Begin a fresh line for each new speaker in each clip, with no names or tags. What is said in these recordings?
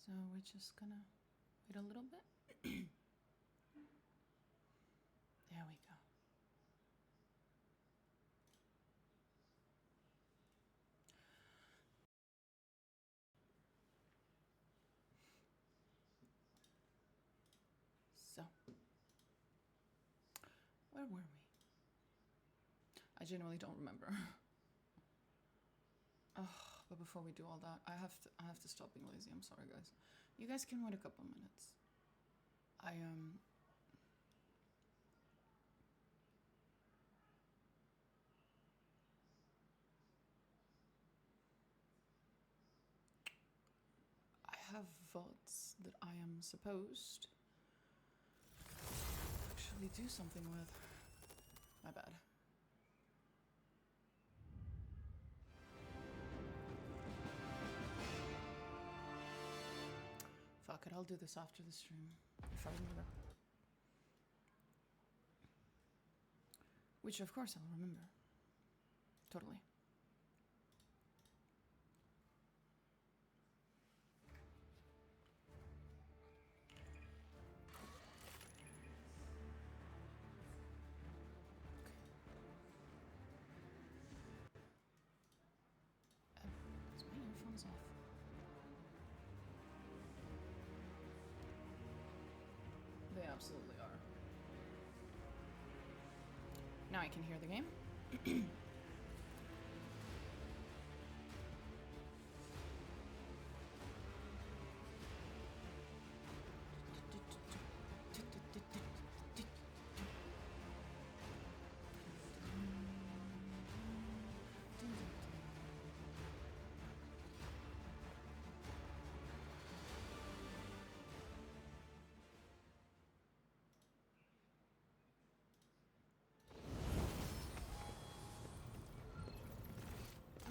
So we're just gonna wait a little bit. There we go. So, where were we? I genuinely don't remember. Oh, but before we do all that, I have to stop being lazy. I'm sorry, guys. You guys can wait a couple minutes. I have VODs that I am supposed to actually do something with. My bad. Fuck it, I'll do this after the stream, if I remember. Which, of course, I'll remember. Totally. Is my earphones off? They absolutely are. Now I can hear the game.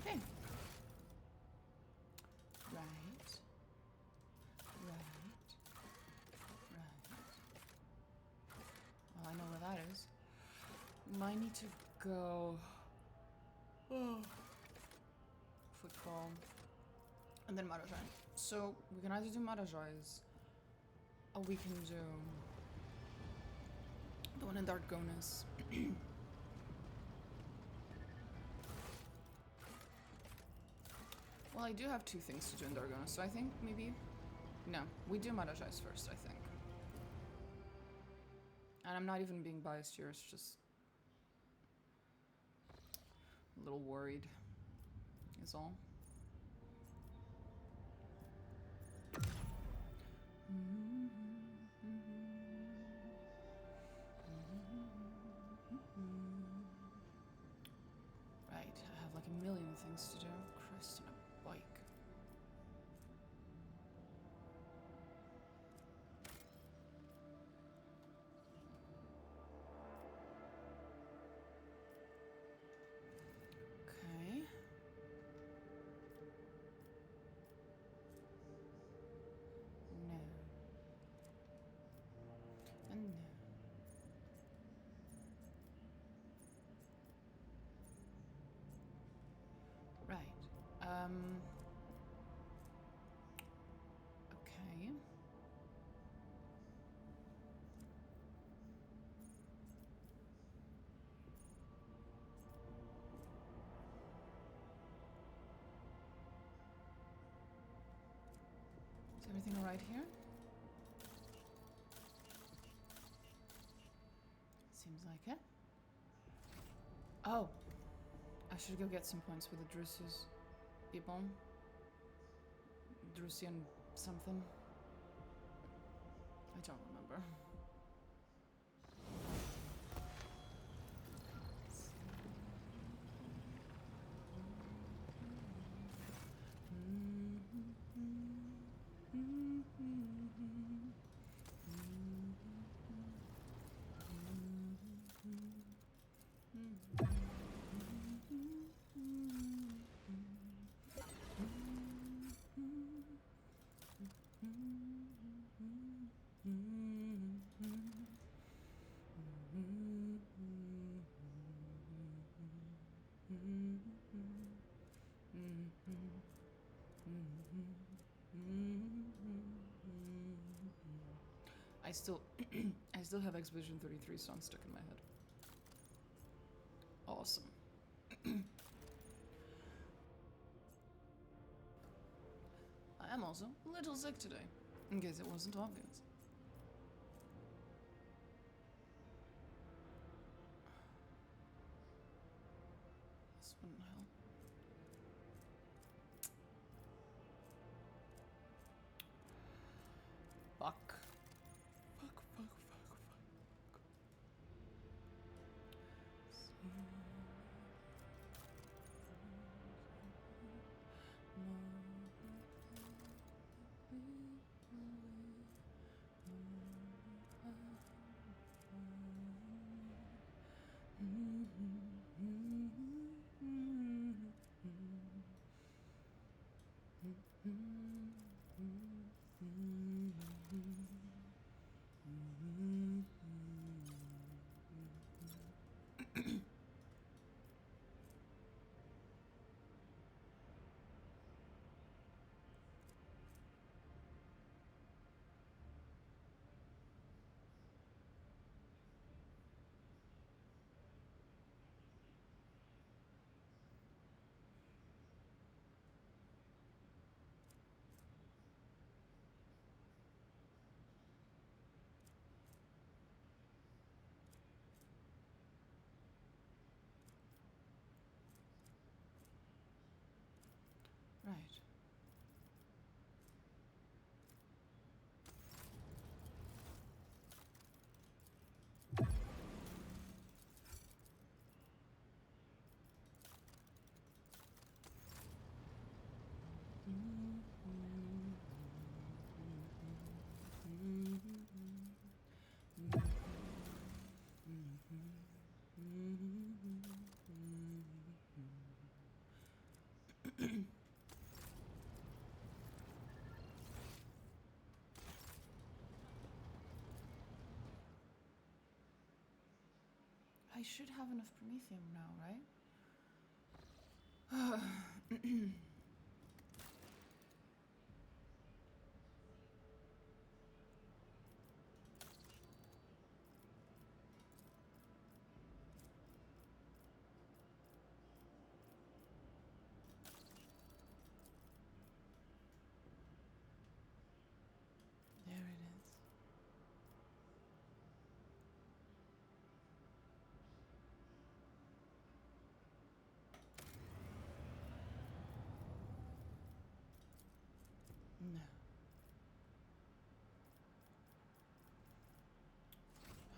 Okay. Right. Well, I know where that is. Might need to go. Oh. Football. And then Marajai. So we can either do Marajais, or we can do the one in Dargonis. Well, I do have two things to do in Dargonis, so I think maybe... No, we do Marajais first, I think. And I'm not even being biased here, it's just... a little worried, is all. Right, I have like a million things to do. Christ, on a bike. Okay. No. And no. Right. Okay. Is everything all right here? Seems like it. Oh! I should go get some points with the Drusus people. Drusian something. I don't remember. I still I still have Expedition 33 song stuck in my head. Awesome. I am also a little sick today, in case it wasn't obvious. This wouldn't help. Fuck. Fuck. Right. I should have enough Promethium now, right? There it is. No.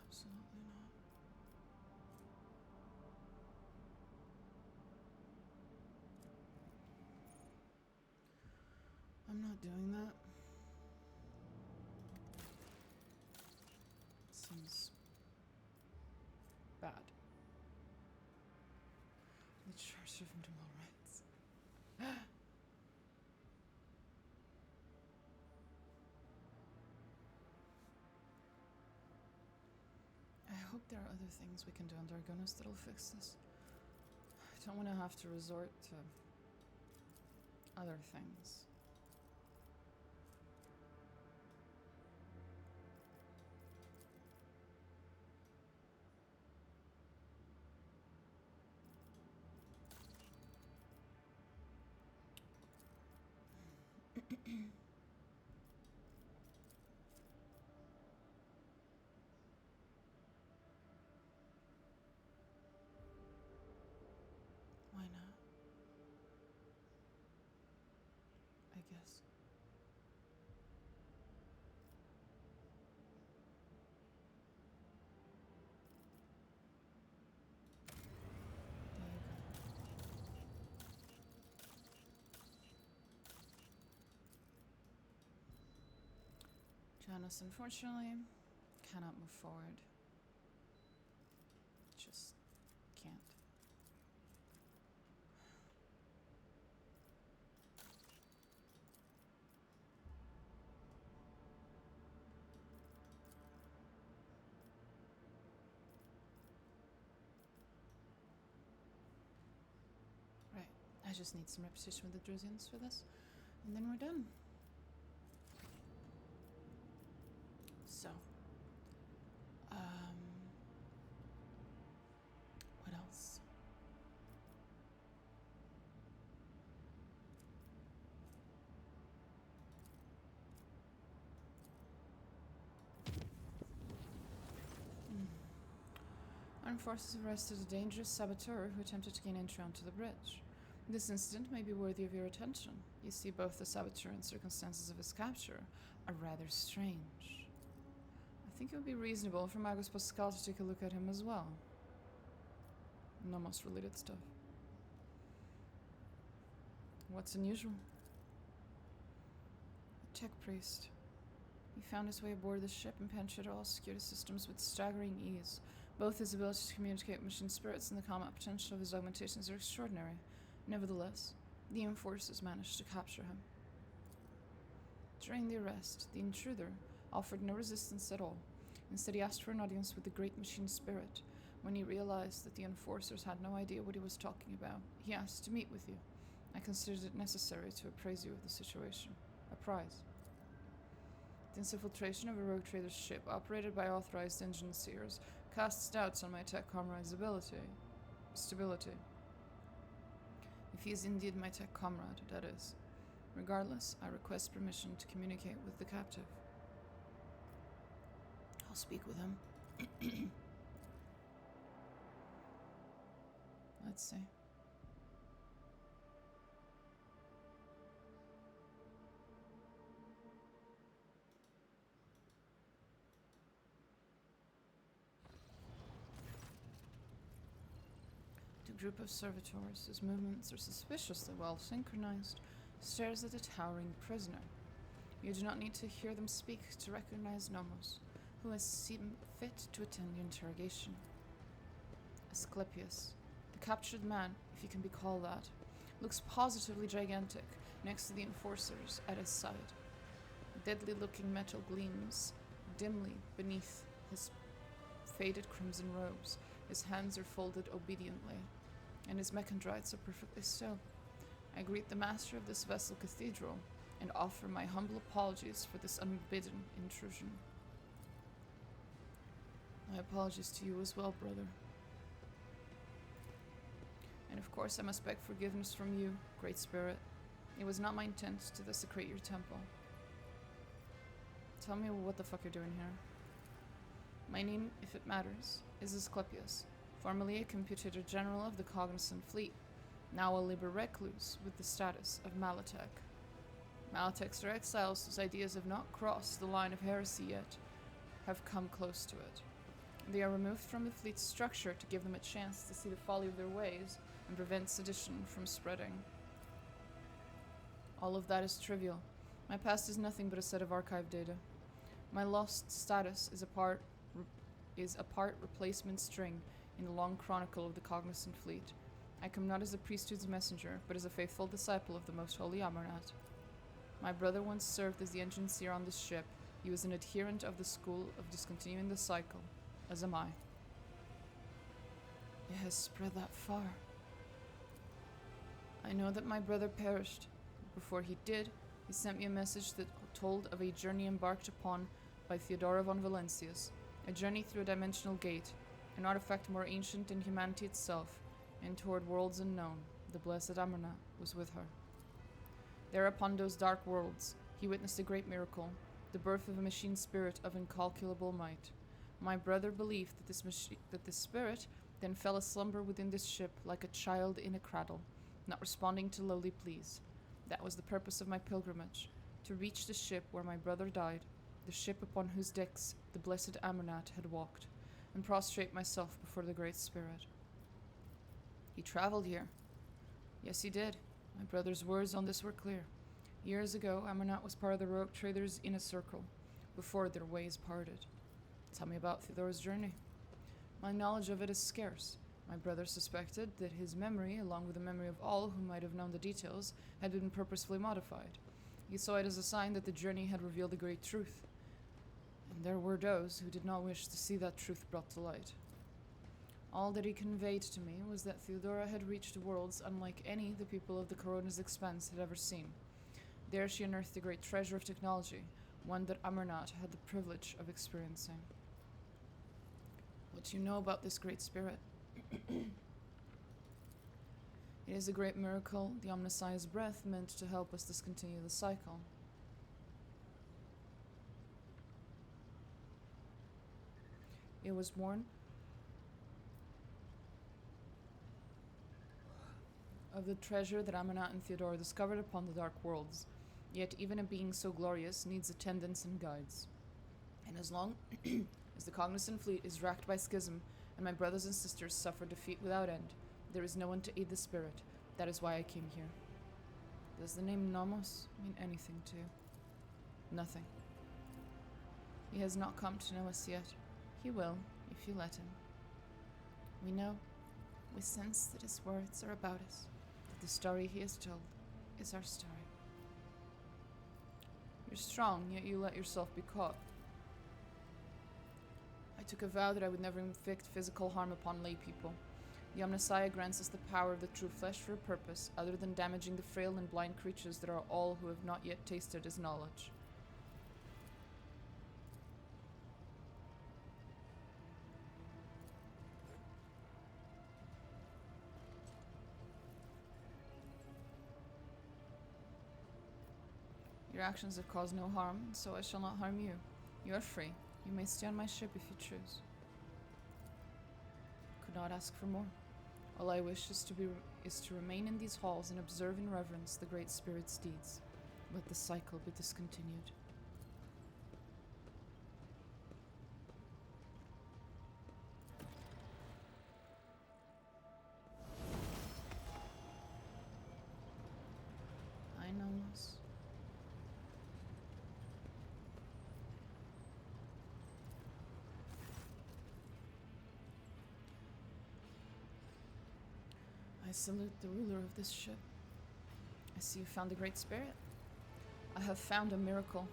Absolutely not. I'm not doing that. Seems bad. The Church of Dual Rights. I hope there are other things we can do on Dargonis that'll fix this. I don't want to have to resort to other things. Why not? I guess. There you go. Janice, unfortunately, cannot move forward. Just can't. Right. I just need some repetition with the Drusians for this, and then we're done. So, armed forces have arrested a dangerous saboteur who attempted to gain entry onto the bridge. This incident may be worthy of your attention. You see, both the saboteur and circumstances of his capture are rather strange. I think it would be reasonable for Magus Pascal to take a look at him as well. Nomos related stuff. What's unusual? A tech priest. He found his way aboard the ship and penetrated all security systems with staggering ease. Both his ability to communicate with machine spirits and the combat potential of his augmentations are extraordinary. Nevertheless, the enforcers managed to capture him. During the arrest, the intruder offered no resistance at all. Instead, he asked for an audience with the great machine spirit. When he realized that the enforcers had no idea what he was talking about, he asked to meet with you. I considered it necessary to appraise you of the situation. Apprise. The infiltration of a rogue trader's ship operated by authorized engine seers casts doubts on my tech comrade's stability. If he is indeed my tech comrade, that is. Regardless, I request permission to communicate with the captive. I'll speak with him. Let's see. The group of servitors, whose movements are suspiciously well synchronized, stares at the towering prisoner. You do not need to hear them speak to recognize Nomos, who has seen fit to attend the interrogation. Asclepius, the captured man, if he can be called that, looks positively gigantic next to the enforcers at his side. Deadly-looking metal gleams dimly beneath his faded crimson robes. His hands are folded obediently, and his mechandrites are perfectly still. I greet the master of this vessel cathedral and offer my humble apologies for this unbidden intrusion. My apologies to you as well, brother. And of course I must beg forgiveness from you, Great Spirit. It was not my intent to desecrate your temple. Tell me what the fuck you're doing here. My name, if it matters, is Asclepius, formerly a Computator General of the Cognizant Fleet, now a Liber Recluse with the status of Malatech. Malatechs are exiles whose ideas have not crossed the line of heresy yet, have come close to it. They are removed from the fleet's structure to give them a chance to see the folly of their ways and prevent sedition from spreading. All of that is trivial. My past is nothing but a set of archived data. My lost status is a part replacement string in the long chronicle of the Cognizant Fleet. I come not as a priesthood's messenger, but as a faithful disciple of the Most Holy Amarnat. My brother once served as the engine seer on this ship. He was an adherent of the school of discontinuing the cycle, as am I. It has spread that far. I know that my brother perished. Before he did, he sent me a message that told of a journey embarked upon by Theodora von Valentius, a journey through a dimensional gate, an artifact more ancient than humanity itself, and toward worlds unknown. The blessed Amarnat was with her. There upon those dark worlds, he witnessed a great miracle, the birth of a machine spirit of incalculable might. My brother believed that this spirit then fell aslumber within this ship like a child in a cradle, not responding to lowly pleas. That was the purpose of my pilgrimage, to reach the ship where my brother died, the ship upon whose decks the blessed Amarnat had walked, and prostrate myself before the Great Spirit. He traveled here. Yes, he did. My brother's words on this were clear. Years ago, Amarnat was part of the rogue traders' inner circle, before their ways parted. Tell me about Theodora's journey. My knowledge of it is scarce. My brother suspected that his memory, along with the memory of all who might have known the details, had been purposefully modified. He saw it as a sign that the journey had revealed a great truth. And there were those who did not wish to see that truth brought to light. All that he conveyed to me was that Theodora had reached worlds unlike any the people of the Corona's expanse had ever seen. There she unearthed a great treasure of technology, one that Amarnat had the privilege of experiencing. What do you know about this great spirit? It is a great miracle, the Omniscience breath meant to help us discontinue the cycle. It was born of the treasure that Amanat and Theodora discovered upon the Dark Worlds. Yet even a being so glorious needs attendants and guides. And as long as the Cognizant fleet is racked by schism, and my brothers and sisters suffer defeat without end, there is no one to aid the spirit. That is why I came here. Does the name Nomos mean anything to you? Nothing. He has not come to know us yet. He will, if you let him. We know, we sense that his words are about us, that the story he has told is our story. You're strong, yet you let yourself be caught. I took a vow that I would never inflict physical harm upon lay people. The Omnissiah grants us the power of the true flesh for a purpose other than damaging the frail and blind creatures that are all who have not yet tasted his knowledge. Your actions have caused no harm, and so I shall not harm you. You are free. You may stay on my ship if you choose. Could not ask for more. All I wish is to remain in these halls and observe in reverence the Great Spirit's deeds. Let the cycle be discontinued. I know this. I salute the ruler of this ship. I see you found the Great Spirit. I have found a miracle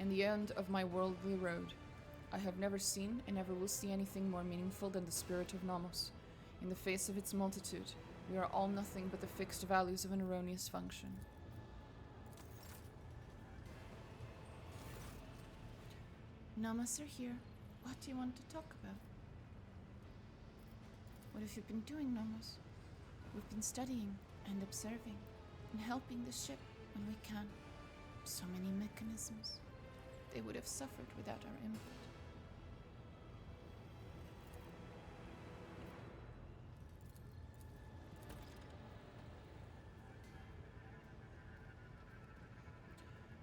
in the end of my worldly road. I have never seen and never will see anything more meaningful than the spirit of Nomos. In the face of its multitude, we are all nothing but the fixed values of an erroneous function. Nomos are here. What do you want to talk about? What have you been doing, Nomos? We've been studying and observing and helping the ship when we can. So many mechanisms. They would have suffered without our input.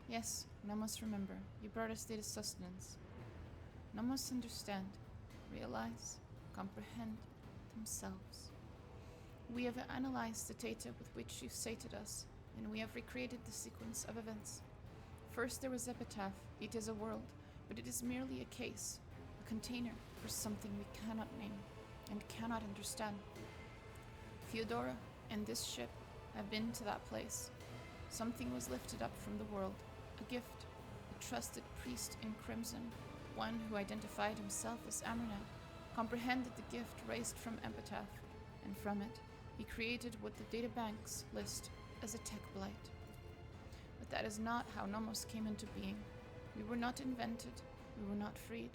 Yes, Nomos remember. You brought us data sustenance. Nomos understand, realize, comprehend themselves. We have analyzed the data with which you sated us, and we have recreated the sequence of events. First there was Epitaph. It is a world, but it is merely a case, a container for something we cannot name and cannot understand. Theodora and this ship have been to that place. Something was lifted up from the world, a gift, a trusted priest in crimson, one who identified himself as Amarnat, comprehended the gift raised from Epitaph, and from it, he created what the databanks list as a tech blight. But that is not how Nomos came into being. We were not invented. We were not freed.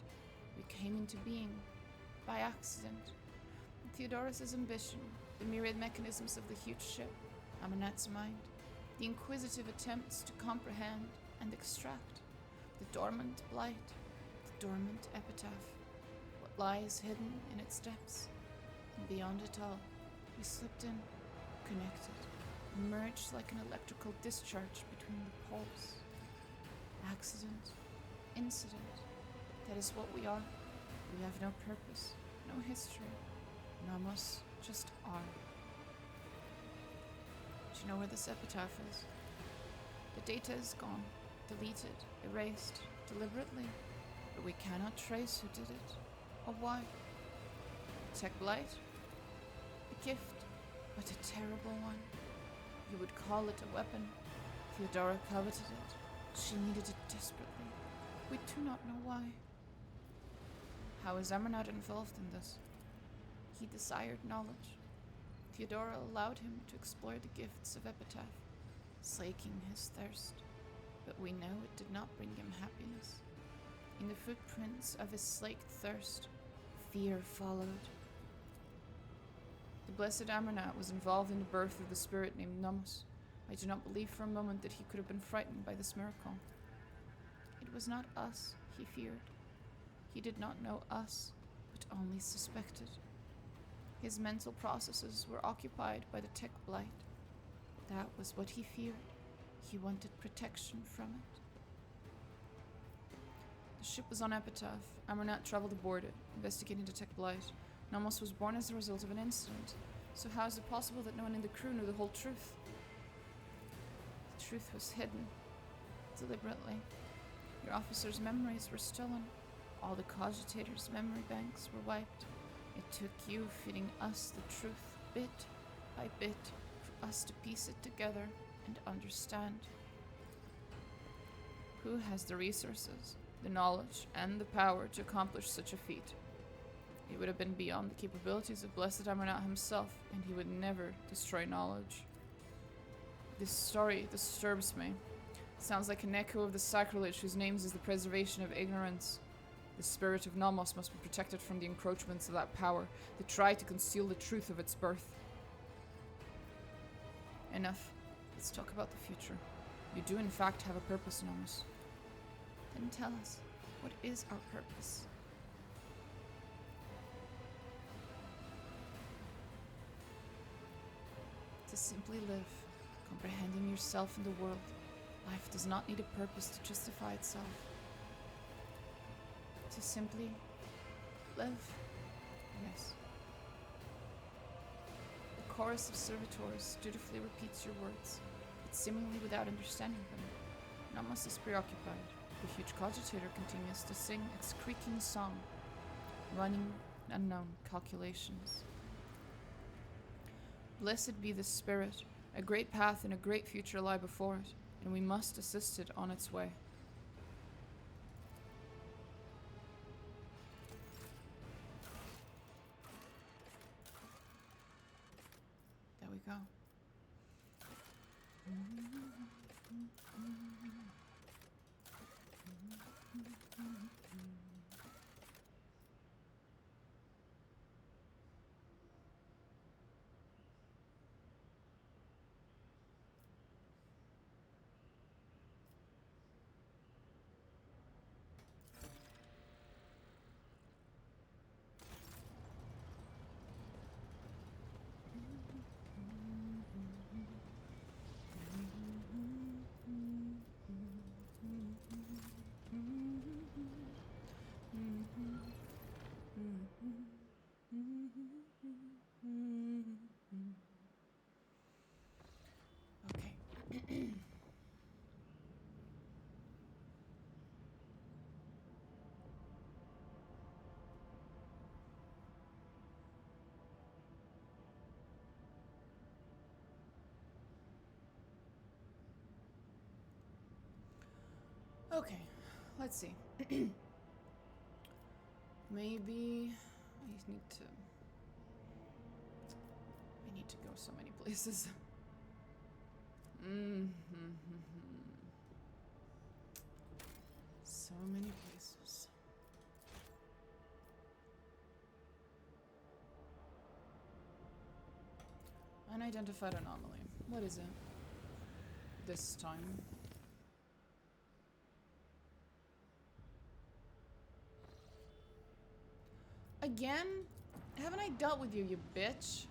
We came into being by accident. Theodorus' ambition, the myriad mechanisms of the huge ship, Amanat's mind, the inquisitive attempts to comprehend and extract, the dormant blight, the dormant epitaph, what lies hidden in its depths, and beyond it all, we slipped in, connected, merged like an electrical discharge between the poles. Accident, incident, that is what we are. We have no purpose, no history. Nomos just are. Do you know where this epitaph is? The data is gone, deleted, erased, deliberately, but we cannot trace who did it, or why. Tech blight? A gift, but a terrible one. You would call it a weapon. Theodora coveted it. She needed it desperately. We do not know why. How is Amarnat involved in this? He desired knowledge. Theodora allowed him to explore the gifts of Epitaph, slaking his thirst. But we know it did not bring him happiness. In the footprints of his slaked thirst, fear followed. The blessed Amarnat was involved in the birth of the spirit named Nomos. I do not believe for a moment that he could have been frightened by this miracle. It was not us he feared. He did not know us, but only suspected. His mental processes were occupied by the tech blight, That was what he feared. He wanted protection from it. The ship was on epitaph. Amernat traveled aboard it, investigating to detect blight. Nomos was born as a result of an incident. So how is it possible that no one in the crew knew the whole truth? The truth was hidden. Deliberately. Your officers' memories were stolen. All the cogitators' memory banks were wiped. It took you feeding us the truth, bit by bit, for us to piece it together and understand. Who has the resources, the knowledge, and the power to accomplish such a feat? It would have been beyond the capabilities of Blessed Amernat himself, and he would never destroy knowledge. This story disturbs me. It sounds like an echo of the sacrilege whose names is the preservation of ignorance. The spirit of Nomos must be protected from the encroachments of that power that try to conceal the truth of its birth. Enough. Let's talk about the future. You do in fact have a purpose, Nomos. Then tell us, what is our purpose? To simply live, comprehending yourself and the world. Life does not need a purpose to justify itself. To simply live. Yes. The chorus of servitors dutifully repeats your words, but seemingly without understanding them. Nomos is preoccupied. The huge cogitator continues to sing its creaking song, running unknown calculations. Blessed be the spirit. A great path and a great future lie before it, and we must assist it on its way. There we go. Okay. Okay, let's see. Maybe I need to go so many places. So many places. Unidentified anomaly. What is it? This time. Again? Haven't I dealt with you, you bitch?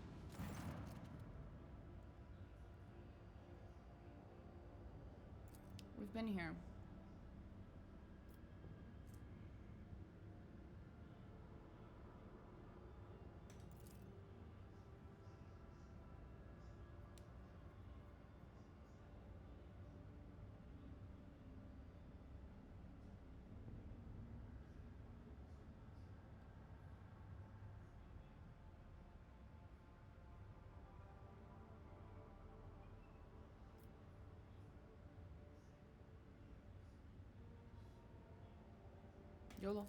We've been here. YOLO.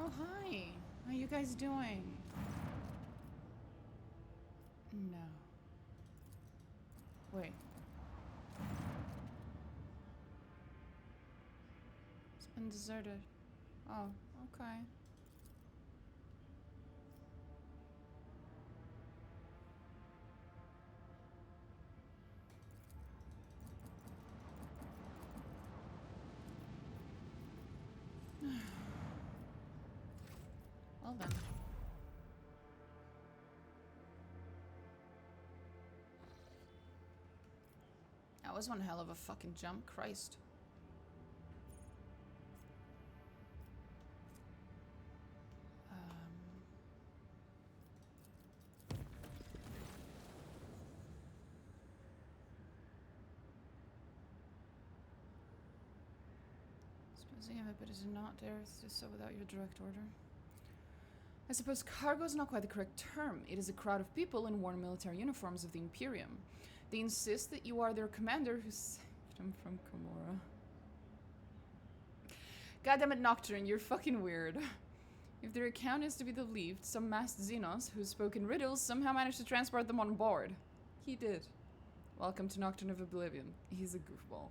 Oh, hi. How you guys doing? No. Wait. It's been deserted. Oh, okay. Well then. That was one hell of a fucking jump, Christ. Supposing I better not dare do so without your direct order. I suppose cargo is not quite the correct term. It is a crowd of people in worn military uniforms of the Imperium. They insist that you are their commander who saved them from Komora. Goddammit, Nocturne, you're fucking weird. If their account is to be believed, some masked Xenos who spoke in riddles somehow managed to transport them on board. He did. Welcome to Nocturne of Oblivion. He's a goofball.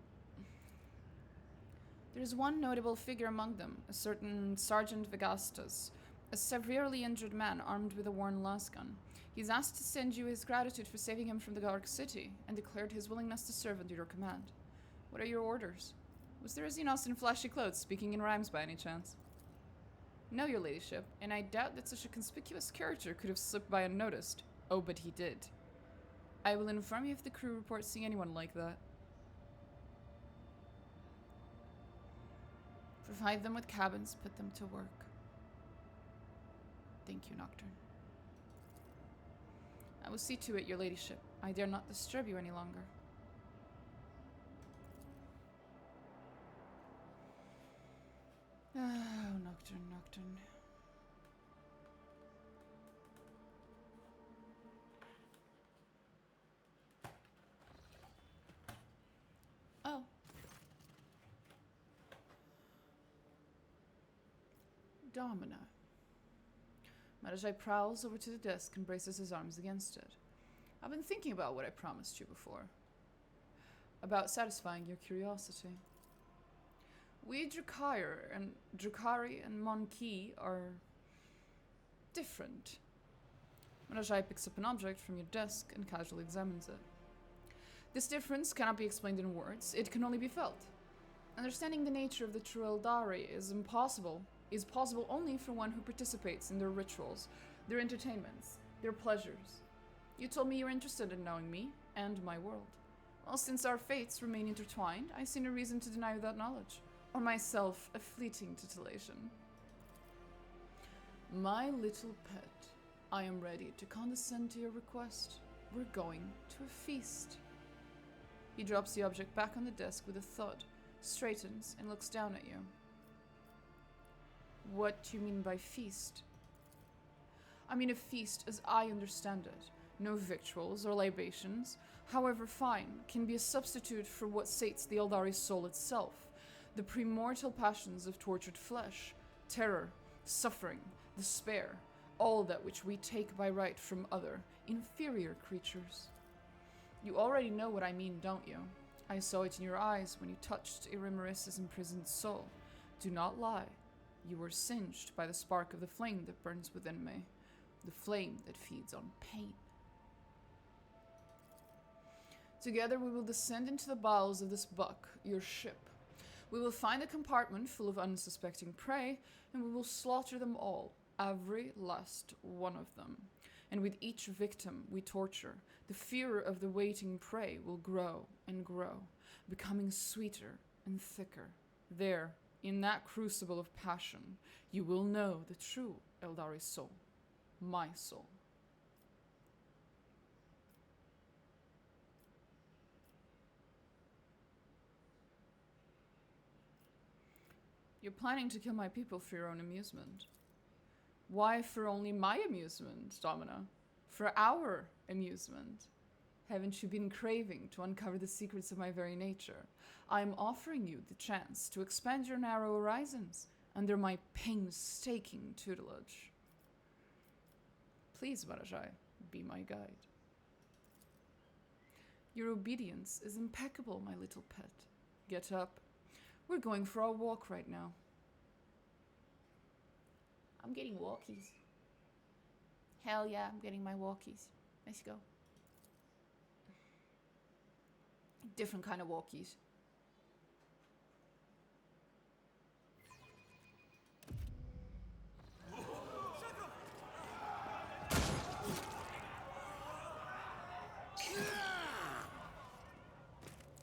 There is one notable figure among them, a certain Sergeant Vegastas, a severely injured man armed with a worn lasgun. He's asked to send you his gratitude for saving him from the Dark City, and declared his willingness to serve under your command. What are your orders? Was there a Xenos in flashy clothes speaking in rhymes by any chance? No, your ladyship, and I doubt that such a conspicuous character could have slipped by unnoticed. Oh, but he did. I will inform you if the crew reports seeing anyone like that. Provide them with cabins, put them to work. Thank you, Nocturne. I will see to it, your ladyship. I dare not disturb you any longer. Oh, Nocturne, Nocturne. Oh. Domina. Madajai prowls over to the desk and braces his arms against it. I've been thinking about what I promised you before. About satisfying your curiosity. We Drakari and Monki are different. Madajai picks up an object from your desk and casually examines it. This difference cannot be explained in words, it can only be felt. Understanding the nature of the true Eldari is possible only for one who participates in their rituals, their entertainments, their pleasures. You told me you were interested in knowing me and my world. Well, since our fates remain intertwined, I see no reason to deny you that knowledge, or myself a fleeting titillation. My little pet, I am ready to condescend to your request. We're going to a feast. He drops the object back on the desk with a thud, straightens, and looks down at you. What do you mean by feast? I mean a feast as I understand it. No victuals or libations, however fine, can be a substitute for what sates the Eldari soul itself, the premortal passions of tortured flesh, terror, suffering, despair, all that which we take by right from other, inferior creatures. You already know what I mean, don't you? I saw it in your eyes when you touched Irimaris's imprisoned soul. Do not lie. You were singed by the spark of the flame that burns within me, the flame that feeds on pain. Together we will descend into the bowels of this buck, your ship. We will find a compartment full of unsuspecting prey, and we will slaughter them all, every last one of them. And with each victim we torture, the fear of the waiting prey will grow and grow, becoming sweeter and thicker. There, in that crucible of passion, you will know the true Eldari soul, my soul. You're planning to kill my people for your own amusement. Why for only my amusement, Domina? For our amusement. Haven't you been craving to uncover the secrets of my very nature? I am offering you the chance to expand your narrow horizons, under my painstaking tutelage. Please, Marajai, be my guide. Your obedience is impeccable, my little pet. Get up. We're going for a walk right now. I'm getting walkies. Hell yeah, I'm getting my walkies. Let's go. Different kind of walkies.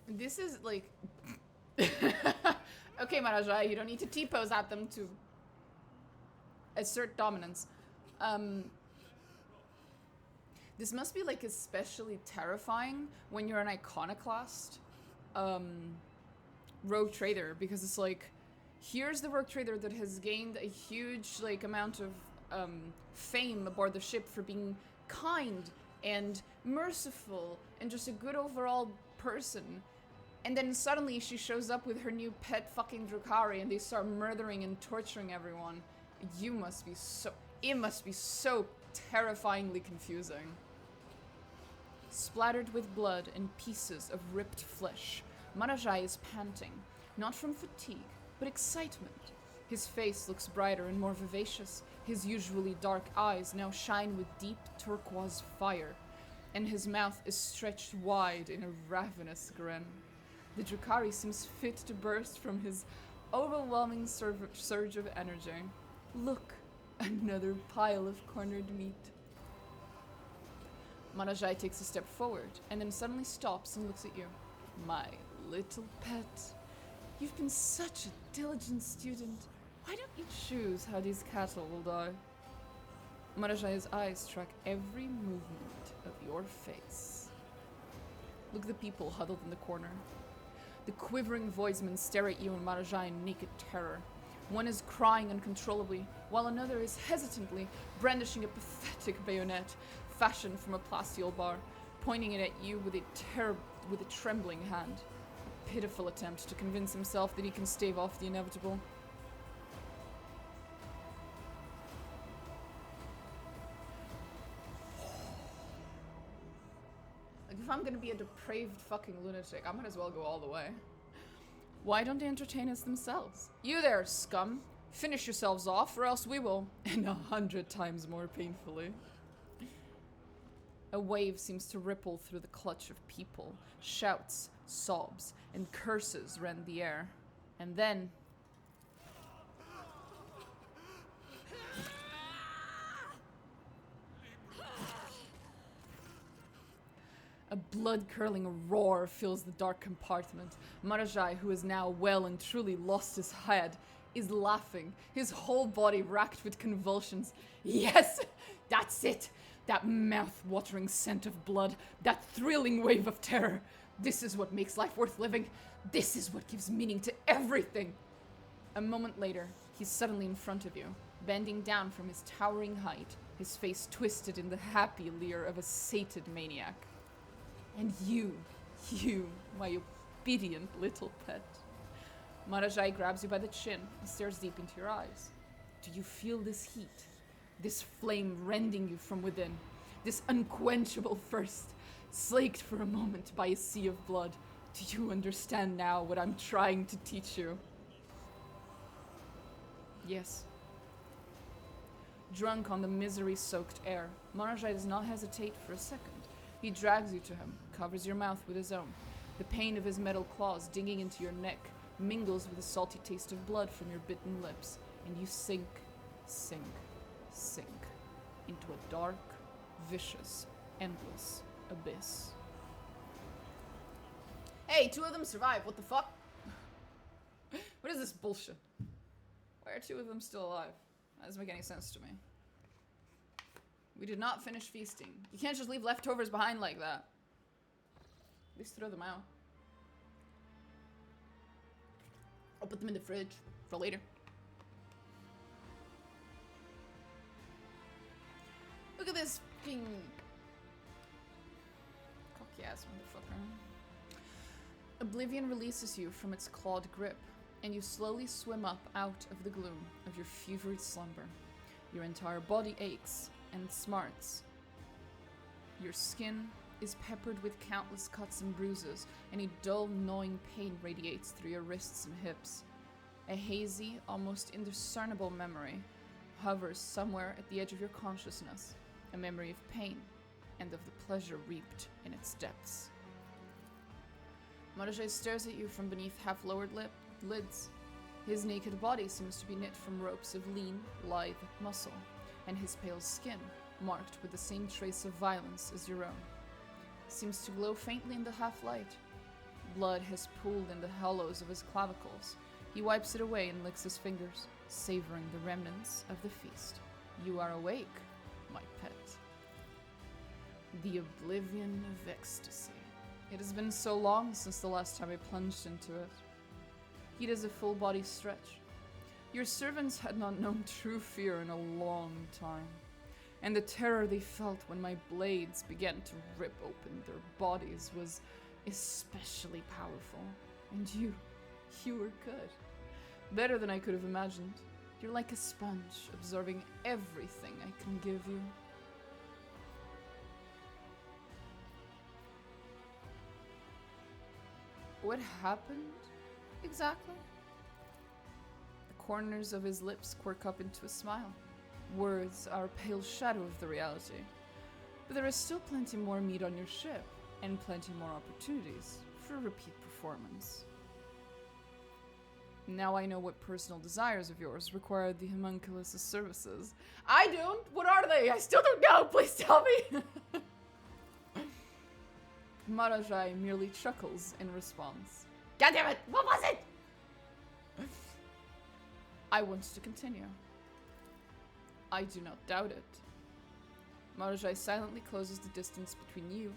This is like... Okay, Marajai, you don't need to T-pose at them to assert dominance. This must be like especially terrifying when you're an iconoclast rogue trader, because it's like, here's the rogue trader that has gained a huge like amount of fame aboard the ship for being kind and merciful and just a good overall person. And then suddenly she shows up with her new pet fucking Drukhari and they start murdering and torturing everyone. You must be so... It must be so terrifyingly confusing. Splattered with blood and pieces of ripped flesh, Marajai is panting, not from fatigue, but excitement. His face looks brighter and more vivacious. His usually dark eyes now shine with deep turquoise fire, and his mouth is stretched wide in a ravenous grin. The Drukhari seems fit to burst from his overwhelming surge of energy. Look, another pile of cornered meat. Marajai takes a step forward, and then suddenly stops and looks at you. My little pet, you've been such a diligent student. Why don't you choose how these cattle will die? Marajai's eyes track every movement of your face. Look at the people huddled in the corner. The quivering voidsmen stare at you and Marajai in naked terror. One is crying uncontrollably, while another is hesitantly brandishing a pathetic bayonet fashioned from a plasteel bar, pointing it at you with a trembling hand. A pitiful attempt to convince himself that he can stave off the inevitable. Like, if I'm gonna be a depraved fucking lunatic, I might as well go all the way. Why don't they entertain us themselves? You there, scum! Finish yourselves off, or else we will, and 100 times more painfully. A wave seems to ripple through the clutch of people. Shouts, sobs, and curses rend the air. And then... a blood-curdling roar fills the dark compartment. Marajai, who has now well and truly lost his head, is laughing, his whole body racked with convulsions. Yes! That's it! That mouth-watering scent of blood, that thrilling wave of terror. This is what makes life worth living. This is what gives meaning to everything. A moment later, he's suddenly in front of you, bending down from his towering height, his face twisted in the happy leer of a sated maniac. And you, my obedient little pet. Marajai grabs you by the chin and stares deep into your eyes. Do you feel this heat? This flame rending you from within? This unquenchable thirst, slaked for a moment by a sea of blood? Do you understand now what I'm trying to teach you? Yes. Drunk on the misery-soaked air, Marajai does not hesitate for a second. He drags you to him, covers your mouth with his own. The pain of his metal claws digging into your neck mingles with the salty taste of blood from your bitten lips, and you sink into a dark, vicious, endless abyss. Hey, 2 of them survived. What the fuck? What is this bullshit? Why are 2 of them still alive? That doesn't make any sense to me. We did not finish feasting. You can't just leave leftovers behind like that. At least throw them out. I'll put them in the fridge for later. Look at this fucking cocky ass motherfucker. Oblivion releases you from its clawed grip, and you slowly swim up out of the gloom of your fevered slumber. Your entire body aches and smarts. Your skin is peppered with countless cuts and bruises, and a dull, gnawing pain radiates through your wrists and hips. A hazy, almost indiscernible memory hovers somewhere at the edge of your consciousness, a memory of pain and of the pleasure reaped in its depths. Marajay stares at you from beneath half-lowered lids. His naked body seems to be knit from ropes of lean, lithe muscle, and his pale skin, marked with the same trace of violence as your own, seems to glow faintly in the half-light. Blood has pooled in the hollows of his clavicles. He wipes it away and licks his fingers, savoring the remnants of the feast. You are awake, my pet. The oblivion of ecstasy. It has been so long since the last time I plunged into it. He does a full-body stretch. Your servants had not known true fear in a long time, and the terror they felt when my blades began to rip open their bodies was especially powerful. And you were good. Better than I could have imagined. You're like a sponge, absorbing everything I can give you. What happened exactly? The corners of his lips quirk up into a smile. Words are a pale shadow of the reality. But there is still plenty more meat on your ship, and plenty more opportunities for repeat performance. Now I know what personal desires of yours require the homunculus' services. I don't! What are they? I still don't know! Please tell me! Marajai merely chuckles in response. God damn it! What was it? I want to continue. I do not doubt it. Marajai silently closes the distance between you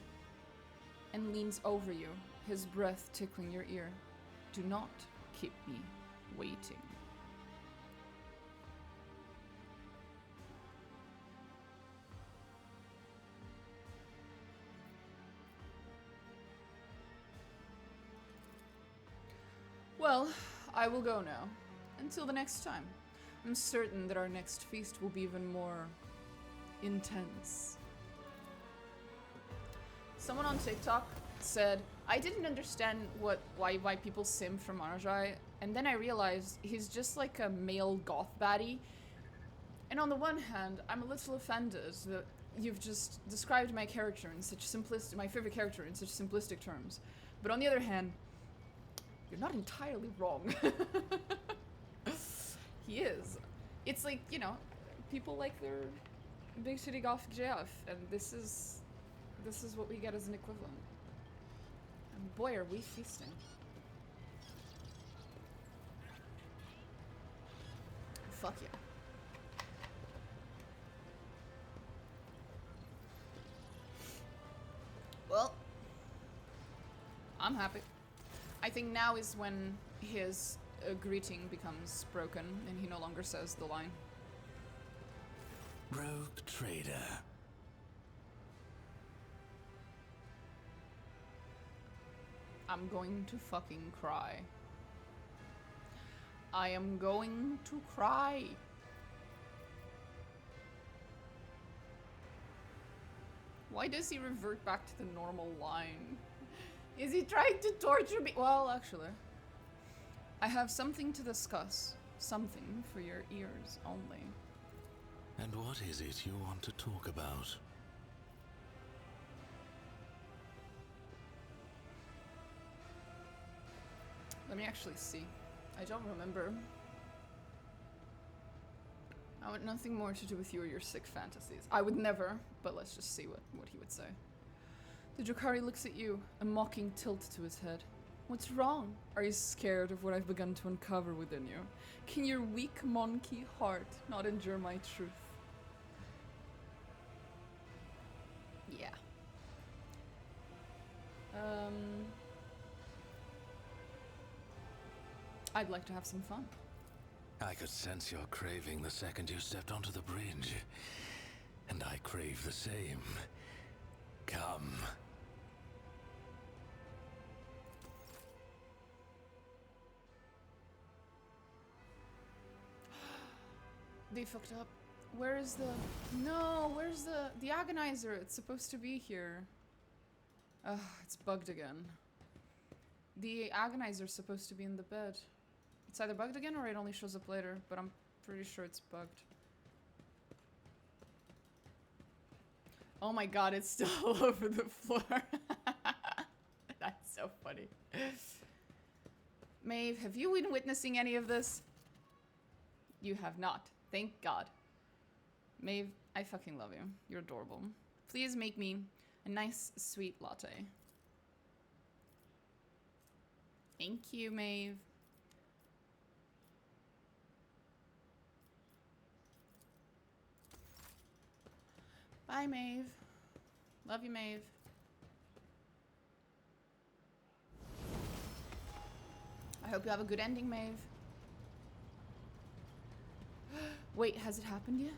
and leans over you, his breath tickling your ear. Do not keep me waiting. Well, I will go now. Until the next time. I'm certain that our next feast will be even more intense. Someone on TikTok said, I didn't understand why people sim for Marajai, and then I realized he's just like a male goth baddie. And on the one hand, I'm a little offended that you've just described my character in such my favorite character in such simplistic terms. But on the other hand, you're not entirely wrong. He is. It's like, you know, people like their big shitty goth JF, and this is what we get as an equivalent. And boy, are we feasting. Fuck yeah. Well, I'm happy. I think now is when his greeting becomes broken and he no longer says the line.
Rogue trader.
I'm going to fucking cry. I am going to cry. Why does he revert back to the normal line? Is he trying to torture me? Well, actually, I have something to discuss. Something for your ears only.
And what is it you want to talk about?
Let me actually see. I don't remember. I want nothing more to do with you or your sick fantasies. I would never, but let's just see what he would say. The Drakari looks at you, a mocking tilt to his head. What's wrong? Are you scared of what I've begun to uncover within you? Can your weak monkey heart not endure my truth? Yeah. I'd like to have some fun.
I could sense your craving the second you stepped onto the bridge. And I crave the same. Come.
They fucked up. Where is the... No, where's the agonizer? It's supposed to be here. Ugh, it's bugged again. The agonizer's supposed to be in the bed. It's either bugged again or it only shows up later, but I'm pretty sure it's bugged. Oh my god, it's still all over the floor. That's so funny. Maeve, have you been witnessing any of this? You have not. Thank God. Maeve, I fucking love you. You're adorable. Please make me a nice, sweet latte. Thank you, Maeve. Bye, Maeve. Love you, Maeve. I hope you have a good ending, Maeve. Wait, has it happened yet?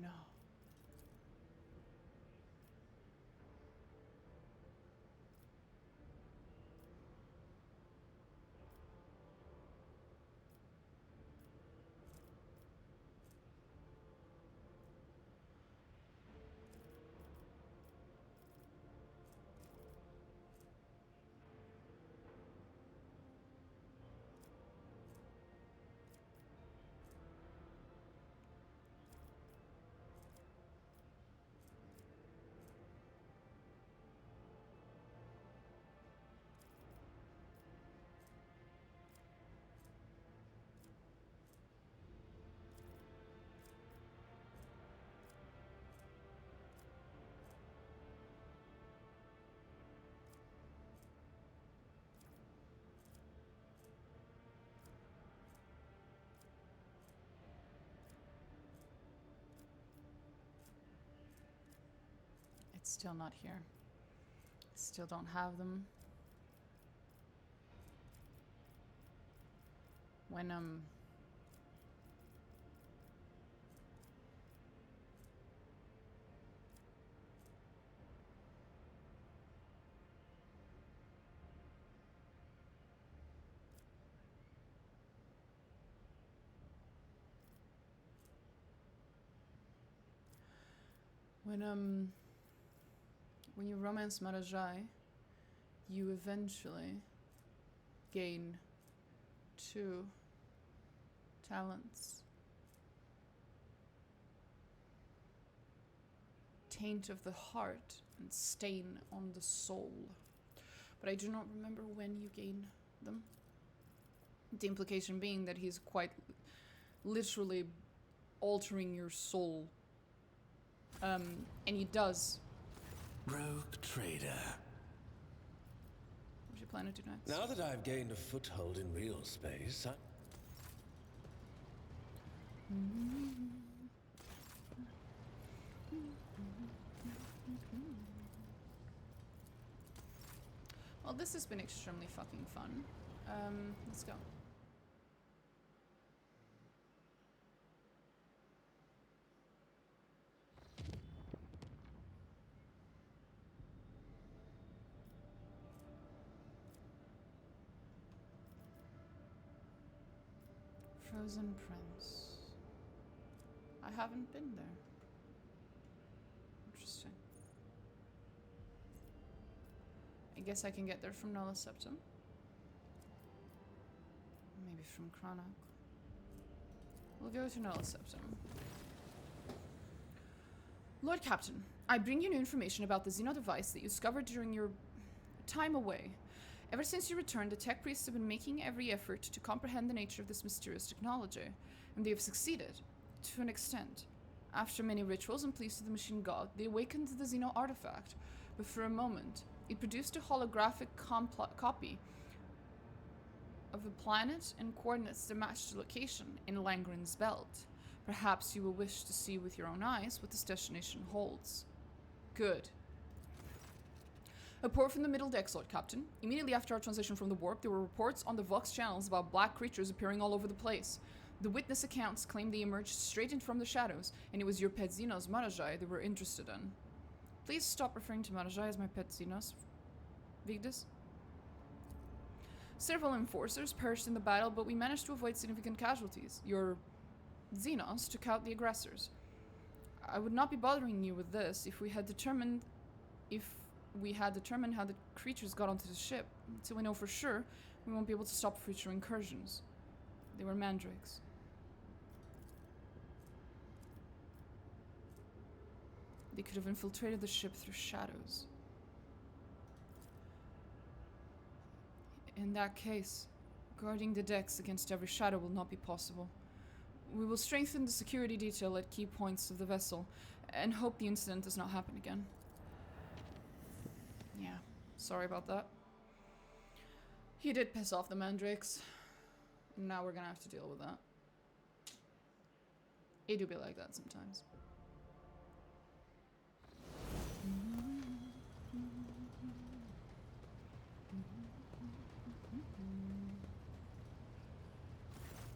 No. It's still not here. Still don't have them. When when you romance Marajai, you eventually gain 2 talents. Taint of the heart and stain on the soul. But I do not remember when you gain them. The implication being that he's quite literally altering your soul. And he does.
Rogue trader.
What do you plan to do next?
Now that I've gained a foothold in real space,
Well, this has been extremely fucking fun. Let's go. Frozen Prince. I haven't been there. Interesting. I guess I can get there from Nola Septum. Maybe from Cranach. We'll go to Nola Septum. Lord Captain, I bring you new information about the Xeno device that you discovered during your time away. Ever since you returned, the tech priests have been making every effort to comprehend the nature of this mysterious technology, and they have succeeded, to an extent. After many rituals and pleas to the machine god, they awakened the Xeno artifact, but for a moment, it produced a holographic copy of a planet and coordinates that matched the location in Langren's belt. Perhaps you will wish to see with your own eyes what this destination holds. Good. A report from the middle deck, Lord Captain. Immediately after our transition from the warp, there were reports on the Vox channels about black creatures appearing all over the place. The witness accounts claim they emerged straight in from the shadows, and it was your pet Xenos, Marajai, they were interested in. Please stop referring to Marajai as my pet Xenos, Vigdis. Several enforcers perished in the battle, but we managed to avoid significant casualties. Your Xenos took out the aggressors. I would not be bothering you with this if we had determined how the creatures got onto the ship. Until we know for sure, we won't be able to stop future incursions. They were mandrakes. They could have infiltrated the ship through shadows. In that case, guarding the decks against every shadow will not be possible. We will strengthen the security detail at key points of the vessel, and hope the incident does not happen again. Yeah, sorry about that. He did piss off the mandrakes. Now we're gonna have to deal with that. It do be like that sometimes.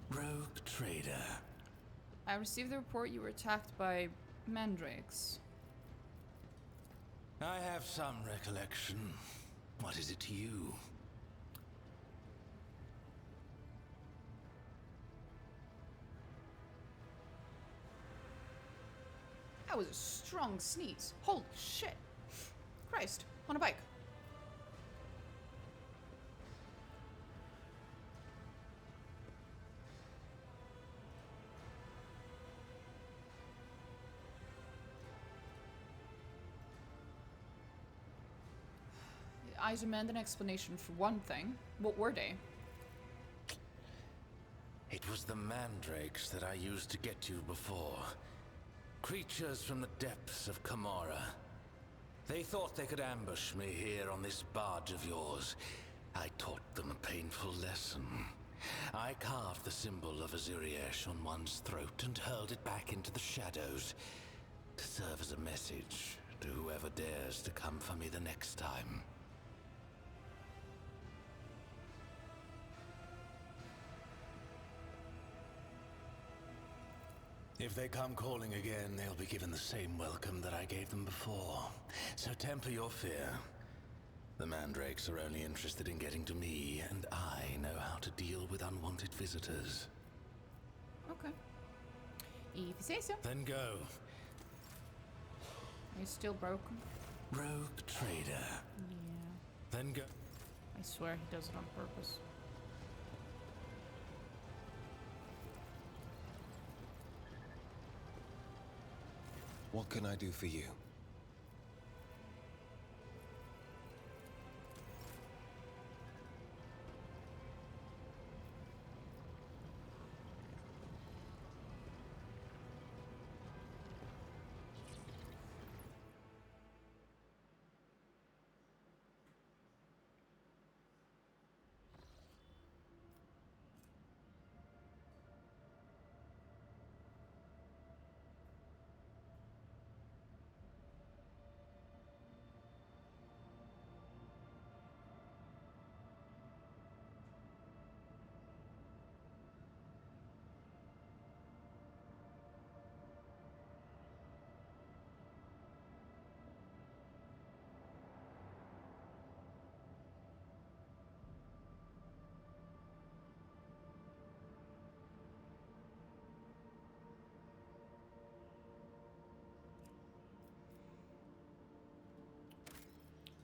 Rogue trader.
I received the report you were attacked by mandrakes.
I have some recollection. What is it to you?
That was a strong sneeze. Holy shit. Christ, on a bike. I demand an explanation for one thing. What were they?
It was the mandrakes that I used to get you before. Creatures from the depths of Kamara. They thought they could ambush me here on this barge of yours. I taught them a painful lesson. I carved the symbol of Azuriesh on one's throat and hurled it back into the shadows to serve as a message to whoever dares to come for me the next time. If they come calling again, they'll be given the same welcome that I gave them before. So temper your fear. The mandrakes are only interested in getting to me, and I know how to deal with unwanted visitors.
Okay. If you say so.
Then go.
Are you still broken?
Rogue trader.
Yeah.
Then go.
I swear he does it on purpose.
What can I do for you?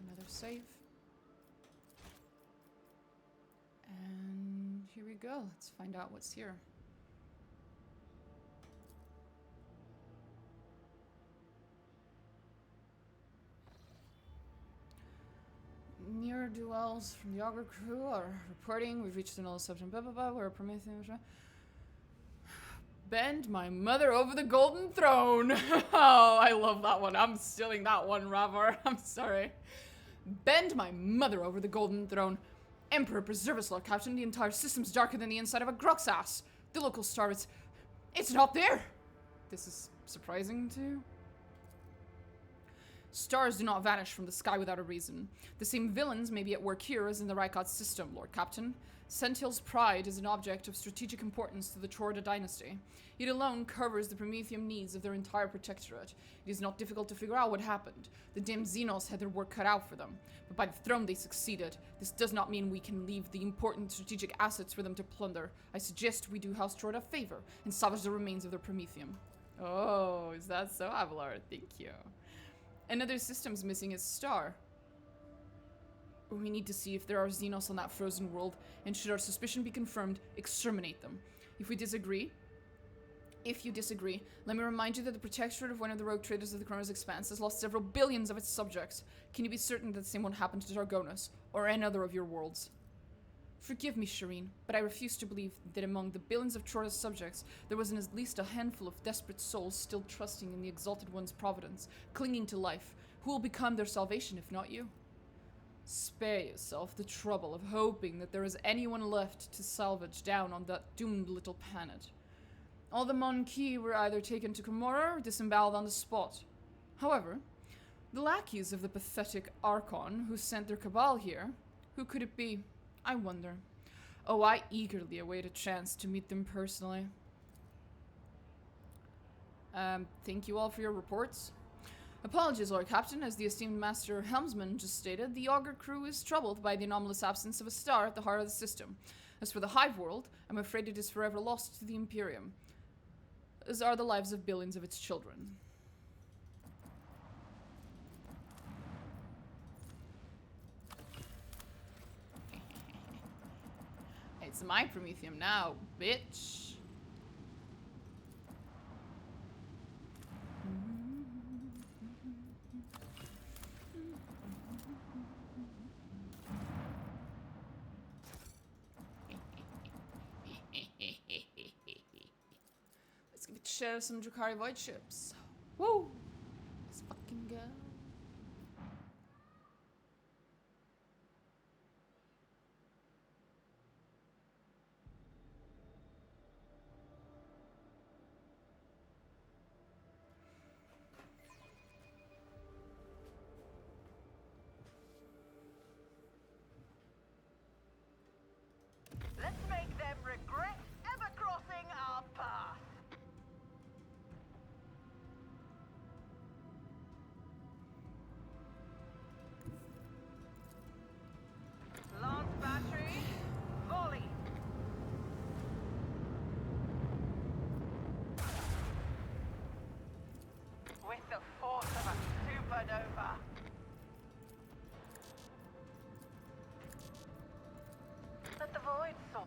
Another save. And here we go. Let's find out what's here. Near duels from the Augur crew are reporting. We've reached the null substance. Blah blah blah. We're Prometheus. Bend my mother over the golden throne. Oh, I love that one. I'm stealing that one, Ravar. I'm sorry. Bend my mother over the golden throne. Emperor, preserve us, Lord Captain. The entire system's darker than the inside of a Grok's ass. The local star, it's not there. This is surprising too. Stars do not vanish from the sky without a reason. The same villains may be at work here as in the Rykot system, Lord Captain. Sentinel's pride is an object of strategic importance to the Chorda dynasty. It alone covers the Prometheum needs of their entire protectorate. It is not difficult to figure out what happened. The damned Xenos had their work cut out for them, but by the throne they succeeded. This does not mean we can leave the important strategic assets for them to plunder. I suggest we do House Chorda a favor and salvage the remains of their Prometheum. Oh, is that so, Avalar? Thank you. Another system's missing its star. We need to see if there are Xenos on that frozen world, and should our suspicion be confirmed, exterminate them. If you disagree, let me remind you that the protectorate of one of the rogue traders of the Chronos Expanse has lost several billions of its subjects. Can you be certain that the same won't happen to Targonis, or any other of your worlds? Forgive me, Shireen, but I refuse to believe that among the billions of Chorda's subjects, there wasn't at least a handful of desperate souls still trusting in the Exalted One's providence, clinging to life. Who will become their salvation if not you? Spare yourself the trouble of hoping that there is anyone left to salvage down on that doomed little planet. All the Mon-Ki were either taken to Komorra or disemboweled on the spot. However, the lackeys of the pathetic Archon who sent their cabal here, who could it be? I wonder. Oh, I eagerly await a chance to meet them personally. Thank you all for your reports. Apologies, Lord Captain. As the esteemed Master Helmsman just stated, the Augur crew is troubled by the anomalous absence of a star at the heart of the system. As for the Hive world, I'm afraid it is forever lost to the Imperium, as are the lives of billions of its children. It's my Prometheum now, bitch. Let's give it a share of some Drakari Void ships. Woo! Let's fucking go.
Let's make them regret ever crossing our path. Lance battery, volley. With the force of a supernova. Let the void soar.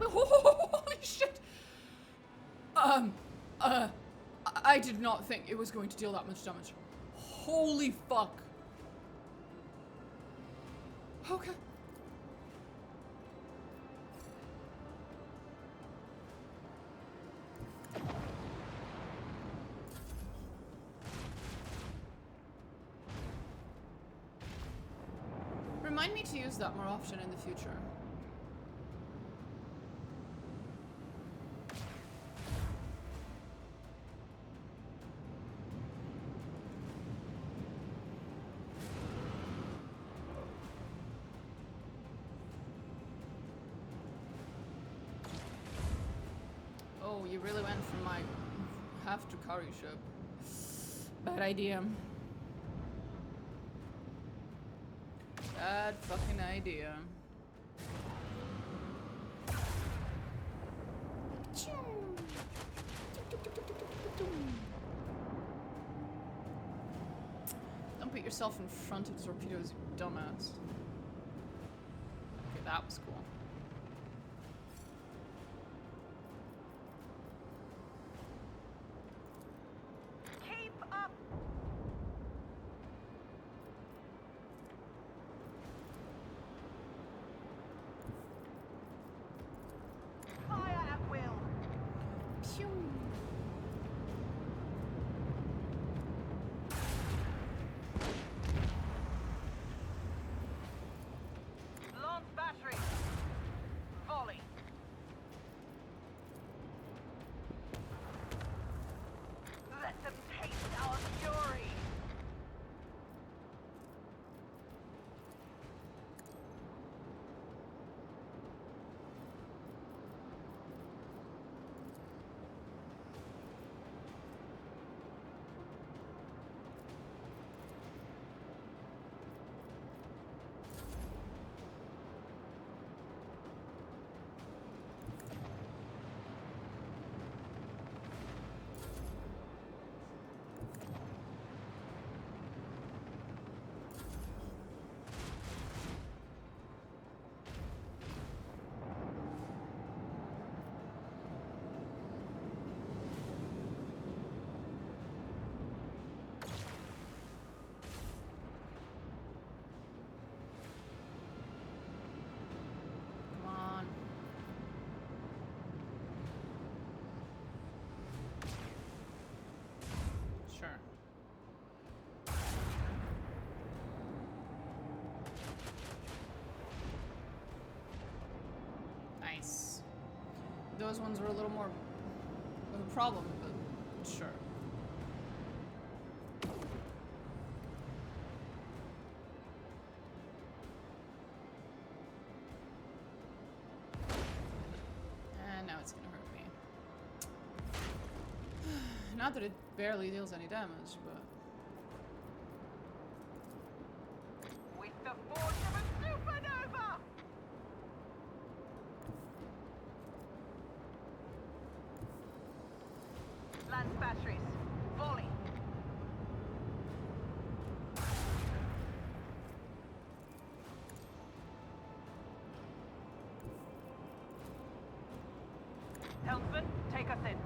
Holy shit! I did not think it was going to deal that much damage. Holy fuck. Okay. Remind me to use that more often in the future. Oh, you really went for my half Drakari ship. Bad idea. Bad fucking idea. Don't put yourself in front of torpedoes, you dumbass. Okay, that was cool.
Keep up.
those ones were a little more of a problem, but sure. And now it's gonna hurt me. Not that it barely deals any damage, but...
With the force of a supernova! Lance batteries. Volley. Helmsman, take us in.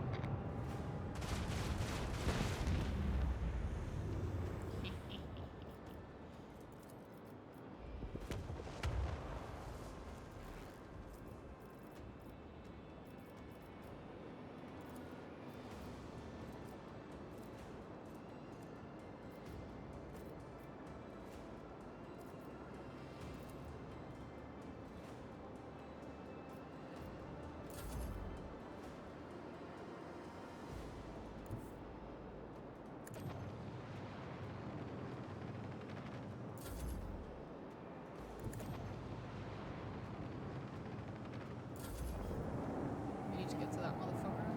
We need to get to that motherfucker.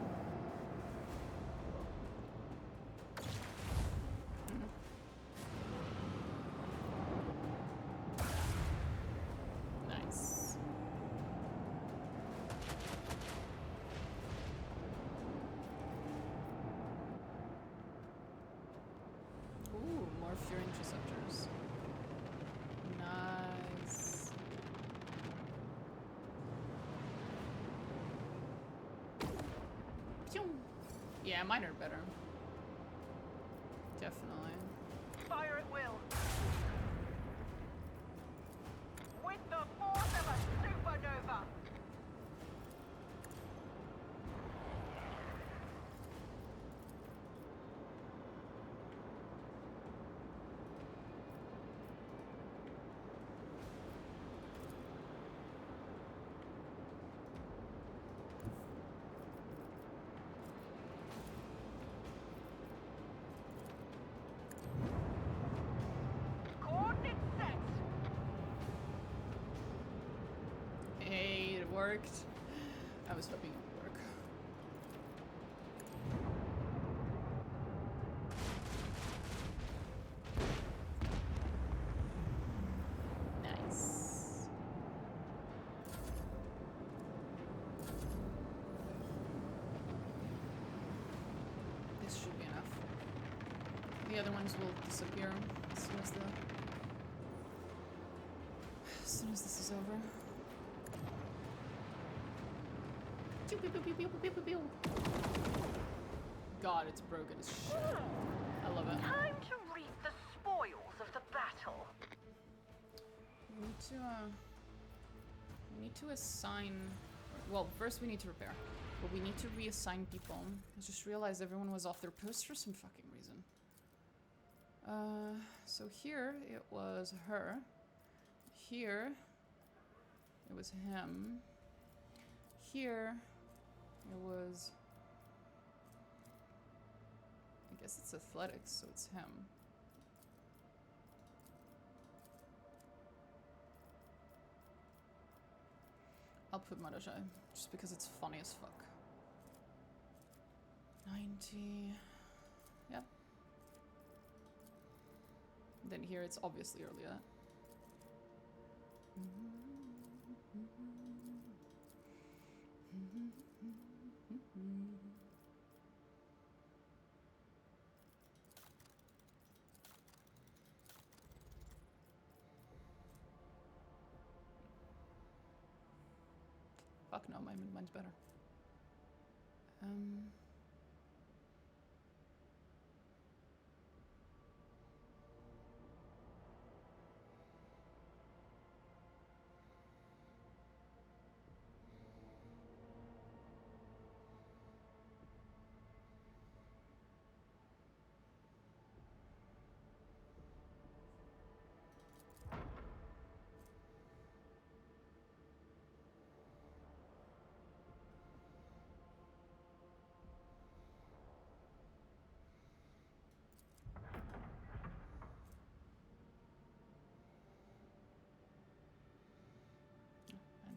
Nice. Ooh, more Fury Interceptors. Nice. Pew! Yeah, mine are better. Definitely.
Fire at will. With the force of a supernova. Coordinates set.
Hey, it worked. I was hoping it would work. Nice. This should be enough. The other ones will disappear as soon as this is over. Pew, pew, pew, pew, pew, pew, pew, pew. God, it's broken as shit. I love it.
Time to reap the spoils of the battle.
We need to assign. Well, first we need to repair, but we need to reassign people. I just realized everyone was off their post for some fucking reason. So here it was her. Here it was him. Here it was. I guess it's athletics, so it's him. I'll put Marajai, just because it's funny as fuck. 90. Yep. Then here it's obviously earlier. Fuck no, mine's better.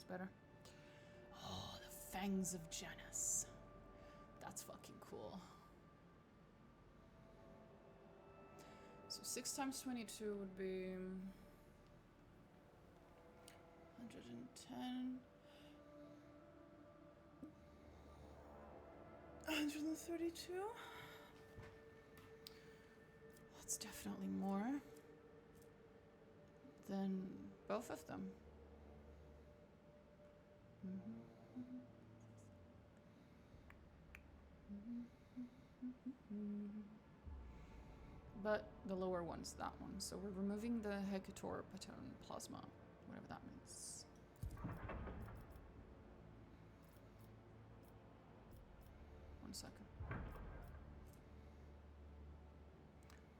better. Oh, the Fangs of Janus. That's fucking cool. So 6 times 22 would be 110. 132? That's definitely more than both of them. But the lower one's that one, so we're removing the Hecator pattern plasma, whatever that means. One second.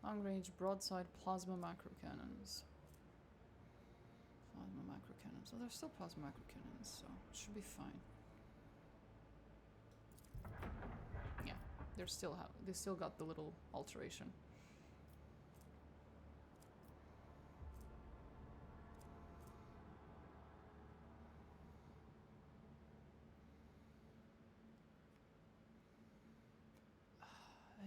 Long range broadside plasma macro cannons. Plasma macro cannons. Oh, they're still plasma macro cannons, so it should be fine. Yeah, they still got the little alteration.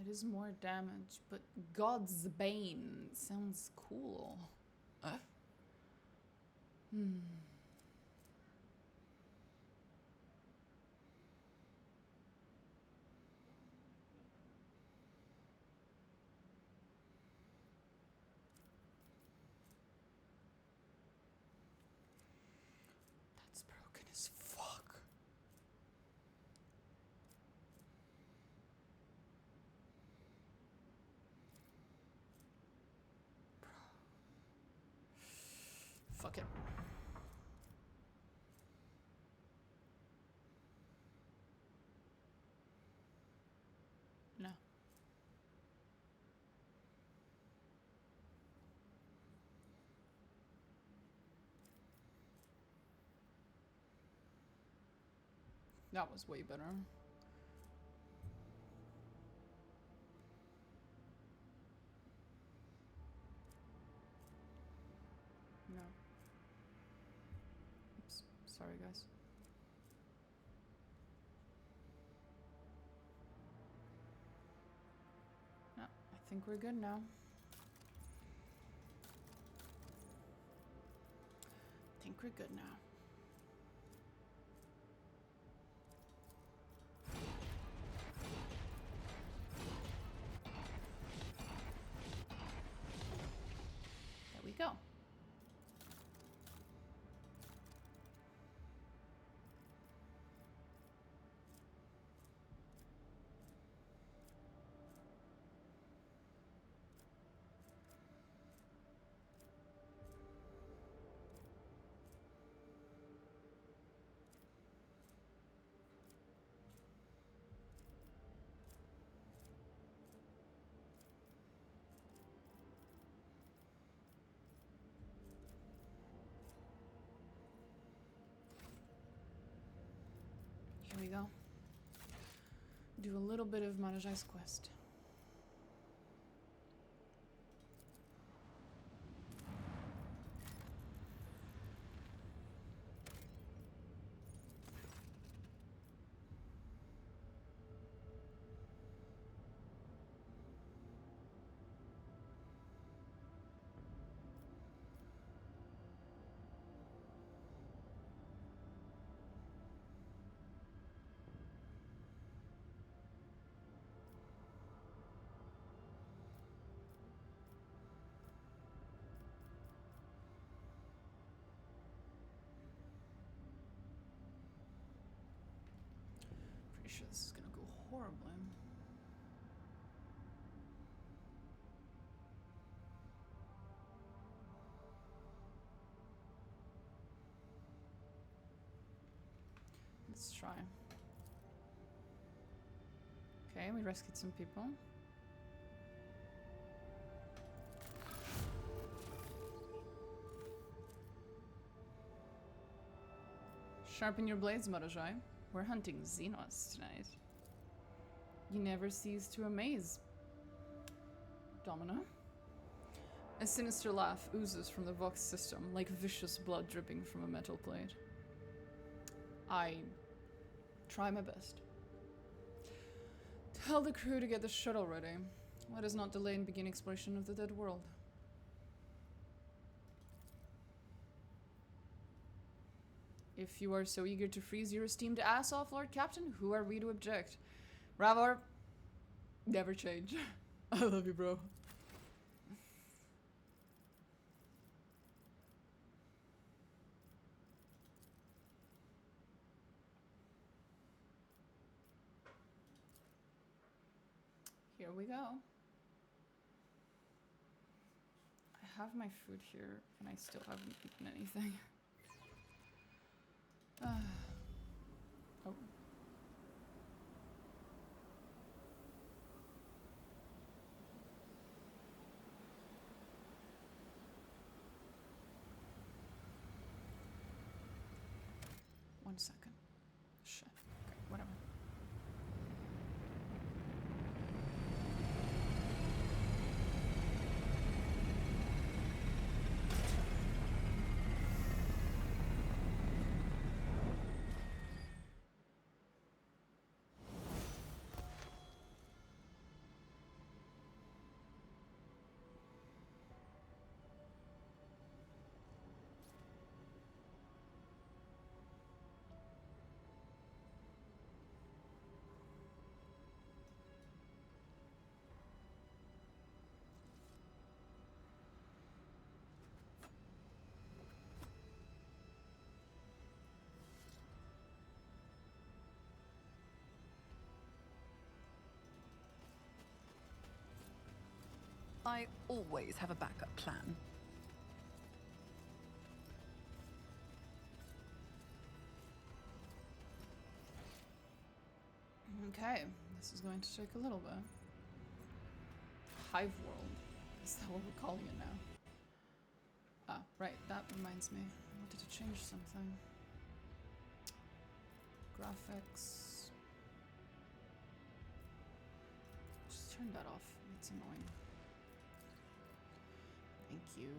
It is more damage, but God's Bane sounds cool. That's broken as fuck. Fuck it. No. That was way better. No. Oops. Sorry, guys. No, I think we're good now. I think we're good now. There we go. Here we go. Do a little bit of Marajai's quest. Pretty sure this is gonna go horribly. Let's try. Okay, we rescued some people. Sharpen your blades, Marajai. We're hunting Xenos tonight. You never cease to amaze, Domina. A sinister laugh oozes from the Vox system, like vicious blood dripping from a metal plate. I try my best. Tell the crew to get the shuttle ready. Let us not delay and begin exploration of the dead world. If you are so eager to freeze your esteemed ass off, Lord Captain, who are we to object? Ravor, never change. I love you, bro. Here we go. I have my food here, and I still haven't eaten anything. Oh. One second. Shit. Okay, whatever.
I always have a backup plan.
Okay, this is going to take a little bit. Hive World. Is that what we're calling it now? Ah, right, that reminds me. I wanted to change something. Graphics. Just turn that off. It's annoying. Thank you.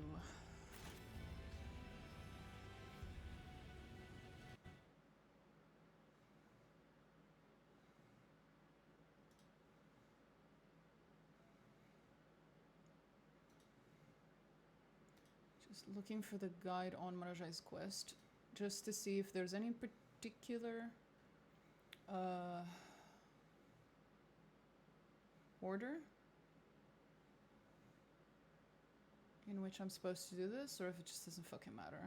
Just looking for the guide on Marajai's quest, just to see if there's any particular order in which I'm supposed to do this, or if it just doesn't fucking matter.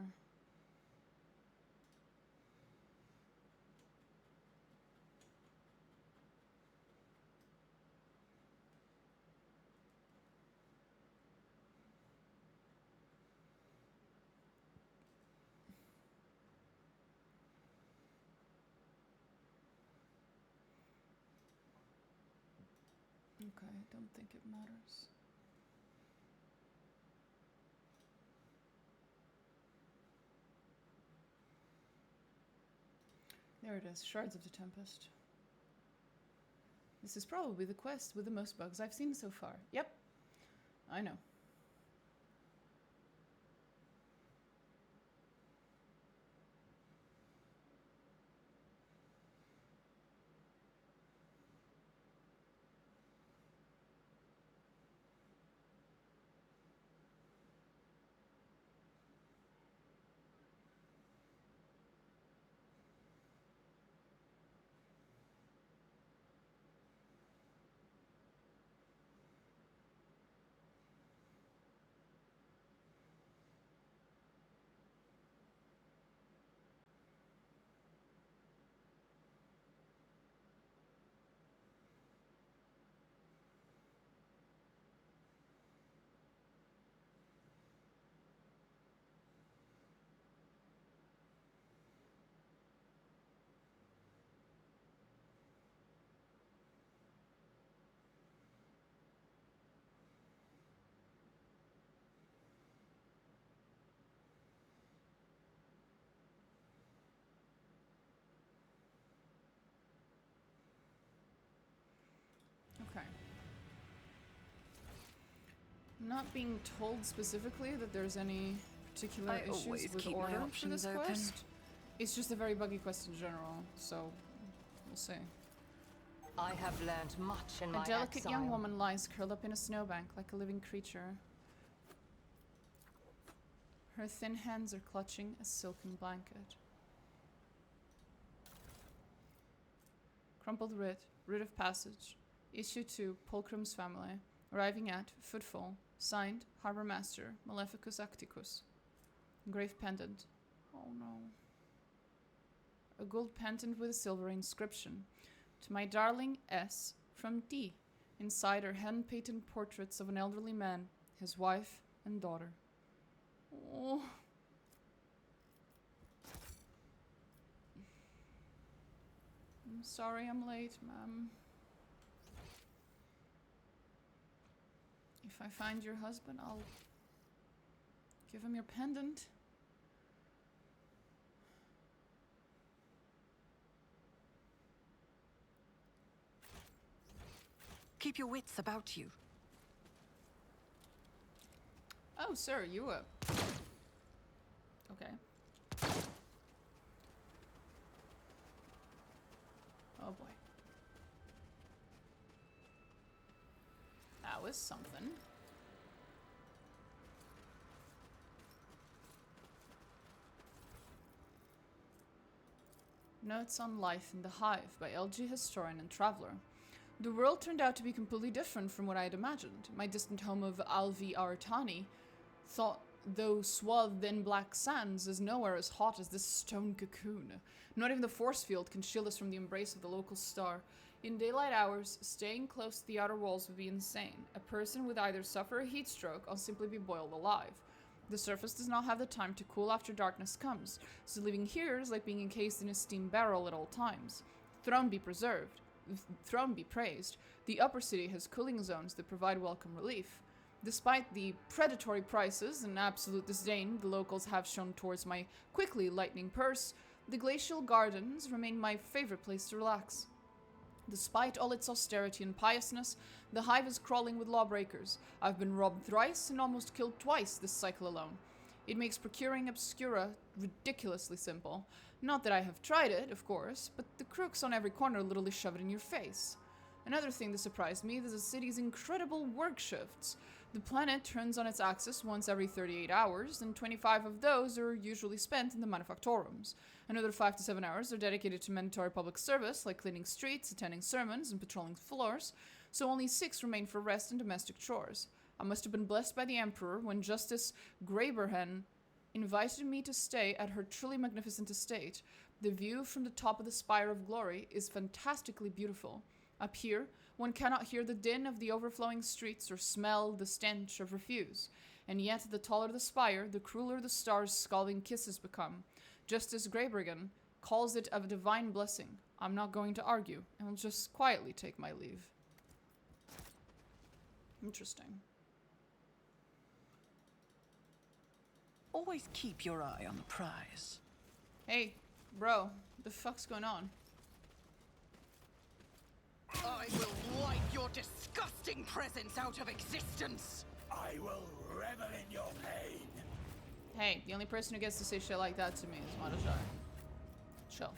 Okay, I don't think it matters. There it is, Shards of the Tempest. This is probably the quest with the most bugs I've seen so far. Yep, I know. Okay. I'm not being told specifically that there's any particular
I
issues
always
with
keep my
order for
options
this
open.
quest. It's just a very buggy quest in general, so we'll see.
I have learned much in my
A delicate young
exile.
woman lies curled up in a snowbank like a living creature. Her thin hands are clutching a silken blanket. Crumpled writ, writ of passage, issue to Pulchrum's family, arriving at Footfall, signed Harbour Master Maleficus Acticus. Grave pendant. Oh no. A gold pendant with a silver inscription. To my darling S from D. Inside are hand-painted portraits of an elderly man, his wife, and daughter. Oh. I'm sorry I'm late, ma'am. If I find your husband, I'll give him your pendant.
Keep your wits about you.
Oh, sir, you were... Okay. Oh boy. That was something. Notes on Life in the Hive by LG historian and traveler. The world turned out to be completely different from what I had imagined. My distant home of Alvi Artani thought, though swathed in black sands, is nowhere as hot as this stone cocoon. Not even the force field can shield us from the embrace of the local star. In daylight hours, staying close to the outer walls would be insane. A person would either suffer a heat stroke or simply be boiled alive. The surface does not have the time to cool after darkness comes, so living here is like being encased in a steam barrel at all times. Throne be preserved. Throne be praised. The upper city has cooling zones that provide welcome relief. Despite the predatory prices and absolute disdain the locals have shown towards my quickly lightening purse, the glacial gardens remain my favorite place to relax. Despite all its austerity and piousness, the hive is crawling with lawbreakers. I've been robbed thrice and almost killed twice this cycle alone. It makes procuring obscura ridiculously simple. Not that I have tried it, of course, but the crooks on every corner literally shove it in your face. Another thing that surprised me is the city's incredible work shifts. The planet turns on its axis once every 38 hours, and 25 of those are usually spent in the manufactorums. Another 5 to 7 hours are dedicated to mandatory public service, like cleaning streets, attending sermons, and patrolling floors, so only 6 remain for rest and domestic chores. I must have been blessed by the Emperor when Justice Graberhen invited me to stay at her truly magnificent estate. The view from the top of the Spire of Glory is fantastically beautiful. Up here, one cannot hear the din of the overflowing streets or smell the stench of refuse. And yet, the taller the spire, the crueler the stars' scalding kisses become. Justice Grabergen calls it a divine blessing. I'm not going to argue, and will just quietly take my leave. Interesting.
Always keep your eye on the prize.
Hey, bro, the fuck's going on?
I will wipe your disgusting presence out of existence!
I will revel in your pain.
Hey, the only person who gets to say shit like that to me is Madajai. Chill.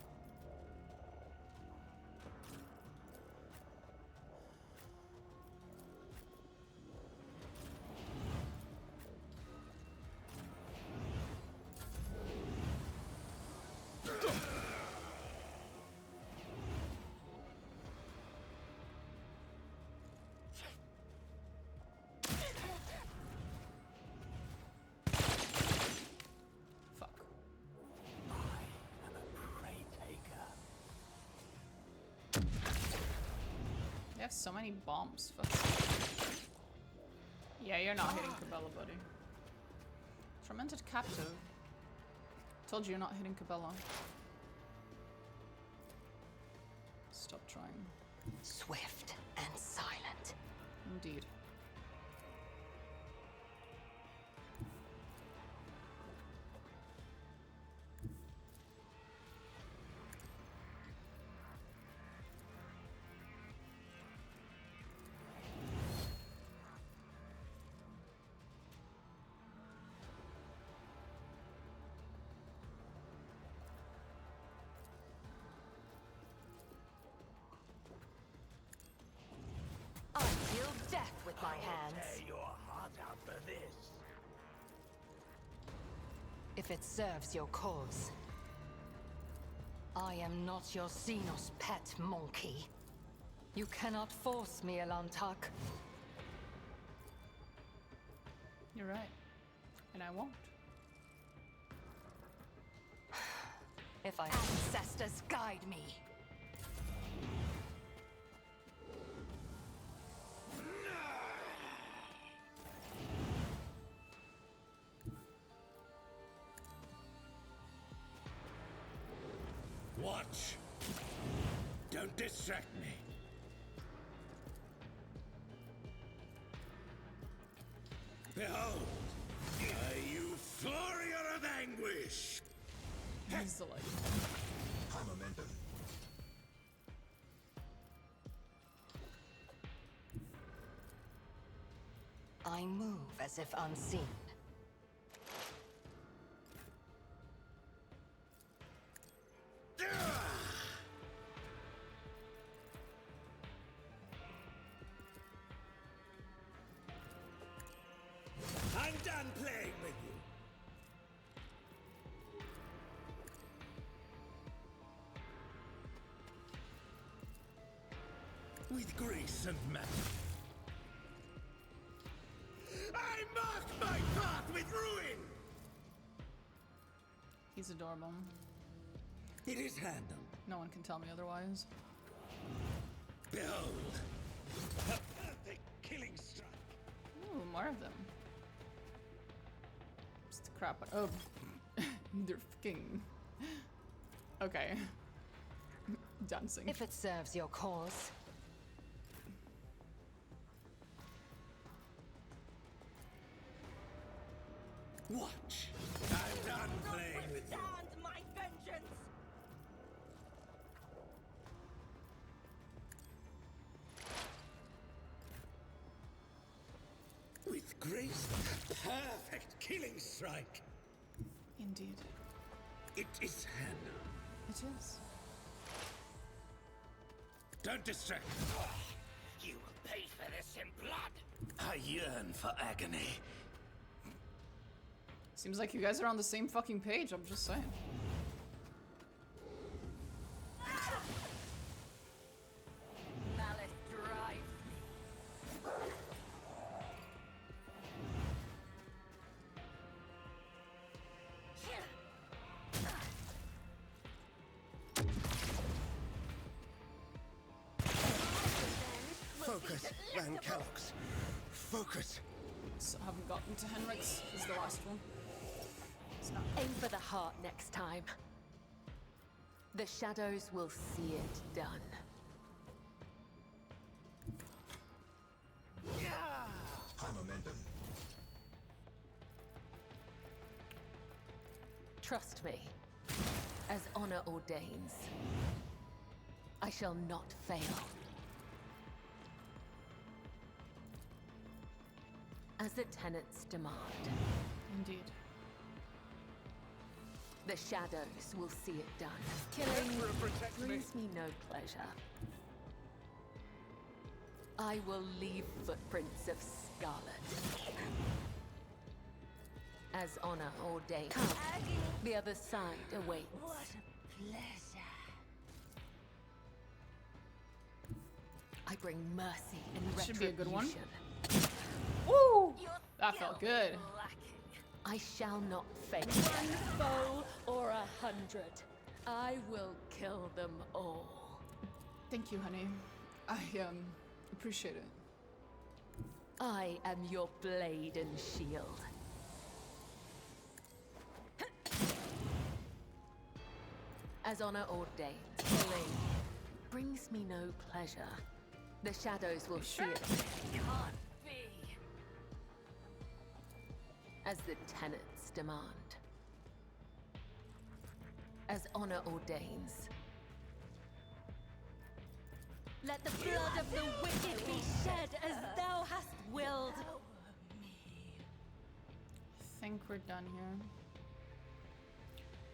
Fuck.
Prey taker.
They have so many bombs. Fuck. Yeah, you're not hitting Cabela, buddy. Tormented captive. Told you you're not hitting Cabela. Stop trying.
Swift and silent.
Indeed.
if it serves your cause. I am not your Xenos pet monkey. You cannot force me, Elantak.
You're right. And I won't.
If our ancestors guide me.
Watch. Don't distract me. Behold, a euphoria of anguish.
He's the light.
High momentum.
I move as if unseen.
I'm done playing with you. With grace and magic. I mark my path with ruin!
He's adorable.
It is handled.
No one can tell me otherwise.
Behold, a perfect killing strike.
Ooh, more of them. Just the crap. Oh, they're fucking. Okay. Dancing.
If it serves your cause.
Watch. I'm done playing with you.
Stand my vengeance!
With grace, perfect killing strike.
Indeed.
It is handled.
It is.
Don't distract me. You will pay for this in blood. I yearn for agony.
Seems like you guys are on the same fucking page, I'm just saying.
Malice drives me.
Focus, Van Kellogg's. Focus.
So I haven't gotten to Henrik's. This is the last one. It's not.
Aim for the heart next time. The shadows will see it done.
High momentum.
Trust me, as honor ordains, I shall not fail. As the tenets demand,
Indeed.
the shadows will see it done. Killing brings me no pleasure. I will leave footprints of scarlet. As honor ordains. Come, the other side awaits.
What a pleasure.
I bring mercy and
Should be a good one.
retribution.
Woo!
Your
That felt
skill
good.
is lacking.
I shall not fail.
One foe or 100. I will kill them all.
Thank you, honey. I appreciate it.
I am your blade and shield. As honor ordains, killing brings me no pleasure. The shadows will see it
Can't be.
as the tenets demand. As honor ordains.
Let the blood of the wicked be shed as thou hast willed.
I think we're done here.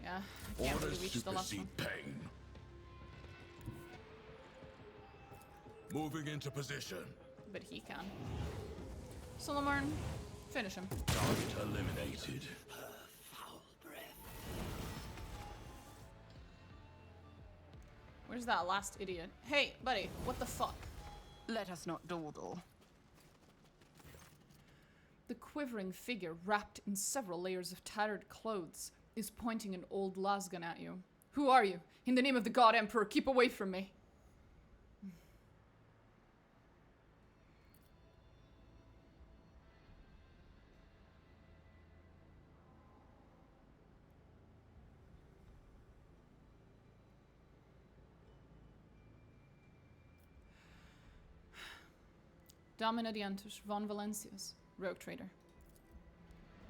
Yeah, I can't really reach the last one.
pain. Moving into position.
But he can. Solomon, finish him.
Target eliminated.
Foul breath
Where's that last idiot? Hey, buddy, what the fuck?
Let us not dawdle.
The quivering figure, wrapped in several layers of tattered clothes, is pointing an old lasgun at you. Who are you? In the name of the God Emperor, keep away from me. Domina Diantus von Valencius, rogue trader.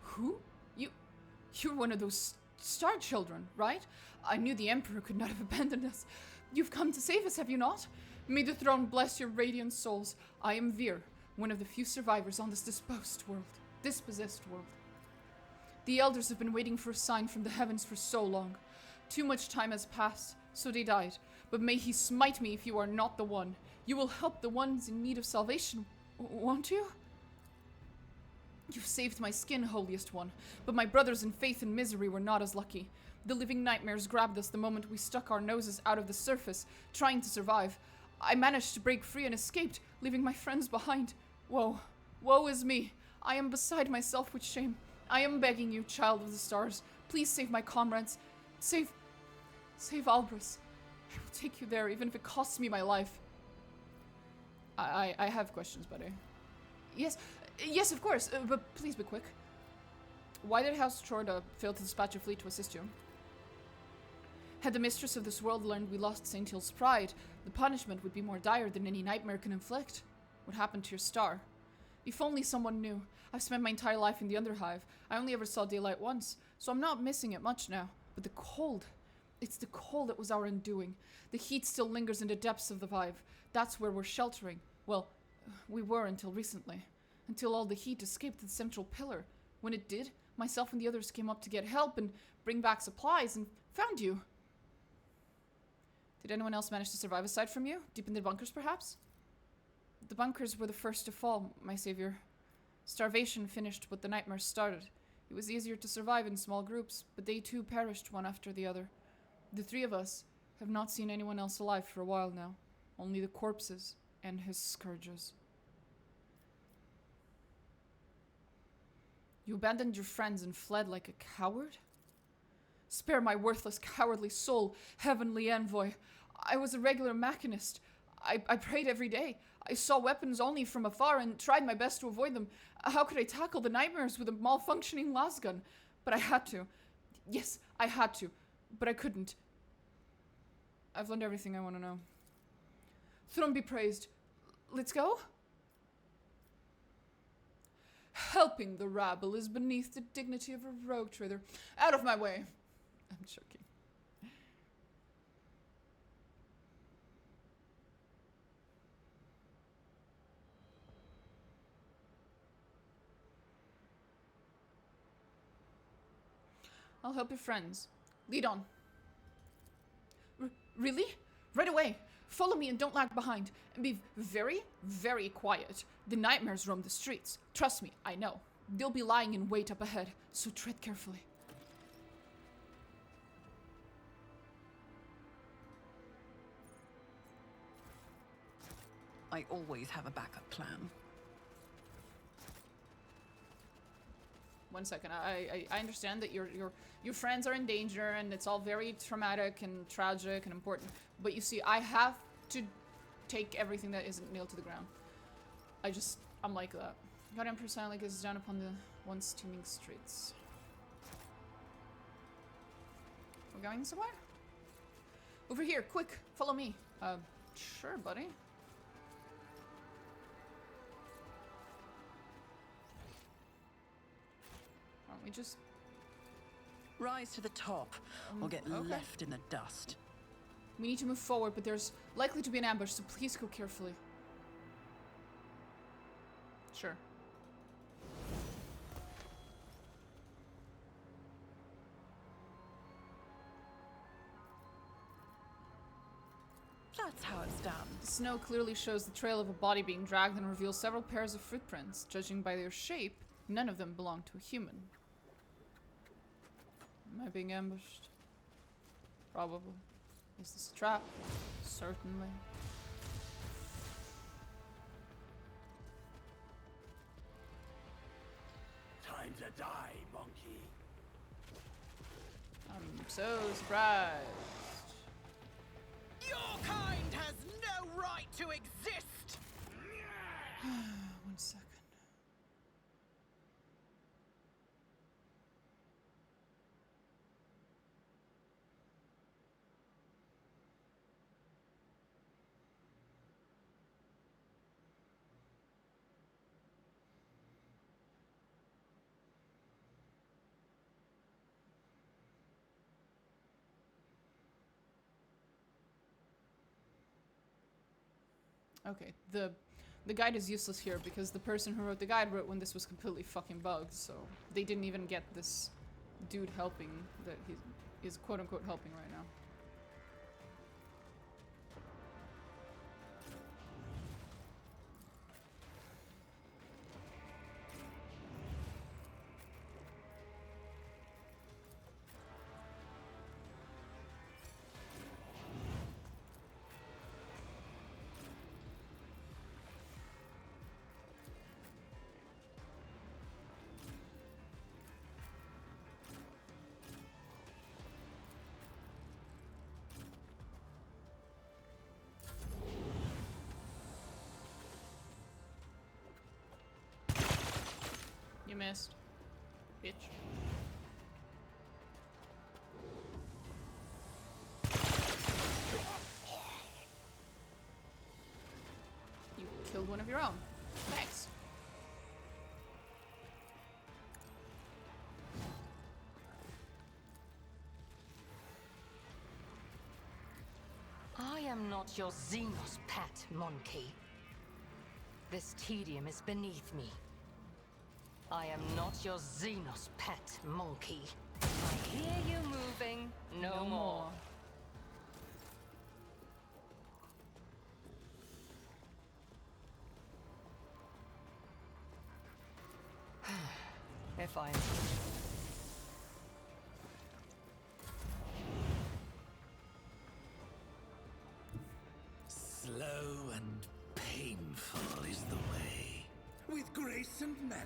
Who? You're one of those star children, right? I knew the Emperor could not have abandoned us. You've come to save us, have you not? May the throne bless your radiant souls. I am Vir, one of the few survivors on this dispossessed world. The elders have been waiting for a sign from the heavens for so long. Too much time has passed, so they died. But may he smite me if you are not the one. You will help the ones in need of salvation, won't you? You've saved my skin, holiest one, but my brothers in faith and misery were not as lucky. The living nightmares grabbed us the moment we stuck our noses out of the surface, trying to survive. I managed to break free and escaped, leaving my friends behind. Woe is me. I am beside myself with shame. I am begging you, child of the stars, please save my comrades. Save Albris. I will take you there, even if it costs me my life. I have questions, buddy. Yes, of course, but please be quick. Why did House Chorda fail to dispatch a fleet to assist you? Had the mistress of this world learned we lost St. Hill's pride, the punishment would be more dire than any nightmare can inflict. What happened to your star? If only someone knew. I've spent my entire life in the Underhive. I only ever saw daylight once, so I'm not missing it much now. But the cold, it's the cold that was our undoing. The heat still lingers in the depths of the Hive. That's where we're sheltering. Well, we were until recently. Until all the heat escaped the central pillar. When it did, myself and the others came up to get help and bring back supplies and found you. Did anyone else manage to survive aside from you? Deep in the bunkers, perhaps? The bunkers were the first to fall, my savior. Starvation finished what the nightmares started. It was easier to survive in small groups, but they too perished one after the other. The three of us have not seen anyone else alive for a while now. Only the corpses and his scourges. You abandoned your friends and fled like a coward? Spare my worthless, cowardly soul, heavenly envoy. I was a regular machinist. I prayed every day. I saw weapons only from afar and tried my best to avoid them. How could I tackle the nightmares with a malfunctioning lasgun? But I had to. Yes, I had to. But I couldn't. I've learned everything I want to know. Throne be praised. Let's go? Helping the rabble is beneath the dignity of a rogue trader. Out of my way. I'm joking. I'll help your friends. Lead on. Really? Right away. Follow me and don't lag behind. And be very, very quiet. The nightmares roam the streets. Trust me, I know. They'll be lying in wait up ahead, so tread carefully.
I always have a backup plan.
1 second. I understand that your friends are in danger and it's all very traumatic and tragic and important. But you see, I have to take everything that isn't nailed to the ground. I'm like that. God Emperor silently gazes down upon the once teeming streets. We're going somewhere? Over here, quick, follow me. Sure, buddy. Aren't we just...
Rise to the top, or get left in the dust.
We need to move forward, but there's likely to be an ambush, so please go carefully. Sure.
That's how it's done.
The snow clearly shows the trail of a body being dragged and reveals several pairs of footprints. Judging by their shape, none of them belong to a human. Am I being ambushed? Probably. Is this a trap? Certainly.
Time to die, monkey.
I'm so surprised.
Your kind has no right to exist!
1 second. Okay, the guide is useless here because the person who wrote the guide wrote when this was completely fucking bugged, so they didn't even get this dude helping that he's quote-unquote helping right now. You missed. Bitch. You killed one of your own. Thanks.
I am not your Xenos pet, monkey. This tedium is beneath me. I am not your Xenos pet, monkey. I hear you moving. No more. If I...
Slow and painful is the way. With grace and malice.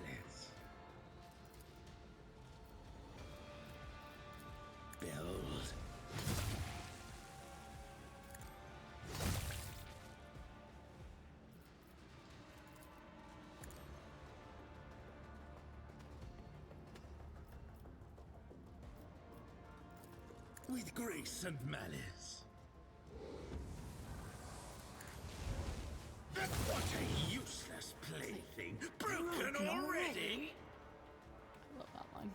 Build. With grace and malice. What a useless plaything! Broken already?
I love that line.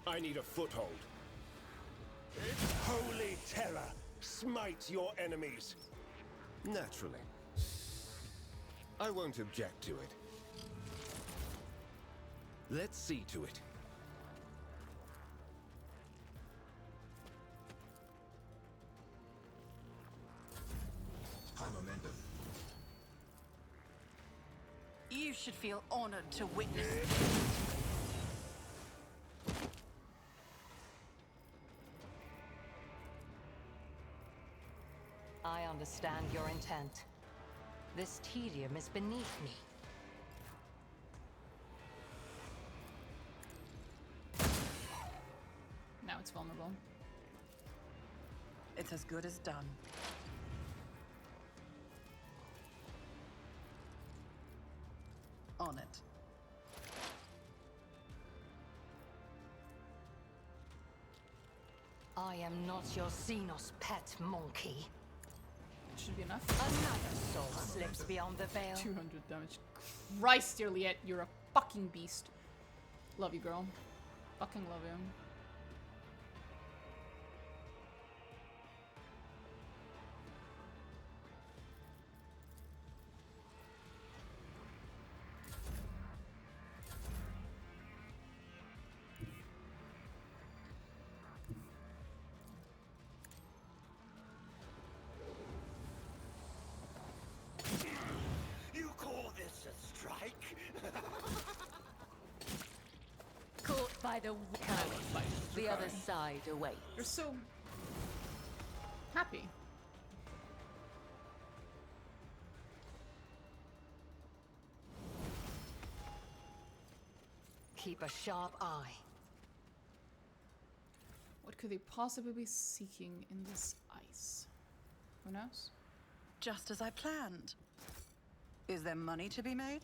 I need a foothold. Holy terror! Smite your enemies! Naturally. I won't object to it. Let's see to it.
High momentum.
You should feel honored to witness it.
I understand your intent. This tedium is beneath me.
Now it's vulnerable.
It's as good as done. On it.
I am not your Xenos pet, monkey.
It should be enough.
Another soul slips beyond the veil.
200 damage. Christ, Juliet, you're a fucking beast. Love you, girl. Fucking love you.
by the the other side awaits.
You're so happy.
Keep a sharp eye.
What could they possibly be seeking in this ice? Who knows?
Just as I planned. Is there money to be made?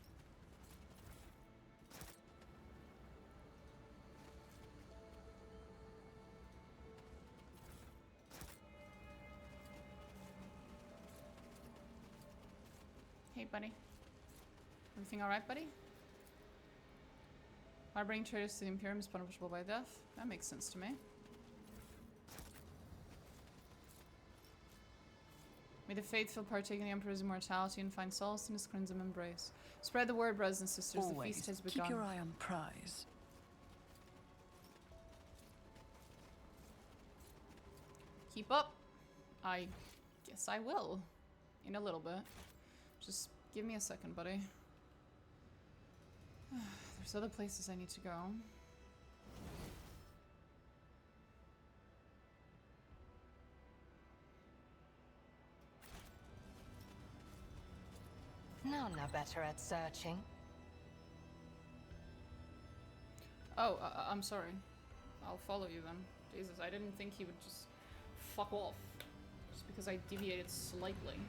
Hey, buddy. Everything alright, buddy? Harboring traitors to the Imperium is punishable by death. That makes sense to me. May the faithful partake in the Emperor's immortality and find solace in his crimson embrace. Spread the word, brothers and sisters.
Always
the feast has begun.
keep your eye on prize.
Keep up. I guess I will. In a little bit. Just give me a second, buddy. There's other places I need to go.
None are better at searching.
Oh, I'm sorry. I'll follow you then. Jesus, I didn't think he would just fuck off. Just because I deviated slightly.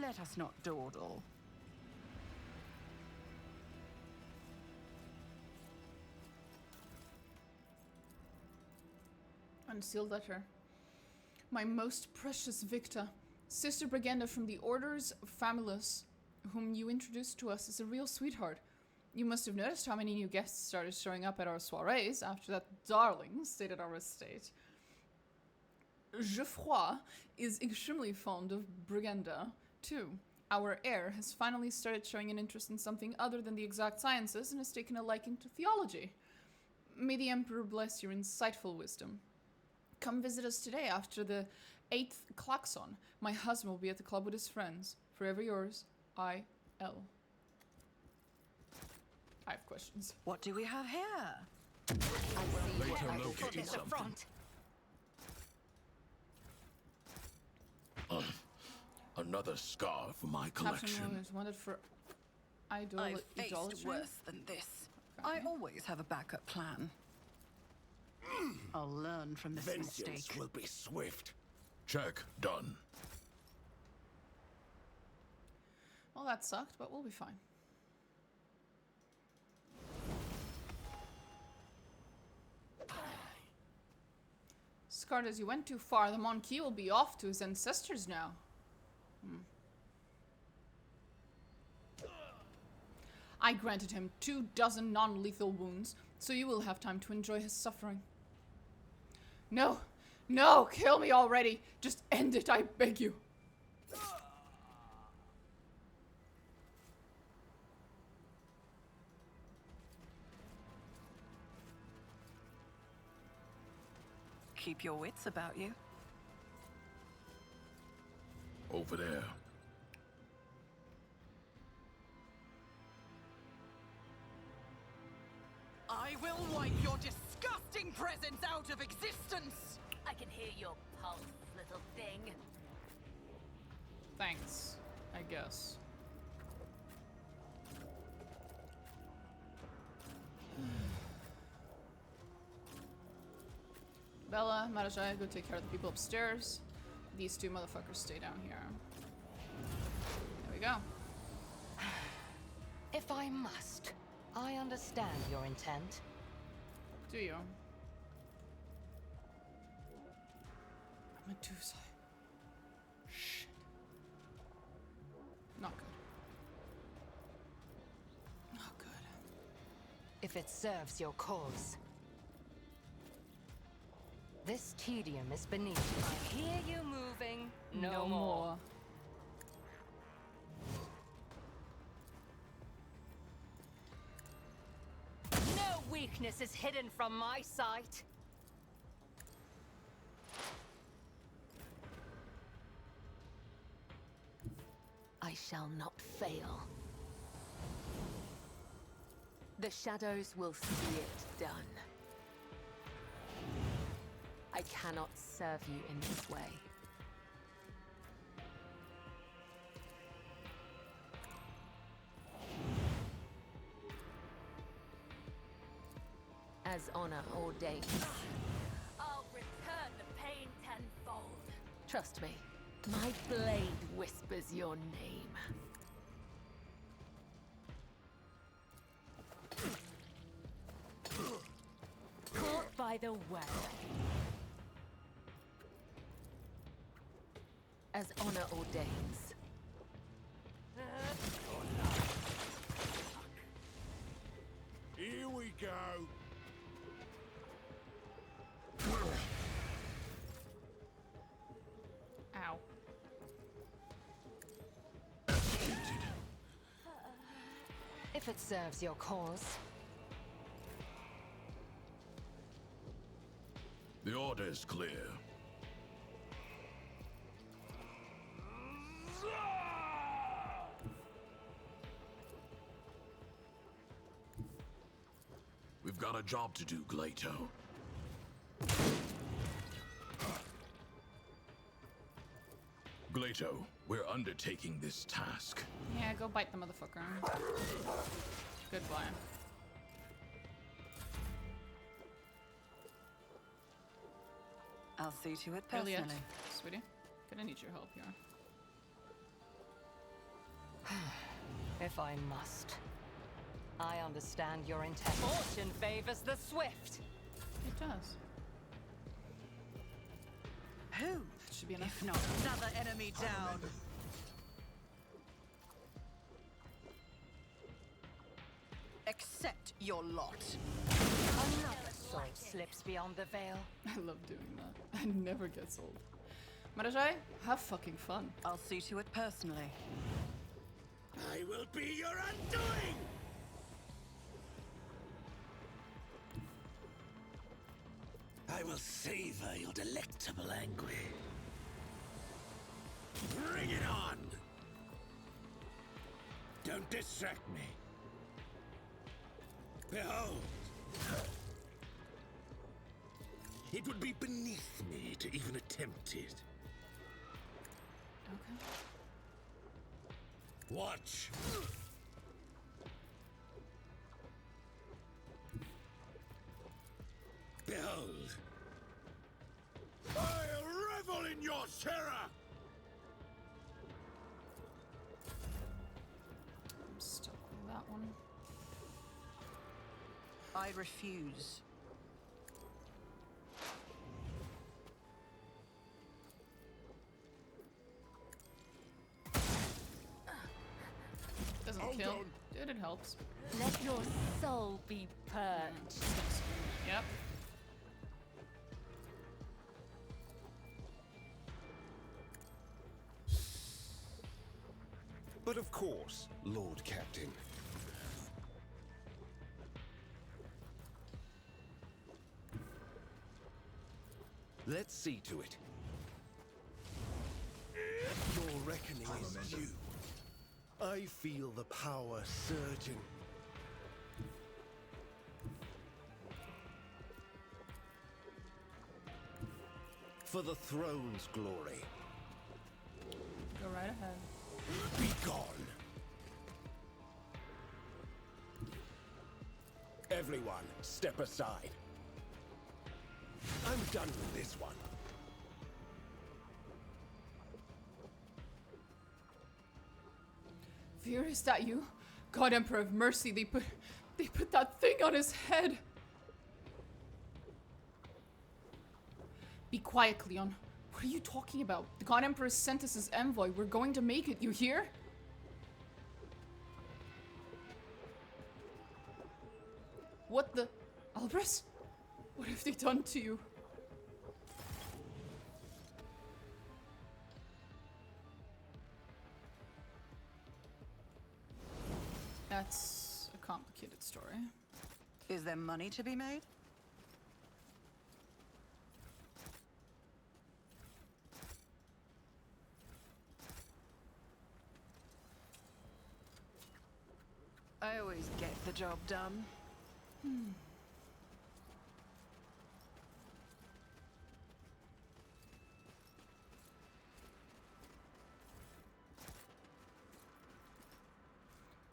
Let us not dawdle.
Unsealed letter. My most precious Victor, Sister Brigenda from the Orders Famulus, whom you introduced to us, is a real sweetheart. You must have noticed how many new guests started showing up at our soirees after that darling stayed at our estate. Geoffroy is extremely fond of Brigenda, too. Our heir has finally started showing an interest in something other than the exact sciences and has taken a liking to theology. May the Emperor bless your insightful wisdom. Come visit us today after the 8th klaxon. My husband will be at the club with his friends. Forever yours, I.L. I have questions.
What do we have here?
Later locating
At the front.
Another scar for my
Captain
collection.
Williams wanted for
I've faced
idolatry.
worse than this.
Okay.
I always have a backup plan. I'll learn from this
Vengeance
mistake.
will be swift. Check done.
Well, that sucked, but we'll be fine. Scarred, as you went too far, the Monkey will be off to his ancestors now. I granted him 24 non-lethal wounds, so you will have time to enjoy his suffering. No! No! Kill me already! Just end it, I beg you!
Keep your wits about you.
Over there.
I will wipe your disgusting presence out of existence!
I can hear your pulse, little thing.
Thanks, I guess. Bella, Marajaya, go take care of the people upstairs. These two motherfuckers stay down here. There we go.
If I must, I understand your intent.
Do you? Medusa. Shit. Not good. Not good.
If it serves your cause. This tedium is beneath you. I hear you moving. no more. No weakness is hidden from my sight.
I shall not fail. The shadows will see it done. I cannot serve you in this way. As honor ordains.
I'll return the pain tenfold.
Trust me, my blade whispers your name.
Caught by the web.
As honor ordains.
Here we go.
Ow.
If it serves your cause.
The order's clear. We've got a job to do, Glato. Glato, we're undertaking this task.
Yeah, go bite the motherfucker. Goodbye.
I'll see to it personally.
Juliet, sweetie, gonna need your help here.
If I must. I understand your intent. Fortune favors the swift.
It does.
Who?
Should be enough.
If not another enemy down. Accept your lot.
Another soul slips beyond the veil.
I love doing that. It never gets old. Marajai, have fucking fun.
I'll see to it personally.
I will be your undoing! I will savor your delectable anguish. Bring it on! Don't distract me. Behold! It would be beneath me to even attempt it.
Okay.
Watch! Behold! I revel in your terror!
I'm stuck with that one.
I refuse.
Doesn't
Hold
kill.
on.
Dude, it helps.
Let your soul be purged.
Yep.
But of course, Lord Captain. Let's see to it. Your reckoning is due. I feel the power surging. For the throne's glory.
Go right ahead.
Be gone. Everyone, step aside. I'm done with this one.
Fear, is that you? God Emperor of Mercy, they put that thing on his head. Be quiet, Cleon. What are you talking about? The God Emperor sent us as envoy. We're going to make it, you hear? What the? Albris? What have they done to you? That's a complicated story.
Is there money to be made? I always get the job done.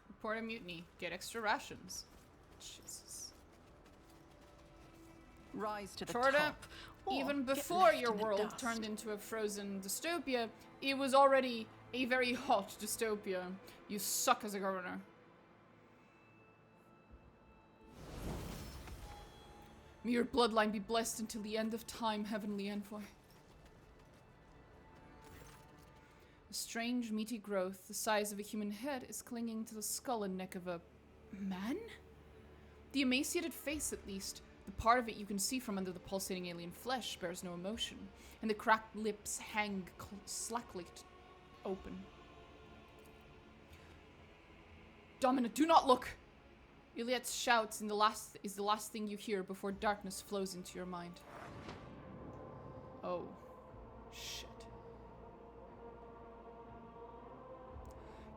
Report a mutiny. Get extra rations. Jesus.
Rise to the
Chorda,
top. or
even
get
before
left
your
in the
world
dust.
turned into a frozen dystopia, it was already a very hot dystopia. You suck as a governor. May your bloodline be blessed until the end of time, heavenly envoy. A strange, meaty growth, the size of a human head, is clinging to the skull and neck of a man? The emaciated face, at least, the part of it you can see from under the pulsating alien flesh, bears no emotion, and the cracked lips hang slackly open. Domina, do not look! Iliet's shouts is the last thing you hear before darkness flows into your mind. Oh. Shit.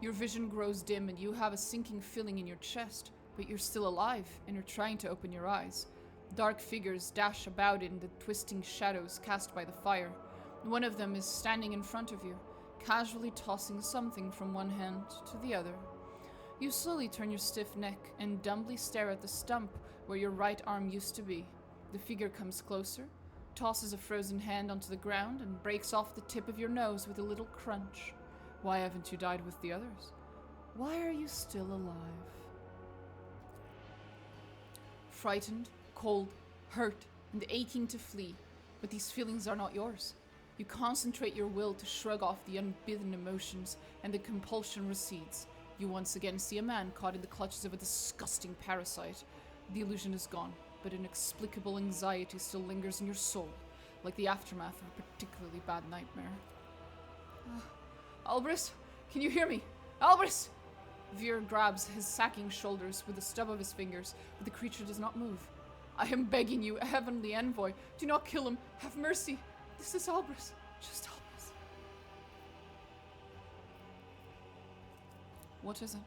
Your vision grows dim and you have a sinking feeling in your chest, but you're still alive and you're trying to open your eyes. Dark figures dash about in the twisting shadows cast by the fire. One of them is standing in front of you, casually tossing something from one hand to the other. You slowly turn your stiff neck and dumbly stare at the stump where your right arm used to be. The figure comes closer, tosses a frozen hand onto the ground, and breaks off the tip of your nose with a little crunch. Why haven't you died with the others? Why are you still alive? Frightened, cold, hurt, and aching to flee, but these feelings are not yours. You concentrate your will to shrug off the unbidden emotions, and the compulsion recedes. You once again see a man caught in the clutches of a disgusting parasite. The illusion is gone, but inexplicable anxiety still lingers in your soul, like the aftermath of a particularly bad nightmare. Albris, can you hear me? Albris! Veer grabs his sacking shoulders with the stub of his fingers, but the creature does not move. I am begging you, heavenly envoy, do not kill him. Have mercy. This is Albris. Just Albris. What is it?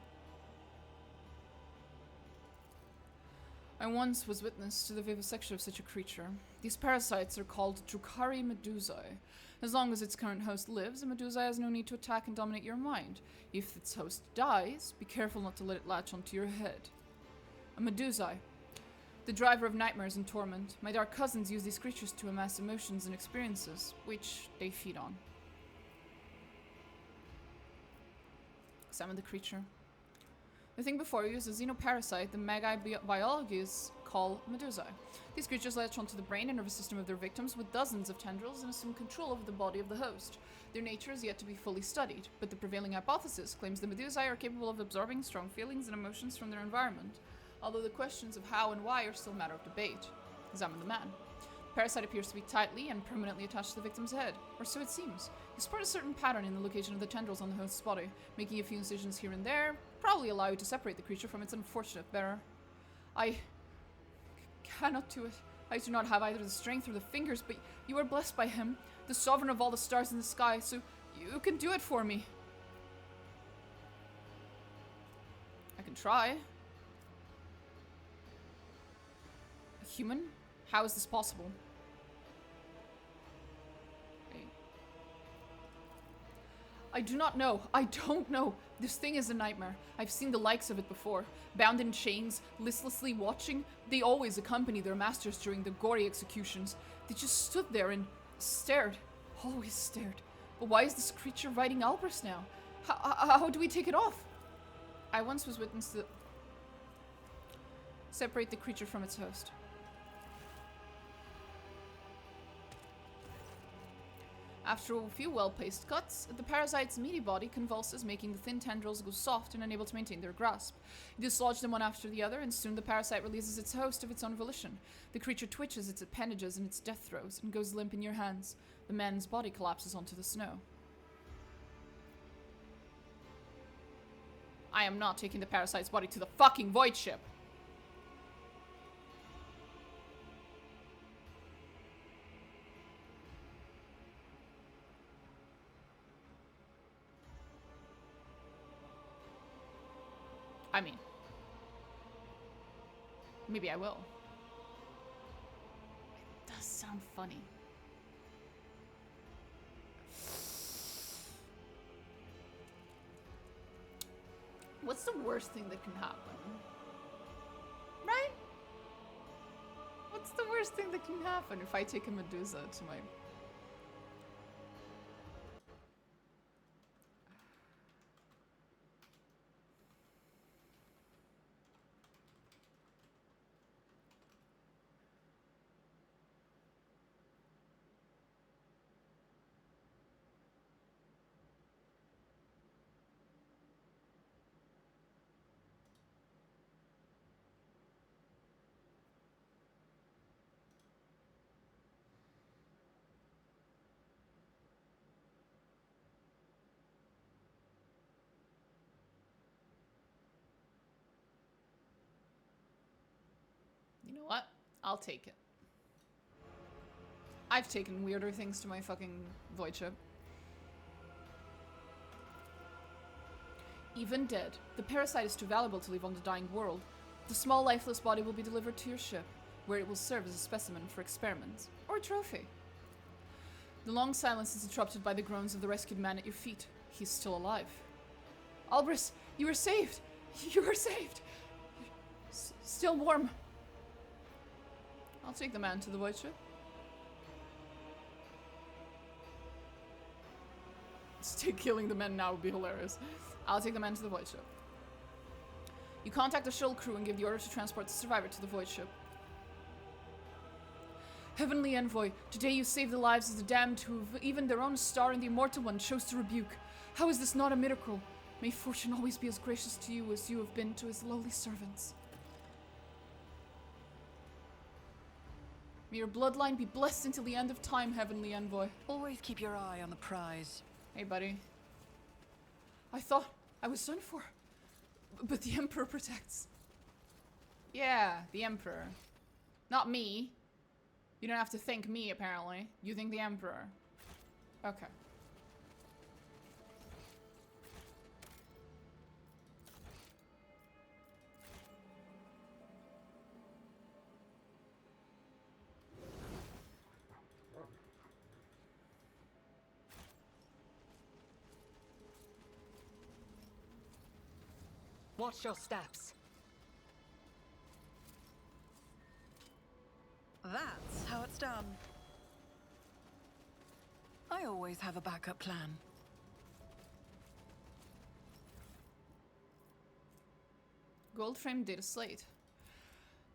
I once was witness to the vivisection of such a creature. These parasites are called Drukari Medusae. As long as its current host lives, a Medusae has no need to attack and dominate your mind. If its host dies, be careful not to let it latch onto your head. A Medusae, the driver of nightmares and torment. My dark cousins use these creatures to amass emotions and experiences, which they feed on. Examine the creature. The thing before you is a xenoparasite the magi biologists call Medusae. These creatures latch onto the brain and nervous system of their victims with dozens of tendrils and assume control over the body of the host. Their nature is yet to be fully studied, but the prevailing hypothesis claims the Medusae are capable of absorbing strong feelings and emotions from their environment, although the questions of how and why are still a matter of debate. Examine the man. The parasite appears to be tightly and permanently attached to the victim's head, or so it seems. You spot a certain pattern in the location of the tendrils on the host's body, making a few incisions here and there, probably allow you to separate the creature from its unfortunate bearer. I cannot do it. I do not have either the strength or the fingers, but you are blessed by him, the sovereign of all the stars in the sky, so you can do it for me. I can try. A human? How is this possible? Wait. I do not know. I don't know. This thing is a nightmare. I've seen the likes of it before. Bound in chains, listlessly watching. They always accompany their masters during the gory executions. They just stood there and stared. Always stared. But why is this creature riding Albris now? How do we take it off? I once was witness to... Separate the creature from its host. After a few well-placed cuts, the parasite's meaty body convulses, making the thin tendrils go soft and unable to maintain their grasp. You dislodge them one after the other, and soon the parasite releases its host of its own volition. The creature twitches its appendages in its death throes and goes limp in your hands. The man's body collapses onto the snow. I am not taking the parasite's body to the fucking void ship. I mean, maybe I will. It does sound funny. What's the worst thing that can happen? Right? What's the worst thing that can happen if I take a Medusa to my... You know what? I'll take it. I've taken weirder things to my fucking void ship. Even dead, the parasite is too valuable to leave on the dying world. The small lifeless body will be delivered to your ship, where it will serve as a specimen for experiments, or a trophy. The long silence is interrupted by the groans of the rescued man at your feet. He's still alive. Albris, you were saved! You were saved! Still warm. I'll take the man to the void ship. Still killing the men now would be hilarious. I'll take the man to the void ship. You contact the shuttle crew and give the order to transport the survivor to the void ship. Heavenly Envoy, today you save the lives of the damned who even their own star and the Immortal One chose to rebuke. How is this not a miracle? May fortune always be as gracious to you as you have been to his lowly servants. May your bloodline be blessed until the end of time, Heavenly Envoy.
Always keep your eye on the prize.
Hey, buddy. I thought I was done for. But the Emperor protects. Yeah, the Emperor. Not me. You don't have to thank me, apparently. You think the Emperor. Okay.
Watch your steps.
That's how it's done. I always have a backup plan.
Gold-framed data slate.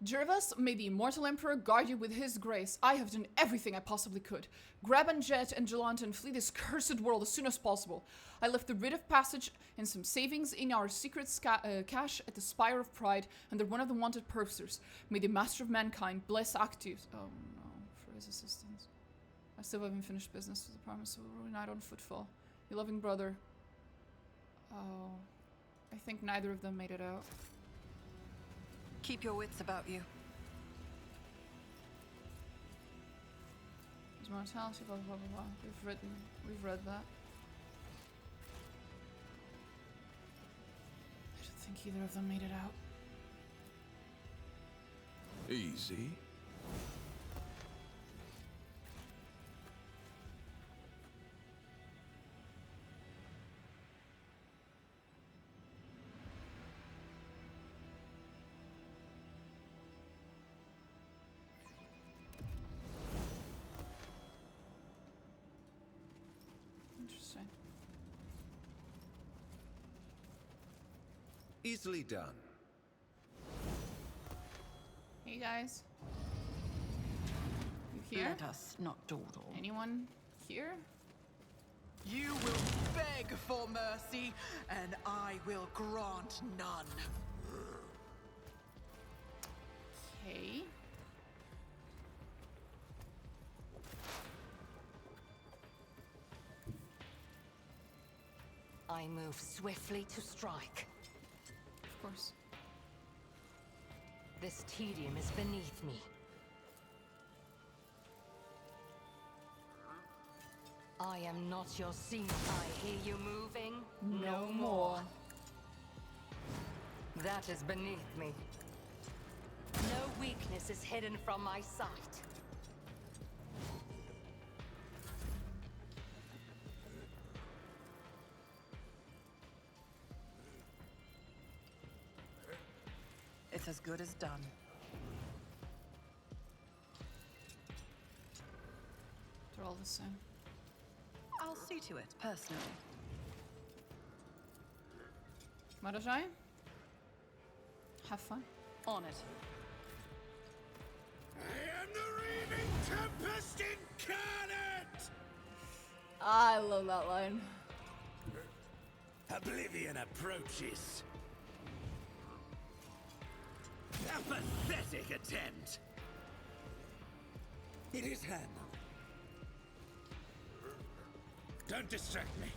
Jervas, may the Immortal Emperor guard you with his grace. I have done everything I possibly could. Grab and jet and Jelanta and flee this cursed world as soon as possible. I left the writ of passage and some savings in our secret cache at the Spire of Pride, and they're one of the wanted purchasers. May the Master of Mankind bless Actius. Oh no, for his assistance. I still haven't finished business with the promise of a ruin night on footfall. Your loving brother. Oh, I think neither of them made it out.
Keep your wits about you.
There's mortality, blah blah blah blah. We've read that. I don't think either of them made it out.
Easy.
Interesting.
Easily done.
Hey guys. You here?
Let us not dawdle.
Anyone here?
You will beg for mercy, and I will grant none.
Okay.
I move swiftly to strike.
Of course.
This tedium is beneath me. I am not your scene. I hear you moving.
No more.
That is beneath me. No weakness is hidden from my sight.
It's as good as done.
They're all the same.
I'll see to it, personally.
Marajai? Have fun.
On it.
I am the raving tempest incarnate!
I love that line.
Oblivion approaches. A pathetic attempt. It is handled. Don't distract me.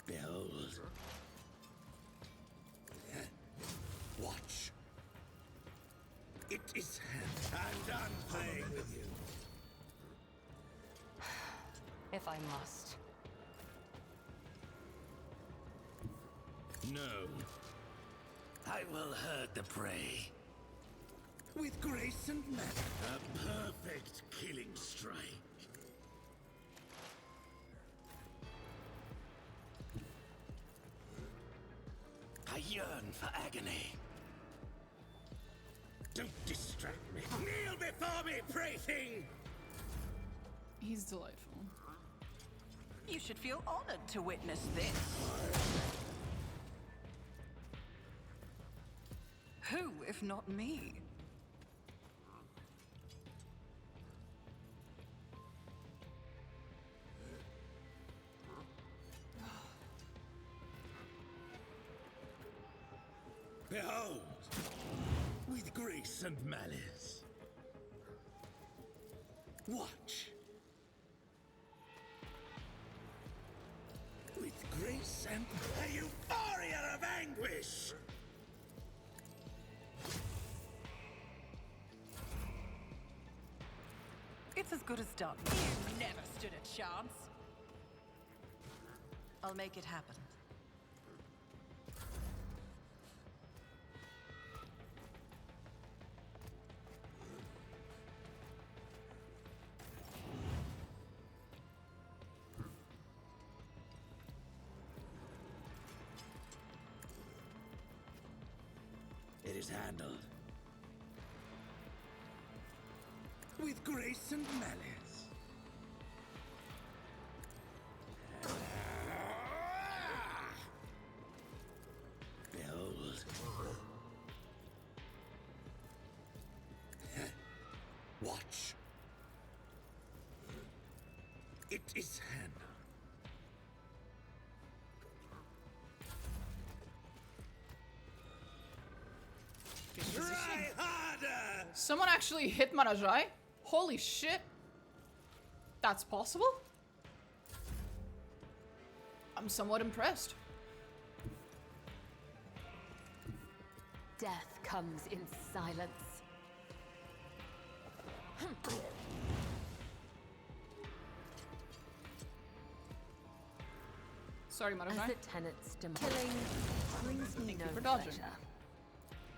Behold. Watch. It is handled. I'm done playing with you.
If I must.
No. I will herd the prey. With grace and manner. A perfect killing strike. I yearn for agony. Don't distract me. Kneel before me, prey thing!
He's delightful.
You should feel honored to witness this. Who, if not me?
Behold, with grace and malice. Watch. With grace and a euphoria of anguish.
It's as good as done. You never stood a chance. I'll make it happen.
It is handled. With grace and malice. Behold. Watch. It is handled. Try harder!
Someone actually hit Marajai? Holy shit. That's possible? I'm somewhat impressed.
Death comes in silence.
Sorry,
As
Marajai.
the tenants demand, killing brings me no
you for dodging.
pleasure.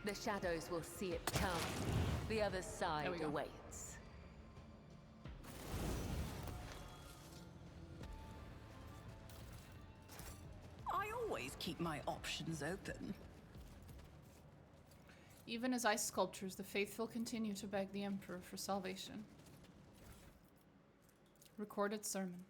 The shadows will see it come. The other side
we go.
awaits.
I always keep my options open.
Even as ice sculptures, the faithful continue to beg the Emperor for salvation. Recorded sermon.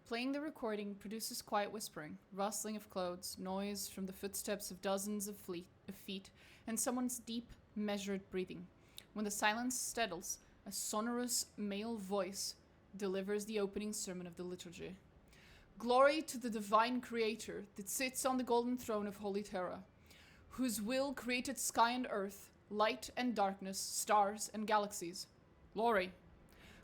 Playing the recording produces quiet whispering, rustling of clothes, noise from the footsteps of dozens of feet, and someone's deep, measured breathing. When the silence settles, a sonorous male voice delivers the opening sermon of the liturgy. Glory to the divine creator that sits on the golden throne of Holy Terra, whose will created sky and earth, light and darkness, stars and galaxies. Glory.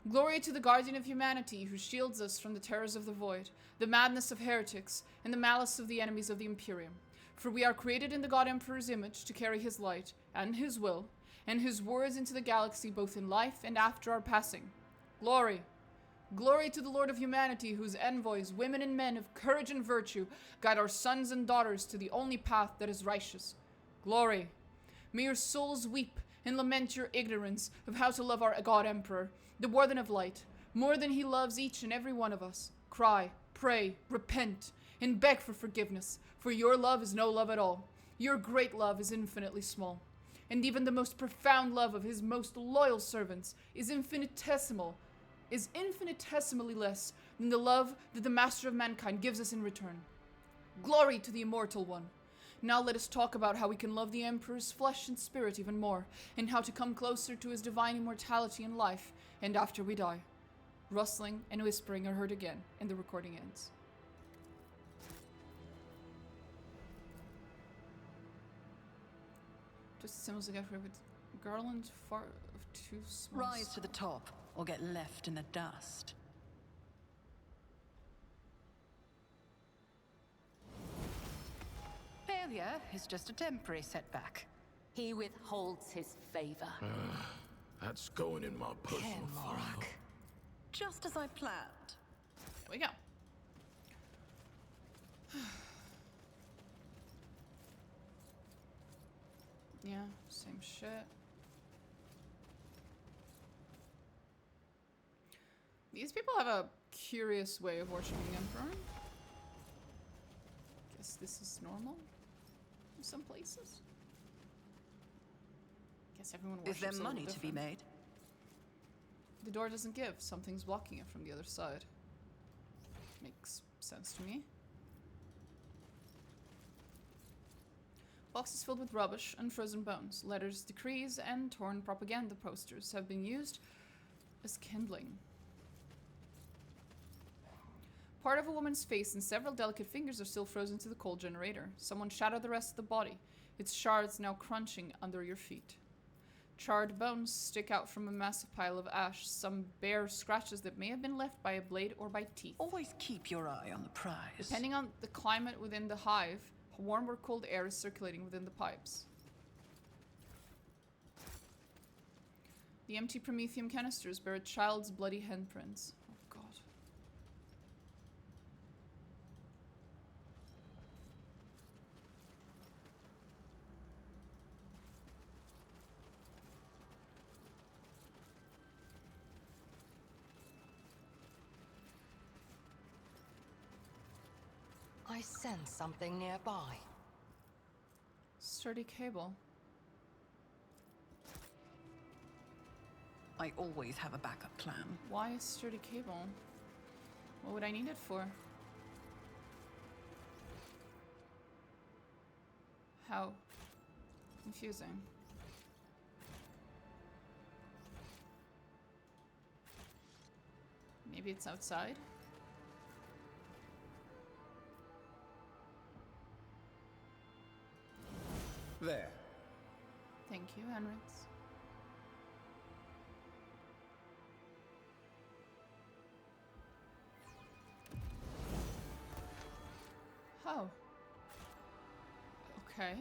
Glory to the guardian of humanity who shields us from the terrors of the void, the madness of heretics, and the malice of the enemies of the Imperium. For we are created in the God Emperor's image to carry his light and his will and his words into the galaxy both in life and after our passing. Glory. Glory to the Lord of humanity whose envoys, women and men of courage and virtue, guide our sons and daughters to the only path that is righteous. Glory. May your souls weep and lament your ignorance of how to love our God Emperor, the Warden of Light, more than he loves each and every one of us. Cry, pray, repent, and beg for forgiveness, for your love is no love at all. Your great love is infinitely small, and even the most profound love of his most loyal servants is infinitesimally less than the love that the Master of Mankind gives us in return. Glory to the Immortal One. Now let us talk about how we can love the Emperor's flesh and spirit even more, and how to come closer to his divine immortality in life and after we die. Rustling and whispering are heard again, and the recording ends. Just symbols again for with garland far of two small.
Rise to the top, or get left in the dust. Failure is just a temporary setback.
He withholds his favor.
That's going in my personal file.
Just as I planned.
There we go. Yeah, same shit. These people have a curious way of worshiping Emperor. Guess this is normal in some places. Guess everyone worships
Is there
a little
money to be
different.
made?
The door doesn't give. Something's blocking it from the other side. Makes sense to me. Boxes filled with rubbish and frozen bones, letters, decrees, and torn propaganda posters have been used as kindling. Part of a woman's face and several delicate fingers are still frozen to the cold generator. Someone shattered the rest of the body, its shards now crunching under your feet. Charred bones stick out from a massive pile of ash, some bare scratches that may have been left by a blade or by teeth.
Always keep your eye on the prize.
Depending on the climate within the hive, warm or cold air is circulating within the pipes. The empty promethium canisters bear a child's bloody handprints. Oh god.
I sense something nearby.
Sturdy cable.
I always have a backup plan.
Why a sturdy cable? What would I need it for? How confusing. Maybe it's outside?
There.
Thank you, Henrix. Oh. Okay.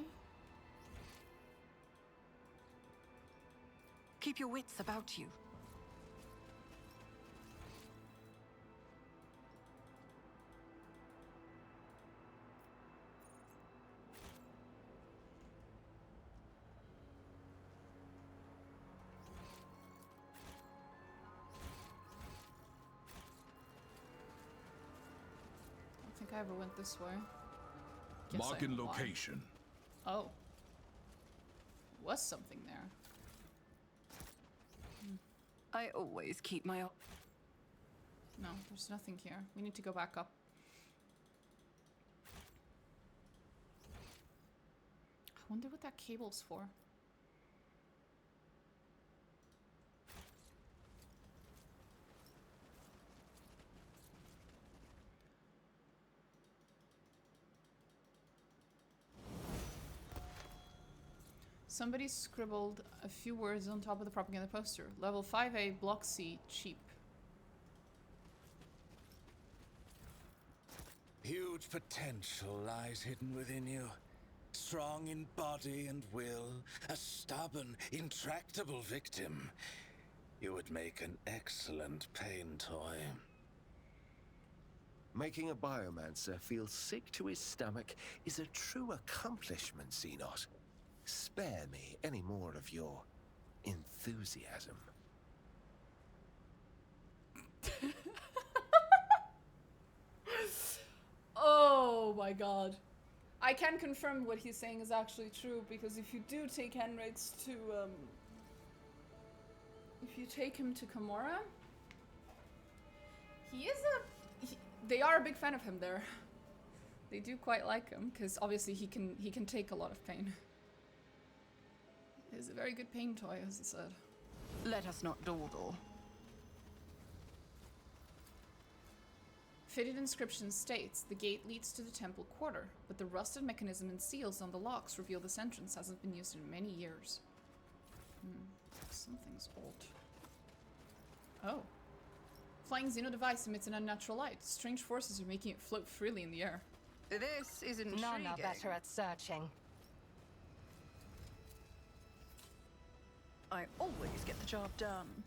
Keep your wits about you.
I don't think I ever went this way. Guess
Marking
I applied.
location.
Oh. Was something there.
I always keep my...
No, there's nothing here. We need to go back up. I wonder what that cable's for. Somebody scribbled a few words on top of the propaganda poster. Level 5A, Block C, cheap.
Huge potential lies hidden within you. Strong in body and will, a stubborn, intractable victim. You would make an excellent pain toy.
Making a biomancer feel sick to his stomach is a true accomplishment, Xenos. Spare me any more of your enthusiasm.
Oh my god. I can confirm what he's saying is actually true, because if you do take Henrix to, if you take him to Kamora, they are a big fan of him there. They do quite like him, because obviously he can take a lot of pain. He's a very good pain toy, as he said.
Let us not dawdle.
Faded inscription states the gate leads to the temple quarter, but the rusted mechanism and seals on the locks reveal this entrance hasn't been used in many years. Something's old. Oh. Flying Xeno device emits an unnatural light. Strange forces are making it float freely in the air.
This is intriguing.
None are better at searching.
I always get the job done.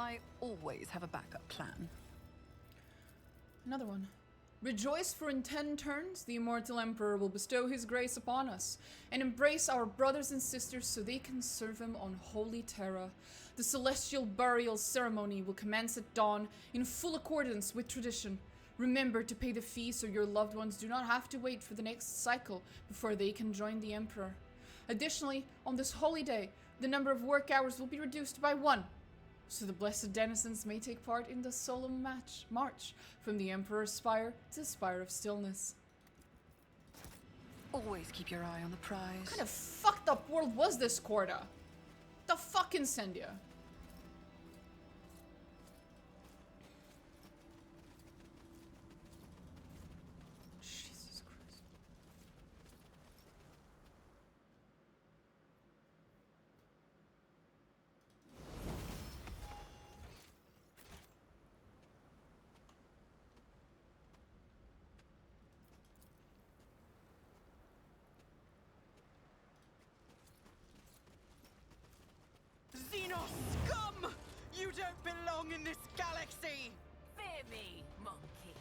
I always have a backup plan.
Another one. Rejoice, for in 10 turns the immortal emperor will bestow his grace upon us and embrace our brothers and sisters so they can serve him on holy terra. The celestial burial ceremony will commence at dawn in full accordance with tradition. Remember to pay the fee so your loved ones do not have to wait for the next cycle before they can join the emperor. Additionally, on this holy day, the number of work hours will be reduced by 1. So the blessed denizens may take part in the solemn march from the Emperor's Spire to the Spire of Stillness.
Always keep your eye on the prize.
What kind of fucked up world was this, Corda? The fuck Incendia? Jesus Christ.
Xenos scum! You don't belong in this galaxy!
Fear me, monkey.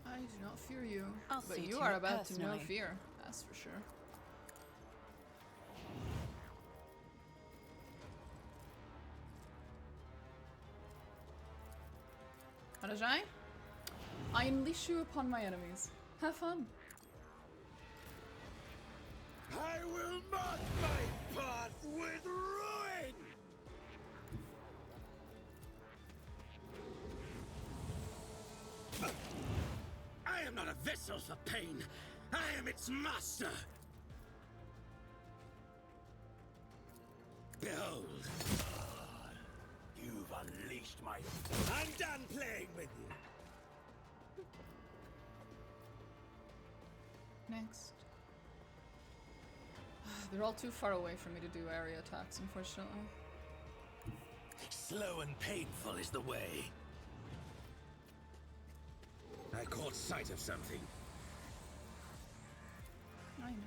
I do not fear you,
I'll
but
see
you
to
are
it
about to know
personally.
fear, that's for sure. Arajai, I unleash you upon my enemies. Have fun.
I will mark my path with ruin! I am not a vessel for pain. I am its master. Behold. You've unleashed my... I'm done playing with you.
Next. They're all too far away for me to do area attacks, unfortunately.
Slow and painful is the way. I caught sight of something.
I know.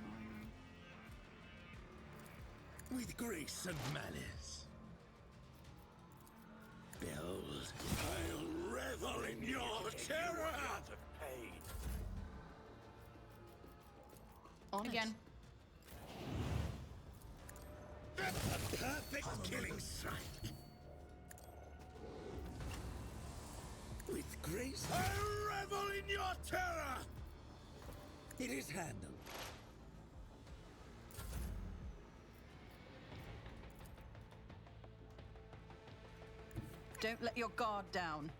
With grace and malice. Behold, I'll revel in your terror!
Again.
A perfect killing strike. With grace, I revel in your terror! It is handled.
Don't let your guard down.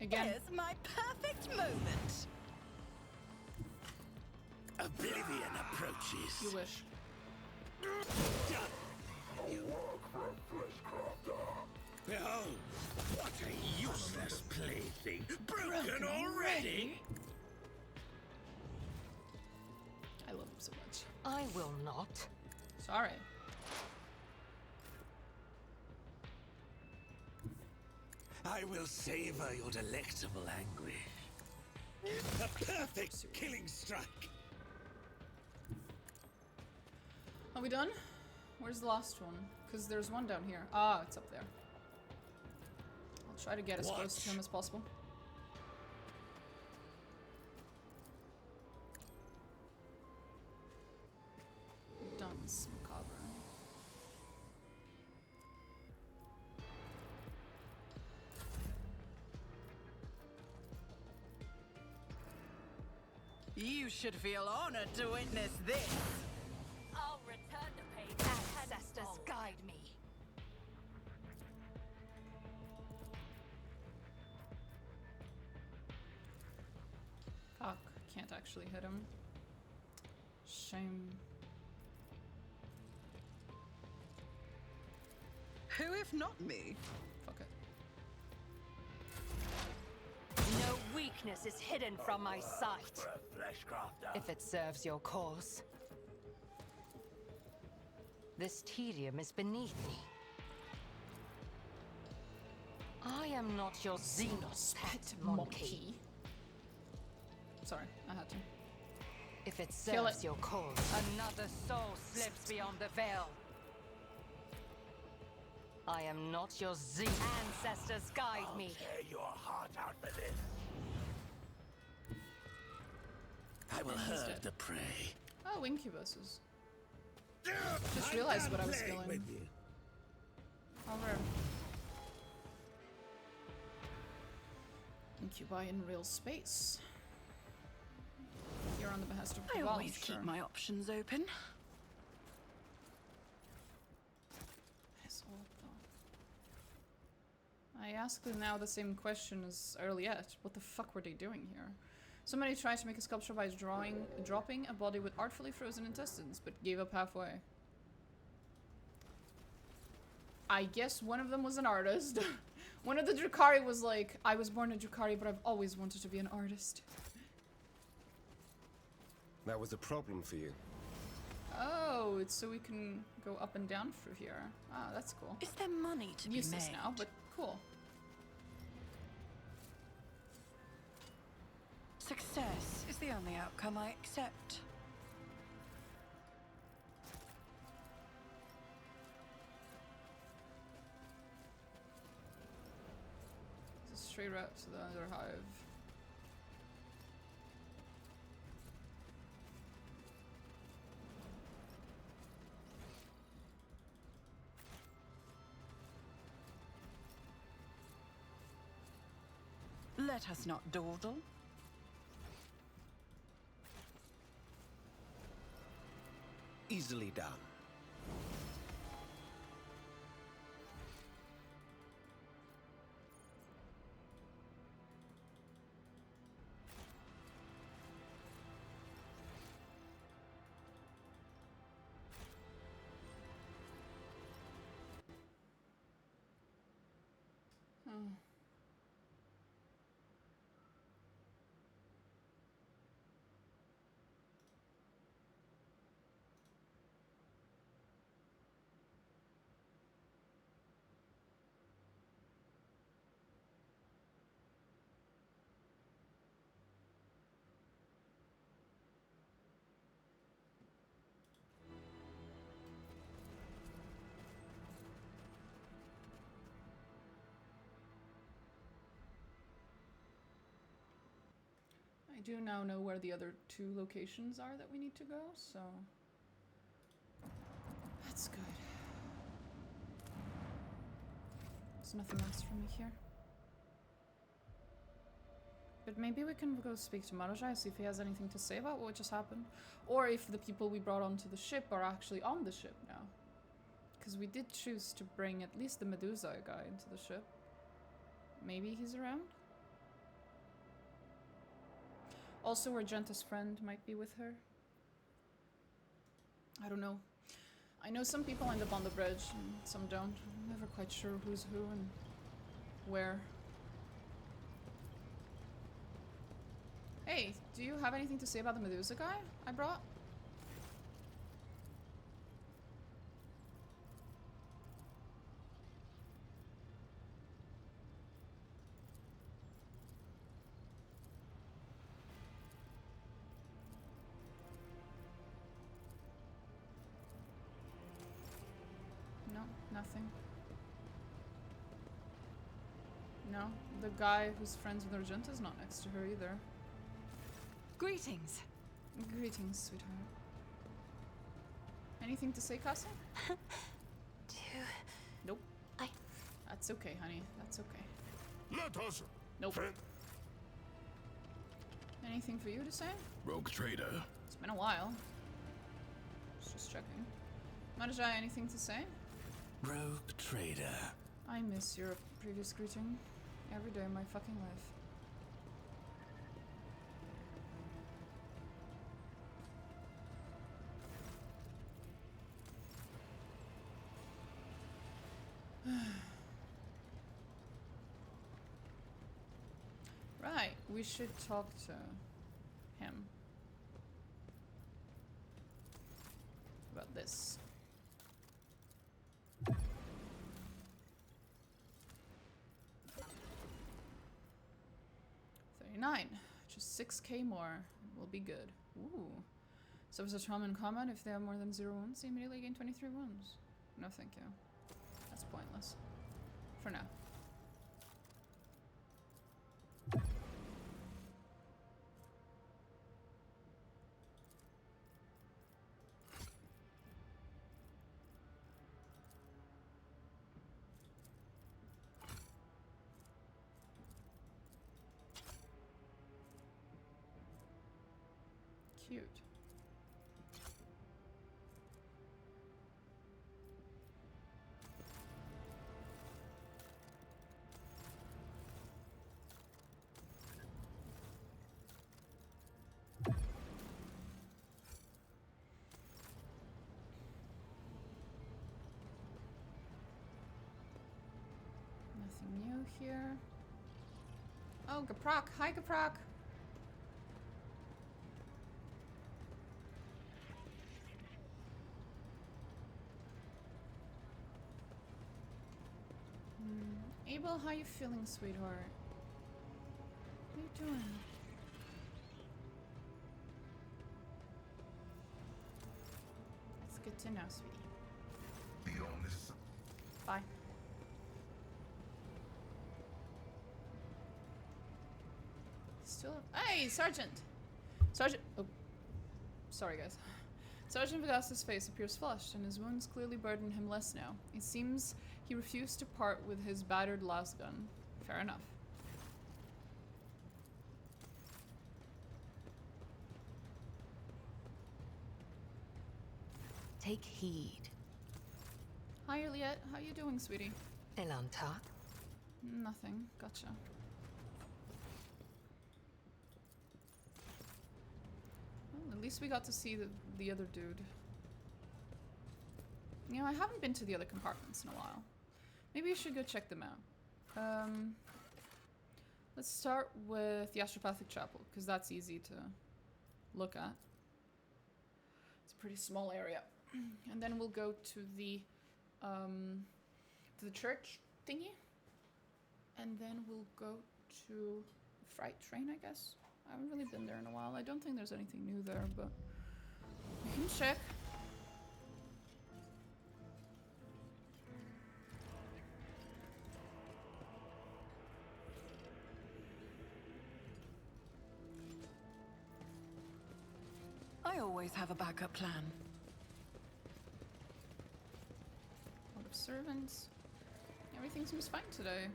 Again.
Here's my perfect moment.
Oblivion approaches.
You wish.
Behold, What a useless plaything! Broken already?
I love him so much.
I will not.
Sorry.
I will savor your delectable anguish. A perfect killing strike!
Are we done? Where's the last one? Because there's one down here. Ah, it's up there. I'll try to get as close to him as possible. Dunce Macabre.
You should feel honored to witness this.
I'll return the page. Ancestors, guide me.
Fuck, can't actually hit him. Shame.
Who if not me?
Fuck it.
No weakness is hidden from my sight. If it serves your cause. This tedium is beneath me. I am not your Xenos pet monkey.
Sorry, I had to.
If it
Kill
serves
it.
your cause, another soul slips beyond the veil. I am not your ancestors, guide me.
Tear your heart out for this. I will herd the prey.
Oh, incubuses. Just realized what I was feeling. Over. Incubi in real space. You're on the behest of
I
Cabal,
always
sure.
keep my options open.
It's all done. I ask now the same question as earlier. What the fuck were they doing here? Somebody tried to make a sculpture by dropping a body with artfully frozen intestines, but gave up halfway. I guess one of them was an artist. One of the Drukhari was like, I was born a Drukhari, but I've always wanted to be an artist.
That was a problem for you.
Oh, it's so we can go up and down through here. Ah, that's cool.
Is there money to be
Useless
made?
now, but cool.
Success is the only outcome I accept.
It's a straight route to the other hive.
Let us not dawdle.
Easily done.
Hmm. I do now know where the other two locations are that we need to go, so that's good. There's nothing else for me here. But maybe we can go speak to Marajai, see if he has anything to say about what just happened. Or if the people we brought onto the ship are actually on the ship now. Because we did choose to bring at least the Medusa guy into the ship. Maybe he's around? Also, Argenta's friend might be with her. I don't know. I know some people end up on the bridge and some don't. I'm never quite sure who's who and Where? Hey, do you have anything to say about the Medusa guy I brought? No, nothing. No, the guy who's friends with Argenta's not next to her either.
Greetings.
Greetings, sweetheart. Anything to say, Cassie? Nope. That's okay, honey. That's okay.
Let us.
Nope. Anything for you to say?
Rogue trader.
It's been a while. Just checking. Madajai, anything to say?
Rogue trader.
I miss your previous greeting. Every day of my fucking life. Right, we should talk to him about this. Just 6k more. We'll be good. Ooh. Suffers a trauma in combat. If they have more than 0 wounds, they immediately gain 23 wounds. No thank you. That's pointless. For now. Cute. Nothing new here. Oh, Gaproc. Hi, Gaproc. Abel, how you feeling, sweetheart? What are you doing? That's good to know, sweetie.
Beyond this.
Bye. Still. Hey, Sergeant! Sergeant. Oh. Sorry, guys. Sergeant Vegas's face appears flushed, and his wounds clearly burden him less now. It seems he refused to part with his battered lasgun. Fair enough.
Take heed.
Hi, Juliet. How you doing, sweetie?
Elantar?
Nothing. Gotcha. Well, at least we got to see the other dude. You know, I haven't been to the other compartments in a while. Maybe you should go check them out. Let's start with the Astropathic Chapel, because that's easy to look at. It's a pretty small area. And then we'll go to the church thingy. And then we'll go to the freight train, I guess. I haven't really been there in a while. I don't think there's anything new there, but we can check.
I always have a backup plan.
A lot of servants. Everything seems fine today.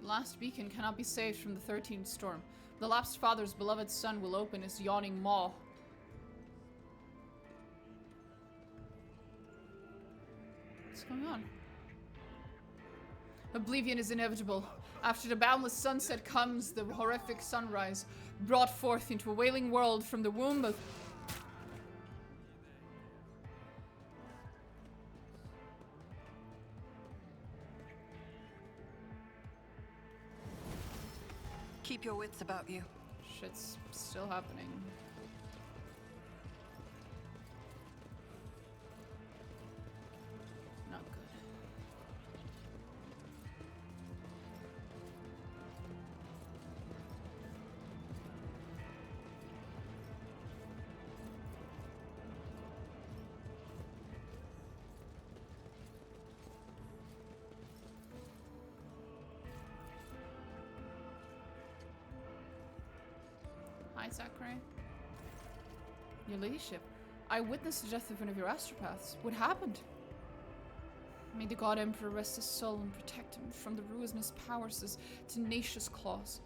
Last beacon cannot be saved from the 13th storm. The lapsed father's beloved son will open his yawning maw What's going on? Oblivion is inevitable. After the boundless sunset comes the horrific sunrise, brought forth into a wailing world from the womb of...
Keep your wits about you.
Shit's still happening. Not good. Hi, Zachary. Your ladyship, I witnessed the death of one of your astropaths. What happened? May the God Emperor rest his soul and protect him from the ruinous powers, his tenacious claws.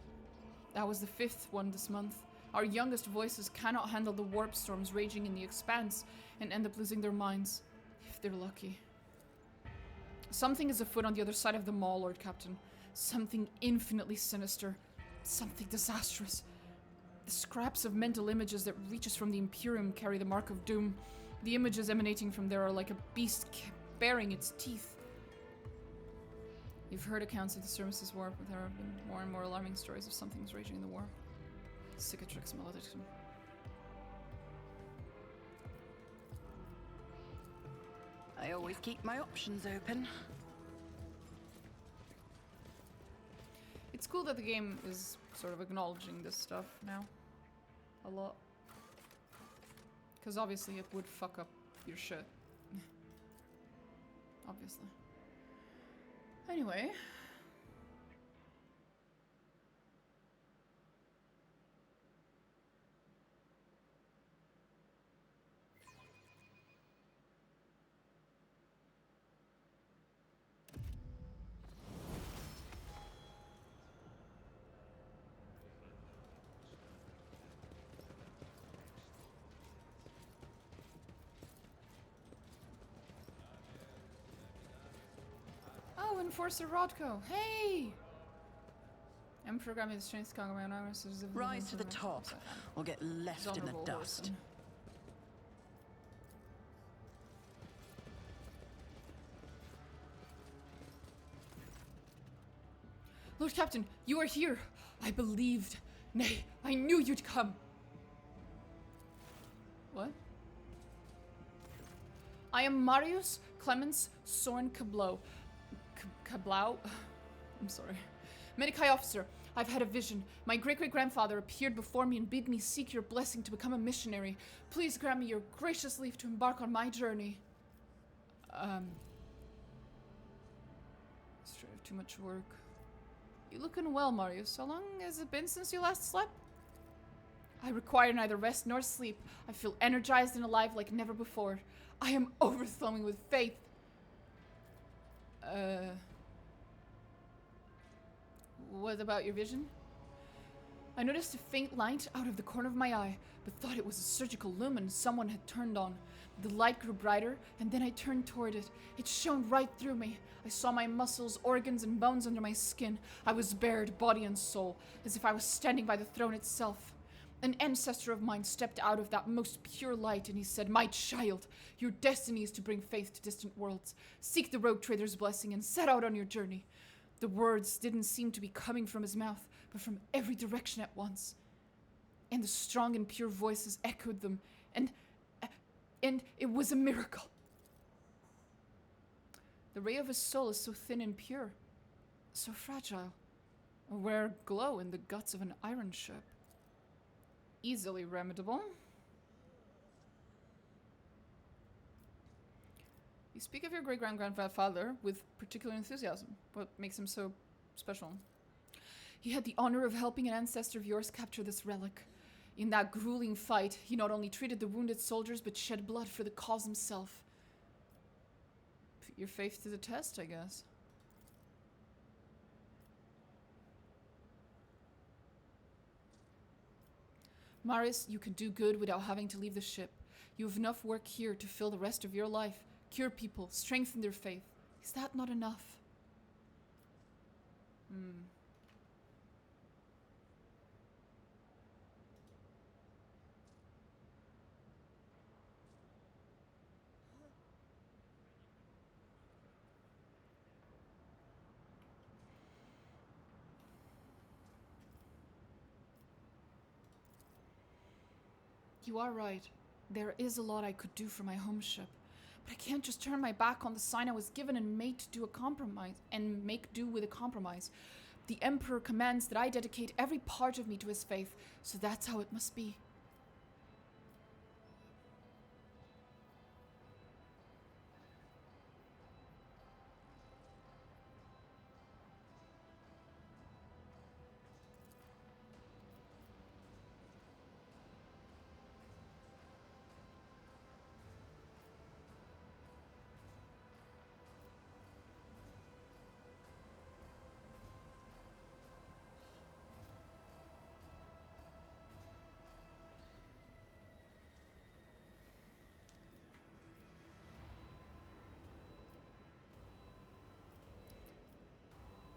That was the 5th one this month. Our youngest voices cannot handle the warp storms raging in the expanse and end up losing their minds, if they're lucky. Something is afoot on the other side of the mall, Lord Captain. Something infinitely sinister. Something disastrous. The scraps of mental images that reach us from the Imperium carry the mark of doom. The images emanating from there are like a beast baring its teeth. You've heard accounts of the Services War, but there have been more and more alarming stories of something's raging in the war. Cicatrix maledictum.
I always keep my options open.
It's cool that the game is sort of acknowledging this stuff now. A lot. Because obviously it would fuck up your shit. Obviously. Anyway. Oh, Enforcer Rodko. Hey! Emperor got me the strength to conquer my own armor, so there's a
Rise to the top, or get left in the dust.
Lord Captain, you are here. I believed. Nay, I knew you'd come. What? I am Marius Clemens Soren Cablau. Cablau? I'm sorry. Medicae officer, I've had a vision. My great-great-grandfather appeared before me and bid me seek your blessing to become a missionary. Please grant me your gracious leave to embark on my journey. Straight of too much work. You looking well, Marius. How long has it been since you last slept? I require neither rest nor sleep. I feel energized and alive like never before. I am overflowing with faith. What about your vision? I noticed a faint light out of the corner of my eye, but thought it was a surgical lumen someone had turned on. The light grew brighter, and then I turned toward it. It shone right through me. I saw my muscles, organs, and bones under my skin. I was bared, body and soul, as if I was standing by the throne itself. An ancestor of mine stepped out of that most pure light, and he said, "My child, your destiny is to bring faith to distant worlds. Seek the rogue trader's blessing and set out on your journey." The words didn't seem to be coming from his mouth, but from every direction at once. And the strong and pure voices echoed them, and it was a miracle. The ray of his soul is so thin and pure, so fragile, a rare glow in the guts of an iron ship. Easily remediable. You speak of your great-grandfather with particular enthusiasm. What makes him so special? He had the honor of helping an ancestor of yours capture this relic. In that grueling fight, he not only treated the wounded soldiers, but shed blood for the cause himself. Put your faith to the test, I guess. Marius, you can do good without having to leave the ship. You have enough work here to fill the rest of your life. cure people, strengthen their faith. Is that not enough? You are right. There is a lot I could do for my home ship. But I can't just turn my back on the sign I was given and make do with a compromise. The Emperor commands that I dedicate every part of me to his faith, so that's how it must be.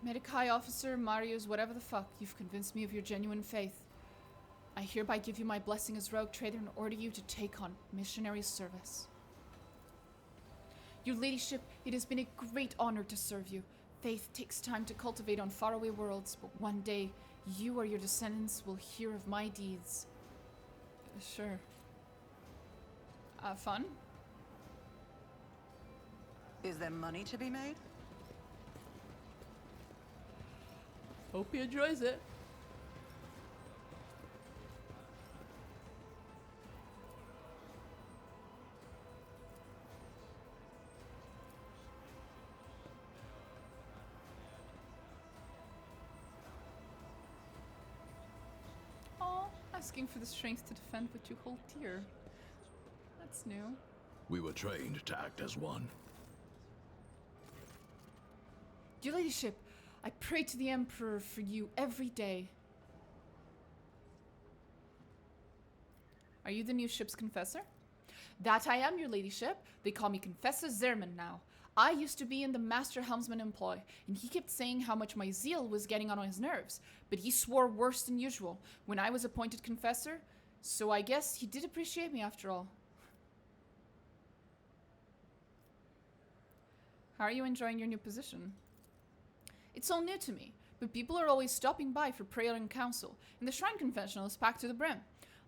Medikai officer, Marius, whatever the fuck, you've convinced me of your genuine faith. I hereby give you my blessing as rogue trader and order you to take on missionary service. Your ladyship, it has been a great honor to serve you. Faith takes time to cultivate on faraway worlds, but one day, you or your descendants will hear of my deeds. Sure. Fun?
Is there money to be made?
Hope he enjoys it. Oh, asking for the strength to defend what you hold dear. That's new.
We were trained to act as one.
Your ladyship, I pray to the Emperor for you every day. Are you the new ship's confessor? That I am, your ladyship. They call me Confessor Zerman now. I used to be in the master helmsman employ, and he kept saying how much my zeal was getting on his nerves, but he swore worse than usual when I was appointed confessor, so I guess he did appreciate me after all. How are you enjoying your new position? It's all new to me, but people are always stopping by for prayer and council, and the shrine confessional is packed to the brim.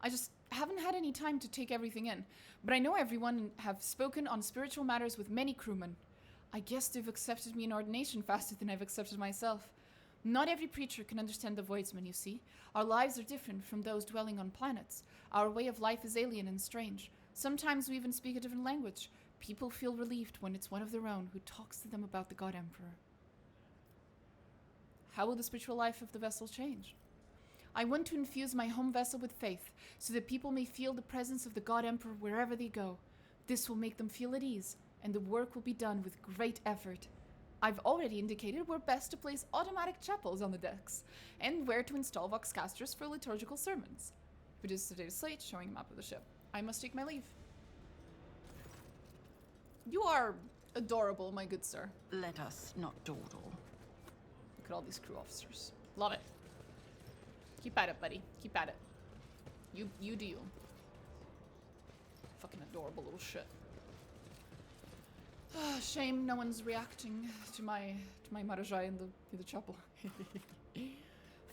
I just haven't had any time to take everything in, but I know everyone have spoken on spiritual matters with many crewmen. I guess they've accepted me in ordination faster than I've accepted myself. Not every preacher can understand the Voidsman, you see. Our lives are different from those dwelling on planets. Our way of life is alien and strange. Sometimes we even speak a different language. People feel relieved when it's one of their own who talks to them about the God Emperor. How will the spiritual life of the vessel change? I want to infuse my home vessel with faith, so that people may feel the presence of the God Emperor wherever they go. This will make them feel at ease, and the work will be done with great effort. I've already indicated where best to place automatic chapels on the decks, and where to install voxcasters for liturgical sermons. Produce today's slate showing a map of the ship. I must take my leave. You are adorable, my good sir.
Let us not dawdle.
Look at all these crew officers. Love it. Keep at it, buddy. Keep at it. You do you. Fucking adorable little shit. Shame no one's reacting to my Marajai in the chapel.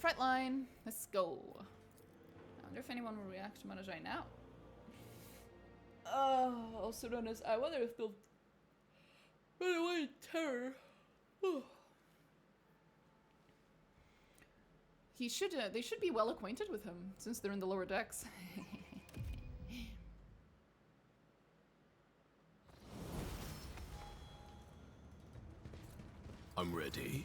Frontline, let's go. I wonder if anyone will react to Marajai now. Also known as I wonder if they'll run away in terror. They should be well acquainted with him since they're in the lower decks.
I'm ready.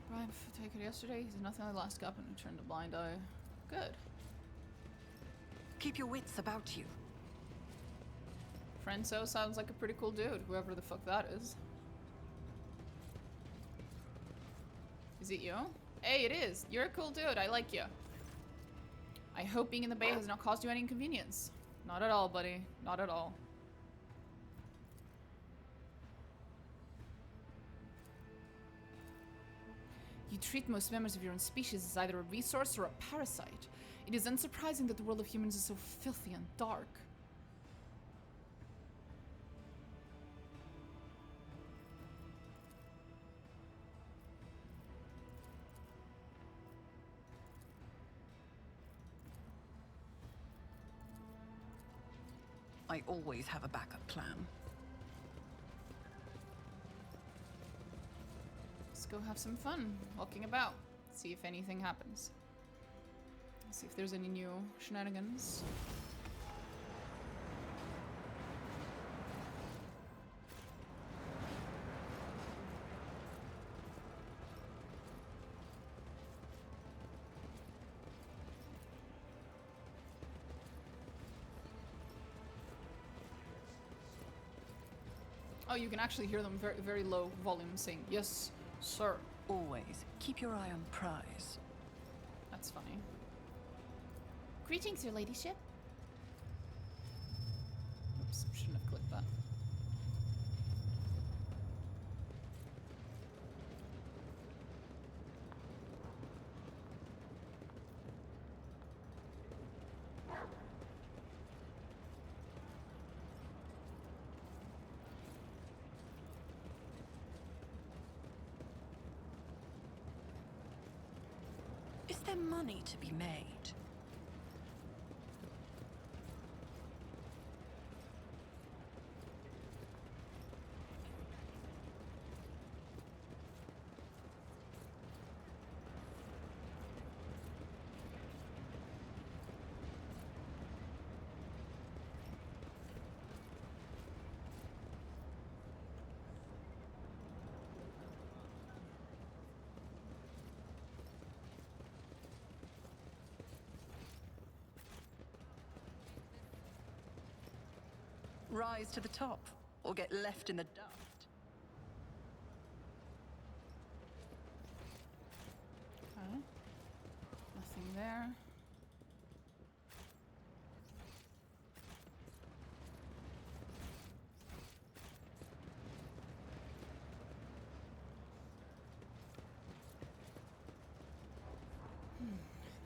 Brian Taker yesterday, he did nothing like last cup and turned a blind eye. Good.
Keep your wits about you.
Frenzo sounds like a pretty cool dude, whoever the fuck that is. Is it you? Hey, it is. You're a cool dude. I like you. I hope being in the bay has not caused you any inconvenience. Not at all, buddy. Not at all. You treat most members of your own species as either a resource or a parasite. It is unsurprising that the world of humans is so filthy and dark.
I always have a backup plan.
Let's go have some fun walking about. See if anything happens. See if there's any new shenanigans. Oh, you can actually hear them very, very low volume saying, "Yes, sir."
Always keep your eye on the prize.
That's funny. Greetings, your ladyship. Oops, shouldn't have clicked that.
Is there money to be made? Rise to the top, or get left in the dust.
Okay. Nothing there.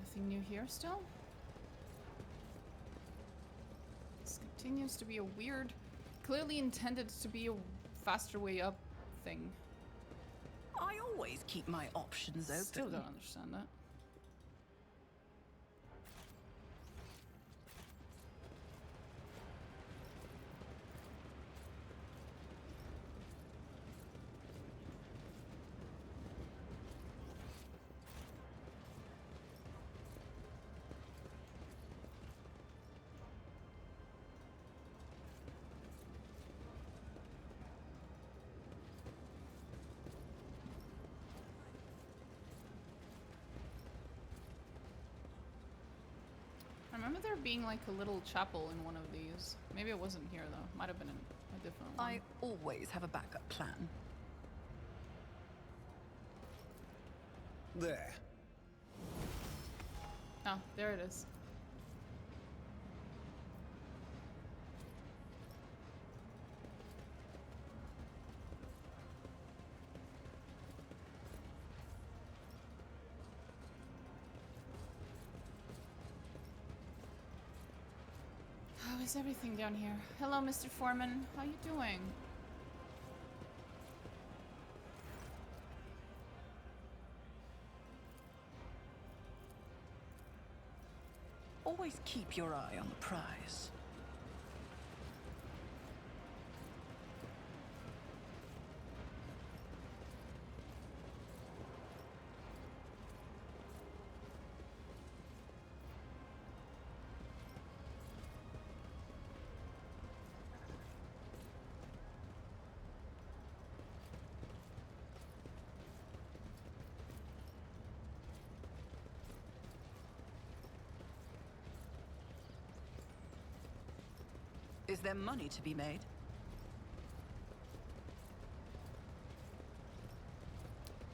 Nothing new here still. This continues to be a weird, clearly intended to be a faster way up thing.
I always keep my options open.
Still don't understand that. I remember there being like a little chapel in one of these. Maybe it wasn't here though. Might have been in a different one.
I always have a backup plan.
There.
Oh, there it is. How is everything down here? Hello, Mr. Foreman. How you doing?
Always keep your eye on the prize. Is there money to be made?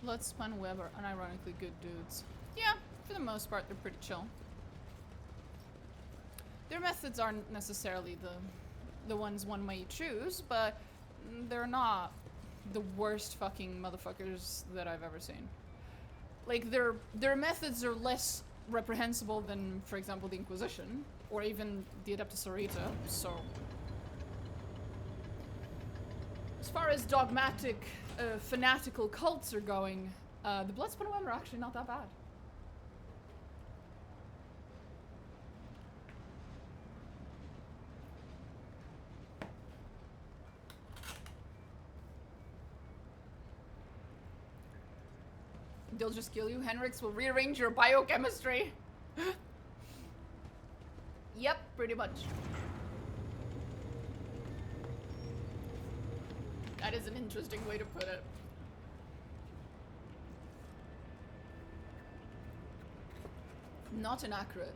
Bloodspun Web are unironically good dudes. Yeah, for the most part, they're pretty chill. Their methods aren't necessarily the ones one might choose, but they're not the worst fucking motherfuckers that I've ever seen. Like, their methods are less reprehensible than, for example, the Inquisition, or even the Adeptus Sorita, so... As far as dogmatic, fanatical cults are going, the Bloodspun one are actually not that bad. They'll just kill you. Henrix will rearrange your biochemistry. Yep, pretty much. That is an interesting way to put it. Not inaccurate.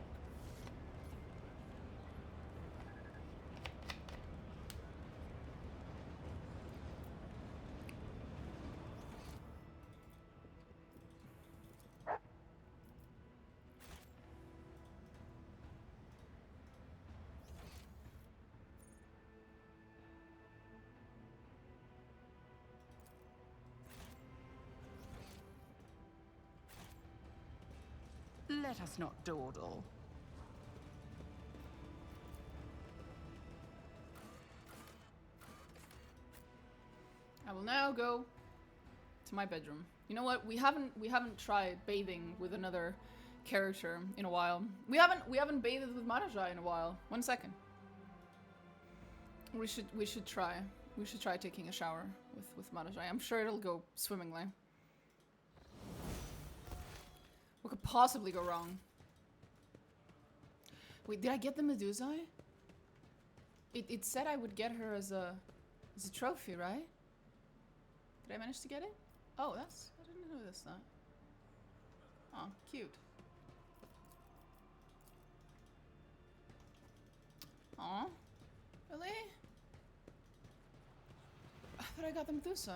Let us not dawdle.
I will now go to my bedroom. You know what? We haven't tried bathing with another character in a while. We haven't bathed with Marajai in a while. 1 second. We should try. We should try taking a shower with Marajai. I'm sure it'll go swimmingly. What could possibly go wrong? Wait, did I get the Medusai? It said I would get her as a trophy, right? Did I manage to get it? Oh, I didn't notice that. Oh, cute. Aw, really? I thought I got the Medusai.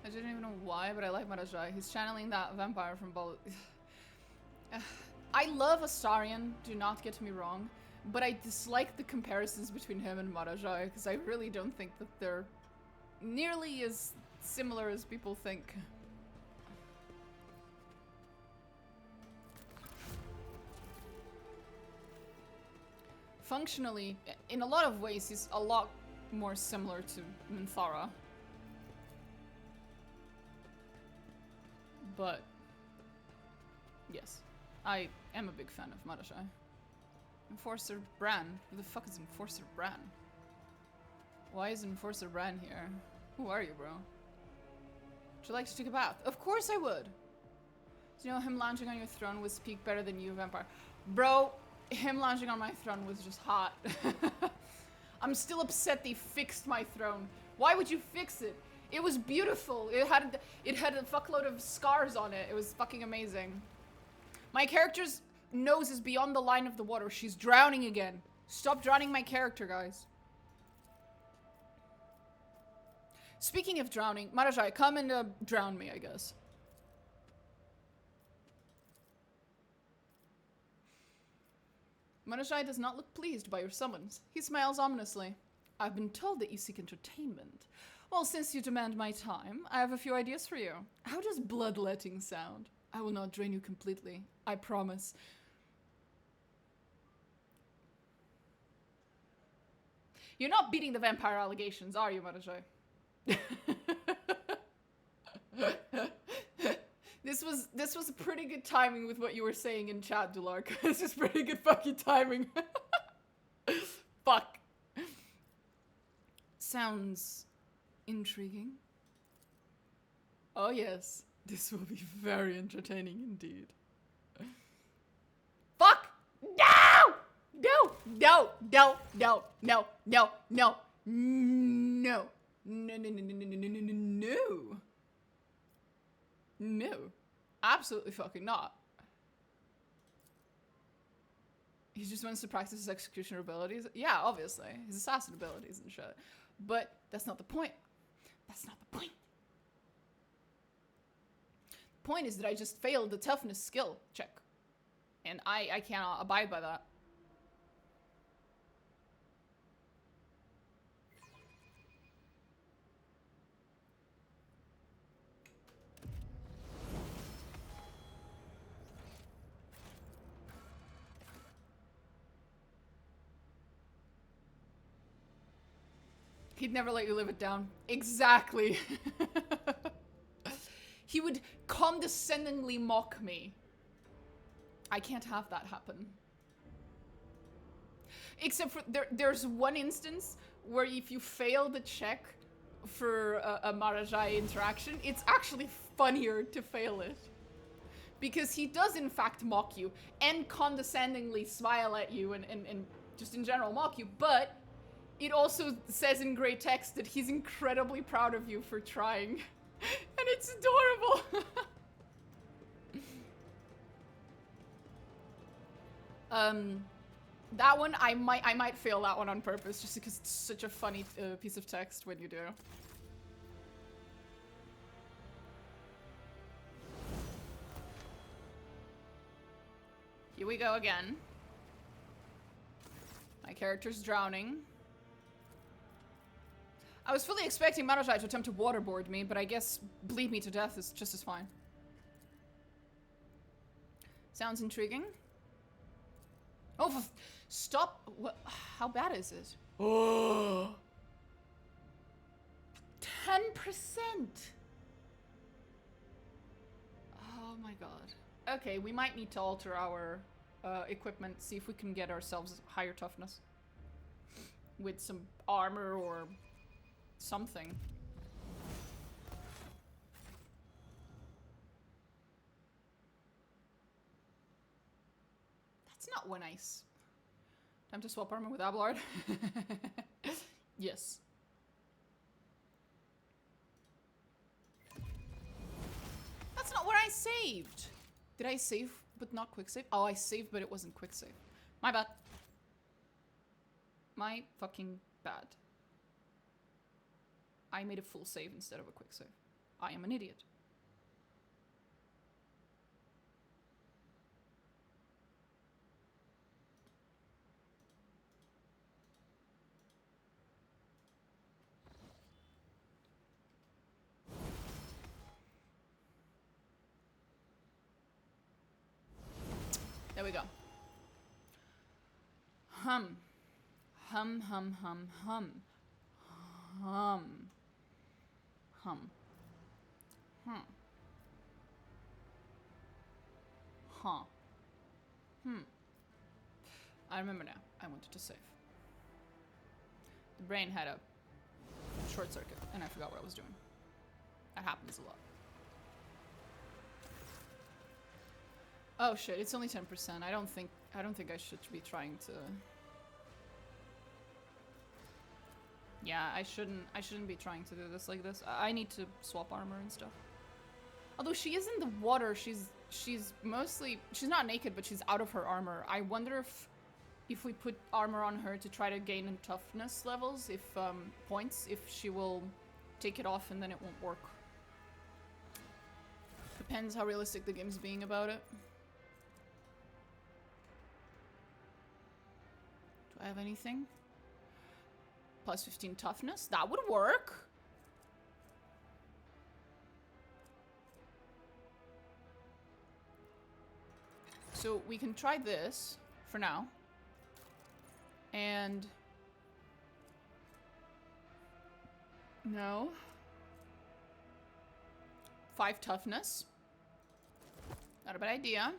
I didn't even know why, but I like Marajai. He's channeling that vampire from Bol. I love Astarion, do not get me wrong, but I dislike the comparisons between him and Marajai, because I really don't think that they're nearly as similar as people think. Functionally, in a lot of ways, he's a lot more similar to Minthara. But, yes, I am a big fan of Marajai. Enforcer Bran? Who the fuck is Enforcer Bran? Why is Enforcer Bran here? Who are you, bro? Would you like to take a bath? Of course I would! Do you know him lounging on your throne would speak better than you, vampire? Bro, him lounging on my throne was just hot. I'm still upset they fixed my throne. Why would you fix it? It was beautiful. It had a fuckload of scars on it. It was fucking amazing. My character's nose is beyond the line of the water. She's drowning again. Stop drowning my character, guys. Speaking of drowning, Marajai, come and drown me, I guess. Marajai does not look pleased by your summons. He smiles ominously. I've been told that you seek entertainment. Well, since you demand my time, I have a few ideas for you. How does bloodletting sound? I will not drain you completely. I promise. You're not beating the vampire allegations, are you, Marajai? This was pretty good timing with what you were saying in chat, Dulark. This is pretty good fucking timing. Fuck. Sounds intriguing. Oh yes, this will be very entertaining indeed. Fuck! No! No! No! No! No! No! No! No! No! No! No! No! No! No! No! Absolutely fucking not. He just wants to practice his executioner abilities. Yeah, obviously. His assassin abilities and shit. But that's not the point. That's not the point. Point is that I just failed the toughness skill check. And I cannot abide by that. He'd never let you live it down. Exactly. He would condescendingly mock me. I can't have that happen. Except for there's one instance where if you fail the check for a Marajai interaction, it's actually funnier to fail it. Because he does in fact mock you and condescendingly smile at you and just in general mock you, but it also says in gray text that he's incredibly proud of you for trying. And it's adorable. That one, I might fail that one on purpose just because it's such a funny piece of text when you do. Here we go again. My character's drowning. I was fully expecting Marajai to attempt to waterboard me, but I guess bleed me to death is just as fine. Sounds intriguing. Oh, stop. What, how bad is it? Oh. 10%. Oh my god. Okay, we might need to alter our equipment, see if we can get ourselves higher toughness. With some armor or something. That's not one ice. Time to swap armor with Abelard. Yes. That's not where I saved. Did I save but not quick save? Oh, I saved but it wasn't quick save. My bad. My fucking bad. I made a full save instead of a quick save. I am an idiot. There we go. Hum. Hum, hum, hum, hum. Hum. Hum. Hmm. Huh. Hmm. I remember now. I wanted to save. The brain had a short circuit, and I forgot what I was doing. That happens a lot. Oh shit, it's only 10%. I don't think I should be trying to. Yeah, I shouldn't be trying to do this like this. I need to swap armor and stuff. Although she is in the water, she's mostly, she's not naked, but she's out of her armor. I wonder if we put armor on her to try to gain in toughness levels, if points, if she will take it off and then it won't work. Depends how realistic the game's being about it. Do I have anything? Plus 15 toughness? That would work. So we can try this for now. And no. 5 toughness. Not a bad idea.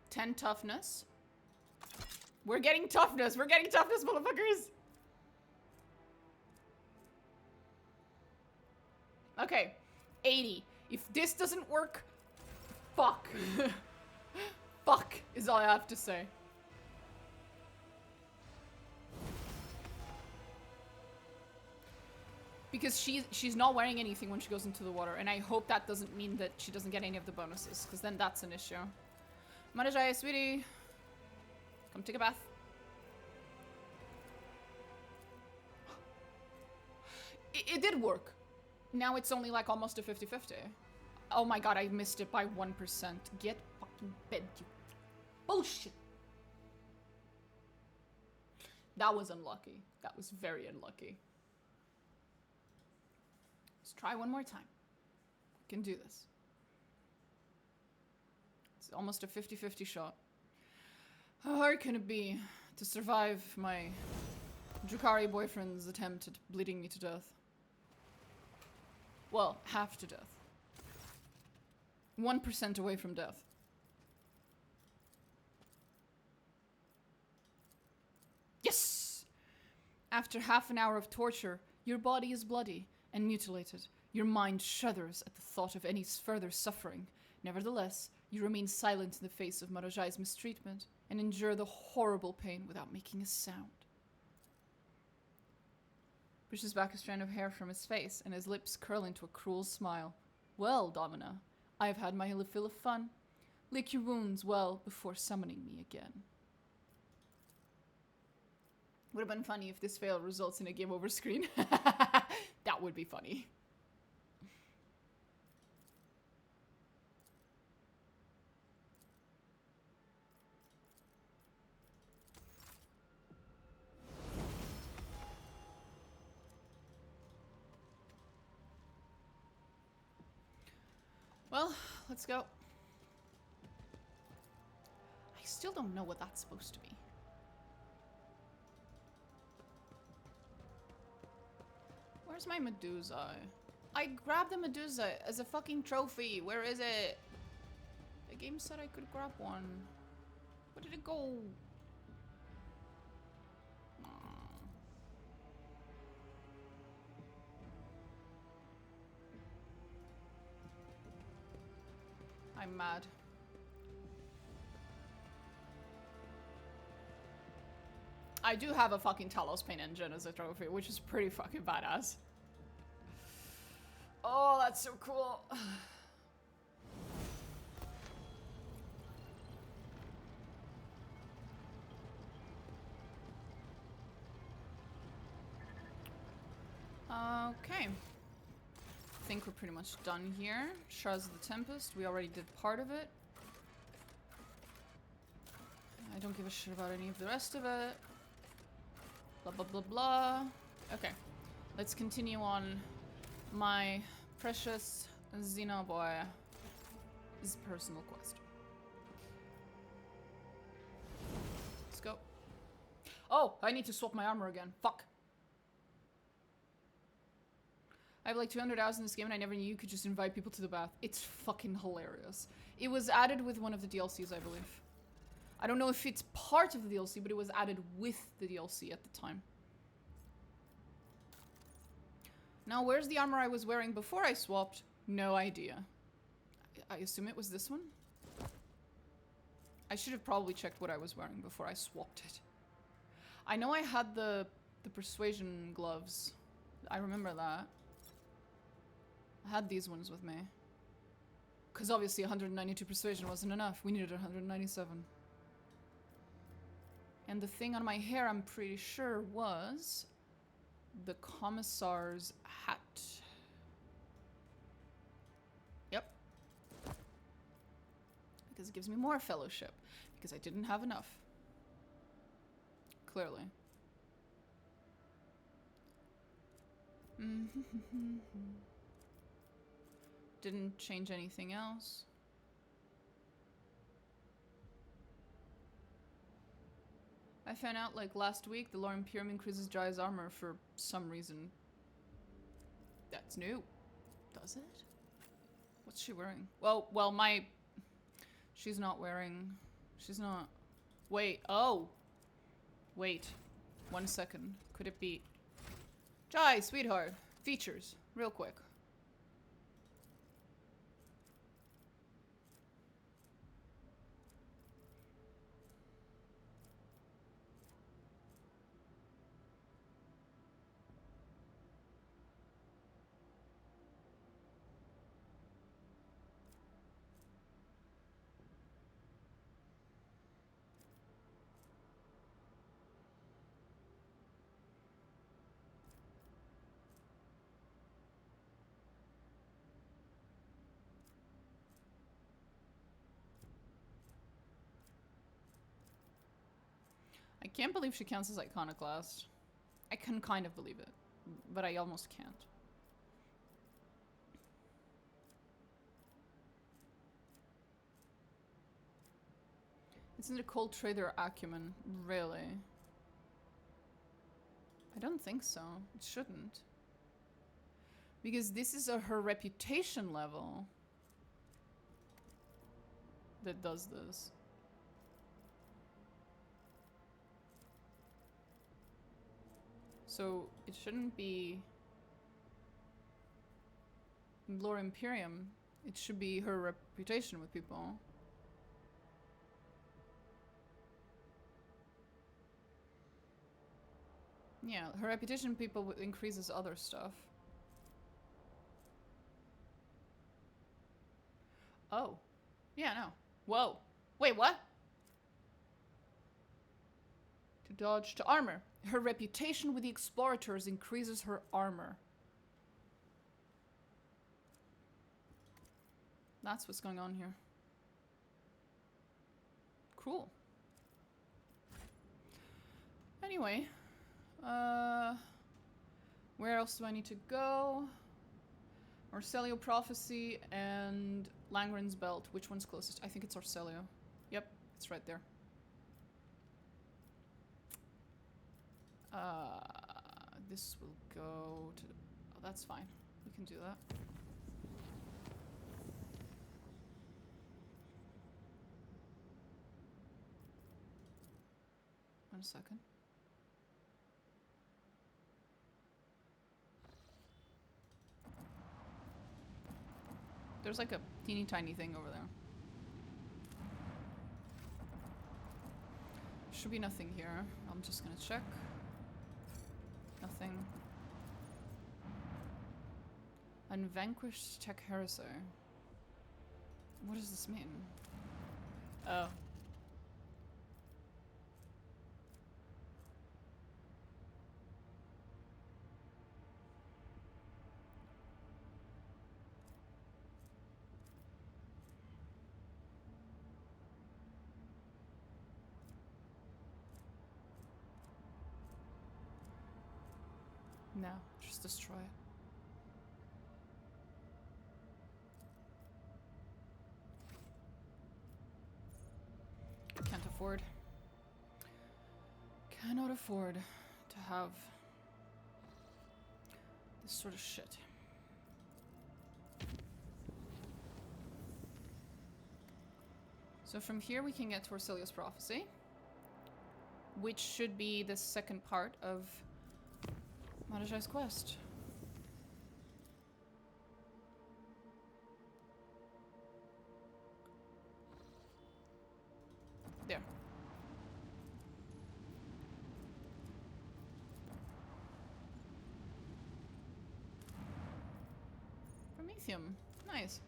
10 toughness. We're getting toughness. We're getting toughness, motherfuckers. Okay, 80. If this doesn't work, fuck. Fuck is all I have to say. Because she's not wearing anything when she goes into the water, and I hope that doesn't mean that she doesn't get any of the bonuses, because then that's an issue. Marajai, sweetie. Come take a bath. It did work. Now it's only like almost a 50-50. Oh my god, I missed it by 1%. Get fucking bent, you bullshit. That was unlucky. That was very unlucky. Let's try one more time. We can do this. It's almost a 50-50 shot. How hard can it be to survive my Drukhari boyfriend's attempt at bleeding me to death? Well, half to death. 1% away from death. Yes! After half an hour of torture, your body is bloody and mutilated. Your mind shudders at the thought of any further suffering. Nevertheless, you remain silent in the face of Marajai's mistreatment and endure the horrible pain without making a sound. Pushes back a strand of hair from his face, and his lips curl into a cruel smile. Well, Domina, I have had my fill of fun. Lick your wounds well before summoning me again. Would have been funny if this fail results in a game over screen. That would be funny. Well, let's go. I still don't know what that's supposed to be. Where's my Medusa? I grabbed the Medusa as a fucking trophy. Where is it? The game said I could grab one. Where did it go? I'm mad. I do have a fucking Talos Paint Engine as a trophy, which is pretty fucking badass. Oh, that's so cool. Okay. I think we're pretty much done here. Shards of the Tempest, we already did part of it. I don't give a shit about any of the rest of it. Blah blah blah blah. Okay, let's continue on my precious Xenoboy's personal quest. Let's go. Oh, I need to swap my armor again. Fuck. I have like 200 hours in this game and I never knew you could just invite people to the bath. It's fucking hilarious. It was added with one of the DLCs, I believe. I don't know if it's part of the DLC, but it was added with the DLC at the time. Now, where's the armor I was wearing before I swapped? No idea. I assume it was this one? I should have probably checked what I was wearing before I swapped it. I know I had the persuasion gloves. I remember that. I had these ones with me. Because obviously 192 persuasion wasn't enough. We needed 197. And the thing on my hair, I'm pretty sure, was the commissar's hat. Yep. Because it gives me more fellowship. Because I didn't have enough. Clearly. Didn't change anything else. I found out like last week the Lore Imperium increases Jai's armor for some reason. That's new. Does it? What's she wearing? Well, she's not wearing... She's not... Wait, oh! Wait. 1 second. Could it be... Jai, sweetheart. Features. Real quick. I can't believe she counts as iconoclast. I can kind of believe it, but I almost can't. Isn't it called trader acumen? Really? I don't think so. It shouldn't. Because this is her reputation level that does this. So it shouldn't be Lore Imperium. It should be her reputation with people. Yeah, her reputation with people increases other stuff. Oh. Yeah, no. Whoa. Wait, what? To dodge to armor. Her reputation with the explorators increases her armor. That's what's going on here. Cool. Anyway. Where else do I need to go? Orcelio Prophecy and Langren's Belt. Which one's closest? I think it's Orcelio. Yep, it's right there. This will go to... Oh, that's fine. We can do that. One second. There's like a teeny tiny thing over there. Should be nothing here. I'm just gonna check. Nothing. Unvanquished Tech Heresy. What does this mean? Oh. No, just destroy it. Can't afford. Cannot afford to have this sort of shit. So from here we can get to Orcelia's Prophecy, which should be the second part of Madajai's quest. There. Promethium. Nice.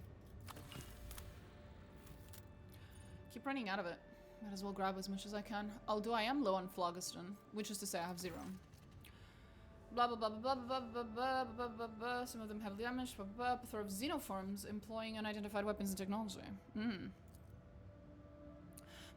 Keep running out of it. Might as well grab as much as I can. Although I am low on phlogiston, which is to say I have 0. Blah blah blah blah blah blah blah blah blah blah. Some of them have damaged. Blah blah blah. Plethora of xenoforms employing unidentified weapons and technology.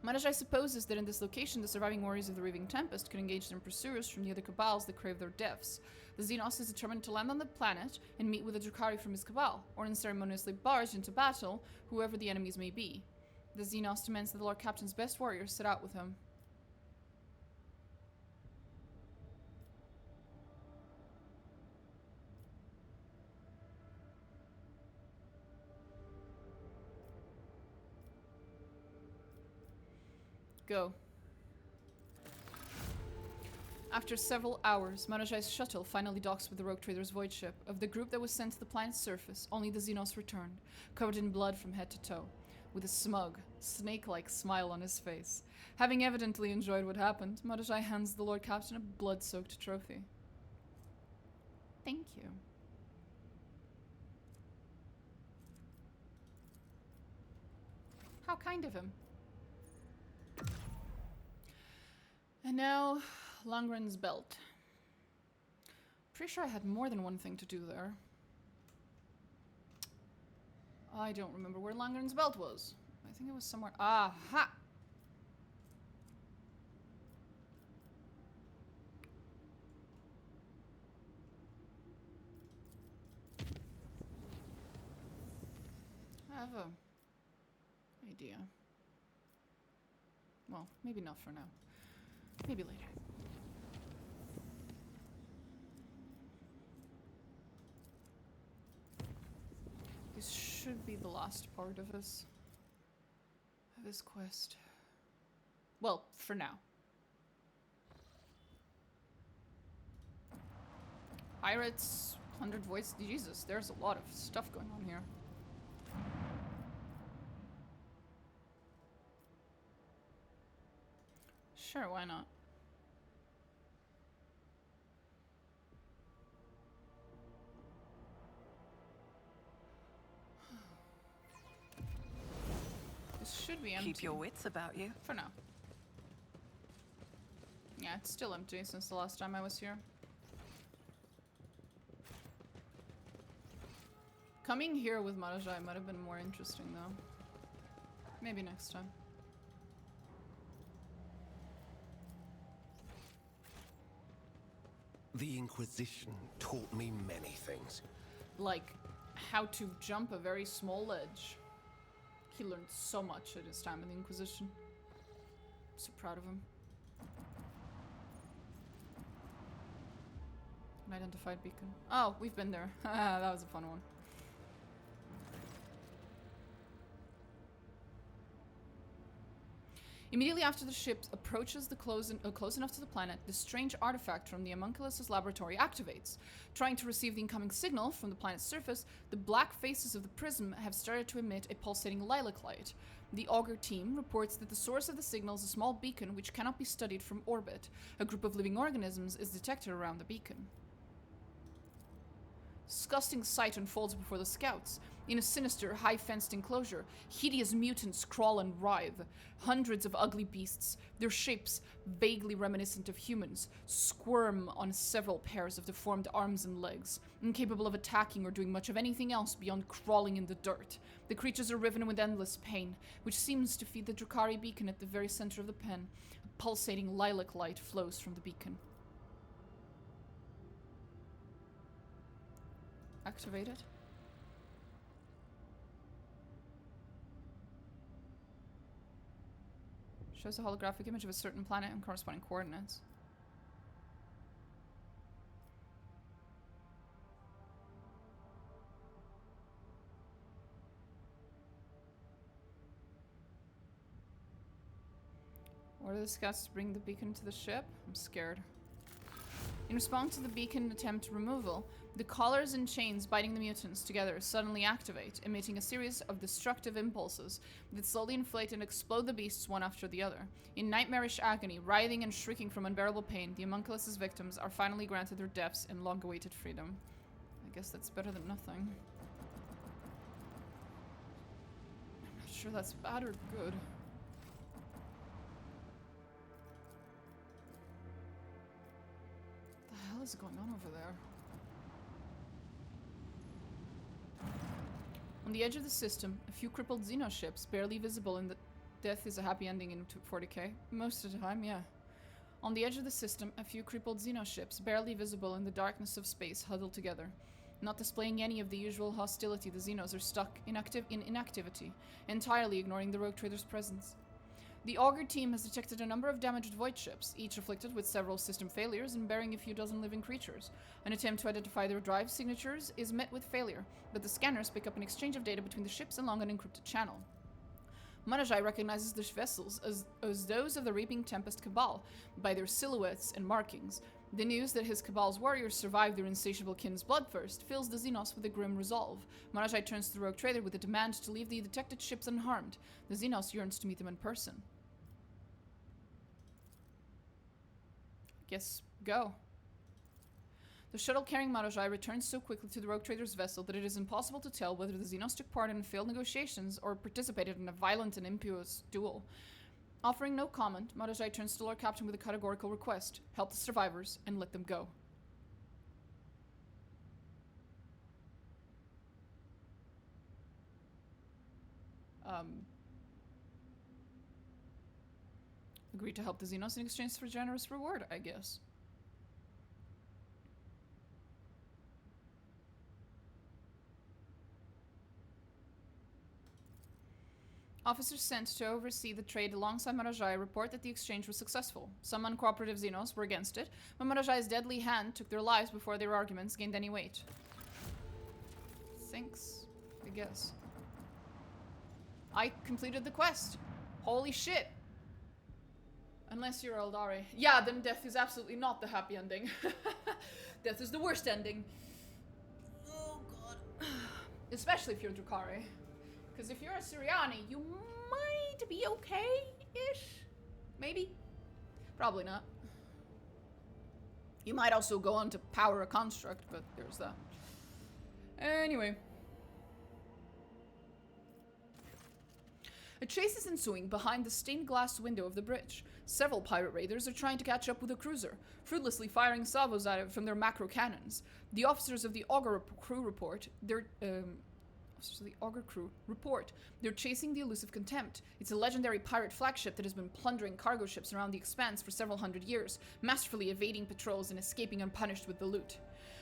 Madajai supposes that in this location, the surviving warriors of the Raving Tempest could engage their pursuers from the other cabals that crave their deaths. The Xenos is determined to land on the planet and meet with a Drukhari from his cabal, or unceremoniously barge into battle whoever the enemies may be. The Xenos demands that the Lord Captain's best warriors set out with him. Go. After several hours, Madajai's shuttle finally docks with the Rogue Trader's void ship. Of the group that was sent to the planet's surface, only the Xenos returned, covered in blood from head to toe, with a smug, snake-like smile on his face. Having evidently enjoyed what happened, Madajai hands the Lord Captain a blood-soaked trophy. Thank you. How kind of him. And now, Langren's Belt. Pretty sure I had more than one thing to do there. I don't remember where Langren's Belt was. I think it was somewhere. Aha! have a idea. Well, maybe not for now. Maybe later. This should be the last part of this quest. Well, for now. Pirates, 100 voids. Jesus, there's a lot of stuff going on here. Sure, why not? This should be empty.
Keep your wits about you.
For now. Yeah, it's still empty since the last time I was here. Coming here with Marajai might have been more interesting though. Maybe next time.
The Inquisition taught me many things.
Like how to jump a very small ledge. He learned so much at his time in the Inquisition. I'm so proud of him. Unidentified beacon. Oh, we've been there. That was a fun one. Immediately after the ship approaches the close enough to the planet, the strange artifact from the homunculus' laboratory activates. Trying to receive the incoming signal from the planet's surface, the black faces of the prism have started to emit a pulsating lilac light. The Augur team reports that the source of the signal is a small beacon which cannot be studied from orbit. A group of living organisms is detected around the beacon. Disgusting sight unfolds before the scouts. In a sinister, high-fenced enclosure, hideous mutants crawl and writhe. Hundreds of ugly beasts, their shapes vaguely reminiscent of humans, squirm on several pairs of deformed arms and legs, incapable of attacking or doing much of anything else beyond crawling in the dirt. The creatures are riven with endless pain, which seems to feed the Drukhari beacon at the very center of the pen. A pulsating lilac light flows from the beacon. Activate it. Shows a holographic image of a certain planet and corresponding coordinates. Order the scouts to bring the beacon to the ship. I'm scared. In response to the beacon attempt removal, the collars and chains biting the mutants together suddenly activate, emitting a series of destructive impulses that slowly inflate and explode the beasts one after the other. In nightmarish agony, writhing and shrieking from unbearable pain, the homunculus' victims are finally granted their deaths and long-awaited freedom. I guess that's better than nothing. I'm not sure that's bad or good. What the hell is going on over there? On the edge of the system, a few crippled xenoships, barely visible in the... Death is a happy ending in 40k. Most of the time, yeah. On the edge of the system, a few crippled xenoships, barely visible in the darkness of space, huddled together. Not displaying any of the usual hostility, the Xenos are stuck in inactivity, entirely ignoring the rogue trader's presence. The Augur team has detected a number of damaged void ships, each afflicted with several system failures and bearing a few dozen living creatures. An attempt to identify their drive signatures is met with failure, but the scanners pick up an exchange of data between the ships along an encrypted channel. Marajai recognizes the vessels as those of the Reaping Tempest Cabal by their silhouettes and markings. The news that his Cabal's warriors survived their insatiable kin's bloodthirst fills the Xenos with a grim resolve. Marajai turns to the rogue trader with a demand to leave the detected ships unharmed. The Xenos yearns to meet them in person. Guess go. The shuttle carrying Marajai returns so quickly to the rogue trader's vessel that it is impossible to tell whether the Xenos took part in failed negotiations or participated in a violent and impious duel. Offering no comment, Marajai turns to the Lord Captain with a categorical request: help the survivors and let them go. Agree to help the Xenos in exchange for generous reward, I guess. Officers sent to oversee the trade alongside Marajai report that the exchange was successful. Some uncooperative Xenos were against it, but Marajai's deadly hand took their lives before their arguments gained any weight. Thanks, I guess. I completed the quest. Holy shit. Unless you're Eldari. Yeah, then death is absolutely not the happy ending. Death is the worst ending. Oh god. Especially if you're Drukhari. Because if you're a Siriani, you might be okay-ish? Maybe? Probably not. You might also go on to power a construct, but there's that. Anyway. A chase is ensuing behind the stained glass window of the bridge. Several pirate raiders are trying to catch up with a cruiser, fruitlessly firing salvos at it from their macro cannons. The officers of the Augur crew report they're chasing the elusive Contempt. It's a legendary pirate flagship that has been plundering cargo ships around the Expanse for several hundred years, masterfully evading patrols and escaping unpunished with the loot.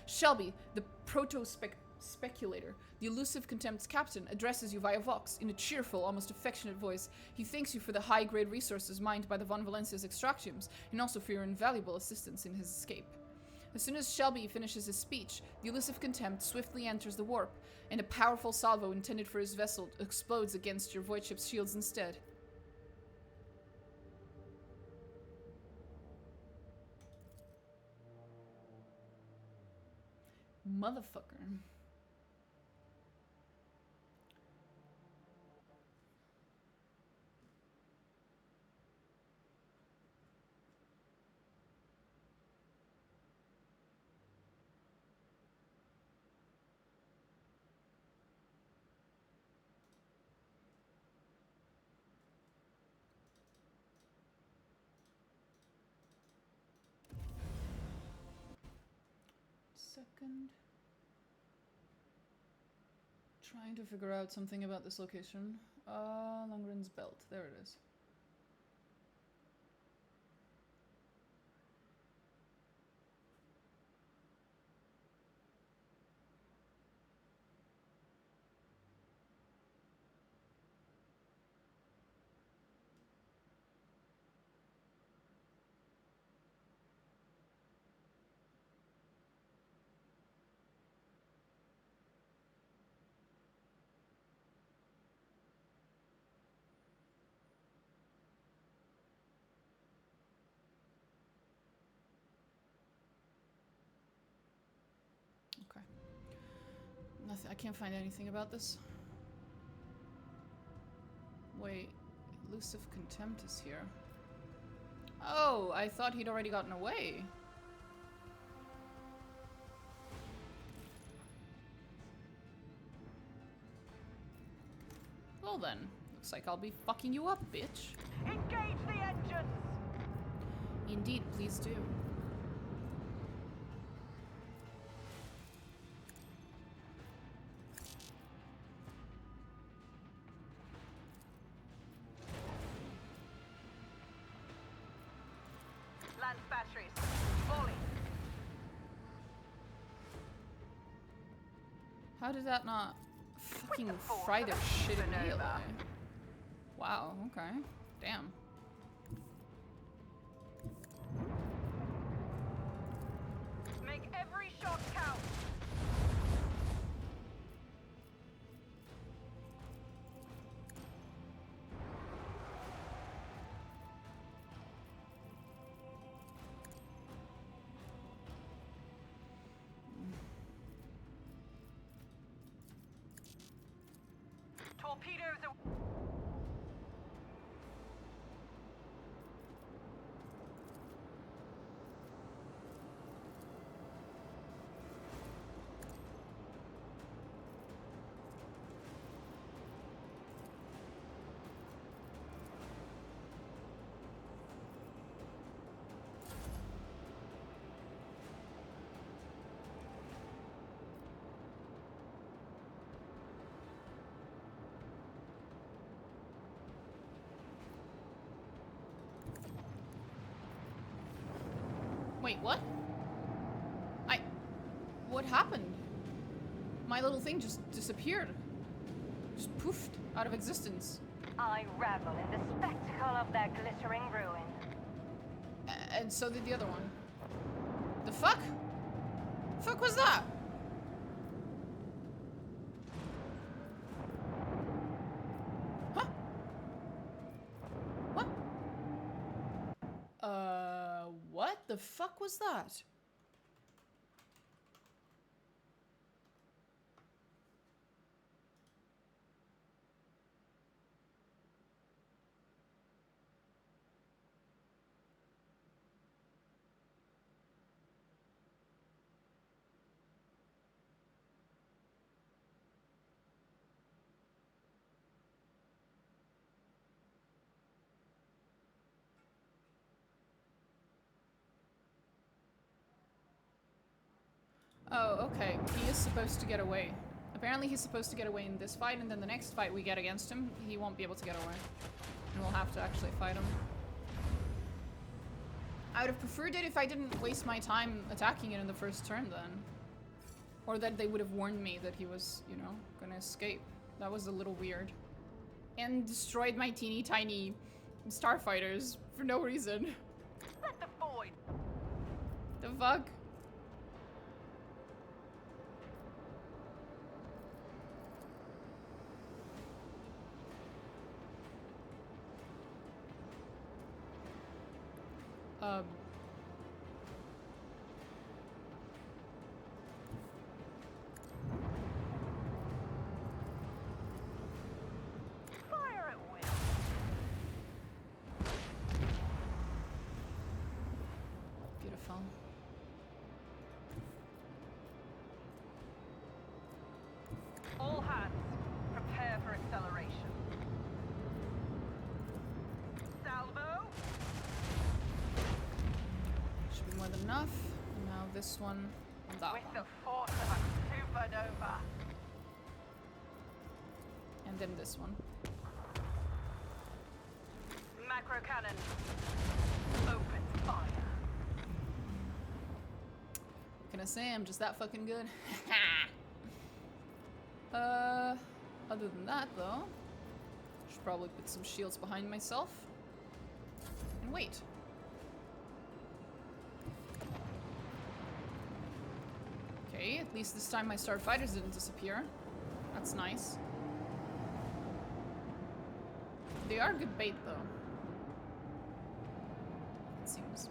Shelby, the proto-speculator, the elusive Contempt's captain, addresses you via Vox in a cheerful, almost affectionate voice. He thanks you for the high-grade resources mined by the Von Valencia's extractiums, and also for your invaluable assistance in his escape. As soon as Shelby finishes his speech, the elusive Contempt swiftly enters the warp, and a powerful salvo intended for his vessel explodes against your void ship's shields instead. Motherfucker. Second. Trying to figure out something about this location. Longren's Belt. There it is. Okay. Nothing. I can't find anything about this. Wait, elusive Contempt is here. Oh, I thought he'd already gotten away. Well then, looks like I'll be fucking you up, bitch.
Engage the engines!
Indeed, please do.
Lance batteries. Falling.
How did that not fucking fry their shit immediately? Wow, okay. Damn.
Make every shot count. Torpedoes are...
Wait, what? What happened? My little thing just disappeared. Just poofed out of existence.
I revel in the spectacle of their glittering ruin.
And so did the other one. The fuck? Fuck was that? Huh? What? What the fuck was that? Oh, okay. He is supposed to get away. Apparently he's supposed to get away in this fight, and then the next fight we get against him, he won't be able to get away. And we'll have to actually fight him. I would have preferred it if I didn't waste my time attacking it in the first turn then. Or that they would have warned me that he was, you know, gonna escape. That was a little weird. And destroyed my teeny tiny starfighters for no reason.
Let the void.
The fuck?
Fire at will.
Beautiful.
All hands, prepare for acceleration. Salvo.
Should be more than enough. And now this one and that
With
one.
the force of a supernova.
And then this one.
Macro cannon. Open fire.
What can I say? I'm just that fucking good. Other than that though, should probably put some shields behind myself. And wait. Okay, at least this time my starfighters didn't disappear. That's nice. They are good bait though. It seems.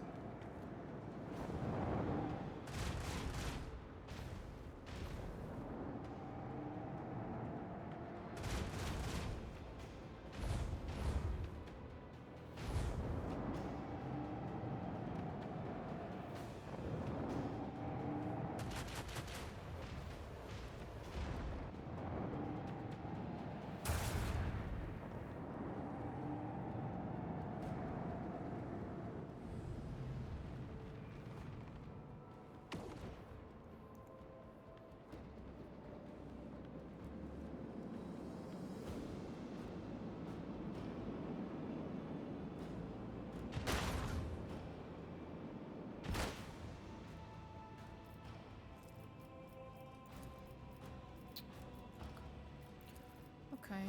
Okay,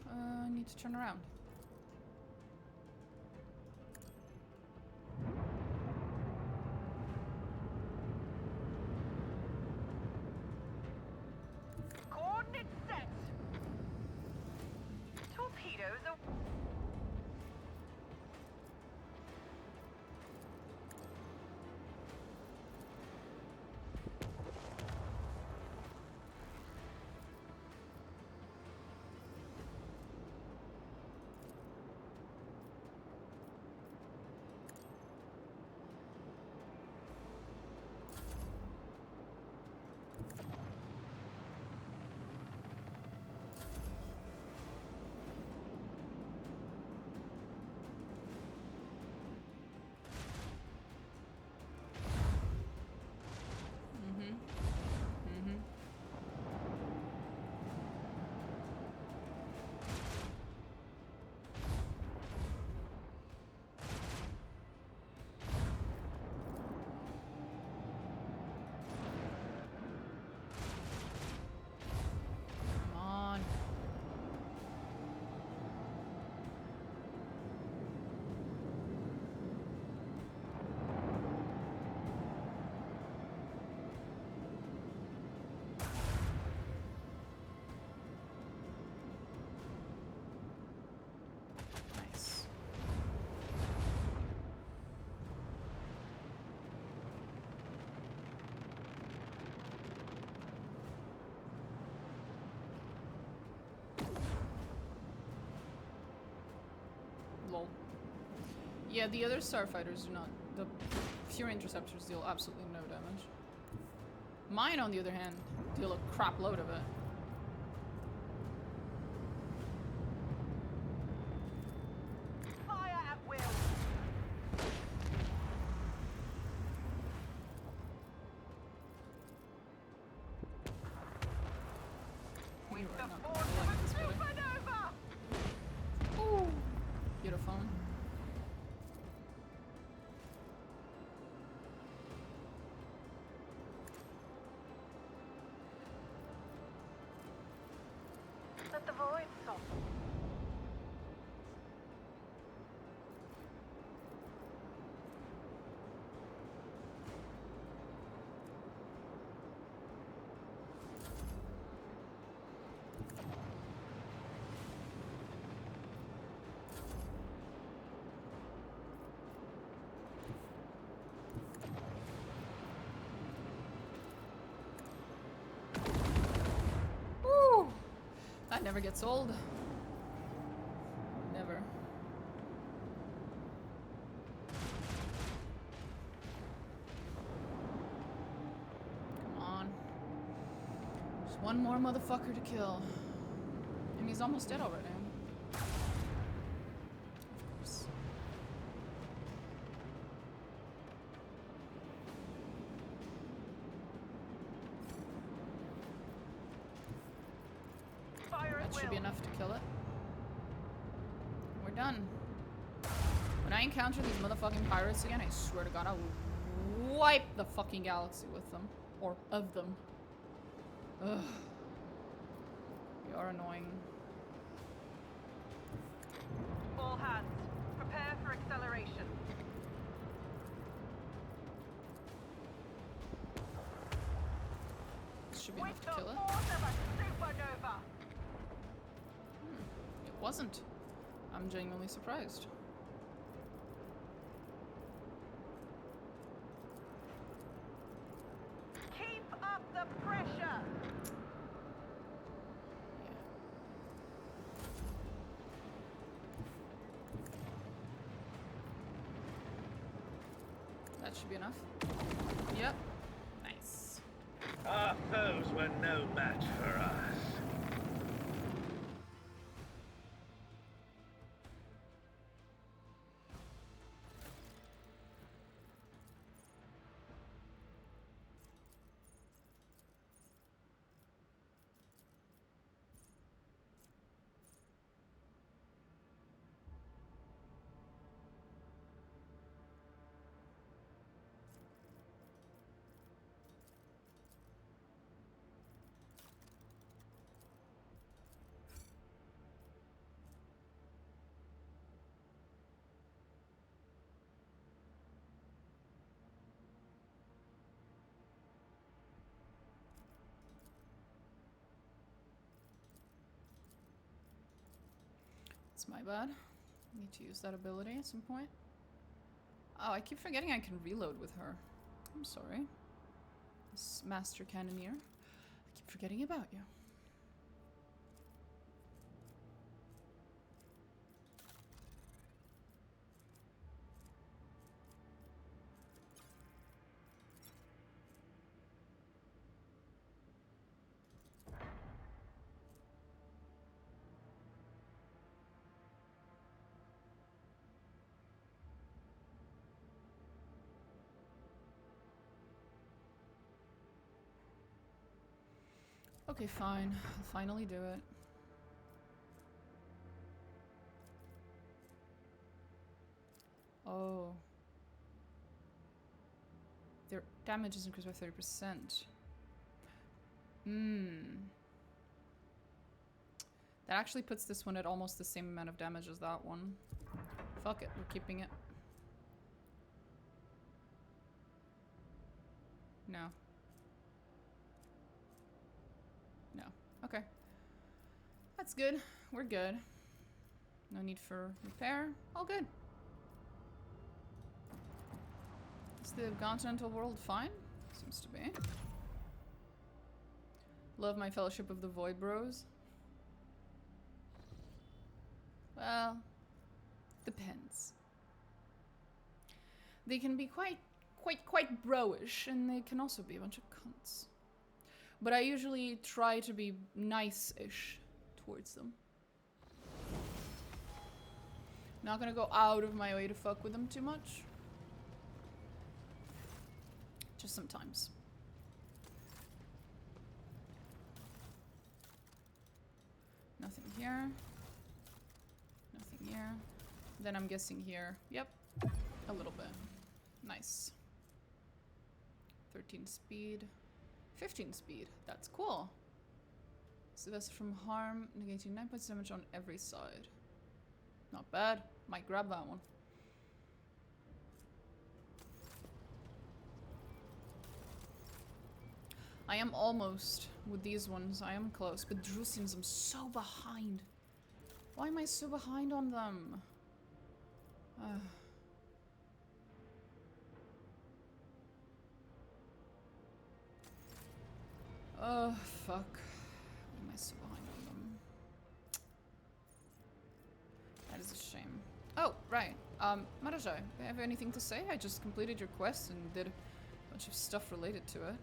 I need to turn around.
Coordinates set. Torpedoes are...
Yeah, the other starfighters do not. The Fury Interceptors deal absolutely no damage. Mine, on the other hand, deal a crap load of it.
Fire at will.
We
With
were
the
not
force
gonna
of
like
a
this, but
supernova.
ooh, beautiful.
Let the void soften.
Ooh, that never gets old. Never. Come on. Just one more motherfucker to kill. And he's almost dead already. Of course.
Fire at
That should
will.
be enough to kill it. We're done. When I encounter these motherfucking pirates again, I swear to God, I'll wipe the fucking galaxy with them. Or of them. Ugh. They are annoying.
All hands, prepare for acceleration.
This should be
With
enough
the
to kill it.
force of a supernova.
It wasn't. I'm genuinely surprised.
Keep up the pressure.
That should be enough. Yep. Nice.
Our foes were no match for us.
It's my bad. Need to use that ability at some point. Oh, I keep forgetting I can reload with her. I'm sorry. This Master Cannoneer. I keep forgetting about you. Okay, fine. I'll finally do it. Oh. Their damage is increased by 30%. That actually puts this one at almost the same amount of damage as that one. Fuck it, we're keeping it. No. No. Okay. That's good. We're good. No need for repair. All good. Is the continental world fine? Seems to be. Love my Fellowship of the Void Bros. Well, depends. They can be quite bro-ish, and they can also be a bunch of cunts. But I usually try to be nice-ish towards them. Not gonna go out of my way to fuck with them too much. Just sometimes. Nothing here. Nothing here. Then I'm guessing here. Yep. A little bit. Nice. 13 speed. 15 speed. That's cool. So that's from harm, negating 9 points damage on every side. Not bad. Might grab that one. I am almost with these ones. I am close, but Drusians, I'm so behind. Why am I so behind on them? Oh, fuck. Why am I so behind on them? That is a shame. Oh, right. Marajai, do you have anything to say? I just completed your quest and did a bunch of stuff related to it.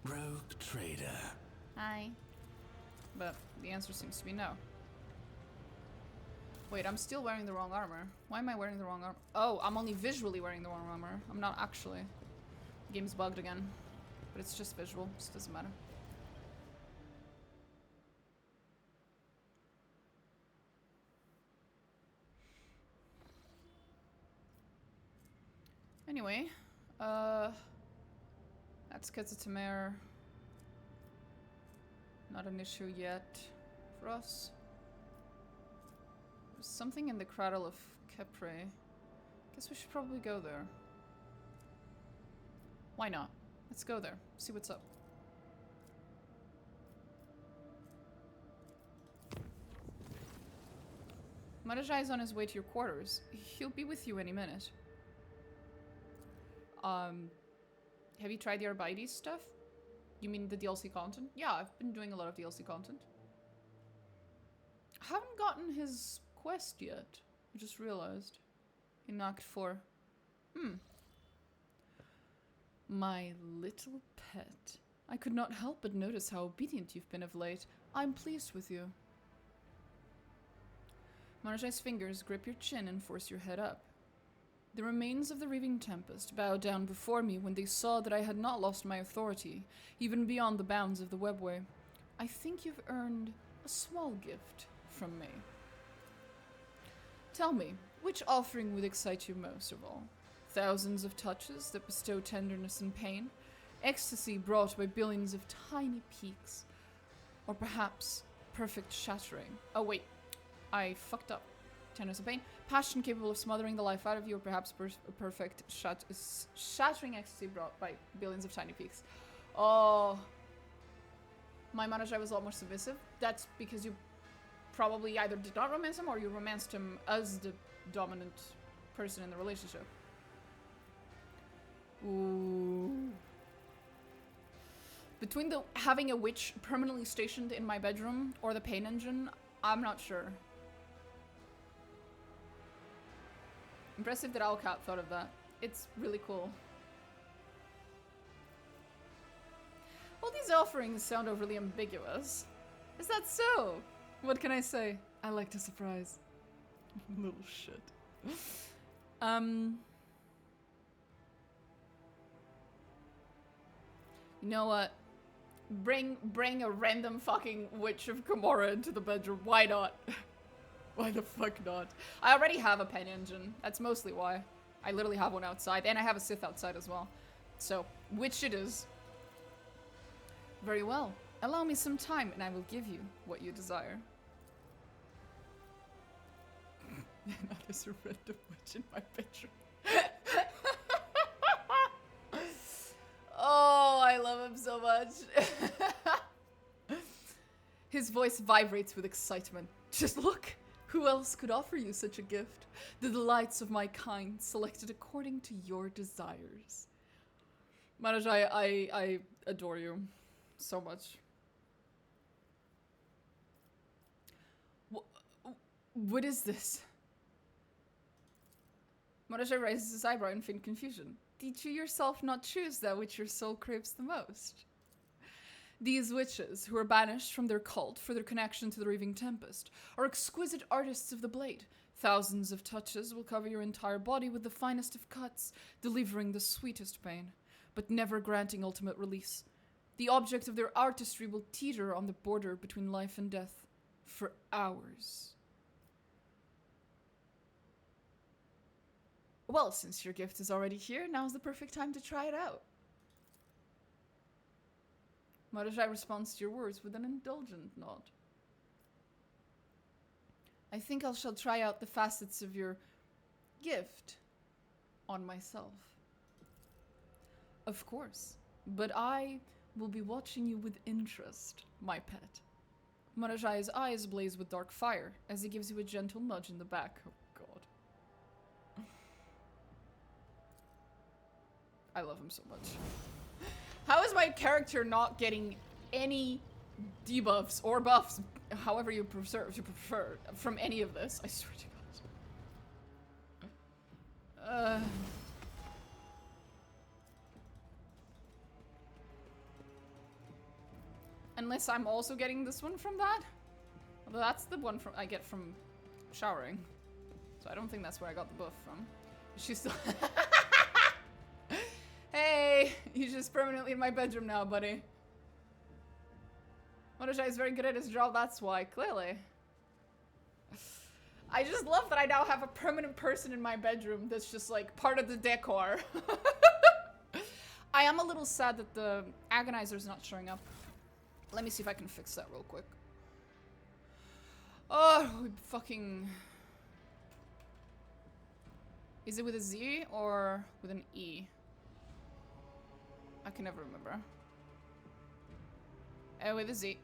Rogue trader.
Hi. But the answer seems to be no. Wait, I'm still wearing the wrong armor. Why am I wearing the wrong armor? Oh, I'm only visually wearing the wrong armor. I'm not actually. The game's bugged again. But it's just visual, so it doesn't matter. Anyway, that's Ketzatamare. Not an issue yet for us. There's something in the cradle of Kepre. Guess we should probably go there. Why not? Let's go there. See what's up. Marajai is on his way to your quarters. He'll be with you any minute. Have you tried the Arbites stuff? You mean the DLC content? Yeah, I've been doing a lot of DLC content. I haven't gotten his quest yet. I just realized. In Act 4. My little pet. I could not help but notice how obedient you've been of late. I'm pleased with you. Marajai's fingers grip your chin and force your head up. The remains of the Reaving Tempest bowed down before me when they saw that I had not lost my authority, even beyond the bounds of the webway. I think you've earned a small gift from me. Tell me, which offering would excite you most of all? Thousands of touches that bestow tenderness and pain? Ecstasy brought by billions of tiny peaks? Or perhaps perfect shattering? Oh wait, I fucked up. Tenderness and pain? Passion capable of smothering the life out of you, or perhaps perfect shattering ecstasy brought by billions of tiny peaks. Oh. My Marajai was a lot more submissive. That's because you probably either did not romance him or you romanced him as the dominant person in the relationship. Ooh. Between the having a witch permanently stationed in my bedroom or the pain engine, I'm not sure. Impressive that Owlcat thought of that. It's really cool. Well, these offerings sound overly ambiguous. Is that so? What can I say? I like to surprise. Little shit. You know what? Bring a random fucking witch of Gamora into the bedroom. Why not? Why the fuck not? I already have a pen engine. That's mostly why. I literally have one outside, and I have a Sith outside as well. So, witch it is. Very well. Allow me some time, and I will give you what you desire. Now there's a random witch in my bedroom. Oh, I love him so much. His voice vibrates with excitement. Just look. Who else could offer you such a gift? The delights of my kind, selected according to your desires. Marajai, I adore you so much. What is this? Mordechai raises his eyebrow in faint confusion. Did you yourself not choose that which your soul craves the most? These witches, who are banished from their cult for their connection to the Raving Tempest, are exquisite artists of the blade. Thousands of touches will cover your entire body with the finest of cuts, delivering the sweetest pain, but never granting ultimate release. The object of their artistry will teeter on the border between life and death for hours. Well, since your gift is already here, now's the perfect time to try it out. Mordechai responds to your words with an indulgent nod. I think I shall try out the facets of your gift on myself. Of course, but I will be watching you with interest, my pet. Mordechai's eyes blaze with dark fire as he gives you a gentle nudge in the back. Oh, God. I love him so much. How is my character not getting any debuffs or buffs, however you prefer, from any of this? I swear to God. Unless I'm also getting this one from that? Although that's the one I get from showering. So I don't think that's where I got the buff from. She's still... Hey! You're just permanently in my bedroom now, buddy. Mordechai is very good at his job, that's why. Clearly. I just love that I now have a permanent person in my bedroom that's just, like, part of the decor. I am a little sad that the Agonizer's not showing up. Let me see if I can fix that real quick. Oh, fucking... Is it with a Z or with an E? I can never remember. With a Z.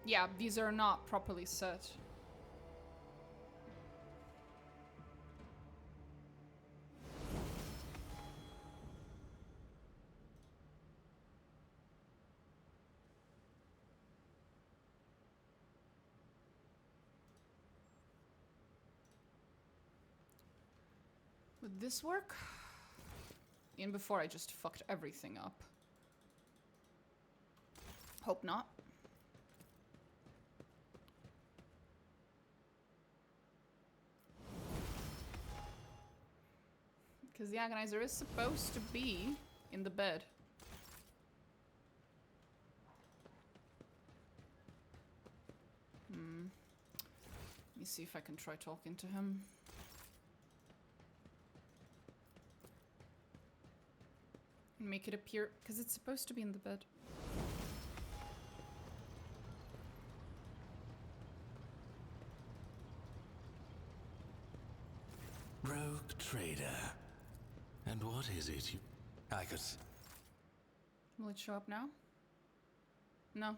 Yeah, these are not properly set. Would this work? And before I just fucked everything up. Hope not. Because the Agonizer is supposed to be in the bed. Let me see if I can try talking to him. And make it appear, because it's supposed to be in the bed.
Rogue trader. And what is it you... I could...
Will it show up now? No.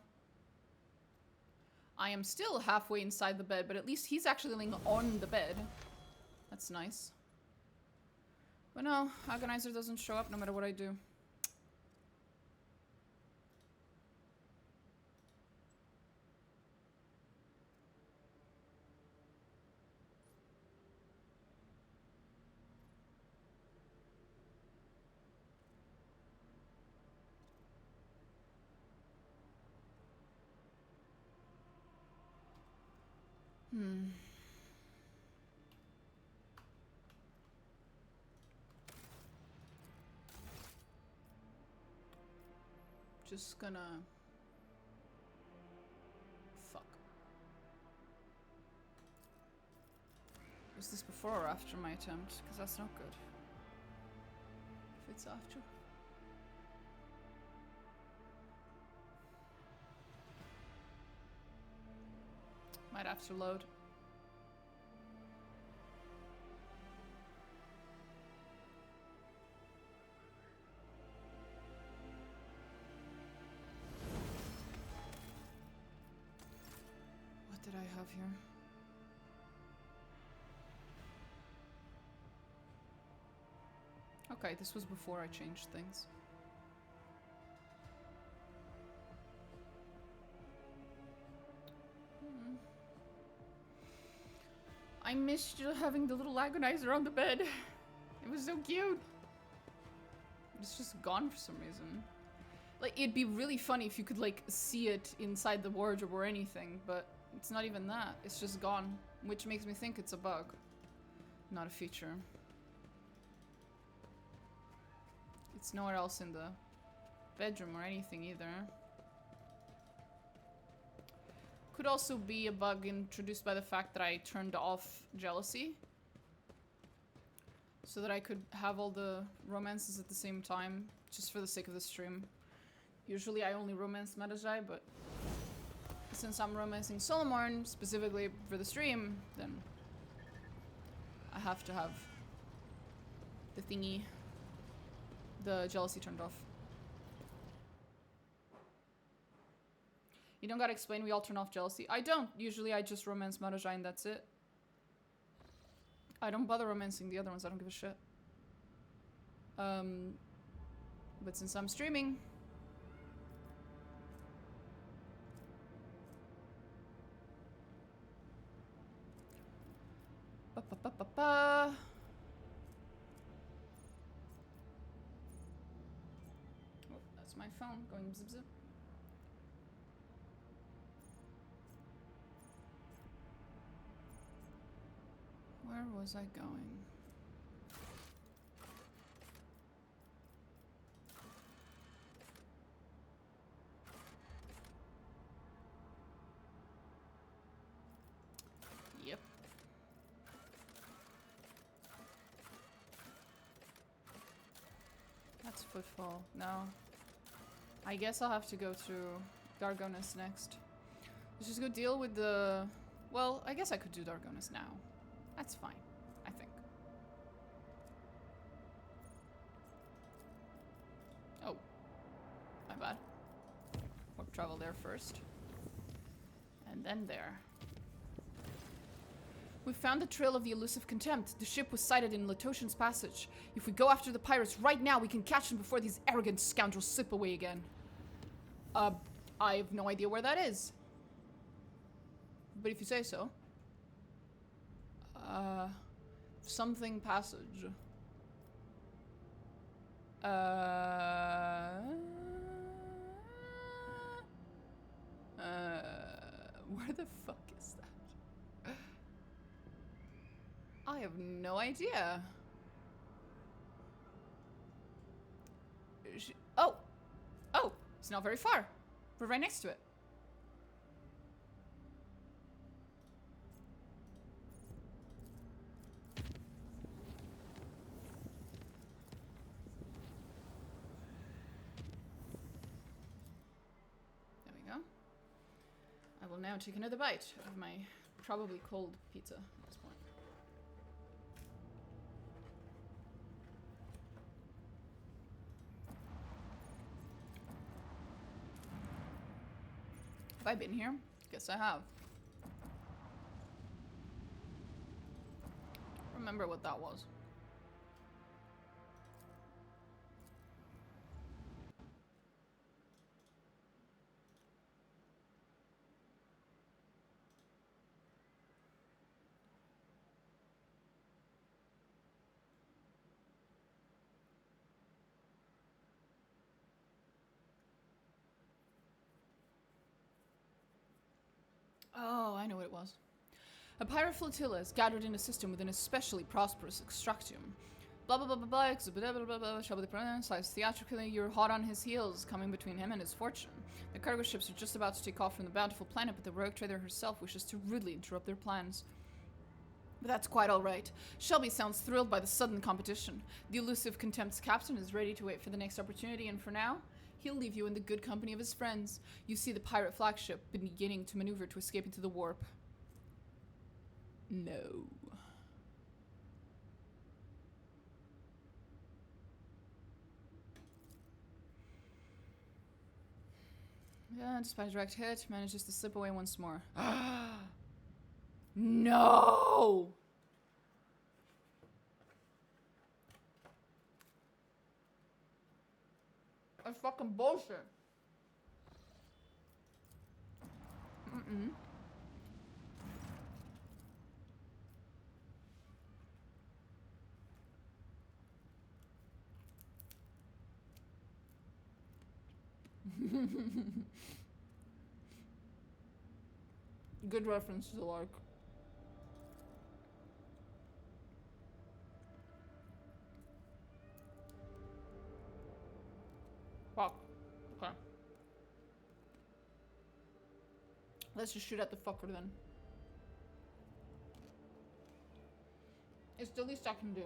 I am still halfway inside the bed, but at least he's actually laying on the bed. That's nice. But no, Agonizer doesn't show up no matter what I do. Just gonna... Fuck. Was this before or after my attempt? Because that's not good. If it's after... Might have to load. What did I have here? Okay, this was before I changed things. I missed having the little agonizer on the bed. It was so cute. It's just gone for some reason. Like, it'd be really funny if you could, like, see it inside the wardrobe or anything, but it's not even that. It's just gone, which makes me think it's a bug, not a feature. It's nowhere else in the bedroom or anything either. Could also be a bug introduced by the fact that I turned off jealousy, so that I could have all the romances at the same time, just for the sake of the stream. Usually I only romance Madajai, but since I'm romancing Solomorn specifically for the stream, then I have to have the thingy, the jealousy turned off. You don't gotta explain, we all turn off jealousy. I don't. Usually I just romance Madajai and that's it. I don't bother romancing the other ones, I don't give a shit. But since I'm streaming... Ba-ba-ba-ba-ba. Oh, that's my phone going zip zip. Where was I going? Yep. That's footfall. No. I guess I'll have to go to Dargonis next. Let's just go deal with the... Well, I guess I could do Dargonis now. That's fine, I think. Oh. My bad. Warp travel there first. And then there. We found the trail of the elusive Contempt. The ship was sighted in Latoshan's Passage. If we go after the pirates right now, we can catch them before these arrogant scoundrels slip away again. I have no idea where that is. But if you say so. Something Passage. Where the fuck is that? I have no idea. Oh! Oh! It's not very far. We're right next to it. There we go. I will now take another bite of my probably cold pizza at this point. Have I been here? Guess I have. Remember what that was. Oh, I know what it was. A pirate flotilla is gathered in a system with an especially prosperous extractium. Blah blah blah blah blah, blah blah blah blah, shall be pronounced theatrically, you're hot on his heels, coming between him and his fortune. The cargo ships are just about to take off from the bountiful planet, but the rogue trader herself wishes to rudely interrupt their plans. But that's quite alright. Shelby sounds thrilled by the sudden competition. The elusive Contempt's captain is ready to wait for the next opportunity, and for now, he'll leave you in the good company of his friends. You see the pirate flagship beginning to maneuver to escape into the warp. No. Yeah, despite a direct hit, manages to slip away once more. No! That's fucking bullshit. Good reference to the Lark. Fuck. Okay. Let's just shoot at the fucker then. It's the least I can do.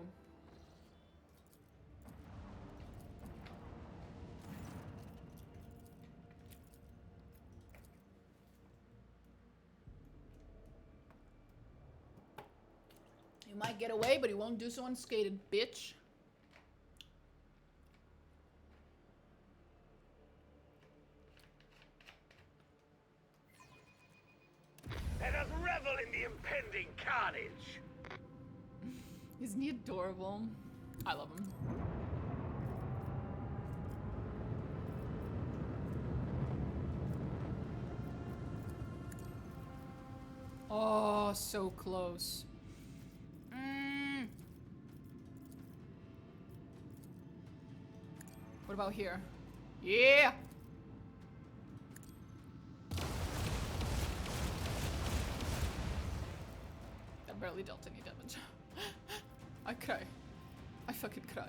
You might get away, but you won't do so unscathed, bitch.
Let us revel in the impending carnage.
Isn't he adorable? I love him. Oh, so close. What about here? Yeah! That barely dealt any damage. I cry. I fucking cry.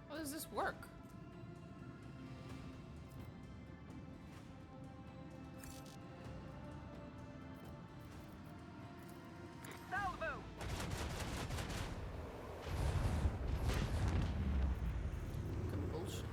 How does this work?
Salvo!
Fucking bullshit.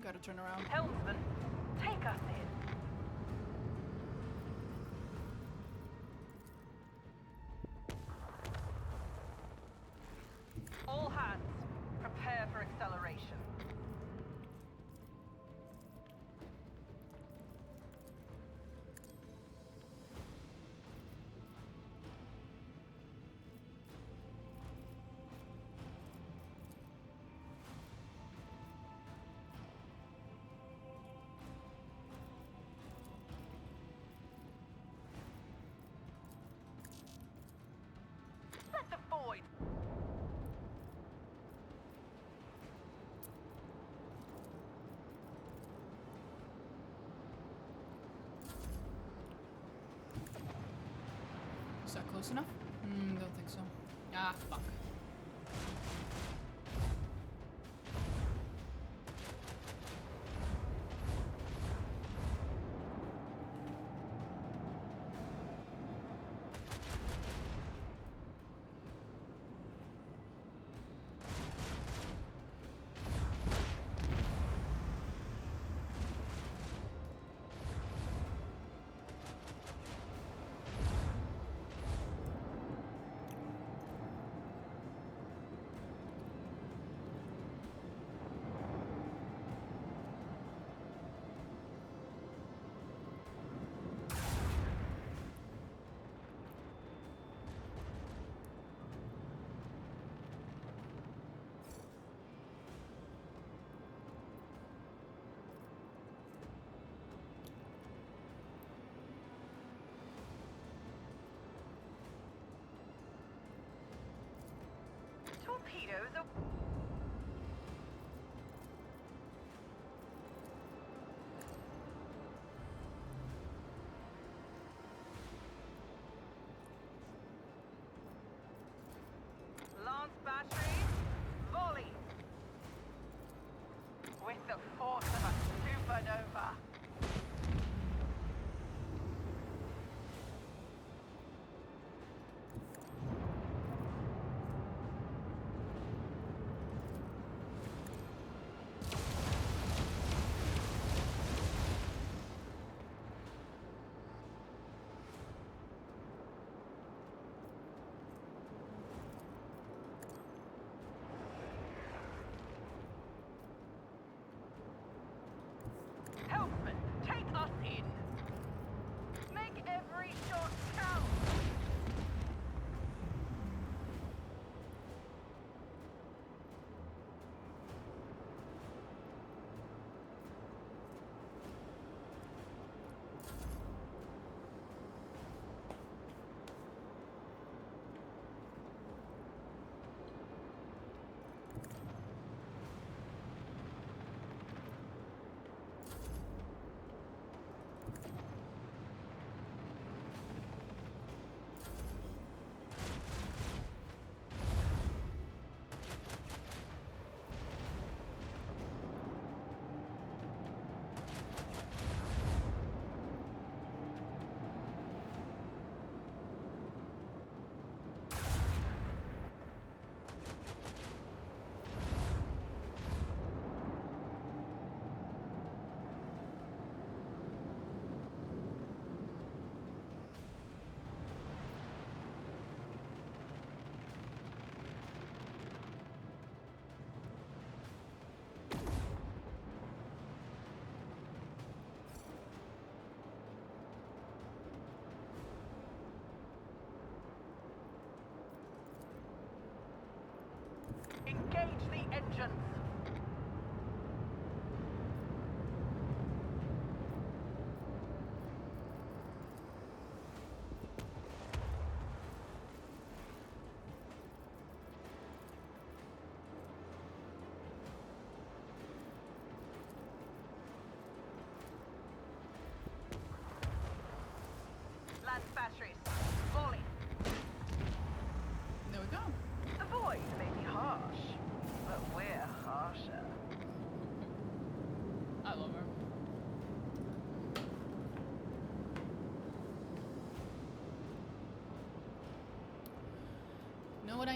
Gotta turn around.
Helmsman, take us in. All hands, prepare for acceleration. Let the void.
Is that close enough? Don't think so. Ah, fuck.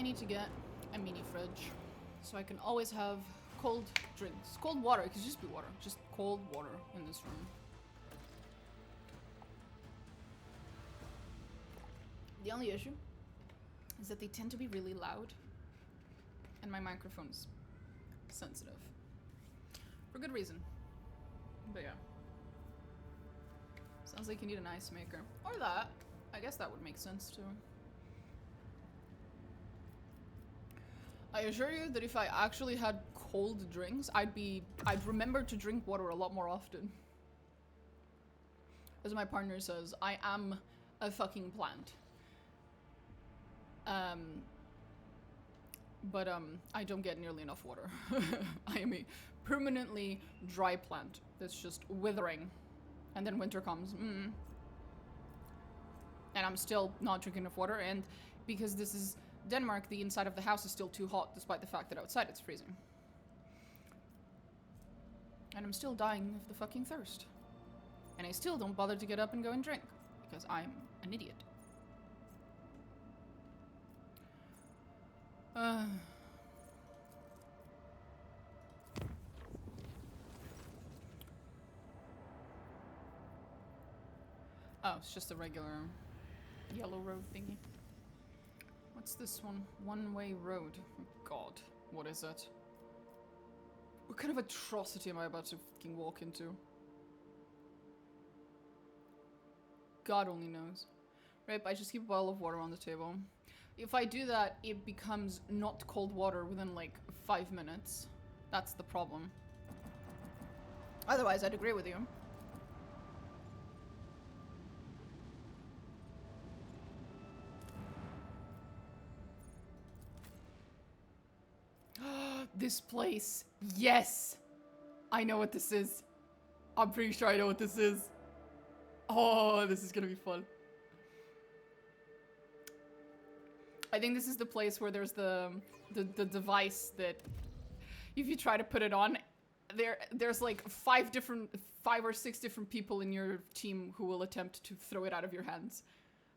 need to get a mini fridge so I can always have cold drinks. Cold water. It could just be water. Just cold water in this room. The only issue is that they tend to be really loud and my microphone's sensitive. For good reason. But yeah. Sounds like you need an ice maker. Or that. I guess that would make sense too. I assure you that if I actually had cold drinks, I'd remember to drink water a lot more often. As my partner says, I am a fucking plant. But I don't get nearly enough water. I am a permanently dry plant that's just withering. And then winter comes. And I'm still not drinking enough water. And because this is Denmark, the inside of the house is still too hot, despite the fact that outside it's freezing. And I'm still dying of the fucking thirst. And I still don't bother to get up and go and drink. Because I'm an idiot. Oh, it's just a regular yellow road thingy. What's this one? One-way road. Oh God, what is it? What kind of atrocity am I about to fucking walk into? God only knows. Right, I just keep a bottle of water on the table. If I do that, it becomes not cold water within like 5 minutes. That's the problem. Otherwise, I'd agree with you. This place. Yes! I know what this is. I'm pretty sure I know what this is. Oh, this is gonna be fun. I think this is the place where there's the device that if you try to put it on, there's like 5 or 6 different people in your team who will attempt to throw it out of your hands.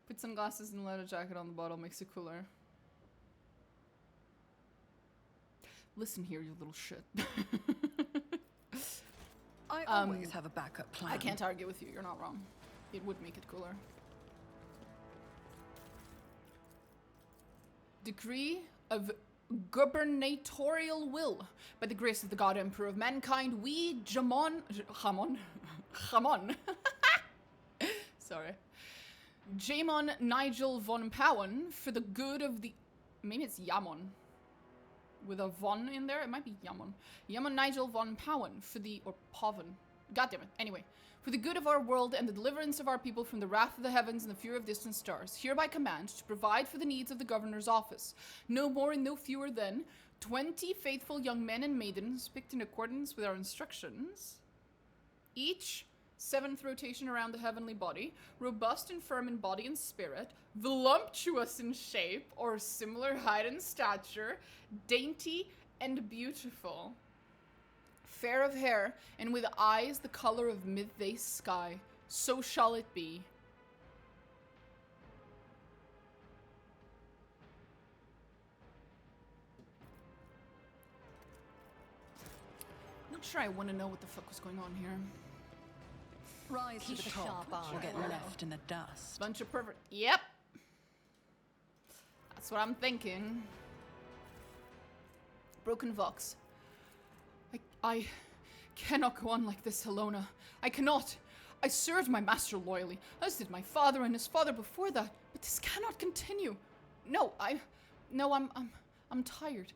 Put sunglasses and a leather jacket on the bottle, makes it cooler. Listen here, you little shit.
I always have a backup plan.
I can't argue with you, you're not wrong. It would make it cooler. Decree of gubernatorial will. By the grace of the God Emperor of mankind, we, Jamon... Sorry. Jamon Nigel von Powen, for the good of the... Maybe it's Yamon. With a von in there? It might be Yamon. Yamon Nigel von Powen, for the... Or Poven. God damn it. Anyway. For the good of our world and the deliverance of our people from the wrath of the heavens and the fury of distant stars, hereby command to provide for the needs of the governor's office. No more and no fewer than 20 faithful young men and maidens picked in accordance with our instructions. Each 7th rotation around the heavenly body, robust and firm in body and spirit, voluptuous in shape or similar height and stature, dainty and beautiful. Fair of hair, and with eyes the color of midday sky. So shall it be. Not sure I want to know what the fuck was going on here.
Rise to the top or get left in the dust.
Bunch of pervert. Yep. That's what I'm thinking. Broken Vox. I cannot go on like this, Helona. I cannot. I served my master loyally, as did my father and his father before that, but this cannot continue. No, I'm tired.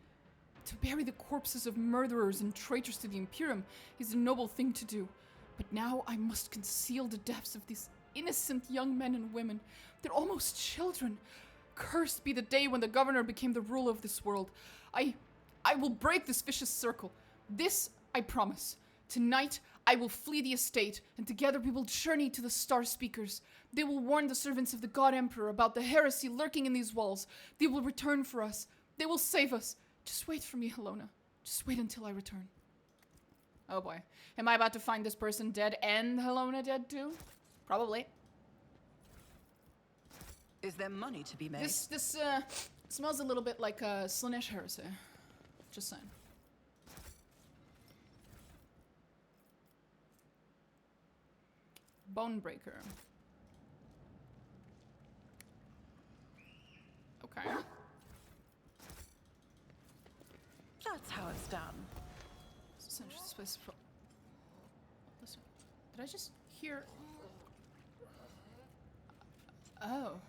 To bury the corpses of murderers and traitors to the Imperium is a noble thing to do, but now I must conceal the deaths of these innocent young men and women. They're almost children. Cursed be the day when the governor became the ruler of this world. I will break this vicious circle. This, I promise. Tonight, I will flee the estate, and together we will journey to the Star Speakers. They will warn the servants of the God Emperor about the heresy lurking in these walls. They will return for us. They will save us. Just wait for me, Helona. Just wait until I return. Oh boy. Am I about to find this person dead and Helona dead too? Probably.
Is there money to be made?
This Smells a little bit like Slanesh heresy. Just saying. Bonebreaker. Okay.
That's how it's done.
Essential space for. Listen, did I just hear? Oh.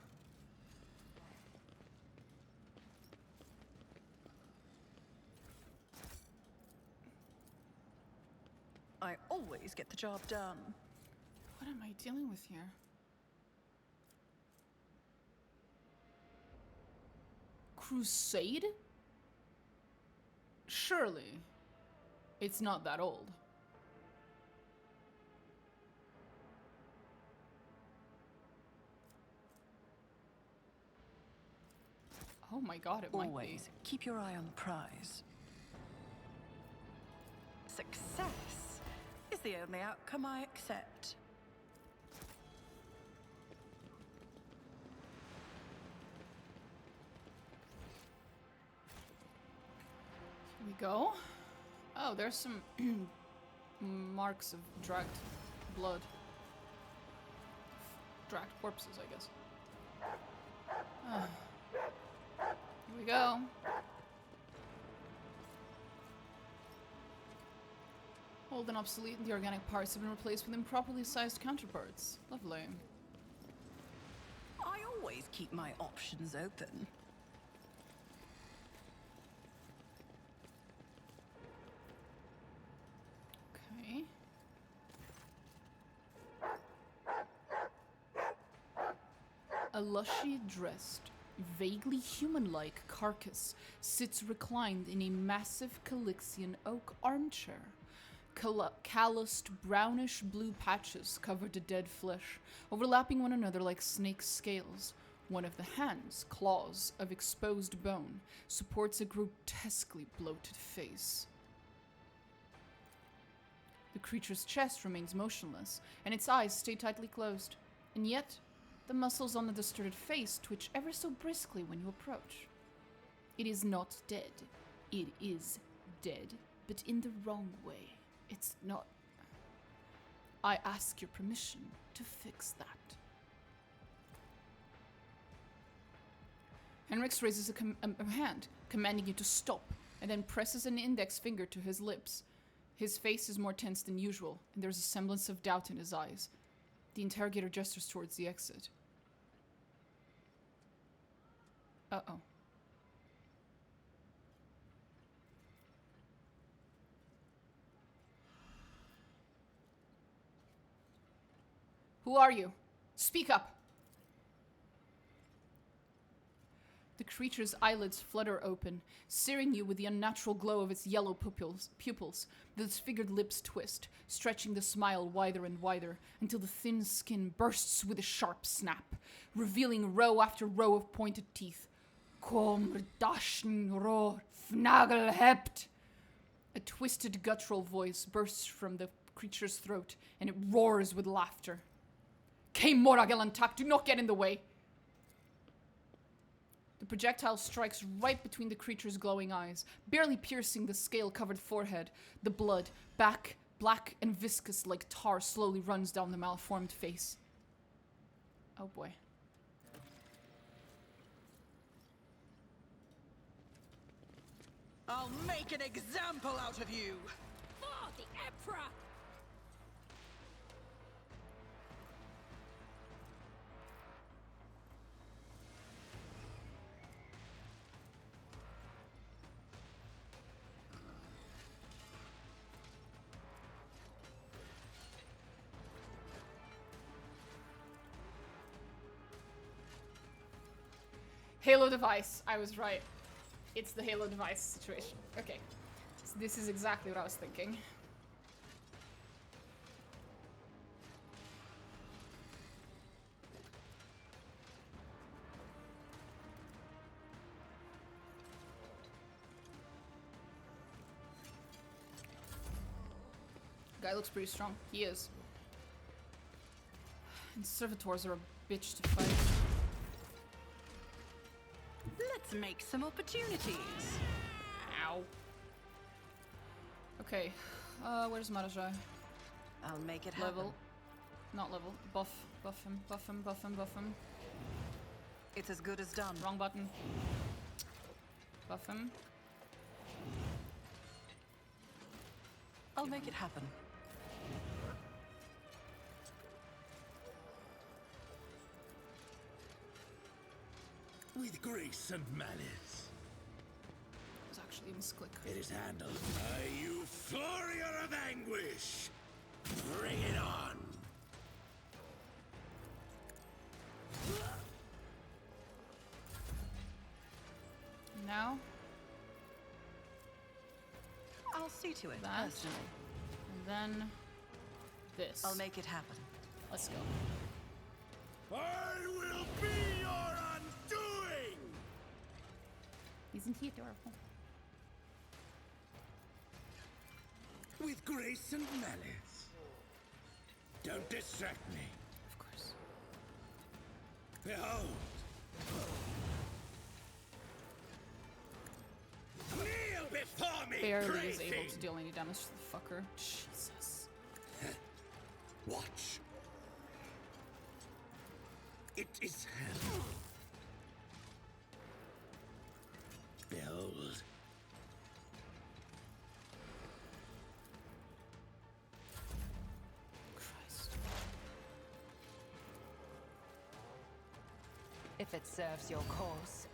I always get the job done.
What am I dealing with here? Crusade? Surely, it's not that old. Oh my god, it might be.
Always keep your eye on the prize. Success is the only outcome I accept.
Here we go. Oh, there's some marks of dragged blood. Dragged corpses, I guess. Ah. Here we go. Old and obsolete, the organic parts have been replaced with improperly sized counterparts. Lovely.
I always keep my options open.
Okay. A lushy dressed, vaguely human-like carcass sits reclined in a massive Calixian oak armchair. Calloused brownish-blue patches cover the dead flesh, overlapping one another like snake scales. One of the hands, claws of exposed bone, supports a grotesquely bloated face. The creature's chest remains motionless, and its eyes stay tightly closed. And yet, the muscles on the distorted face twitch ever so briskly when you approach. It is not dead. It is dead, but in the wrong way. It's not. I ask your permission to fix that. Henrix raises a hand, commanding you to stop, and then presses an index finger to his lips. His face is more tense than usual, and there's a semblance of doubt in his eyes. The interrogator gestures towards the exit. Uh-oh. Who are you? Speak up! The creature's eyelids flutter open, searing you with the unnatural glow of its yellow pupils. The disfigured lips twist, stretching the smile wider and wider, until the thin skin bursts with a sharp snap, revealing row after row of pointed teeth. Kom dashn ro fnagelhept. A twisted guttural voice bursts from the creature's throat, and it roars with laughter. Came Moragelantak, do not get in the way! The projectile strikes right between the creature's glowing eyes, barely piercing the scale-covered forehead. The blood, black and viscous like tar, slowly runs down the malformed face. Oh boy.
I'll make an example out of you!
For the Emperor!
Halo device. I was right. It's the Halo device situation. Okay. So this is exactly what I was thinking. Guy looks pretty strong. He is. And servitors are a bitch to fight.
Let's Let's make some opportunities.
Ow. Okay, where's Marajai?
I'll make it happen.
Level. Not level. Buff. Buff him, buff him, buff him, buff him.
It's as good as done.
Wrong button. Buff him.
I'll make it happen.
With grace and malice.
It was actually a misclick.
It is handled. A euphoria of anguish. Bring it on.
Now,
I'll see to it
that.
personally.
And then this.
I'll make it happen.
Let's go.
I will be your undoing!
Isn't he adorable?
With grace and malice. Don't distract me.
Of course.
Behold. Kneel before me,
Barely is
pray
able to
thing.
deal any damage to the fucker. Jesus.
Watch. It is hell. Behold.
Christ.
If it serves your cause,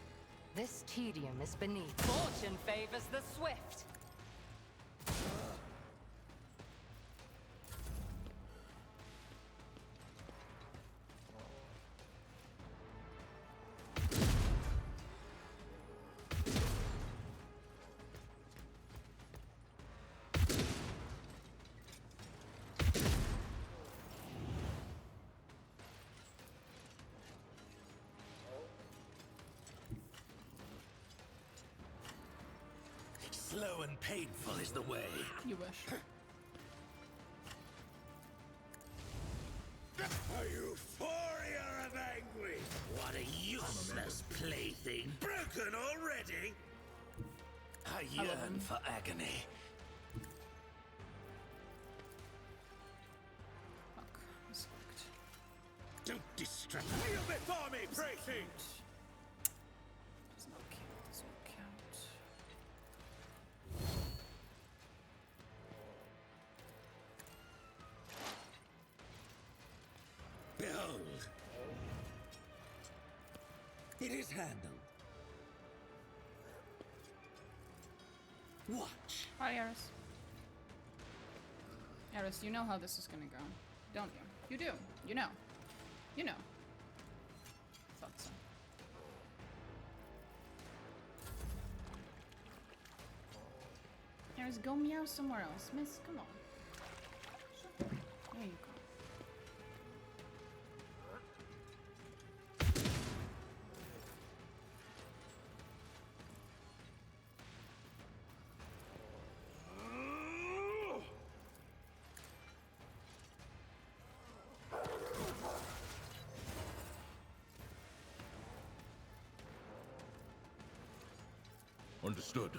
this tedium is beneath. Fortune favors the swift.
Slow and painful is the way.
You wish.
A euphoria of anguish! What a useless plaything! Broken already? I
love
yearn
him.
for agony.
Fuck. This fucked.
Don't distract me. Kneel before me, pray thing!
Does not count. Does not count.
Behold. It is handled. Watch.
Hi, Eris. Eris, you know how this is gonna go, don't you? You do. You know. You know. Thought so. Eris, go meow somewhere else. Miss, come on. There you go.
Understood.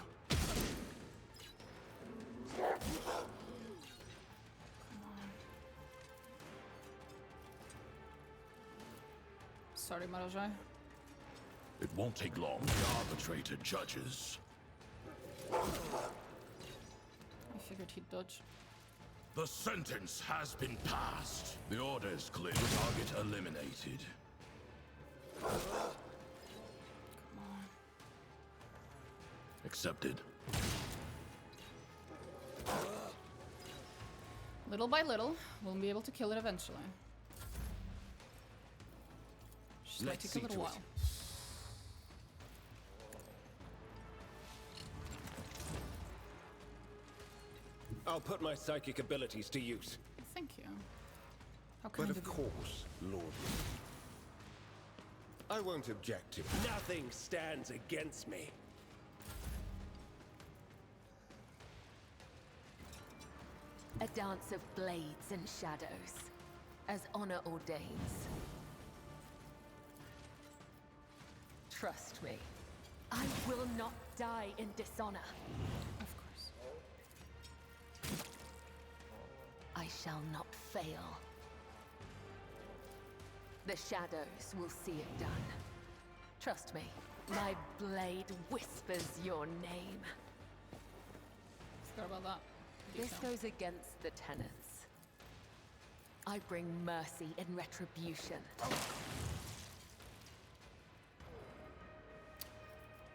Sorry, Marajai.
It won't take long. The arbitrator judges.
I figured he'd dodge.
The sentence has been passed. The order is clear. Target eliminated.
Come on.
Accepted.
Little by little, we'll be able to kill it eventually. Just might
Let's
take
see
a little
to
while.
it. I'll put my psychic abilities to use.
Thank you. How kind
But of
you.
course, Lord. I won't object to it.
Nothing stands against me.
A dance of blades and shadows, as honor ordains. Trust me, I will not die in dishonor.
Of course.
I shall not fail. The shadows will see it done. Trust me, my blade whispers your name.
Forgot about that.
This goes against the tenets. I bring mercy in retribution.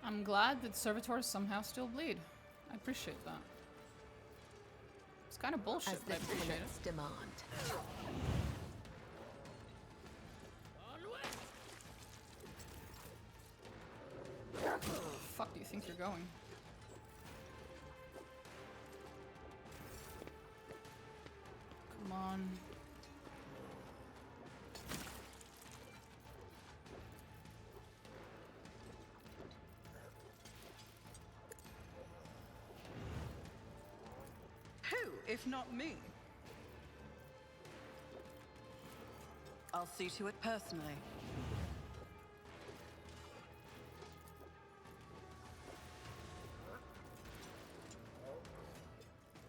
I'm glad that servitors somehow still bleed. I appreciate that. It's kind of bullshit,
As
but I
the
appreciate
tenets
it.
demand.
Where the fuck do you think you're going? Come on.
Who, if not me? I'll see to it personally.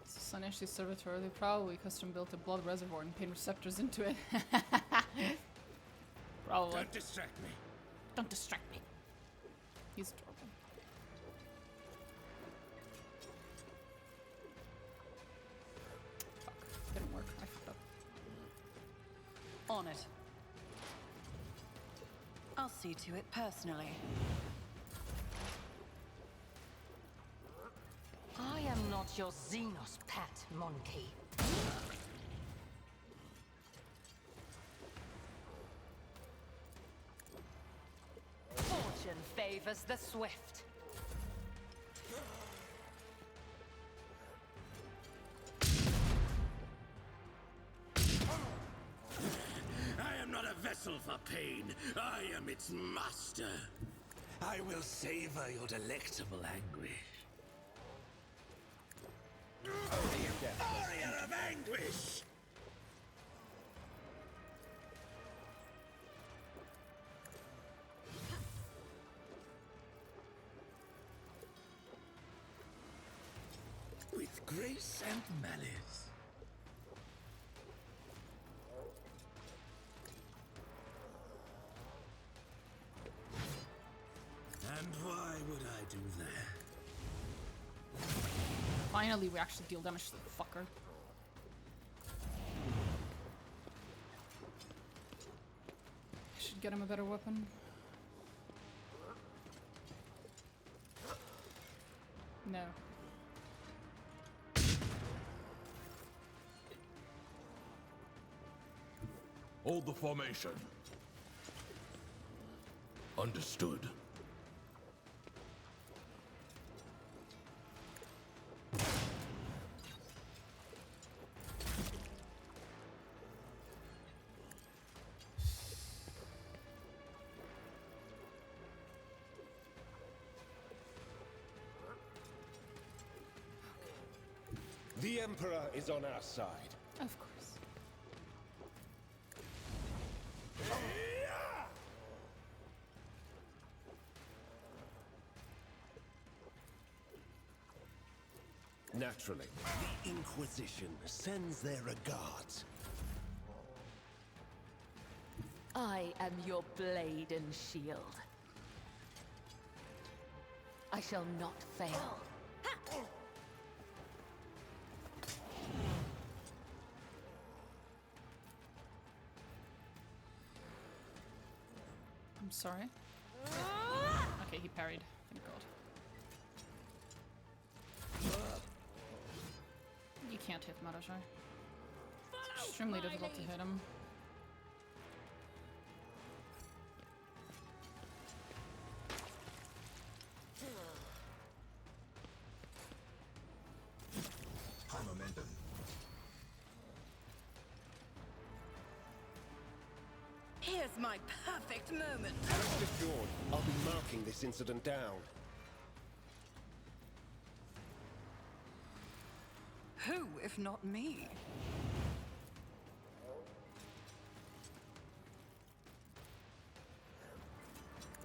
It's a Sunishti servitor. They probably custom built a blood reservoir and paint receptors into it. Probably.
Don't distract me.
Don't distract me. He's adorable. Fuck. Didn't work. I fucked up.
On it. I'll see to it personally.
I am not your Xenos pet, monkey. Fortune favors the swift.
I am not a vessel for pain. I am its master. I will savor your delectable anguish. Warrior of anguish! With grace and malice. And why would I do that?
Finally, we actually deal damage to the fucker. I should get him a better weapon. No.
Hold the formation. Understood.
The Emperor is on our side.
Of course.
Naturally.
The Inquisition sends their regards.
I am your blade and shield. I shall not fail.
I'm sorry. Okay, he parried. Thank God. You can't hit Marajai. It's extremely difficult to hit him.
High momentum.
Here's my perfect moment.
Rest assured, I'll be marking this incident down.
Who, if not me?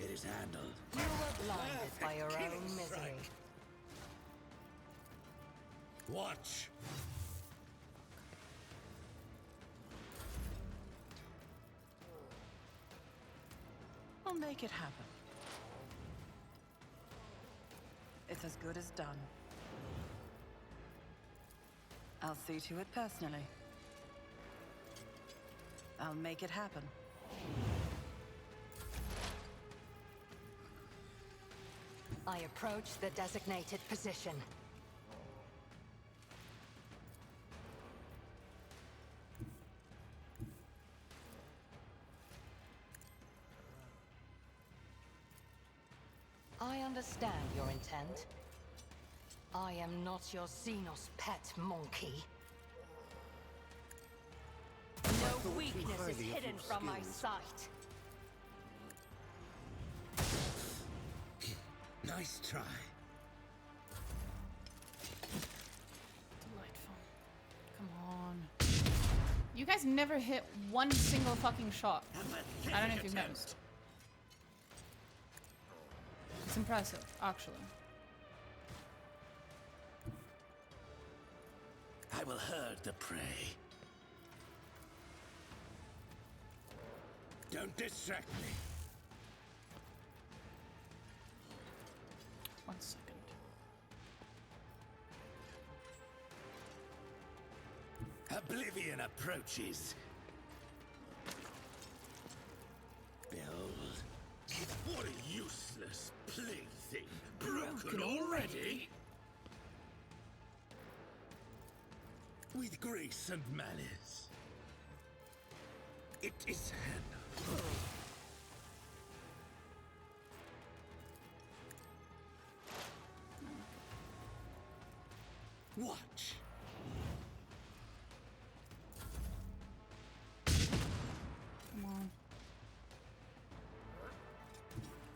It is handled.
You were blinded by your own misery.
Watch.
I'll make it happen. It's as good as done. I'll see to it personally. I'll make it happen.
I approach the designated position. I understand your intent. I am not your Xenos pet monkey. No weakness is hidden from my sight.
Nice try.
Delightful. Come on. You guys never hit one single fucking shot. I don't know if you've noticed. It's impressive, actually.
I will herd the prey. Don't distract me.
1 second.
Oblivion approaches. Behold. What a useless plaything. Broken already? With grace and malice. It is handled. Watch.
Come on.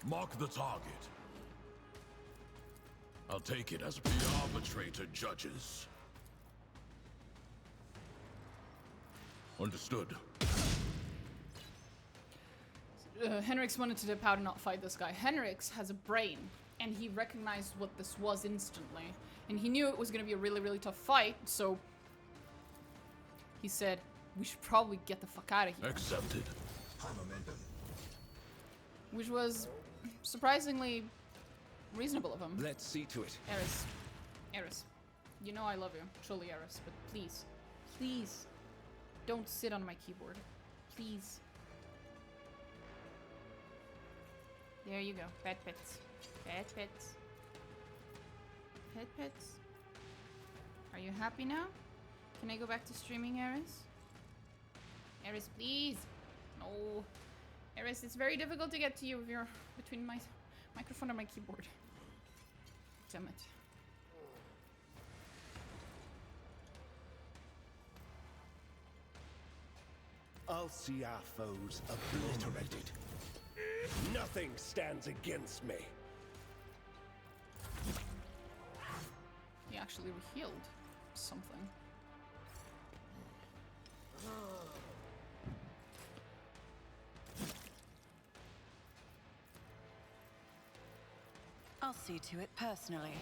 Mark the target. I'll take it as the arbitrator judges. Understood.
Henrix wanted to dip out and not fight this guy. Henrix has a brain, and he recognized what this was instantly. And he knew it was going to be a really, really tough fight, so he said, we should probably get the fuck out of here.
Accepted.
High momentum.
Which was surprisingly reasonable of him.
Let's see to it.
Eris. Eris. You know I love you. Truly, Eris. But please. Please. Don't sit on my keyboard. Please. There you go. Pet pets. Pet pets. Pet pets. Are you happy now? Can I go back to streaming, Eris? Eris, please. No. Eris, it's very difficult to get to you if you're between my microphone and my keyboard. Damn it.
I'll see our foes obliterated. Nothing stands against me.
He actually healed something.
I'll see to it personally.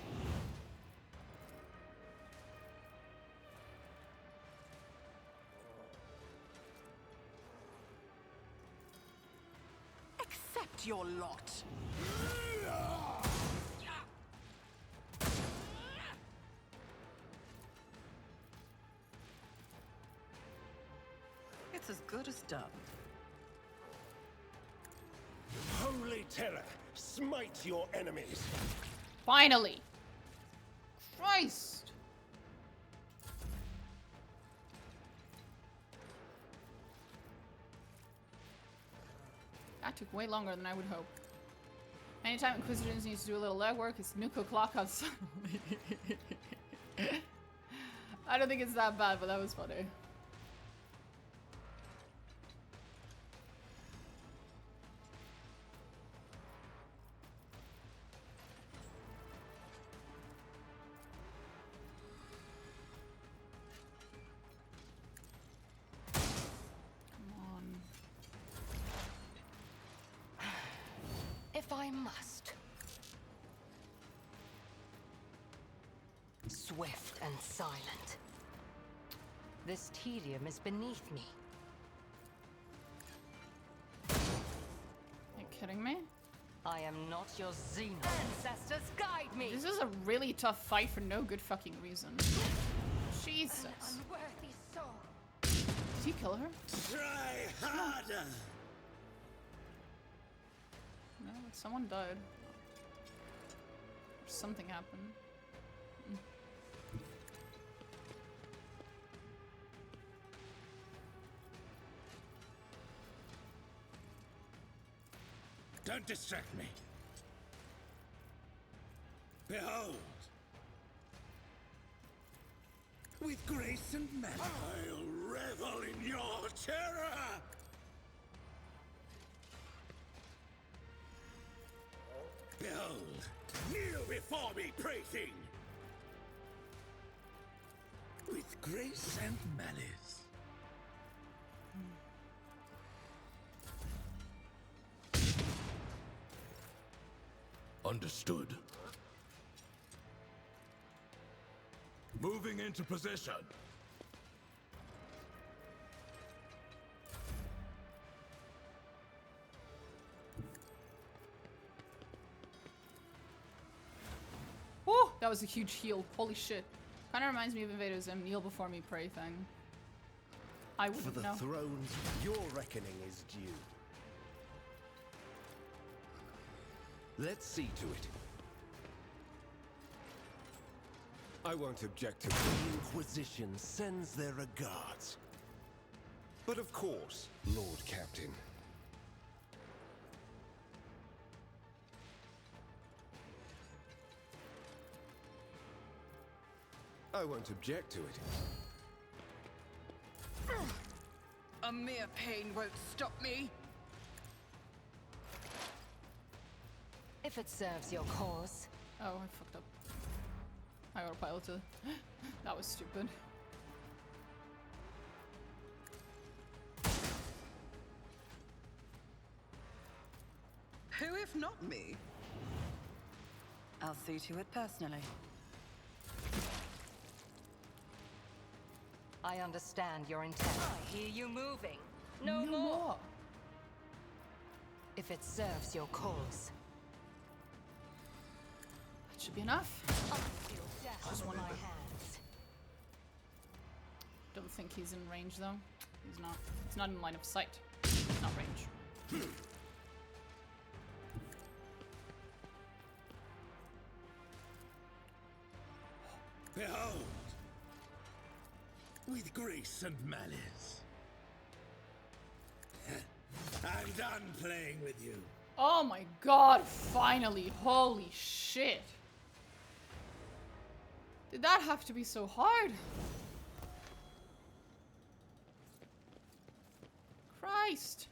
Accept your lot. It's as good as done.
Holy terror, smite your enemies.
Finally! Christ! That took way longer than I would hope. Anytime Inquisitors needs to do a little legwork, it's nuke clock out suddenly. I don't think it's that bad, but that was funny.
I must. Swift and silent. This tedium is beneath me.
Are you kidding me?
I am not your Xenos. Ancestors, guide me!
This is a really tough fight for no good fucking reason. Jesus.
An unworthy soul.
Did he kill her?
Try harder!
No, but someone died. Or something happened.
Don't distract me. Behold! With grace and magic, I'll revel in your terror! Behold! Kneel before me, prating! With grace and malice.
Understood. Moving into position.
Woo! That was a huge heal. Holy shit. Kinda reminds me of Invader's kneel before me pray thing. I
For
wouldn't
the
know.
thrones, your reckoning is due. Let's see to it. I won't object to it. The Inquisition sends their regards. But of course, Lord Captain. I won't object to it.
A mere pain won't stop me.
If it serves your cause.
Oh, I fucked up. I autopiloted. That was stupid.
Who if not me? I'll see to it personally.
I understand your intent. I hear you moving. No,
No
more.
more.
If it serves your cause.
That should be enough.
I feel death
Just
in
one
my
eye.
hands.
Don't think he's in range though. He's not. It's not in line of sight. It's not range.
Behold! With grace and malice. I'm done playing with you.
Oh my god, finally. Holy shit. Did that have to be so hard? Christ.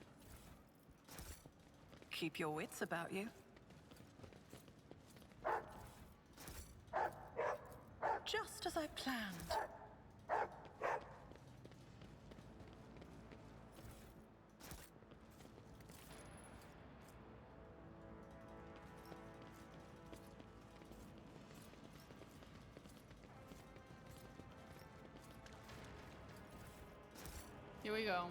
Keep your wits about you. Just as I planned.
Here we go.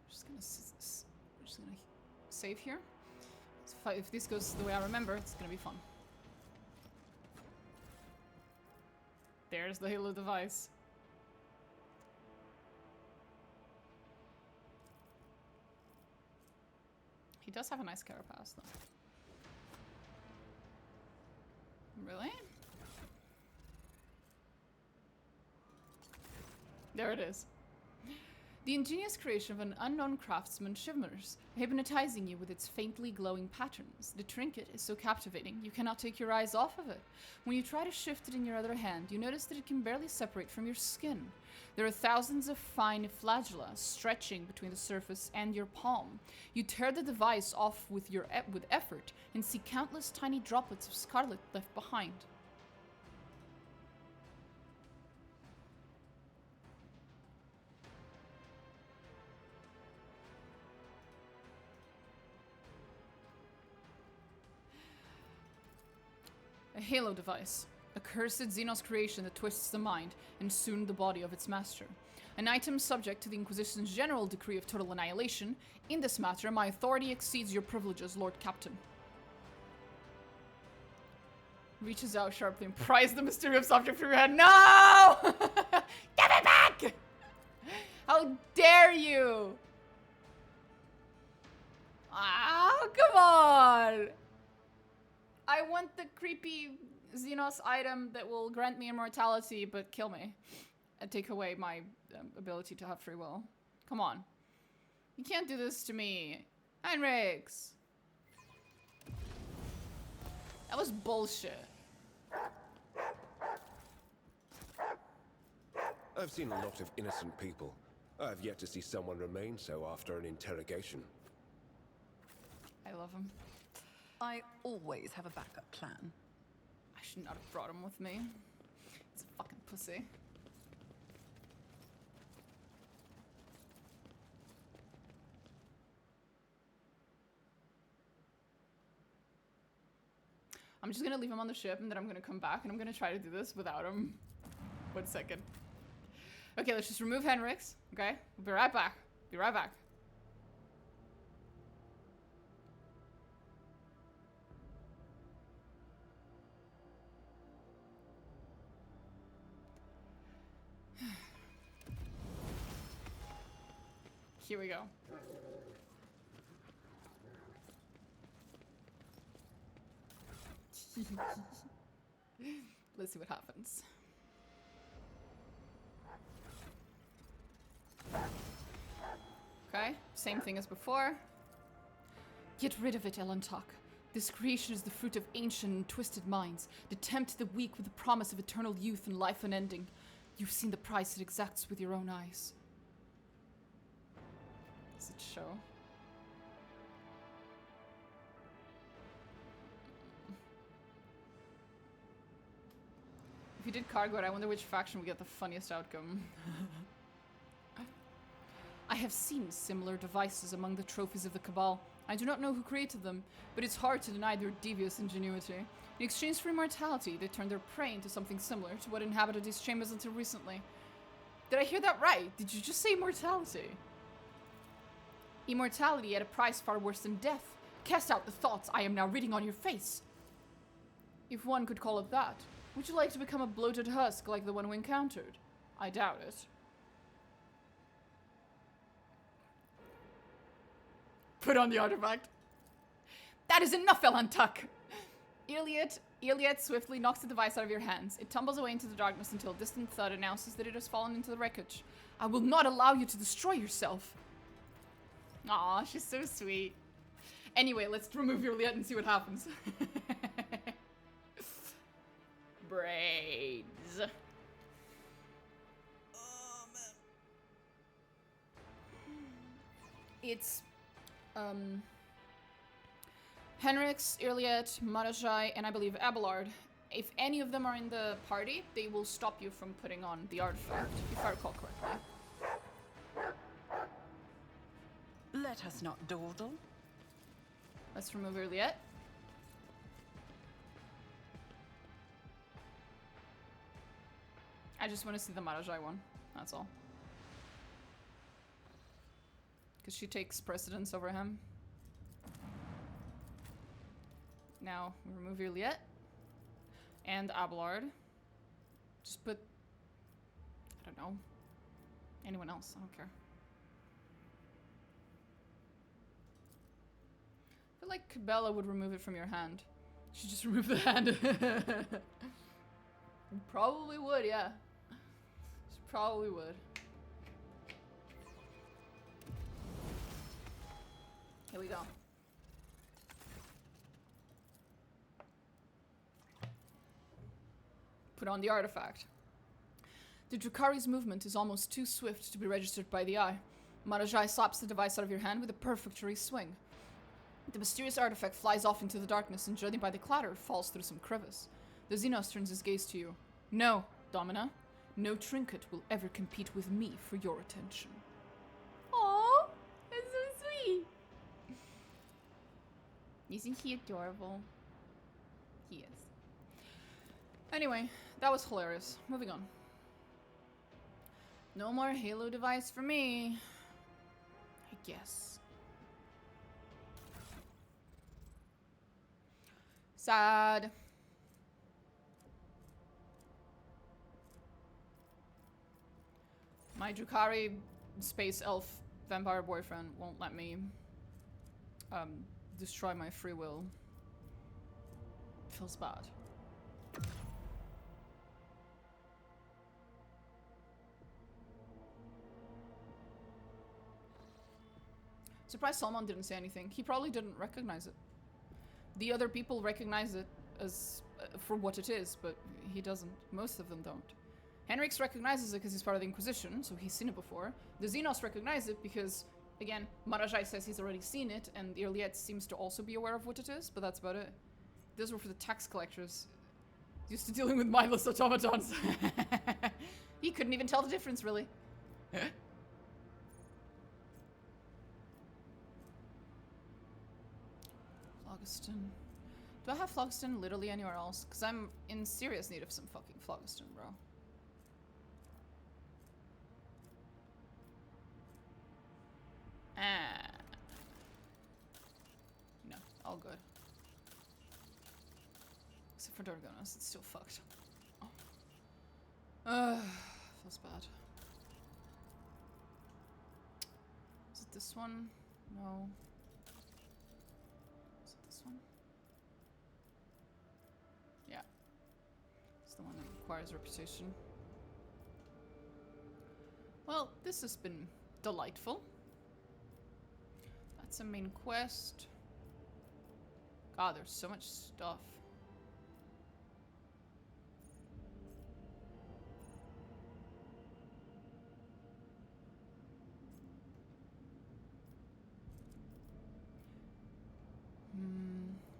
Just gonna save here. If this goes the way I remember, it's gonna be fun. There's the Halo device. He does have a nice carapace, though. Really? There it is. The ingenious creation of an unknown craftsman shimmers, hypnotizing you with its faintly glowing patterns. The trinket is so captivating, you cannot take your eyes off of it. When you try to shift it in your other hand, you notice that it can barely separate from your skin. There are thousands of fine flagella stretching between the surface and your palm. You tear the device off with effort and see countless tiny droplets of scarlet left behind. A halo device. A cursed Xenos creation that twists the mind and soon the body of its master. An item subject to the Inquisition's general decree of total annihilation. In this matter, my authority exceeds your privileges, Lord Captain. Reaches out sharply and pries the mysterious object from your hand. No! Give it back! How dare you! Ah, come on! I want the creepy Xenos item that will grant me immortality but kill me. And take away my ability to have free will. Come on. You can't do this to me. Heinrichs! That was bullshit.
I've seen a lot of innocent people. I've yet to see someone remain so after an interrogation.
I love him.
I always have a backup plan.
I should not have brought him with me. It's a fucking pussy. I'm just gonna leave him on the ship and then I'm gonna come back and I'm gonna try to do this without him. 1 second. Okay, let's just remove Henrix, okay? We'll be right back. Be right back. Here we go. Let's see what happens. Okay, same thing as before. Get rid of it, Elantok. This creation is the fruit of ancient and twisted minds that tempt the weak with the promise of eternal youth and life unending. You've seen the price it exacts with your own eyes. Does it show? If you did Cargo, I wonder which faction would get the funniest outcome. I have seen similar devices among the trophies of the Cabal. I do not know who created them, but it's hard to deny their devious ingenuity. In exchange for immortality, they turned their prey into something similar to what inhabited these chambers until recently. Did I hear that right? Did you just say immortality? Immortality at a price far worse than death. Cast out the thoughts I am now reading on your face. If one could call it that. Would you like to become a bloated husk like the one we encountered? I doubt it. Put on the artifact. That is enough, Elantuk! Iliad swiftly knocks the device out of your hands. It tumbles away into the darkness until a distant thud announces that it has fallen into the wreckage. I will not allow you to destroy yourself. Aw, she's so sweet. Anyway, let's remove Iliad and see what happens. Braids. Oh, man. It's Henrix, Iliad, Marajai, and I believe Abelard. If any of them are in the party, they will stop you from putting on the artifact, if I recall correctly.
Let us not dawdle.
Let's remove Iliad. I just want to see the Marajai one, that's all. Because she takes precedence over him. Now, we remove Iliad. And Abelard. Just put... I don't know. Anyone else, I don't care. I feel like Bella would remove it from your hand. She just removed the hand. Probably would, yeah. She probably would. Here we go. Put on the artifact. The Drukhari's movement is almost too swift to be registered by the eye. Marajai slaps the device out of your hand with a perfunctory swing. The mysterious artifact flies off into the darkness and, judging by the clatter, falls through some crevice. The Xenos turns his gaze to you. No, Domina. No trinket will ever compete with me for your attention. Aww, that's so sweet. Isn't he adorable? He is. Anyway, that was hilarious. Moving on. No more Halo device for me. I guess. Sad. My Drukhari space elf vampire boyfriend won't let me destroy my free will. Feels bad. Surprised Salman didn't say anything. He probably didn't recognize it. The other people recognize it as for what it is, but he doesn't. Most of them don't. Henrix recognizes it because he's part of the Inquisition, so he's seen it before. The Xenos recognize it because, again, Marajai says he's already seen it, and Irliet seems to also be aware of what it is, but that's about it. Those were for the tax collectors. Used to dealing with mindless automatons. He couldn't even tell the difference, really. Phlogiston. Do I have Phlogiston literally anywhere else? Because I'm in serious need of some fucking Phlogiston, bro. Ah. No, all good. Except for Dorgonos, it's still fucked. Feels bad. Is it this one? No. Is it this one? Yeah. It's the one that requires reputation. Well, this has been delightful. That's a main quest. God, there's so much stuff.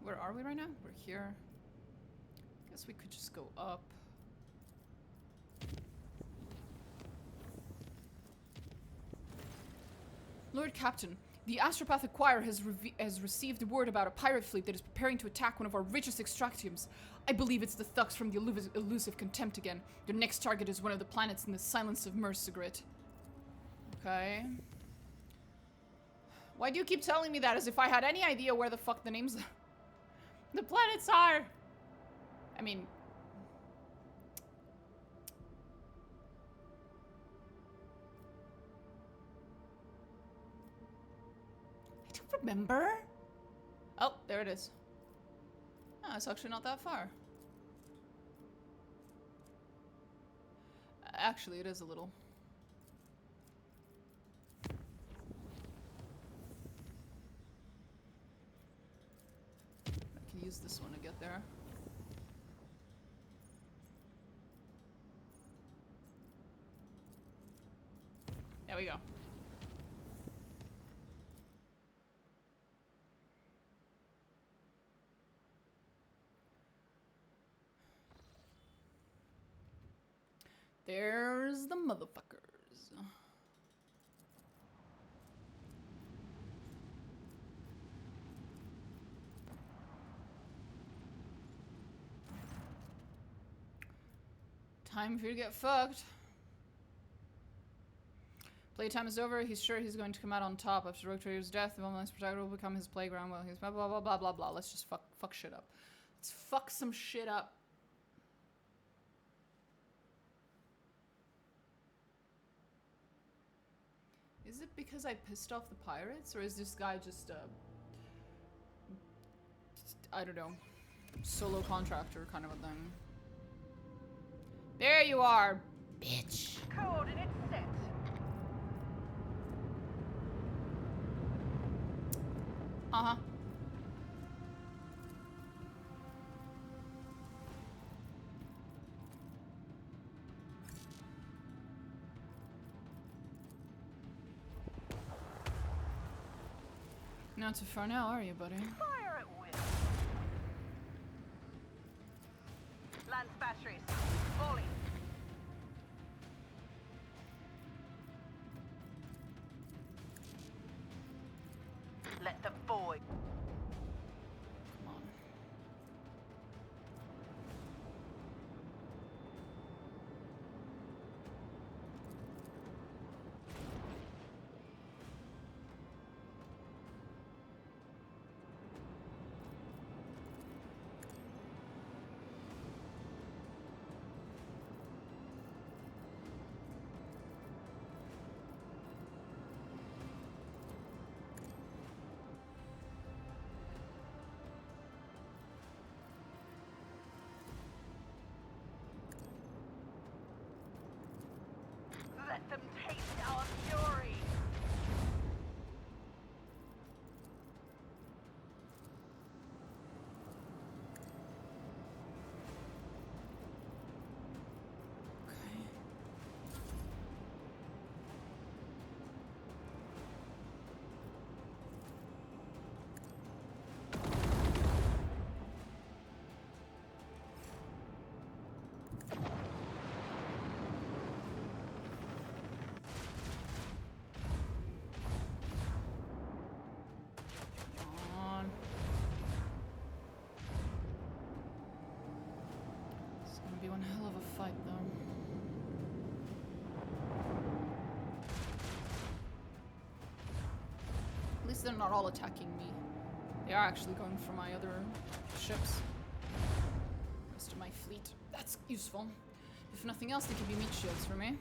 Where are we right now? We're here. Guess we could just go up. Lord Captain, the Astropath Acquire has received word about a pirate fleet that is preparing to attack one of our richest extractiums. I believe it's the thugs from the elusive Contempt again. Their next target is one of the planets in the Silence of Mercigrit. Okay. Why do you keep telling me that as if I had any idea where the fuck the names the planets are? I mean... I don't remember. Oh, there it is. Oh, it's actually not that far. Actually, it is a little. I can use this one to get there. There we go. There's the motherfuckers. Time for you to get fucked. Playtime is over. He's sure he's going to come out on top. After Rogue Trader's death, the Homeland's protector will become his playground. Well, he's blah blah blah blah blah blah. Let's just fuck shit up. Let's fuck some shit up. Is it because I pissed off the pirates, or is this guy just I don't know, solo contractor kind of a thing? There you are, bitch.
Coordinates set.
Uh-huh. Not too far now, are you, buddy?
Fire at will. Lance batteries. Volley. Let the void.
Come on.
make them taste our fury.
Be one hell of a fight, though. At least they're not all attacking me. They are actually going for my other ships. Rest of my fleet. That's useful. If nothing else, they could be meat shields for me.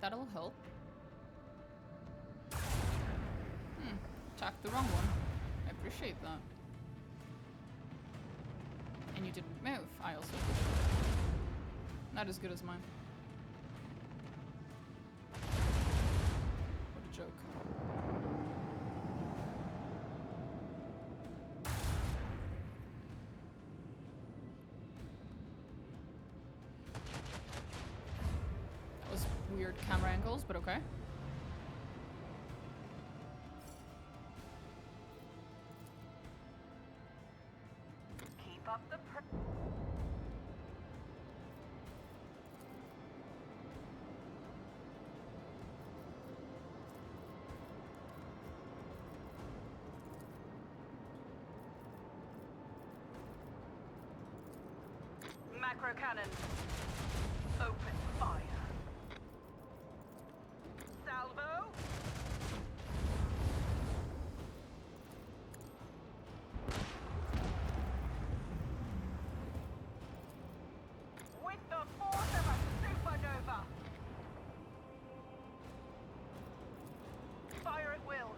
That'll help. Attacked the wrong one. I appreciate that. And you didn't move. I also appreciate it. Not as good as mine. What a joke. Weird camera angles, but okay.
Keep up the macro cannon. Open fire. Salvo. With the force of a supernova. Fire at will.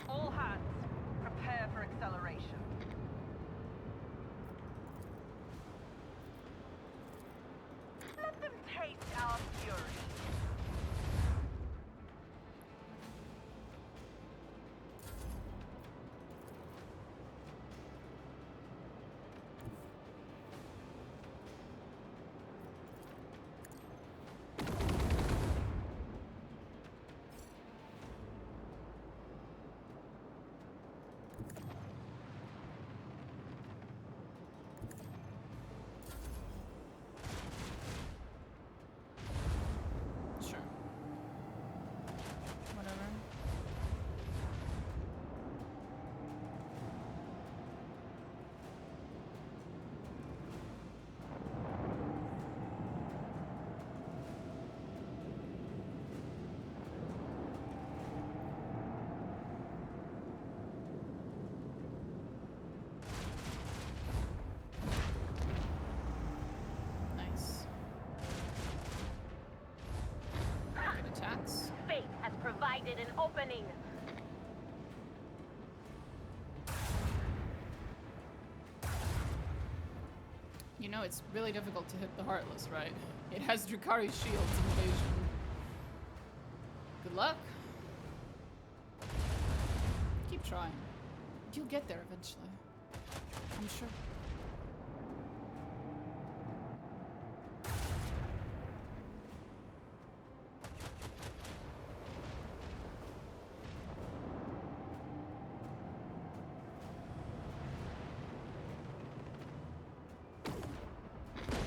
All hands, prepare for acceleration. opening.
You know, it's really difficult to hit the Heartless, right? It has Drukhari's shields and evasion. Good luck. Keep trying. You'll get there eventually. I'm sure.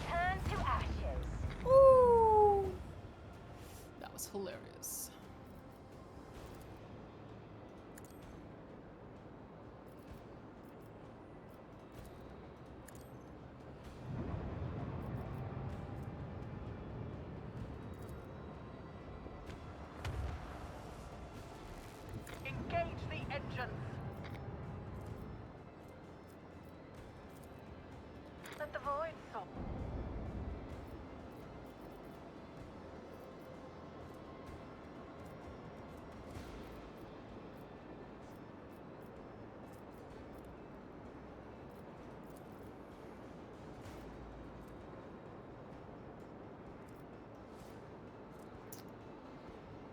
Turn to ashes.
Ooh. That was hilarious.
Engage the engines. Let the void soul.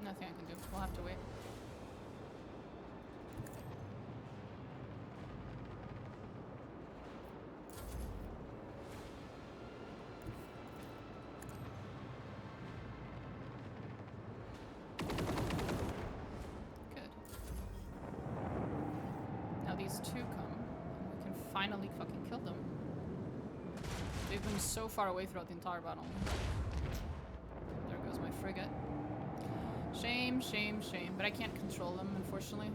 Nothing I can do. We'll have to wait. Good. Now these two come, and we can finally fucking kill them. They've been so far away throughout the entire battle. There goes my frigate. Shame, shame, shame. But I can't control them, unfortunately.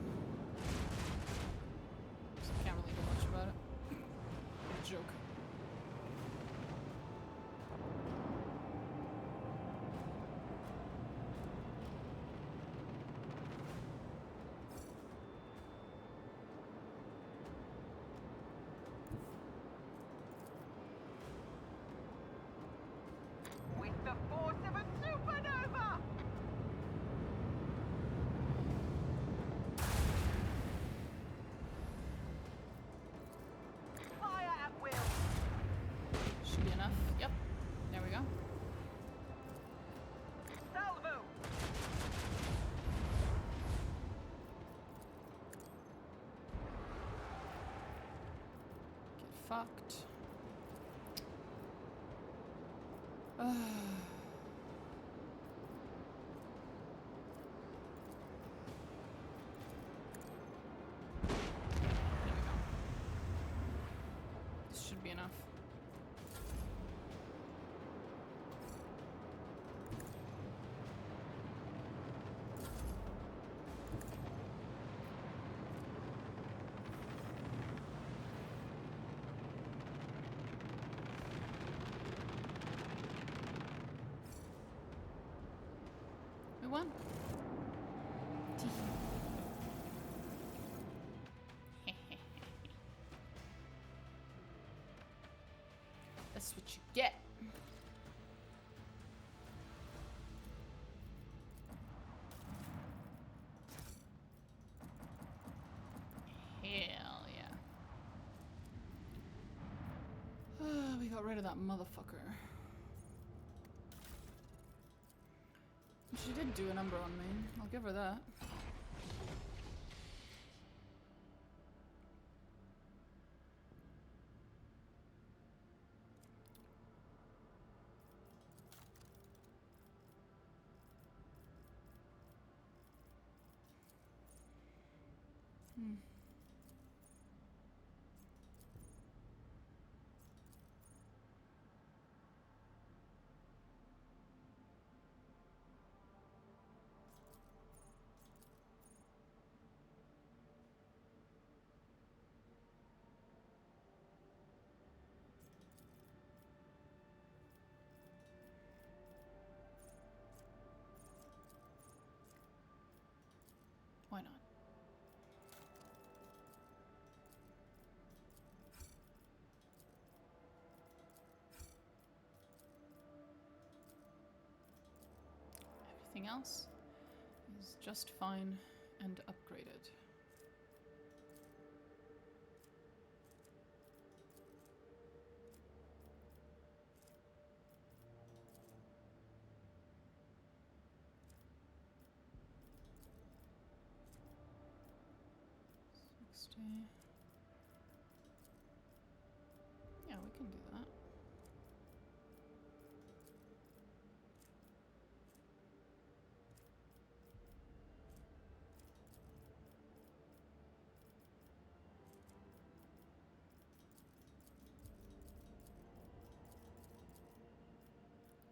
So I can't really do much about it. Joke.
With the force of a supernova. Fire at will.
Should be enough. Yep. There we go.
Salvo.
Get fucked. There we go. This should be enough. We won. That's what you get. Hell yeah. We got rid of that motherfucker. She did do a number on me. I'll give her that. Why not? Everything else is just fine and upgraded. Yeah, we can do that.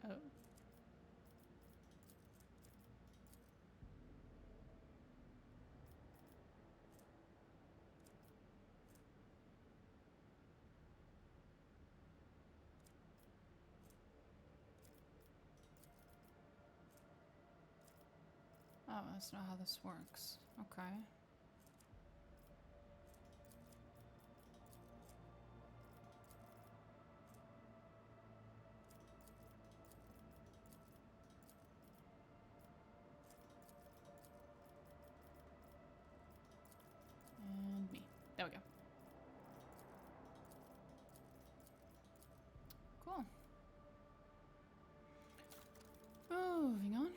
Oh. Oh, that's not how this works. Okay. And me. There we go. Cool. Moving on.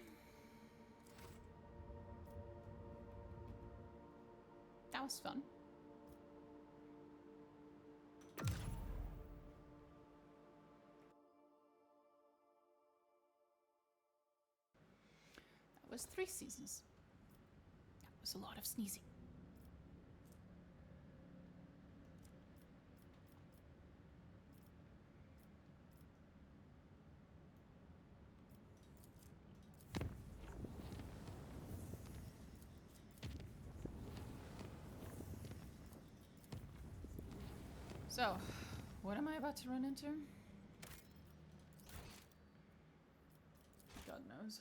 That was fun. That was 3 seasons. That was a lot of sneezing. So, what am I about to run into? God knows.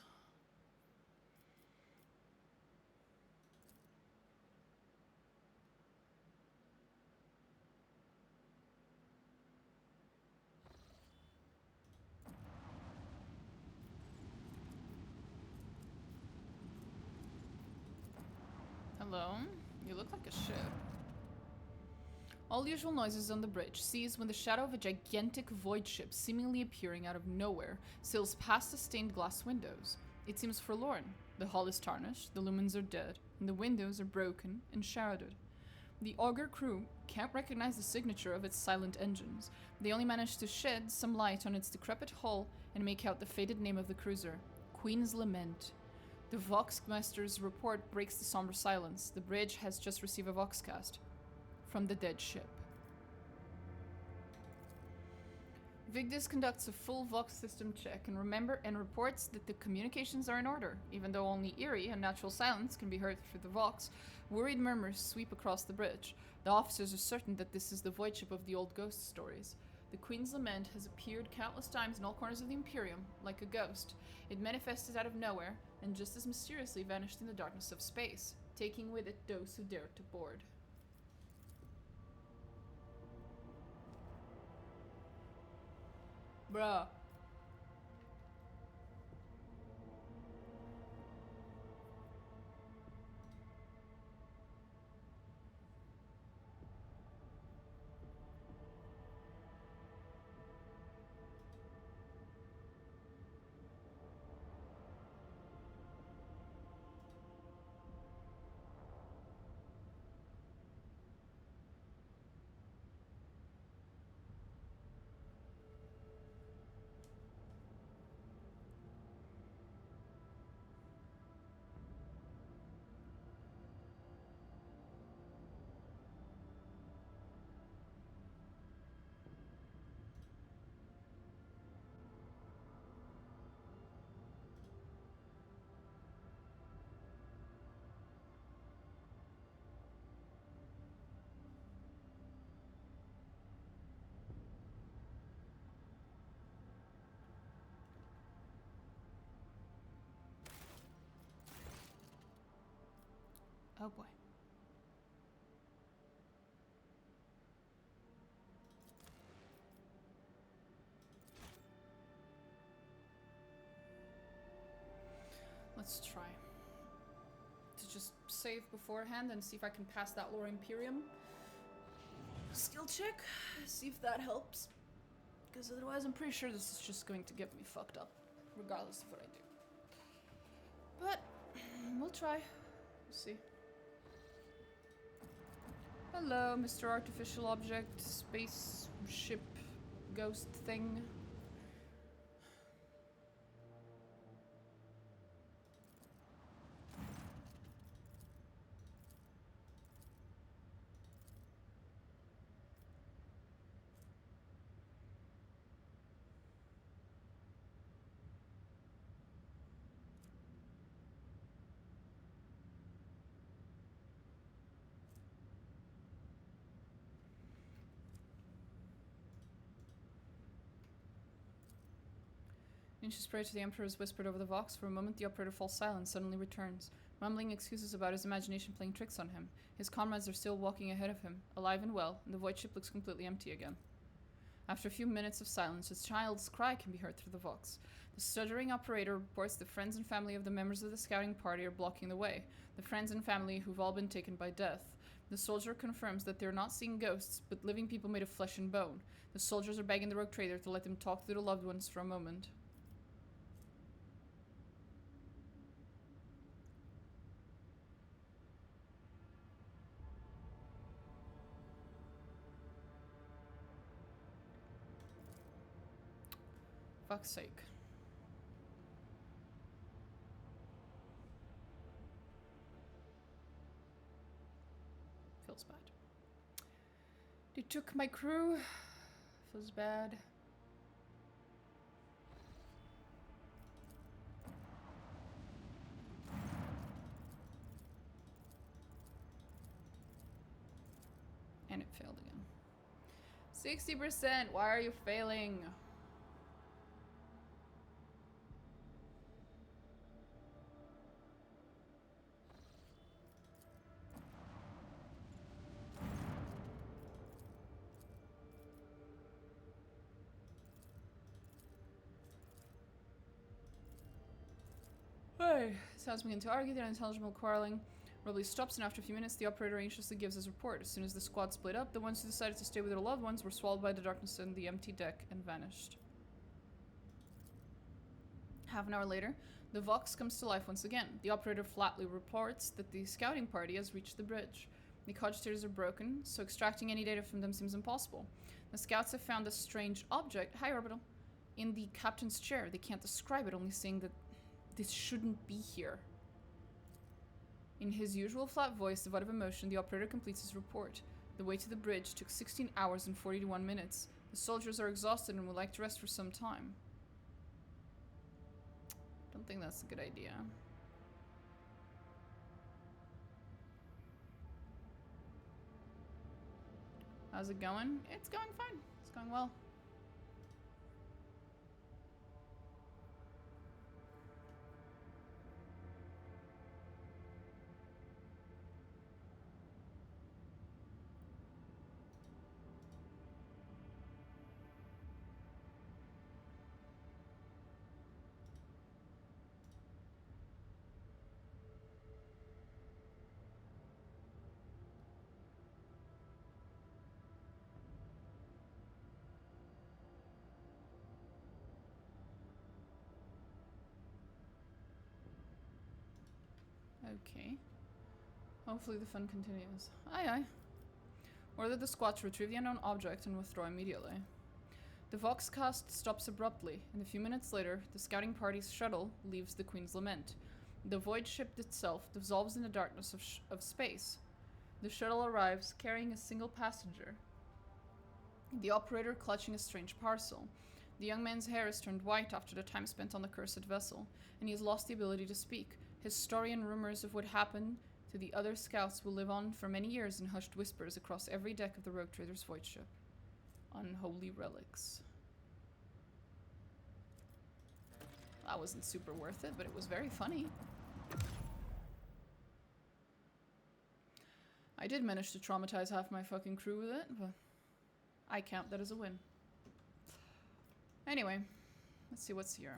Hello? You look like a ship. All usual noises on the bridge cease when the shadow of a gigantic void ship, seemingly appearing out of nowhere, sails past the stained glass windows. It seems forlorn. The hull is tarnished, the lumens are dead, and the windows are broken and shrouded. The augur crew can't recognize the signature of its silent engines. They only manage to shed some light on its decrepit hull and make out the faded name of the cruiser, Queen's Lament. The Voxmaster's report breaks the somber silence. The bridge has just received a Voxcast from the dead ship. Vigdis conducts a full Vox system check and reports that the communications are in order. Even though only eerie and natural silence can be heard through the Vox, worried murmurs sweep across the bridge. The officers are certain that this is the void ship of the old ghost stories. The Queen's Lament has appeared countless times in all corners of the Imperium, like a ghost. It manifested out of nowhere and just as mysteriously vanished in the darkness of space, taking with it those who dared to board. Bruh. Oh boy. Let's try. save beforehand and see if I can pass that Lore Imperium skill check. See if that helps. Because otherwise I'm pretty sure this is just going to get me fucked up. Regardless of what I do. But, we'll try. We'll see. Hello, Mr. Artificial Object, spaceship, ghost thing. Inch's prayer to the Emperor is whispered over the vox. For a moment, the operator falls silent, suddenly returns, mumbling excuses about his imagination playing tricks on him. His comrades are still walking ahead of him, alive and well, and the void ship looks completely empty again. After a few minutes of silence, a child's cry can be heard through the vox. The stuttering operator reports the friends and family of the members of the scouting party are blocking the way, the friends and family who've all been taken by death. The soldier confirms that they're not seeing ghosts, but living people made of flesh and bone. The soldiers are begging the rogue trader to let them talk to their loved ones for a moment. Fuck's sake. Feels bad. They took my crew. Feels bad. And it failed again. 60%. Why are you failing? Hey, sounds begin to argue. Their unintelligible quarreling probably stops, and after a few minutes, the operator anxiously gives his report. As soon as the squad split up, the ones who decided to stay with their loved ones were swallowed by the darkness and the empty deck and vanished. Half an hour later, the Vox comes to life once again. The operator flatly reports that the scouting party has reached the bridge. The cogitators are broken, so extracting any data from them seems impossible. The scouts have found a strange object, hi Orbital, in the captain's chair. They can't describe it, only saying that this shouldn't be here. In his usual flat voice, devoid of emotion, the operator completes his report. The way to the bridge took 16 hours and 41 minutes. The soldiers are exhausted and would like to rest for some time. Don't think that's a good idea. How's it going? It's going fine. It's going well. Okay. Hopefully the fun continues. Aye aye. Order the squad to retrieve the unknown object and withdraw immediately. The Voxcast stops abruptly, and a few minutes later, the scouting party's shuttle leaves the Queen's Lament. The void ship itself dissolves in the darkness of space. The shuttle arrives, carrying a single passenger. The operator clutching a strange parcel. The young man's hair is turned white after the time spent on the cursed vessel, and he has lost the ability to speak. His story and rumors of what happened to the other scouts will live on for many years in hushed whispers across every deck of the Rogue Trader's void ship. Unholy relics. That wasn't super worth it, but it was very funny. I did manage to traumatize half my fucking crew with it, but I count that as a win. Anyway, let's see what's here.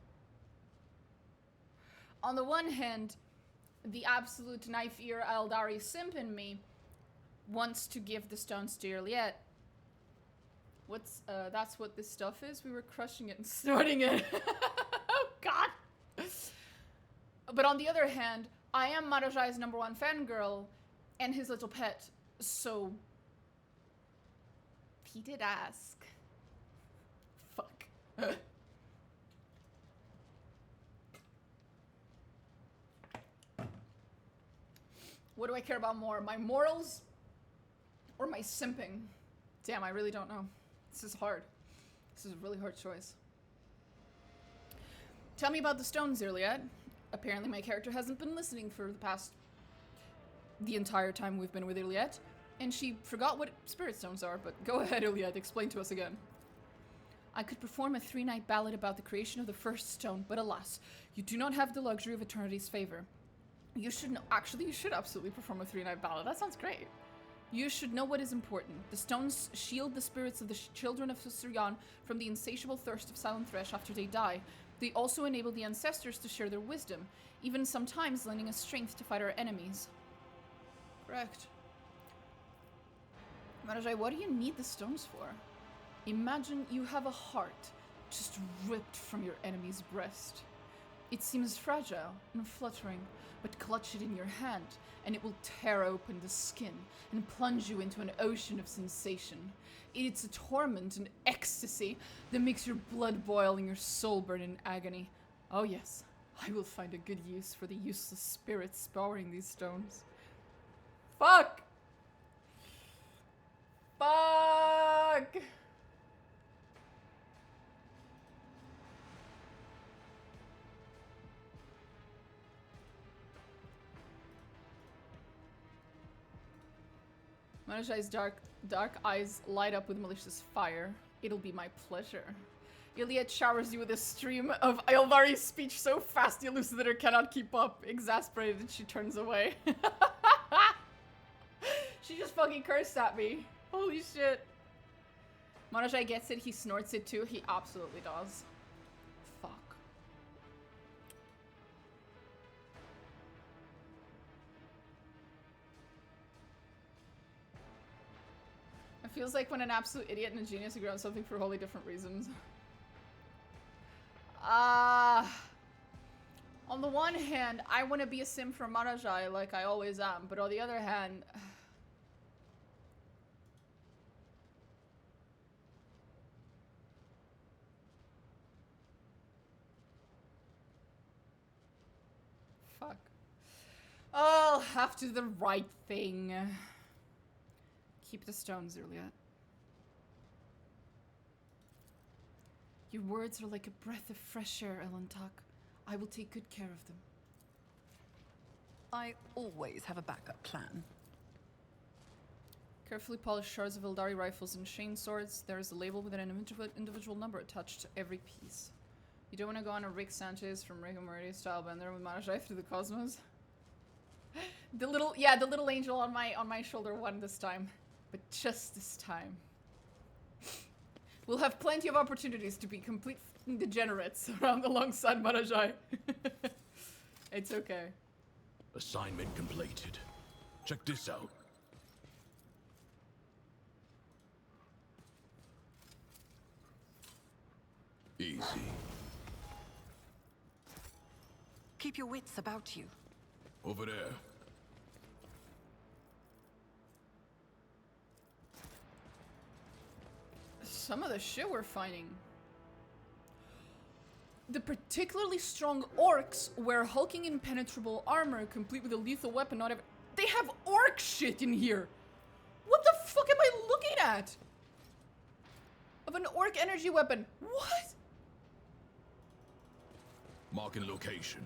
on the one hand, the absolute knife ear Eldari simp in me wants to give the stones to Juliet. That's what this stuff is? We were crushing it and snorting it. Oh god! But on the other hand, I am Marajai's #1 fangirl and his little pet, so... he did ask. Fuck. What do I care about more? My morals or my simping? Damn, I really don't know. This is hard. This is a really hard choice. Tell me about the stones, Iliad. Apparently my character hasn't been listening for the entire time we've been with Iliad, and she forgot what spirit stones are, but go ahead, Iliad, explain to us again. I could perform a 3-night ballad about the creation of the first stone, but alas, you do not have the luxury of Eternity's favor. You should know- actually, you should absolutely perform a 3-night ballad. That sounds great. You should know what is important. The stones shield the spirits of the children of Sister Yan from the insatiable thirst of Silent Thresh after they die. They also enable the ancestors to share their wisdom, even sometimes lending us strength to fight our enemies. Correct. Marajai, what do you need the stones for? Imagine you have a heart just ripped from your enemy's breast. It seems fragile and fluttering, but clutch it in your hand, and it will tear open the skin and plunge you into an ocean of sensation. It's a torment and ecstasy that makes your blood boil and your soul burn in agony. Oh yes, I will find a good use for the useless spirits powering these stones. Fuck! Fuck! Manajai's dark eyes light up with malicious fire. It'll be my pleasure. Iliad showers you with a stream of Eldari's speech so fast the elucidator cannot keep up. Exasperated, she turns away. She just fucking cursed at me. Holy shit. Manajai gets it, he snorts it too. He absolutely does. Fuck. It feels like when an absolute idiot and a genius agree on something for wholly different reasons. On the one hand, I want to be a sim for Marajai like I always am, but on the other hand... Fuck. I'll have to do the right thing. Keep the stones, Juliet. Your words are like a breath of fresh air, Elentak. I will take good care of them.
I always have a backup plan.
Carefully polished shards of Eldari rifles and chain swords. There is a label with an individual number attached to every piece. You don't want to go on a Rick Sanchez from Rick and Morty style bender with Marajai through the cosmos. The little angel on my shoulder won this time. But just this time. We'll have plenty of opportunities to be complete degenerates around alongside Marajai. It's okay.
Assignment completed. Check this out. Easy.
Keep your wits about you.
Over there.
Some of the shit we're finding. The particularly strong orcs wear hulking impenetrable armor complete with a lethal weapon. They have orc shit in here. What the fuck am I looking at? Of an orc energy weapon. What?
Marking location.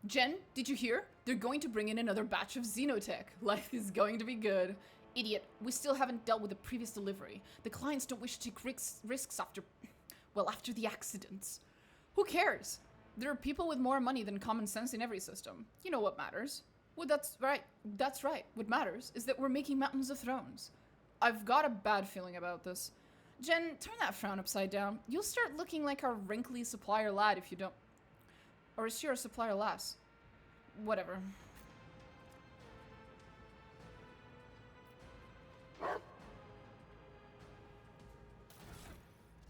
Jen, did you hear? They're going to bring in another batch of Xenotech. Life is going to be good. Idiot, we still haven't dealt with the previous delivery. The clients don't wish to take risks after the accidents. Who cares? There are people with more money than common sense in every system. You know what matters. Well, that's right. What matters is that we're making Mountains of Thrones. I've got a bad feeling about this. Jen, turn that frown upside down. You'll start looking like a wrinkly supplier lad if you don't. Or is she a supplier lass? Whatever.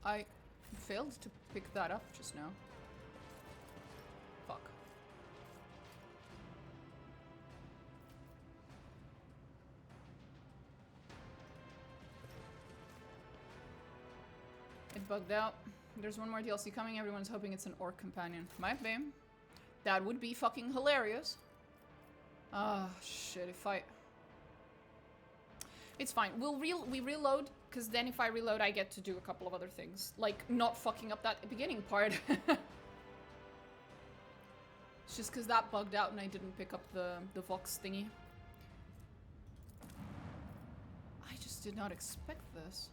I failed to pick that up just now. Fuck. It bugged out. There's one more DLC coming. Everyone's hoping it's an orc companion. Might be. That would be fucking hilarious. Ah, shit. If I... It's fine. We reload, because then if I reload, I get to do a couple of other things. Like, not fucking up that beginning part. It's just because that bugged out and I didn't pick up the Vox thingy. I just did not expect this.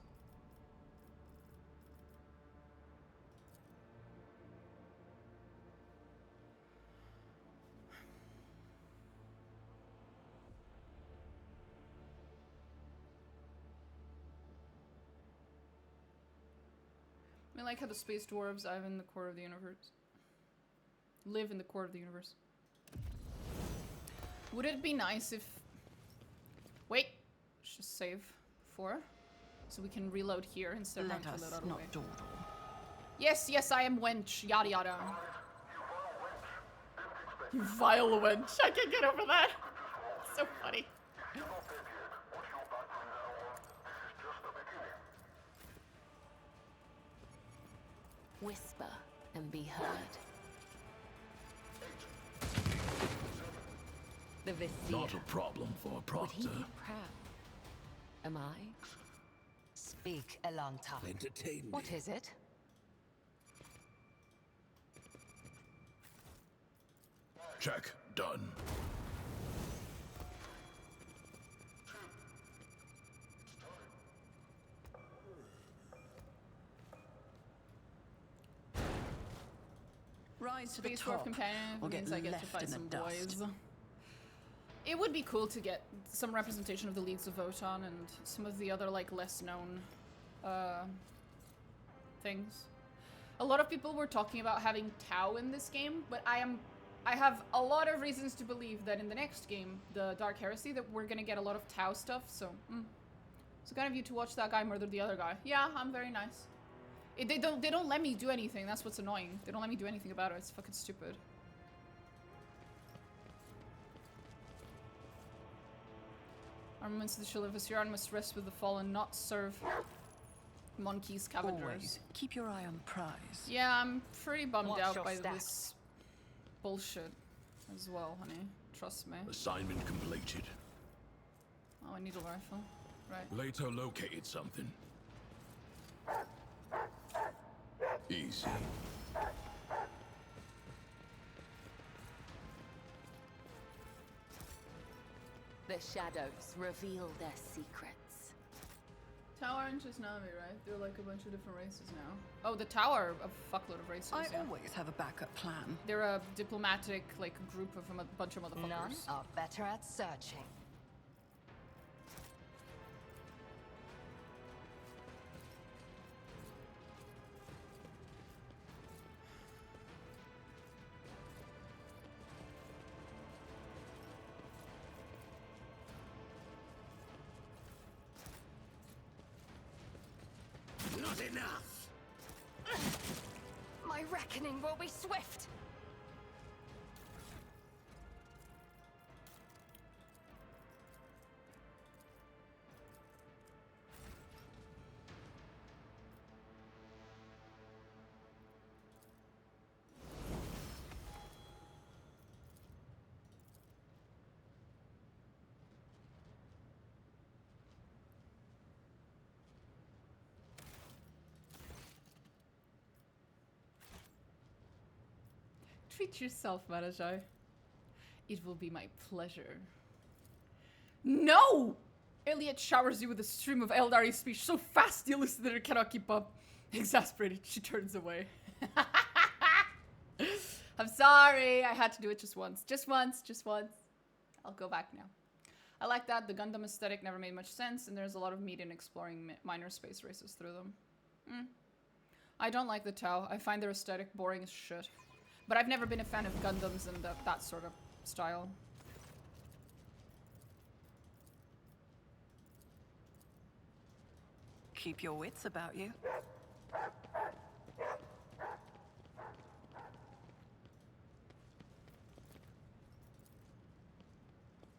I like how the space dwarves live in the core of the universe. Live in the core of the universe. Would it be nice if... Wait. Let's just save before. So we can reload here instead of having to load out of the way.
Dawdle.
Yes, yes, I am wench. Yada yada. You vile wench. I can't get over that. It's so funny.
Whisper and be heard. The Vizier.
Not a problem for
Would he
Proctor.
be proud? Am I?
Speak, Elanta.
Entertain me.
What is it?
Check. Done.
Rise to the
Space Dwarf
top,
companion
or get
means I get to
left
fight
in the
some
dust.
boys. It would be cool to get some representation of the Leagues of Votan and some of the other, like, less known things. A lot of people were talking about having Tau in this game, but I have a lot of reasons to believe that in the next game, the Dark Heresy, that we're gonna get a lot of Tau stuff, so so kind of you to watch that guy murder the other guy. Yeah, I'm very nice. They don't let me do anything. That's what's annoying. They don't let me do anything about it. It's fucking stupid. Armaments of the Shield of Viserion must rest with the fallen, not serve Monkey scavengers.
Always keep your eye on prize.
Yeah, I'm pretty bummed
Watch
out
your
by
step.
this bullshit as well, honey. Trust me.
Assignment completed.
Oh, I need a rifle. Right.
Later located something. Easy.
The shadows reveal their secrets.
Tau aren't just Na'vi, right? They're like a bunch of different races now. Oh, the Tau are a fuckload of races,
I
yeah.
always have a backup plan.
They're a diplomatic, like, group of a bunch of motherfuckers.
None are better at searching.
Not enough.
My reckoning will be swift.
Treat yourself, Marajai. It will be my pleasure. No! Elliot showers you with a stream of Eldari speech so fast the listener cannot keep up. Exasperated, she turns away. I'm sorry, I had to do it just once. Just once, just once. I'll go back now. I like that. The Gundam aesthetic never made much sense, and there's a lot of meat in exploring minor space races through them. I don't like the Tau. I find their aesthetic boring as shit. But I've never been a fan of Gundams and that sort of style.
Keep your wits about you.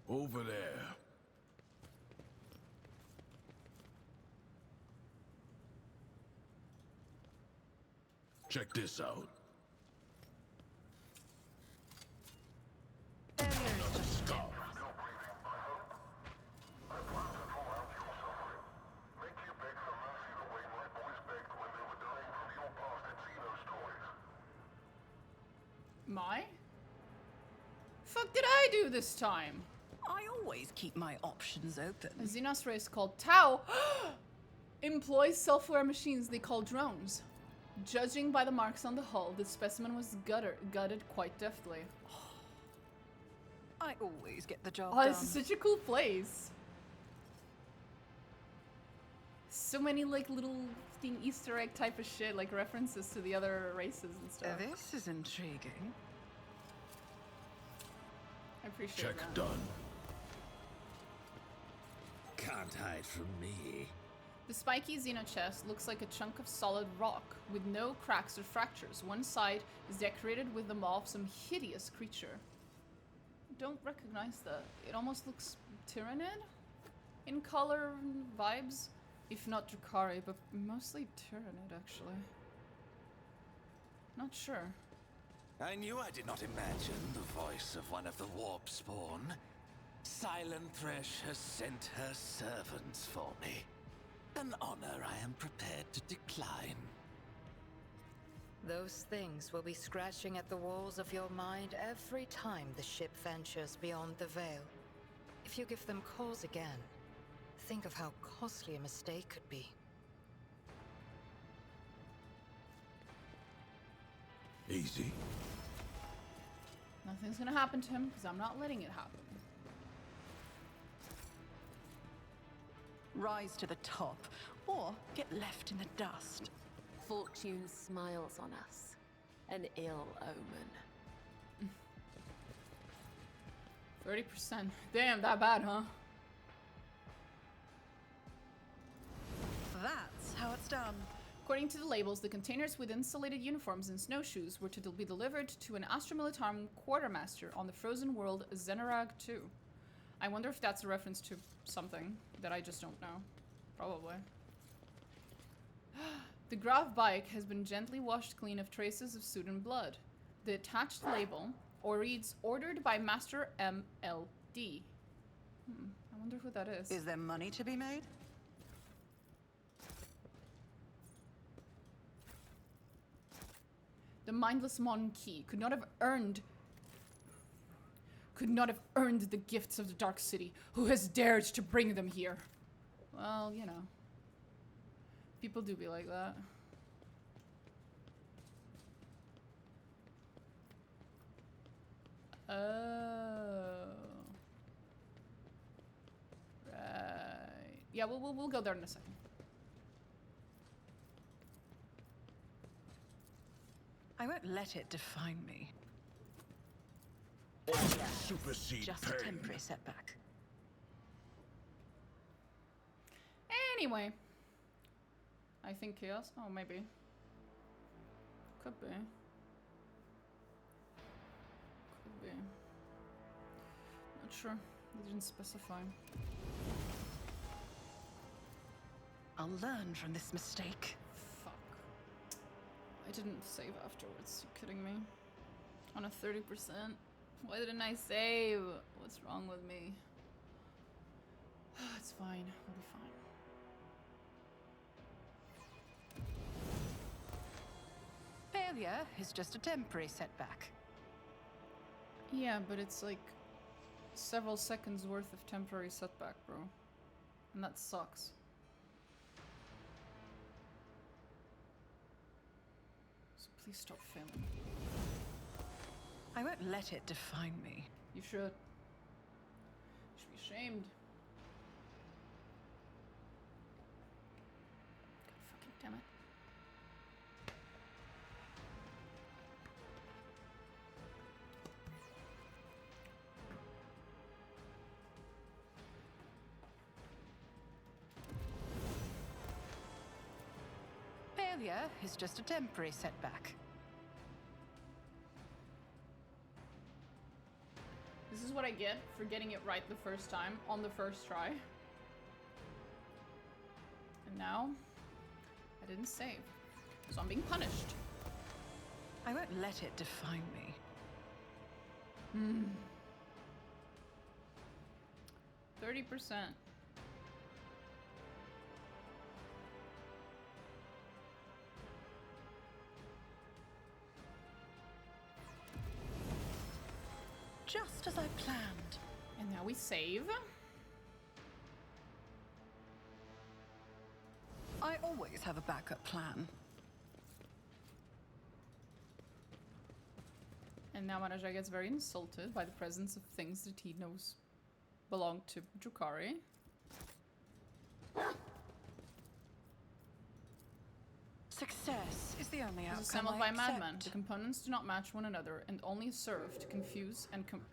Over there. Check this out. Another scarf.
My? Fuck did I do this time?
I always keep my options open.
A Xenos race called Tau employs self-aware machines they call drones. Judging by the marks on the hull, the specimen was gutted quite deftly.
I always get the job
Oh,
done.
this is such a cool place. So many like little thing Easter egg type of shit, like references to the other races and stuff.
This is intriguing.
I appreciate
Check
that.
done.
Can't hide from me.
The spiky Xeno chest looks like a chunk of solid rock with no cracks or fractures. One side is decorated with the maw of some hideous creature. Don't recognize that. It almost looks Tyranid in color and vibes, if not Drakari, but mostly Tyranid actually. Not sure.
I knew I did not imagine the voice of one of the warp spawn. Silent Thresh has sent her servants for me. An honor I am prepared to decline.
Those things will be scratching at the walls of your mind every time the ship ventures beyond the veil. If you give them cause again, think of how costly a mistake could be.
Easy.
Nothing's gonna happen to him because I'm not letting it happen.
Rise to the top, or get left in the dust.
Fortune smiles on us. An ill omen.
30%. Damn, that bad, huh?
That's how it's done.
According to the labels, the containers with insulated uniforms and snowshoes were to be delivered to an Astra Militarum quartermaster on the frozen world Zenerag 2. I wonder if that's a reference to something that I just don't know. Probably. The Grav bike has been gently washed clean of traces of soot and blood. The attached label reads, ordered by Master MLD. I wonder who that is.
Is there money to be made?
The mindless Monkey could not have earned the gifts of the Dark City. Who has dared to bring them here? Well, you know. People do be like that. Oh. Right. Yeah, we'll go there in a second.
I won't let it define me.
Supersede
Just
pain.
a temporary setback.
Anyway. I think chaos. Oh, maybe. Could be. Could be. Not sure. They didn't specify.
I'll learn from this mistake.
Fuck. I didn't save afterwards. You kidding me? On a 30%? Why didn't I save? What's wrong with me? It's fine. We'll be fine.
Failure is just a temporary setback.
Yeah, but it's like several seconds worth of temporary setback, bro. And that sucks. So please stop failing.
I won't let it define me.
You should. ashamed. God fucking damn it.
Failure is just a temporary setback.
This is what I get for getting it right the first time, on the first try. And now, I didn't save. So I'm being punished.
I won't let it define me.
30%.
Just as I planned.
And now we save.
I always have a backup plan.
And now Manaja gets very insulted by the presence of things that he knows belong to Drukhari.
Success is the only
It
outcome
was assembled
I
by
accept.
madmen. The components do not match one another and only serve to confuse and confuse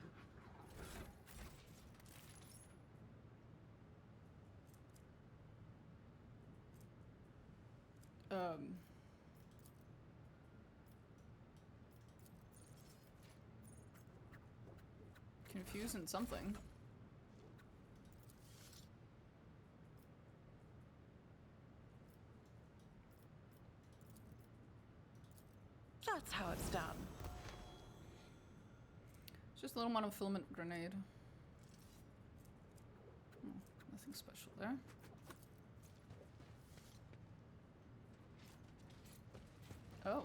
and something.
That's how it's done.
It's just a little monofilament grenade. Oh, nothing special there. Oh.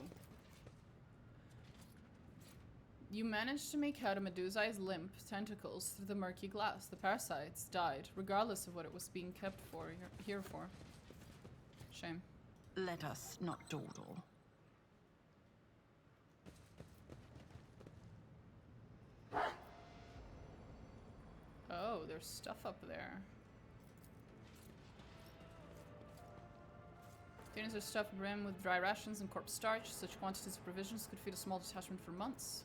You managed to make out a Medusa's limp tentacles through the murky glass. The parasites died, regardless of what it was being kept for here for. Shame.
Let us not dawdle.
Oh, there's stuff up there. Containers are stuffed brim with dry rations and corpse starch. Such quantities of provisions could feed a small detachment for months.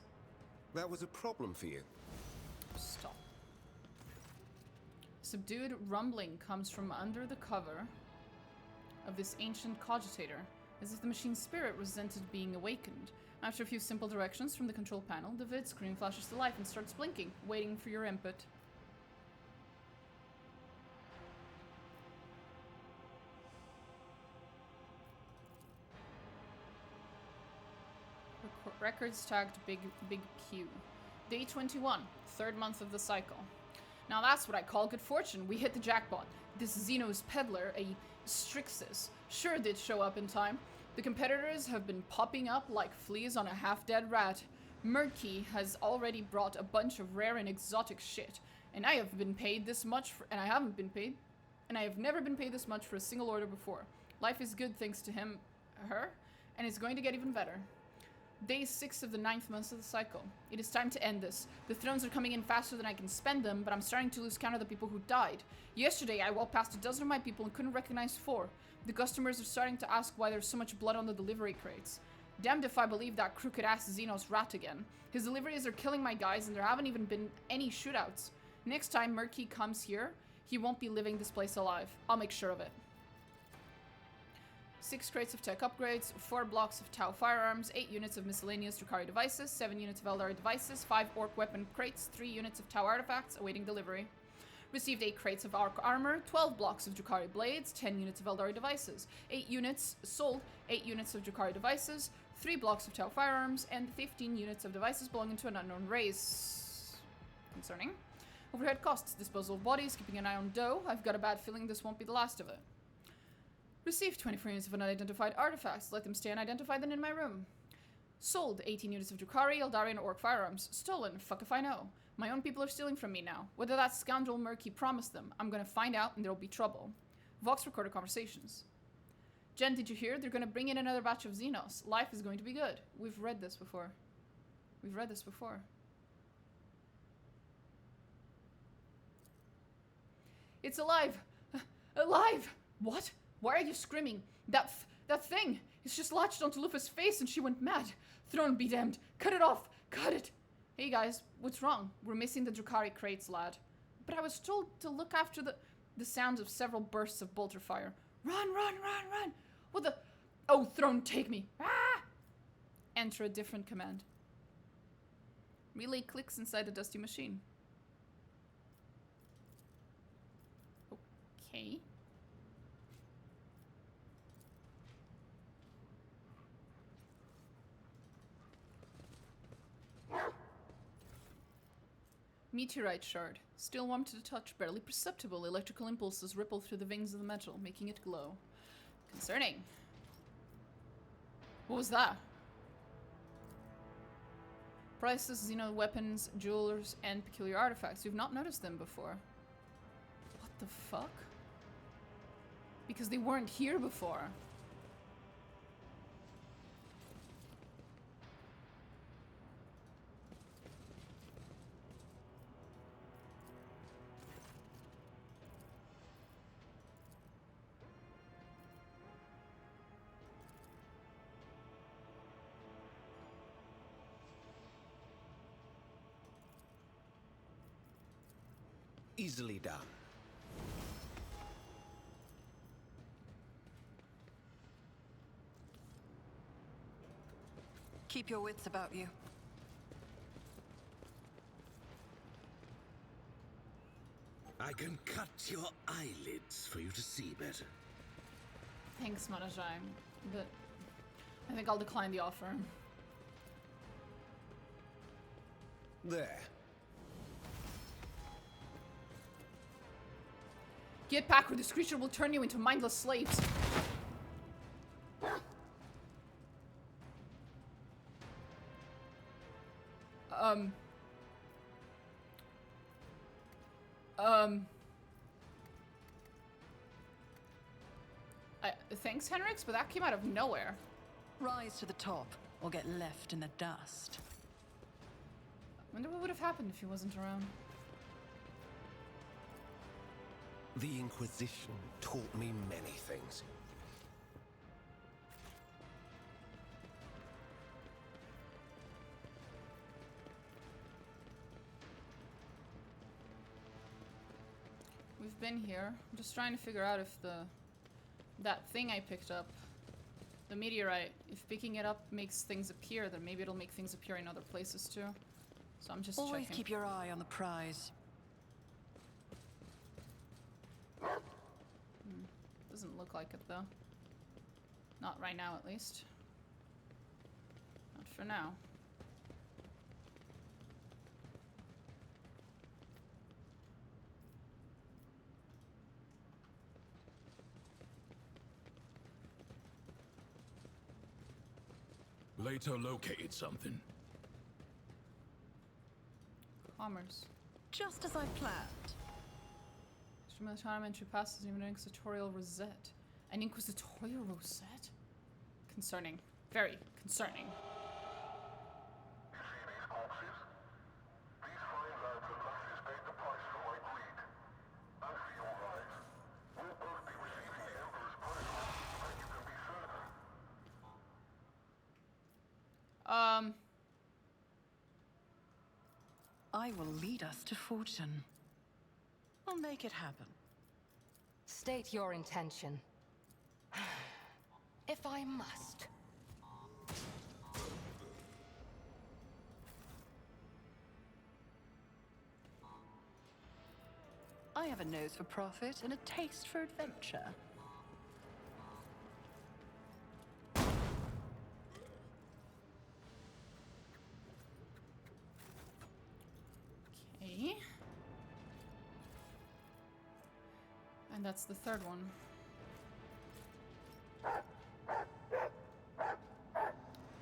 That was a problem for you.
Stop. Subdued rumbling comes from under the cover of this ancient cogitator, as if the machine's spirit resented being awakened. After a few simple directions from the control panel, the vid screen flashes to life and starts blinking, waiting for your input. Records tagged Big Q. Day 21, third month of the cycle. Now that's what I call good fortune. We hit the jackpot. This Xenos peddler, a Strixus, sure did show up in time. The competitors have been popping up like fleas on a half-dead rat. Murky has already brought a bunch of rare and exotic shit. And I have been paid this much for, and I haven't been paid. And I have never been paid this much for a single order before. Life is good thanks to him, her, and it's going to get even better. Day 6 of the 9th month of the cycle. It is time to end this. The thrones are coming in faster than I can spend them, but I'm starting to lose count of the people who died. Yesterday, I walked past a dozen of my people and couldn't recognize 4. The customers are starting to ask why there's so much blood on the delivery crates. Damned if I believe that crooked-ass Xenos rat again. His deliveries are killing my guys, and there haven't even been any shootouts. Next time Murky comes here, he won't be leaving this place alive. I'll make sure of it. 6 crates of tech upgrades, 4 blocks of Tau firearms, 8 units of miscellaneous Drukhari devices, 7 units of Eldari devices, 5 orc weapon crates, 3 units of Tau artifacts awaiting delivery. Received 8 crates of orc armor, 12 blocks of Drukhari blades, 10 units of Eldari devices, 8 units sold, 8 units of Drukhari devices, 3 blocks of Tau firearms, and 15 units of devices belonging to an unknown race. Concerning. Overhead costs, disposal of bodies, keeping an eye on dough. I've got a bad feeling this won't be the last of it. Received 24 units of unidentified artifacts. Let them stay unidentified and in my room. Sold 18 units of Drukhari, Eldari, and Orc firearms. Stolen. Fuck if I know. My own people are stealing from me now. Whether that scoundrel Murky promised them, I'm gonna find out and there'll be trouble. Vox recorded conversations. Jen, did you hear? They're gonna bring in another batch of Xenos. Life is going to be good. We've read this before. We've read this before. It's alive! Alive! What? Why are you screaming? That thing! It's just latched onto Lufa's face and she went mad. Throne be damned. Cut it off! Cut it! Hey guys, what's wrong? We're missing the Drukhari crates, lad. But I was told to look after the sounds of several bursts of bolter fire. Run, run, run, run! What the... Oh, Throne, take me! Ah! Enter a different command. Relay clicks inside a dusty machine. Okay. Meteorite shard. Still warm to the touch, barely perceptible. Electrical impulses ripple through the veins of the metal, making it glow. Concerning. What was that? Priceless Xeno weapons, jewelers, and peculiar artifacts. You've not noticed them before. What the fuck? Because they weren't here before.
Easily done.
Keep your wits about you.
I can cut your eyelids for you to see better.
Thanks, Manajai, but I think I'll decline the offer.
There.
Get back or this creature will turn you into mindless slaves. Thanks, Henrix, but that came out of nowhere.
Rise to the top, or get left in the dust.
Wonder what would have happened if he wasn't around.
The Inquisition taught me many things.
We've been here. I'm just trying to figure out if that thing I picked up, the meteorite, if picking it up makes things appear, then maybe it'll make things appear in other places too. So I'm just
Always
checking.
keep your eye on the prize.
Doesn't look like it though. Not right now, at least. Not for now.
Later located something.
Commerce.
Just as I planned.
Instrumental entry passes even an inquisitorial rosette. An inquisitorial rosette? Concerning. Very concerning.
I will lead us to fortune. I'll make it happen.
State your intention. If I must.
I have a nose for profit and a taste for adventure.
Okay. And that's the third one.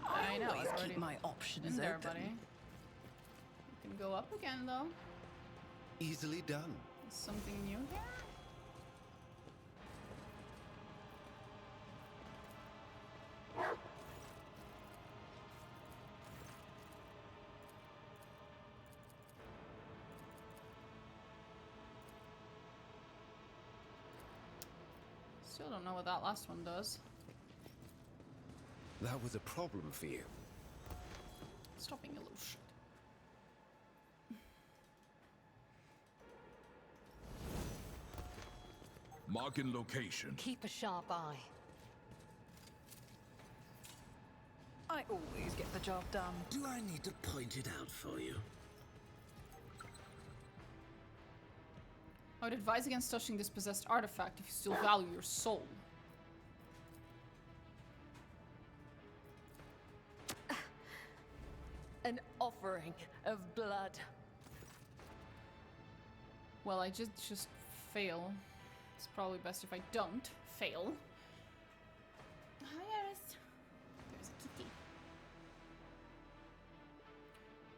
I know,
Always
it's
keep
already
my options
in there,
open.
buddy. You can go up again, though.
Easily done.
Is something new here? Still don't know what that last one does.
That was a problem for you.
Stop being a little shit.
Marking location.
Keep a sharp eye.
I always get the job done.
Do I need to point it out for you?
I would advise against touching this possessed artifact if you still value your soul.
An offering of blood.
Well, I just fail. It's probably best if I don't fail. Hi, Iris. There's a kitty.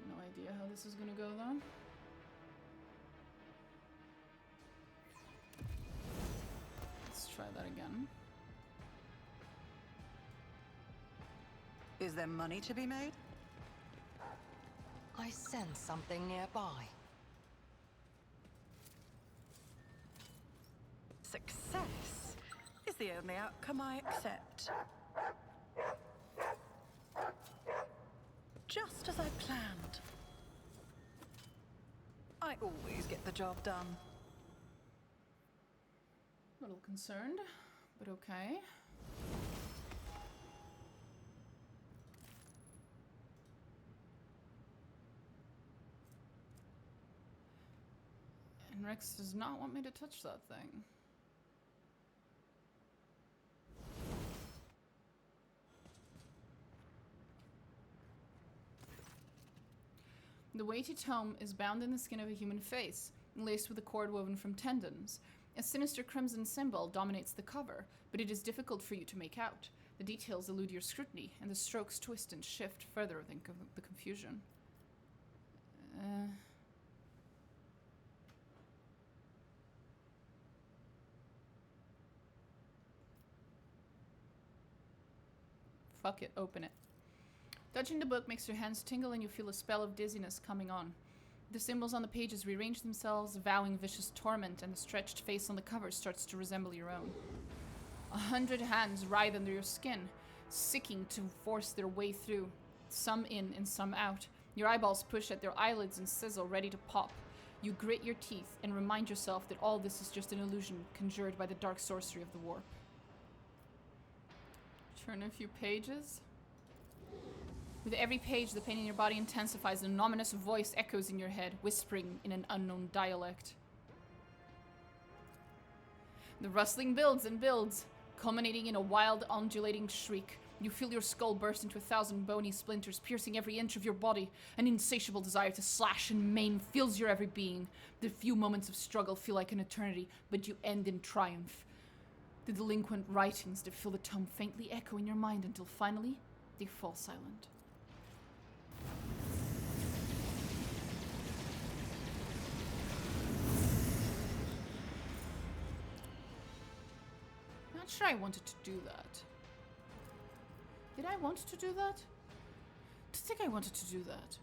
No idea how this is gonna go, though. Let's try that again.
Is there money to be made?
I sense something nearby.
Success is the only outcome I accept. Just as I planned. I always get the job done.
A little concerned, but okay. And Rex does not want me to touch that thing. The weighty tome is bound in the skin of a human face, and laced with a cord woven from tendons. A sinister crimson symbol dominates the cover, but it is difficult for you to make out. The details elude your scrutiny, and the strokes twist and shift further than the confusion. Fuck it, open it. Touching the book makes your hands tingle and you feel a spell of dizziness coming on. The symbols on the pages rearrange themselves, vowing vicious torment, and the stretched face on the cover starts to resemble your own. 100 hands writhe under your skin, seeking to force their way through, some in and some out. Your eyeballs push at their eyelids and sizzle, ready to pop. You grit your teeth and remind yourself that all this is just an illusion conjured by the dark sorcery of the warp. Turn a few pages. With every page, the pain in your body intensifies, and an ominous voice echoes in your head, whispering in an unknown dialect. The rustling builds and builds, culminating in a wild, undulating shriek. You feel your skull burst into 1,000 bony splinters, piercing every inch of your body. An insatiable desire to slash and maim fills your every being. The few moments of struggle feel like an eternity, but you end in triumph. The delinquent writings that fill the tome faintly echo in your mind until finally, they fall silent. Not sure I wanted to do that. Did I want to do that? I think I wanted to do that.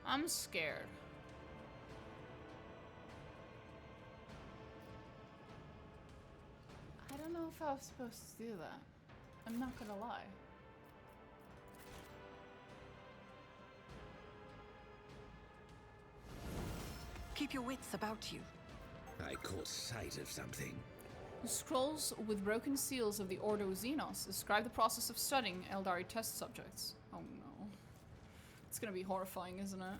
I'm scared. I don't know if I was supposed to do that. I'm not gonna lie.
Keep your wits about you.
I caught sight of something.
The scrolls with broken seals of the Ordo Xenos describe the process of studying Eldari test subjects. Oh no. It's gonna be horrifying, isn't it?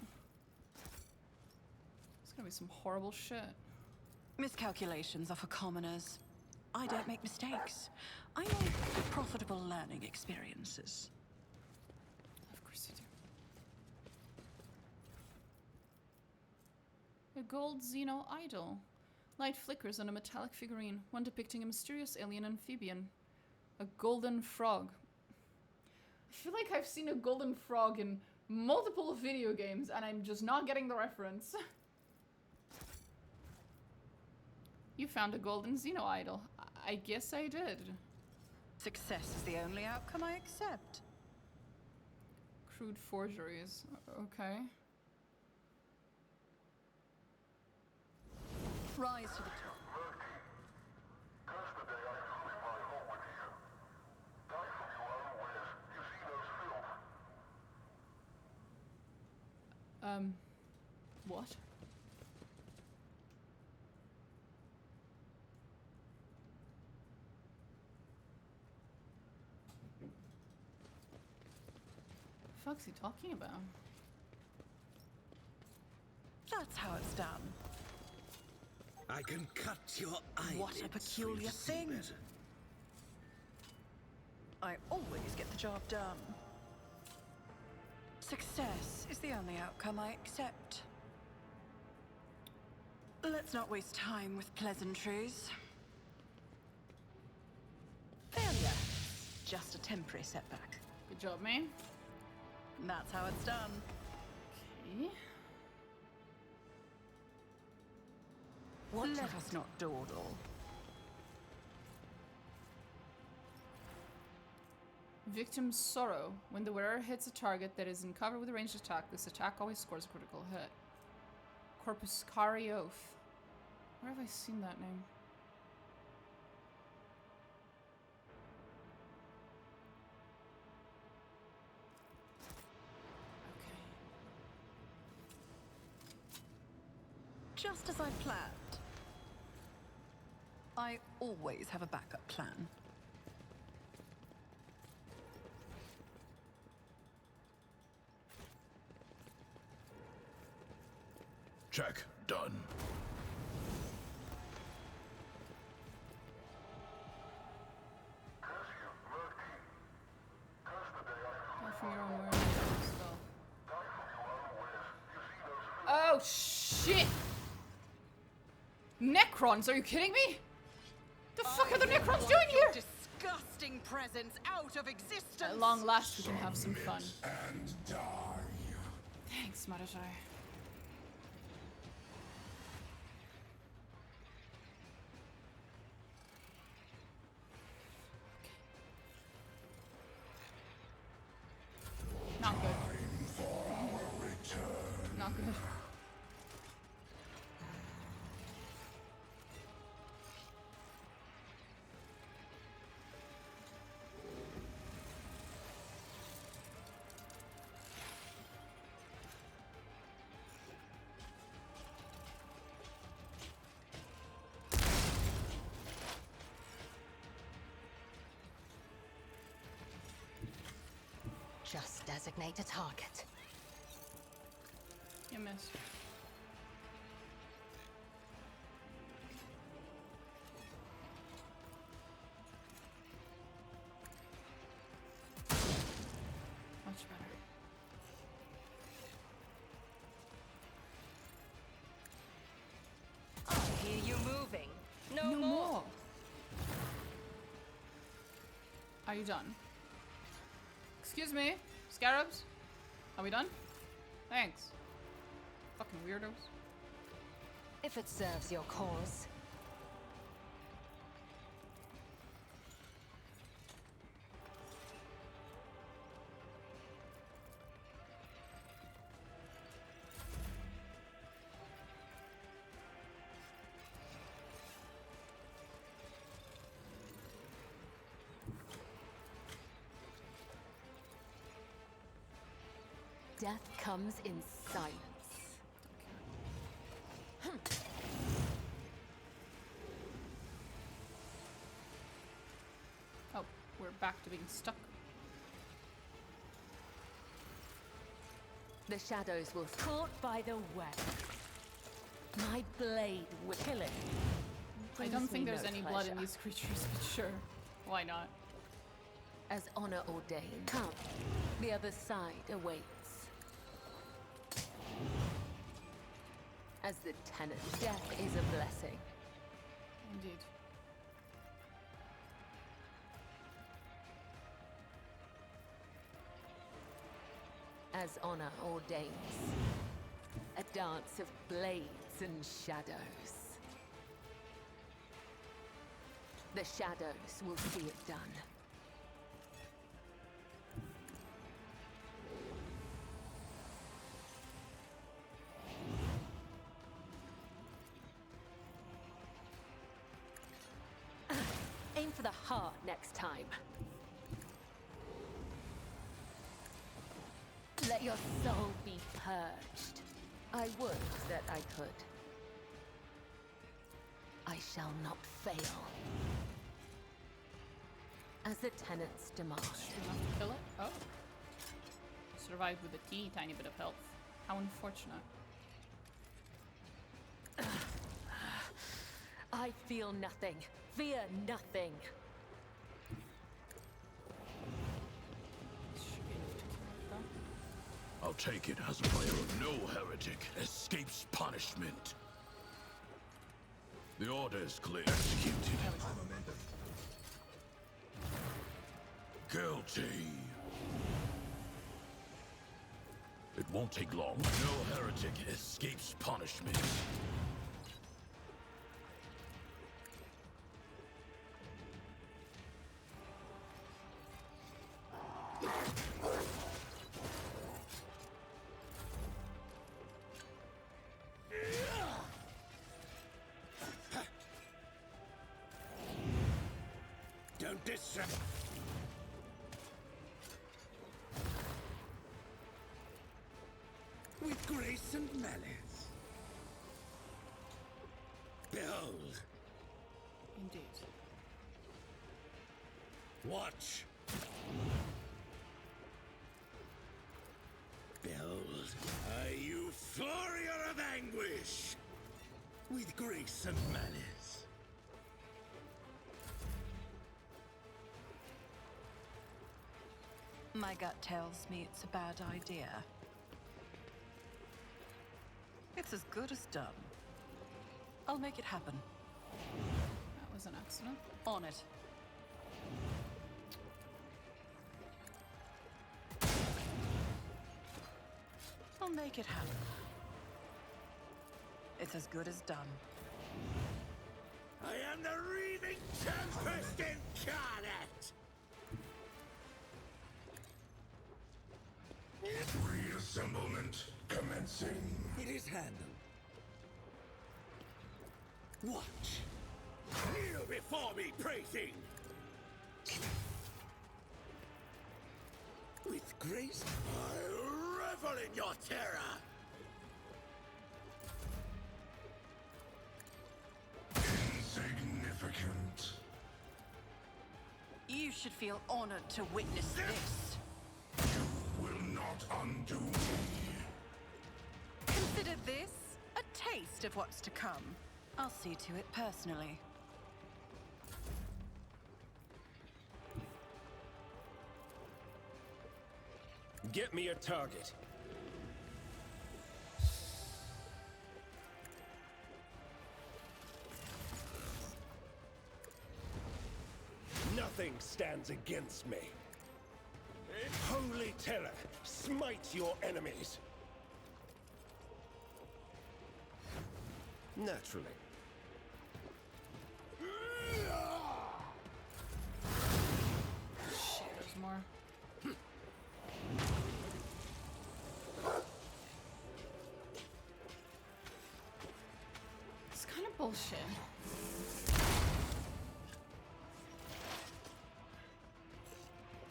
It's gonna be some horrible shit.
Miscalculations are for commoners. I don't make mistakes. I make profitable learning experiences.
Of course you do. A gold Xeno idol. Light flickers on a metallic figurine, one depicting a mysterious alien amphibian. A golden frog. I feel like I've seen a golden frog in multiple video games and I'm just not getting the reference. You found a golden Xeno idol. I guess I did.
Success is the only outcome I accept.
Crude forgeries. Okay.
Rise to the top.
What? The fuck's he talking about?
That's how it's done.
I can cut your eyelids.
What a peculiar thing.
Better.
I always get the job done. Success is the only outcome I accept. Let's not waste time with pleasantries. Failure. Just a temporary setback.
Good job, man.
That's how it's done.
Okay.
Let us not dawdle.
Victim's sorrow. When the wearer hits a target that is in cover with a ranged attack, this attack always scores a critical hit. Corpuscari Oath. Where have I seen that name?
Just as I planned. I always have a backup plan.
Check. Done.
From your own wearing stuff. Oh shit! Necrons, are you kidding me? The fuck are the Necrons doing here?
Disgusting presence out of existence.
At long last, we can have some fun.
And die.
Thanks, Marajar. Not good. Not good.
Just designate a target.
You missed. Much better.
I hear you moving. No,
No
more.
more. Are you done? Excuse me, scarabs? Are we done? Thanks. Fucking weirdos.
If it serves your cause.
Death comes in silence.
Oh, we're back to being stuck.
The shadows will caught by the web. My blade will kill it.
I don't think there's any blood in these creatures, but sure. Why not?
As honor ordained. Come, the other side awaits. As the tenant, death is a blessing.
Indeed.
As honor ordains. A dance of blades and shadows. The shadows will see it done. Aim for the heart next time. Let your soul be purged. I would that I could. I shall not fail. As the tenants demand.
Enough to kill it? Oh. Survived with a teeny tiny bit of health. How unfortunate.
I feel nothing. Fear nothing.
Should be enough to kill it though.
I'll take it as a player of no heretic escapes punishment. The order is clear. Executed.
High momentum.
Guilty. It won't take long. No heretic escapes punishment.
Don't distract. With grace and malice. Behold.
Indeed.
Watch. Behold, a euphoria of anguish. With grace and malice.
My gut tells me it's a bad idea. It's as good as done. I'll make it happen.
That was an accident.
On it. I'll make it happen. It's as good as done.
I am the Reaving Tempest incarnate!
Reassemblement commencing.
It is handled. Watch. Kneel before me, praising. With grace, I revel in your terror.
Insignificant.
You should feel honored to witness this.
Will not undo me.
Consider this a taste of what's to come. I'll see to it personally.
Get me a target. Nothing stands against me. Holy terror, smite your enemies. Naturally.
Shit, there's more. It's kind of bullshit.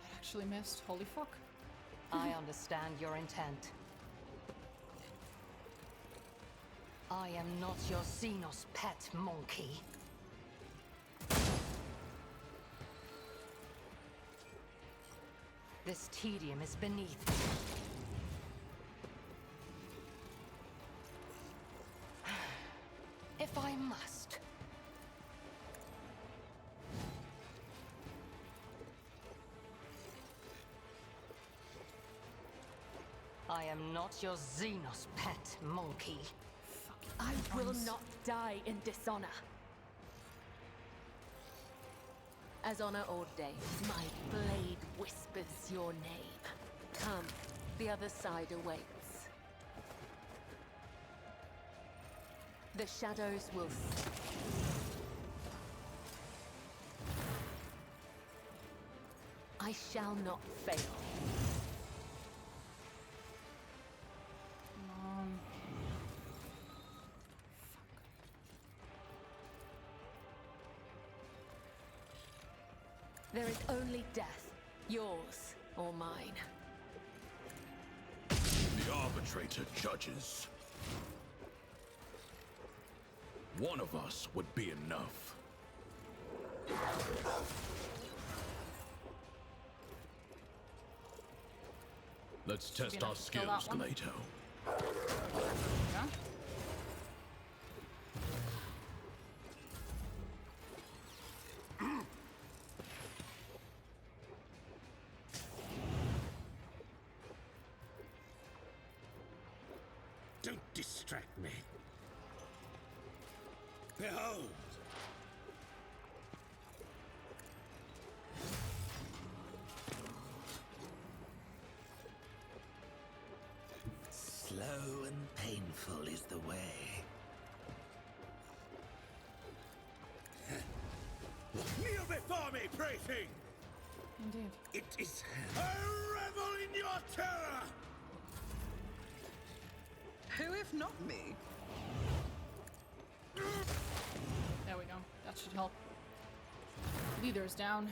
That actually missed. Holy fuck.
I understand your intent. I am not your Xenos pet monkey. This tedium is beneath me. If I must. I am not your Xenos pet monkey.
I will not die in dishonor. As honor ordains, my blade whispers your name. Come, the other side awaits. The shadows will I shall not fail. There is only death, yours or mine.
The arbitrator judges. One of us would be enough. Let's test our skills, Galato.
Yeah.
Don't distract me. Behold! Slow and painful is the way. Kneel before me, pray thing!
Indeed.
It is I revel in your terror!
Who if not me?
There we go. That should help. Leader's down.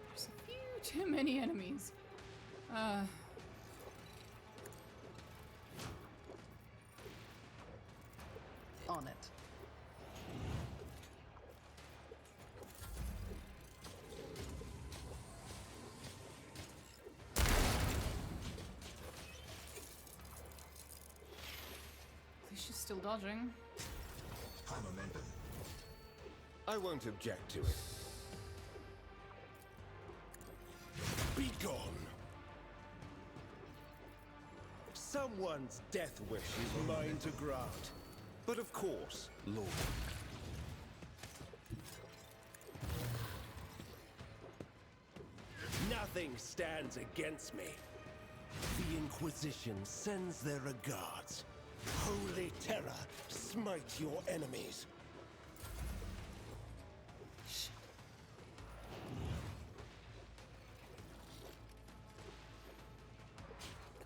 There's a few too many enemies.
On it.
At least she's still dodging.
High momentum.
I won't object to it. Be gone! Someone's death wish is mine to grant. But of course, Lord. Nothing stands against me. The Inquisition sends their regards. Holy terror, smite your enemies.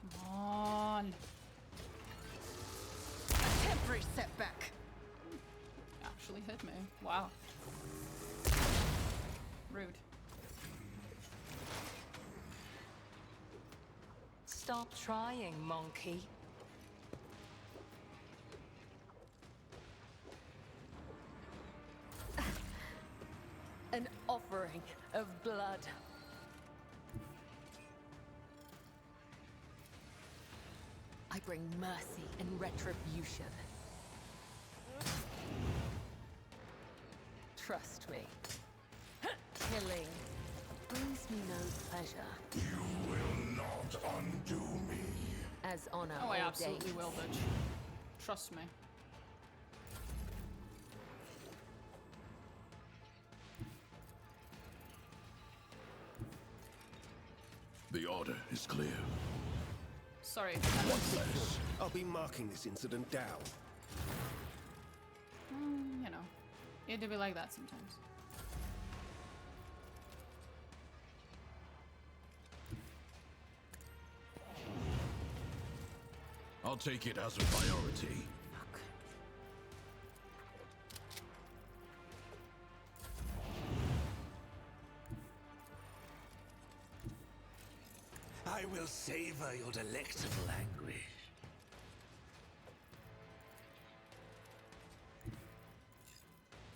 Come on.
Temporary setback.
Actually hit me. Wow. Rude.
Stop trying, monkey.
An offering of blood. I bring mercy and retribution. Trust me. Killing brings me no pleasure.
You will not undo me.
As honor
Oh, I
ordains.
absolutely will, bitch. Trust me.
The order is clear.
Sorry.
One less.
I'll be marking this incident down.
You know, it do be like that sometimes.
I'll take it as a priority.
I will savor your delectable anguish.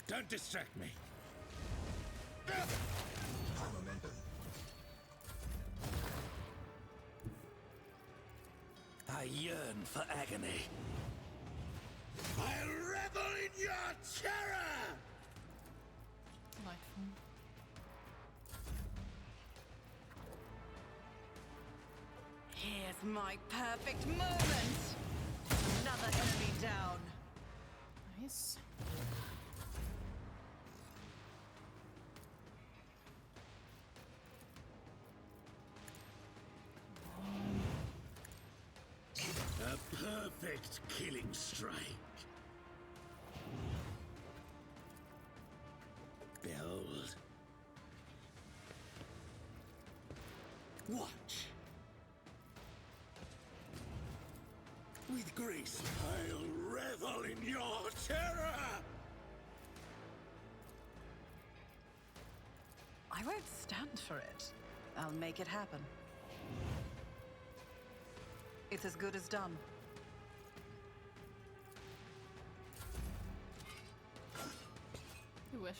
Don't distract me.
High momentum.
I yearn for agony. I revel in your terror!
Delightful.
Here's my perfect moment. Another enemy down.
Nice.
A perfect killing strike. Behold. Watch. With grace, I'll revel in your terror!
I won't stand for it. I'll make it happen. It's as good as done.
You wish.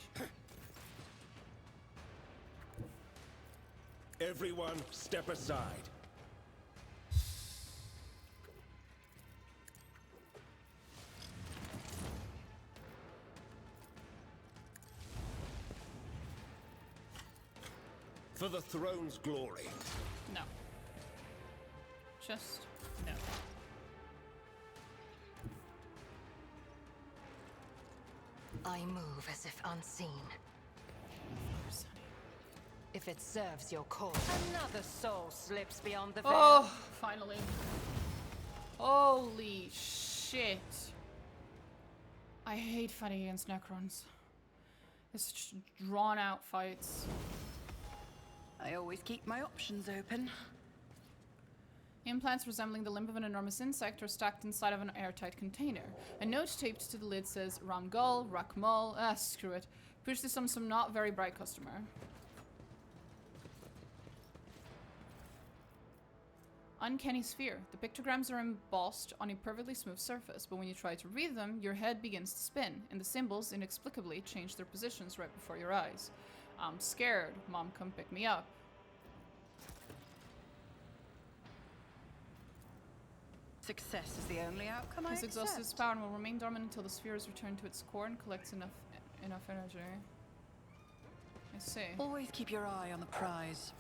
Everyone, step aside. For the throne's glory.
No. Just no.
I move as if unseen. If it serves your cause, another soul slips beyond the veil.
Oh, finally. Holy shit. I hate fighting against Necrons. It's such drawn out fights.
I always keep my options open.
Implants resembling the limb of an enormous insect are stacked inside of an airtight container. A note taped to the lid says, Ramgul, Rakmul, screw it. Push this on some not very bright customer. Uncanny sphere. The pictograms are embossed on a perfectly smooth surface, but when you try to read them, your head begins to spin, and the symbols inexplicably change their positions right before your eyes. I'm scared. Mom, come pick me up.
Success is the only outcome I
Has
accept.
exhausted its power and will remain dormant until the sphere is returned to its core and collects enough energy. I see.
Always keep your eye on the prize.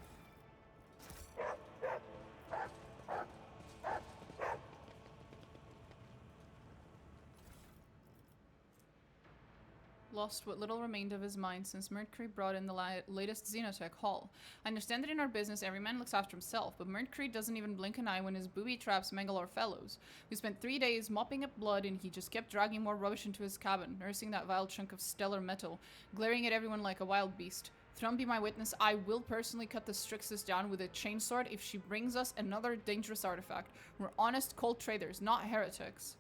Lost what little remained of his mind since Mercury brought in the latest Xenotech haul. I understand that in our business every man looks after himself, but Mercury doesn't even blink an eye when his booby traps mangle our fellows. We spent 3 days mopping up blood and he just kept dragging more rubbish into his cabin, nursing that vile chunk of stellar metal, glaring at everyone like a wild beast. Thrum be my witness, I will personally cut the Strixus down with a chainsword if she brings us another dangerous artifact. We're honest cold traders, not heretics.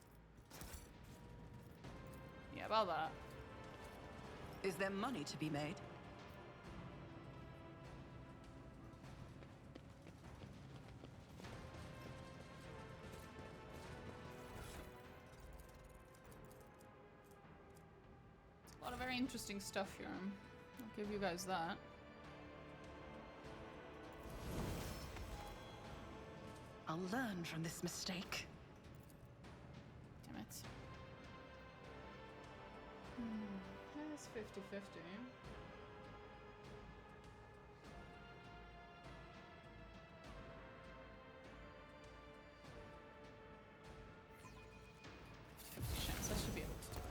Yeah, about that.
Is there money to be made?
A lot of very interesting stuff here. I'll give you guys that.
I'll learn from this mistake.
Damn it. It's 50-50. Chance I should be able to do it.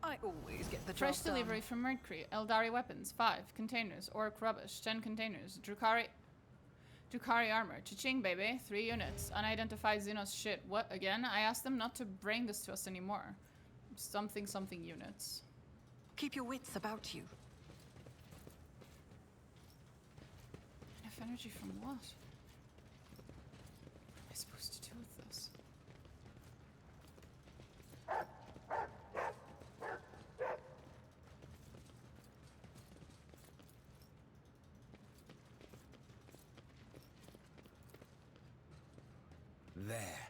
I always get the job
Fresh
done.
delivery from Mercury. Eldari weapons, 5 containers. Orc rubbish, 10 containers. Drukari armor. Cha-ching, baby. 3 units. Unidentified Xenos shit. What again? I asked them not to bring this to us anymore. Something units.
Keep your wits about you.
Enough energy from what? What am I supposed to do with this?
There.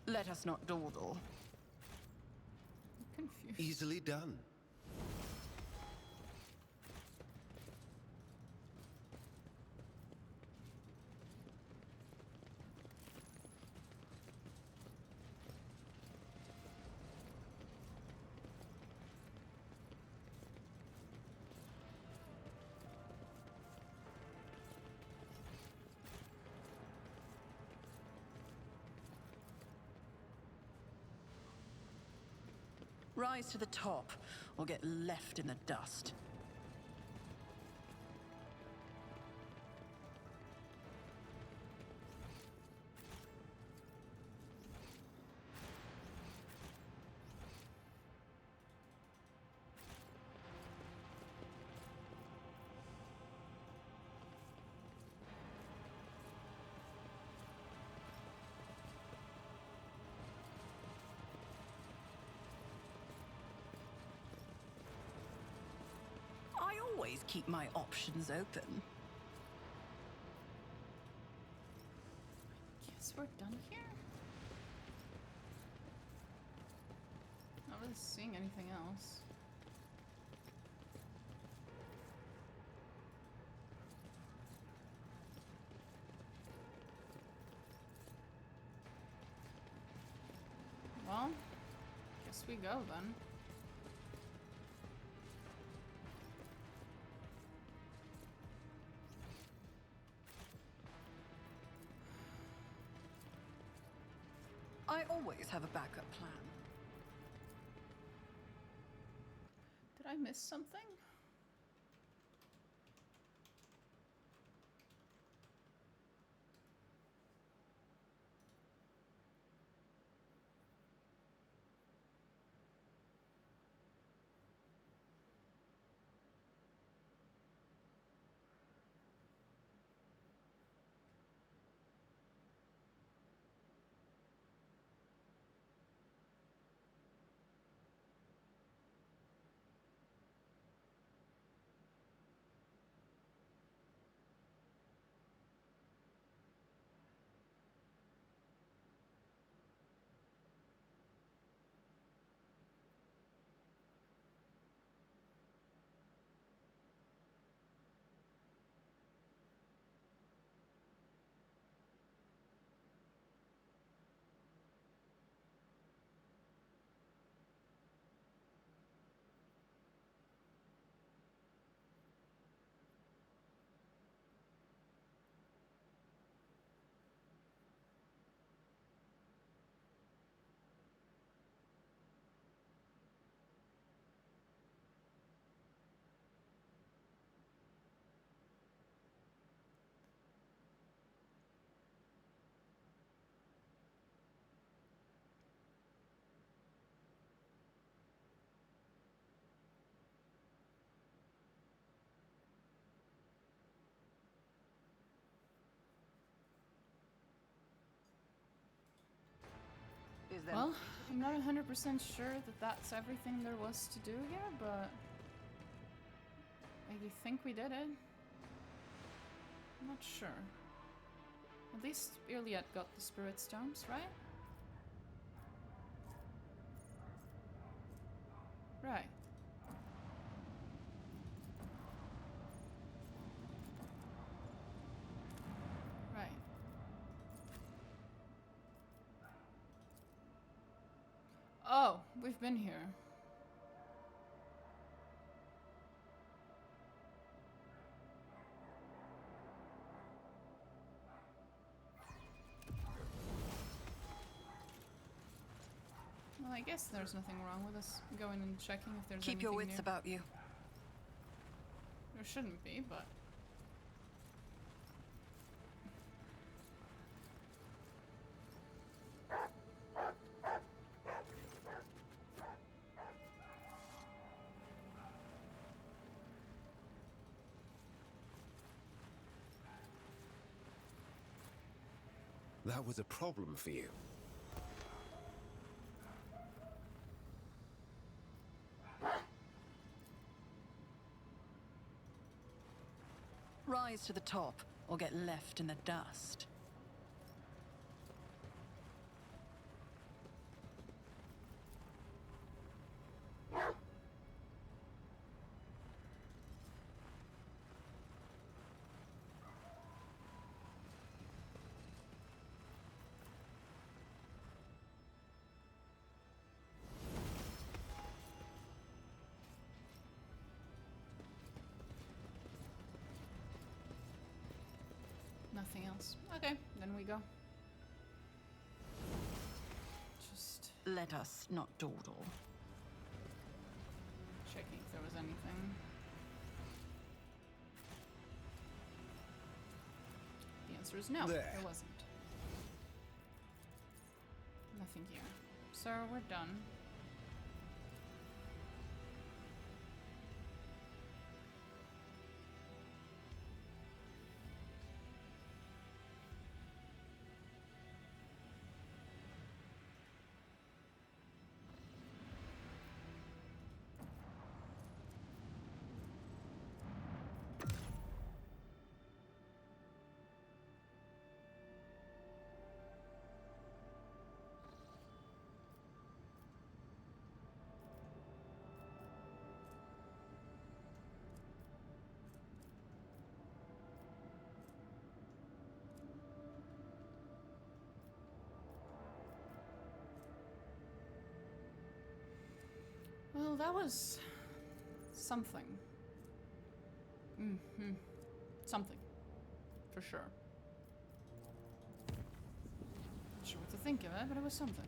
Let us not dawdle.
I'm confused.
Easily done.
Rise to the top, or get left in the dust. I always keep my options open.
Guess we're done here? Not really seeing anything else. Well, guess we go then.
I always have a backup plan.
Did I miss something? Well, I'm not 100% sure that that's everything there was to do here, but I think we did it. I'm not sure. At least Iliad got the Spirit Stones, right? Right. Right. Oh, we've been here. Well, I guess there's nothing wrong with us going and checking if there's
Keep your
anything
wits
new.
about you.
There shouldn't be, but...
That was a problem for you.
Rise to the top, or get left in the dust.
Nothing else. Okay, then we go. Just...
Let us not dawdle.
answer is no,
There.
there wasn't. Nothing here. So we're done. Well, that was something. Something. For sure. Not sure what to think of it, but it was something.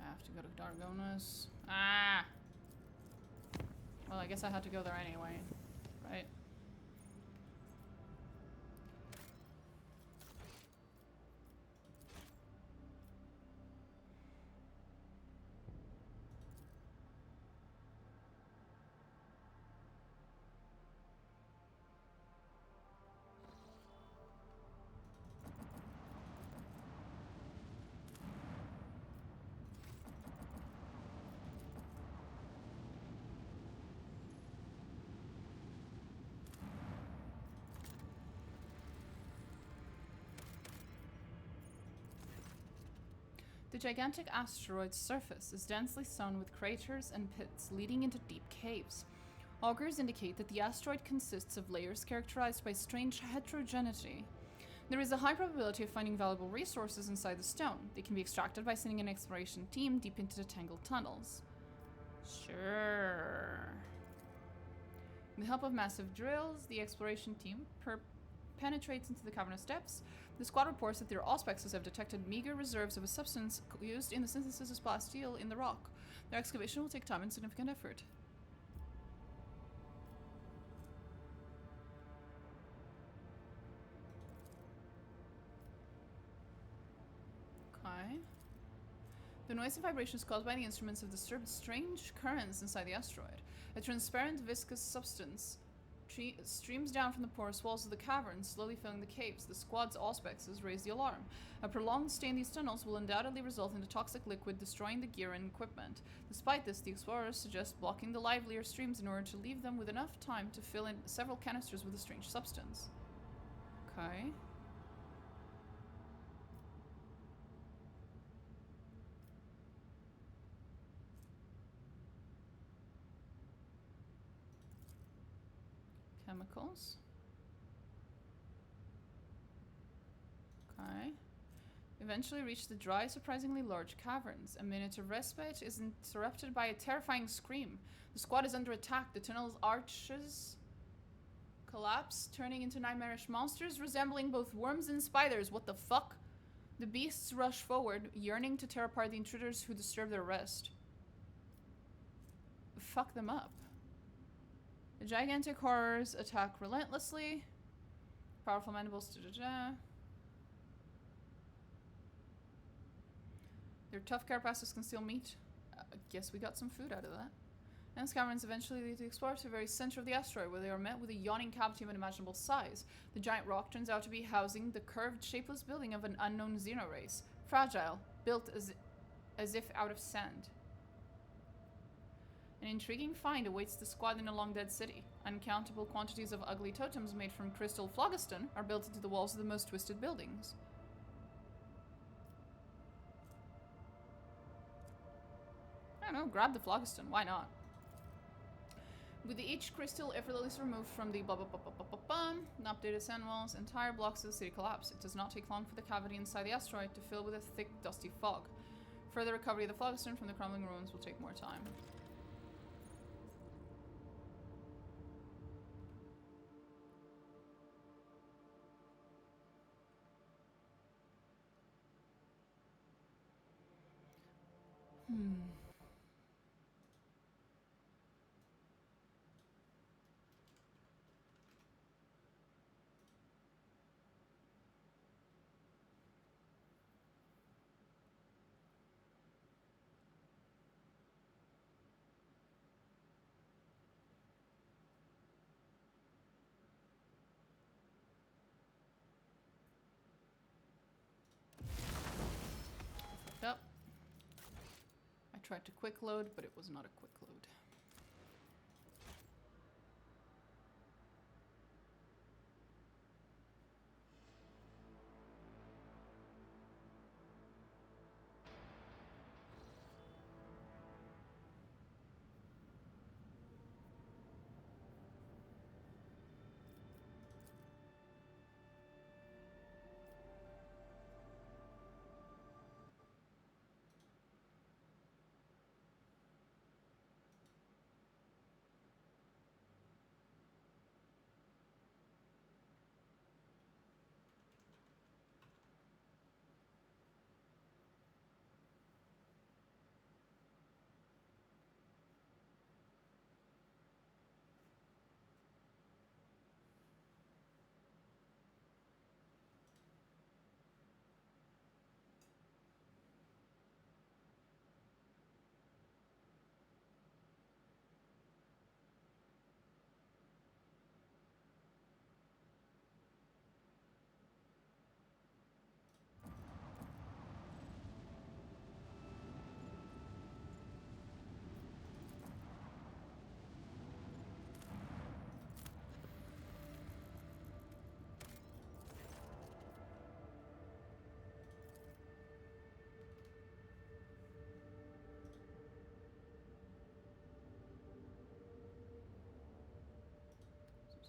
I have to go to Dargonas. Ah! Well, I guess I had to go there anyway, right? The gigantic asteroid's surface is densely sown with craters and pits leading into deep caves. Augurs indicate that the asteroid consists of layers characterized by strange heterogeneity. There is a high probability of finding valuable resources inside the stone. They can be extracted by sending an exploration team deep into the tangled tunnels. Sure. With the help of massive drills, the exploration team penetrates into the cavernous depths. The squad reports that their auspexes have detected meager reserves of a substance used in the synthesis of plasteel in the rock. Their excavation will take time and significant effort. Okay. The noise and vibrations caused by the instruments have disturbed strange currents inside the asteroid. A transparent, viscous substance streams down from the porous walls of the cavern, slowly filling the caves. The squad's auspexes raise the alarm. A prolonged stay in these tunnels will undoubtedly result in a toxic liquid destroying the gear and equipment. Despite this, the explorers suggest blocking the livelier streams in order to leave them with enough time to fill in several canisters with a strange substance. Okay. Chemicals. Okay. Eventually reach the dry, surprisingly large caverns. A minute of respite is interrupted by a terrifying scream. The squad is under attack. The tunnel's arches collapse, turning into nightmarish monsters resembling both worms and spiders. What the fuck? The beasts rush forward, yearning to tear apart the intruders who disturb their rest. Fuck them up. The gigantic horrors attack relentlessly. Powerful mandibles. Their tough carapaces conceal meat. Guess we got some food out of that. And the caverns eventually lead the explorers to the very center of the asteroid, where they are met with a yawning cavity of unimaginable size. The giant rock turns out to be housing the curved, shapeless building of an unknown xenorace. Fragile, built as if out of sand. An intriguing find awaits the squad in a long-dead city. Uncountable quantities of ugly totems made from crystal phlogiston are built into the walls of the most twisted buildings. I don't know, grab the phlogiston, why not? With each crystal effortlessly removed from the updated sand walls, entire blocks of the city collapse. It does not take long for the cavity inside the asteroid to fill with a thick, dusty fog. Further recovery of the phlogiston from the crumbling ruins will take more time. Up. I tried to quick load, but it was not a quick load.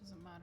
Doesn't matter.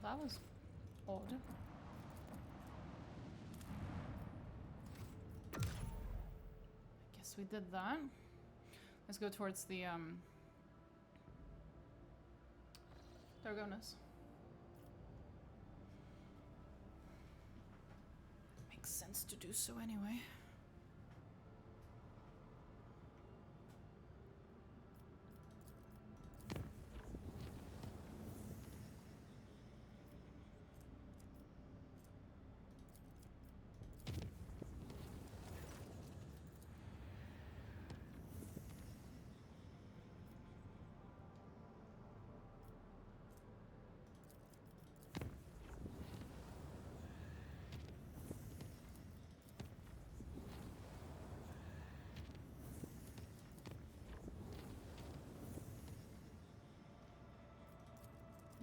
Well, that was odd. I guess we did that. Let's go towards the Dargonas. Makes sense to do so anyway.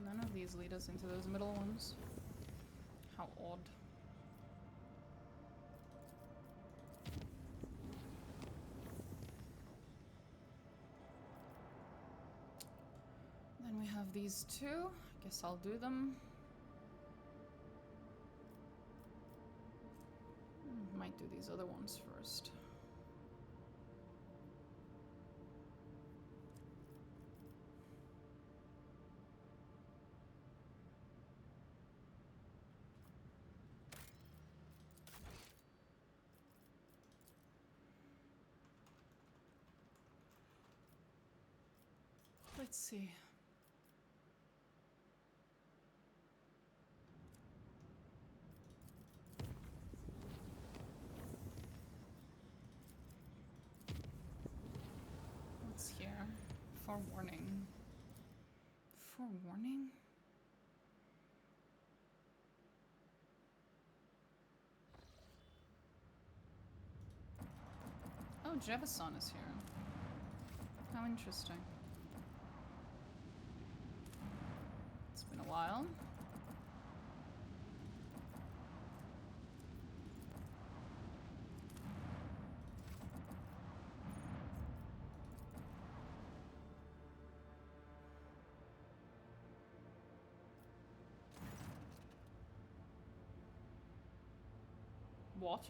None of these lead us into those middle ones. How odd. Then we have these two. I guess I'll do them. Might do these other ones first. Let's see. What's here? Forewarning. Forewarning? Oh, Jevison is here. How interesting. It's been a while. What?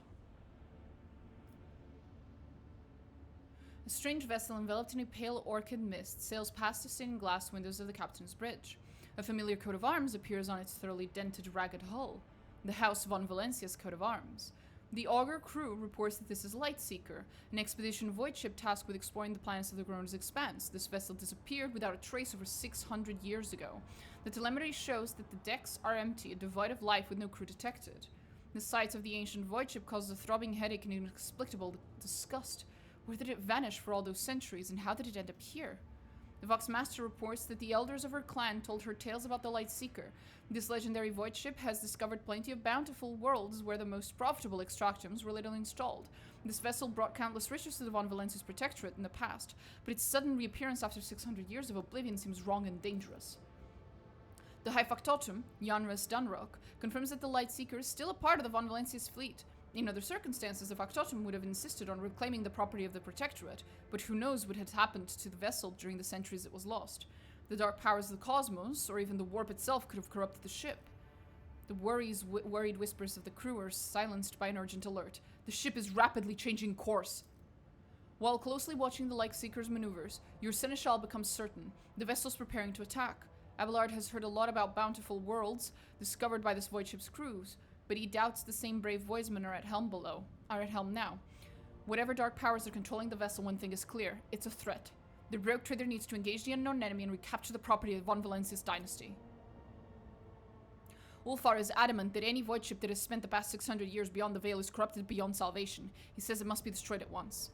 A strange vessel enveloped in a pale orchid mist sails past the stained glass windows of the captain's bridge. A familiar coat of arms appears on its thoroughly dented, ragged hull. The House von Valencia's coat of arms. The Augur crew reports that this is Lightseeker, an expedition void ship tasked with exploring the planets of the Grown's expanse. This vessel disappeared without a trace over 600 years ago. The telemetry shows that the decks are empty, devoid of life with no crew detected. The sight of the ancient void ship causes a throbbing headache and inexplicable disgust. Where did it vanish for all those centuries, and how did it end up here? The Vox Master reports that the elders of her clan told her tales about the Lightseeker. This legendary void ship has discovered plenty of bountiful worlds where the most profitable extractions were little installed. This vessel brought countless riches to the von Valencia's protectorate in the past, but its sudden reappearance after 600 years of oblivion seems wrong and dangerous. The High Factotum, Janres Dunrock, confirms that the Lightseeker is still a part of the von Valencia's fleet. In other circumstances, the Factotum would have insisted on reclaiming the property of the Protectorate, but who knows what had happened to the vessel during the centuries it was lost. The dark powers of the cosmos, or even the warp itself, could have corrupted the ship. The worried whispers of the crew are silenced by an urgent alert. The ship is rapidly changing course. While closely watching the Lightseeker's maneuvers, your Seneschal becomes certain. The vessel's preparing to attack. Abelard has heard a lot about bountiful worlds discovered by this void ship's crews, but he doubts the same brave voidsmen are at helm now. Whatever dark powers are controlling the vessel, one thing is clear. It's a threat. The rogue trader needs to engage the unknown enemy and recapture the property of von Valencia's dynasty. Ulfar is adamant that any void ship that has spent the past 600 years beyond the Veil is corrupted beyond salvation. He says it must be destroyed at once.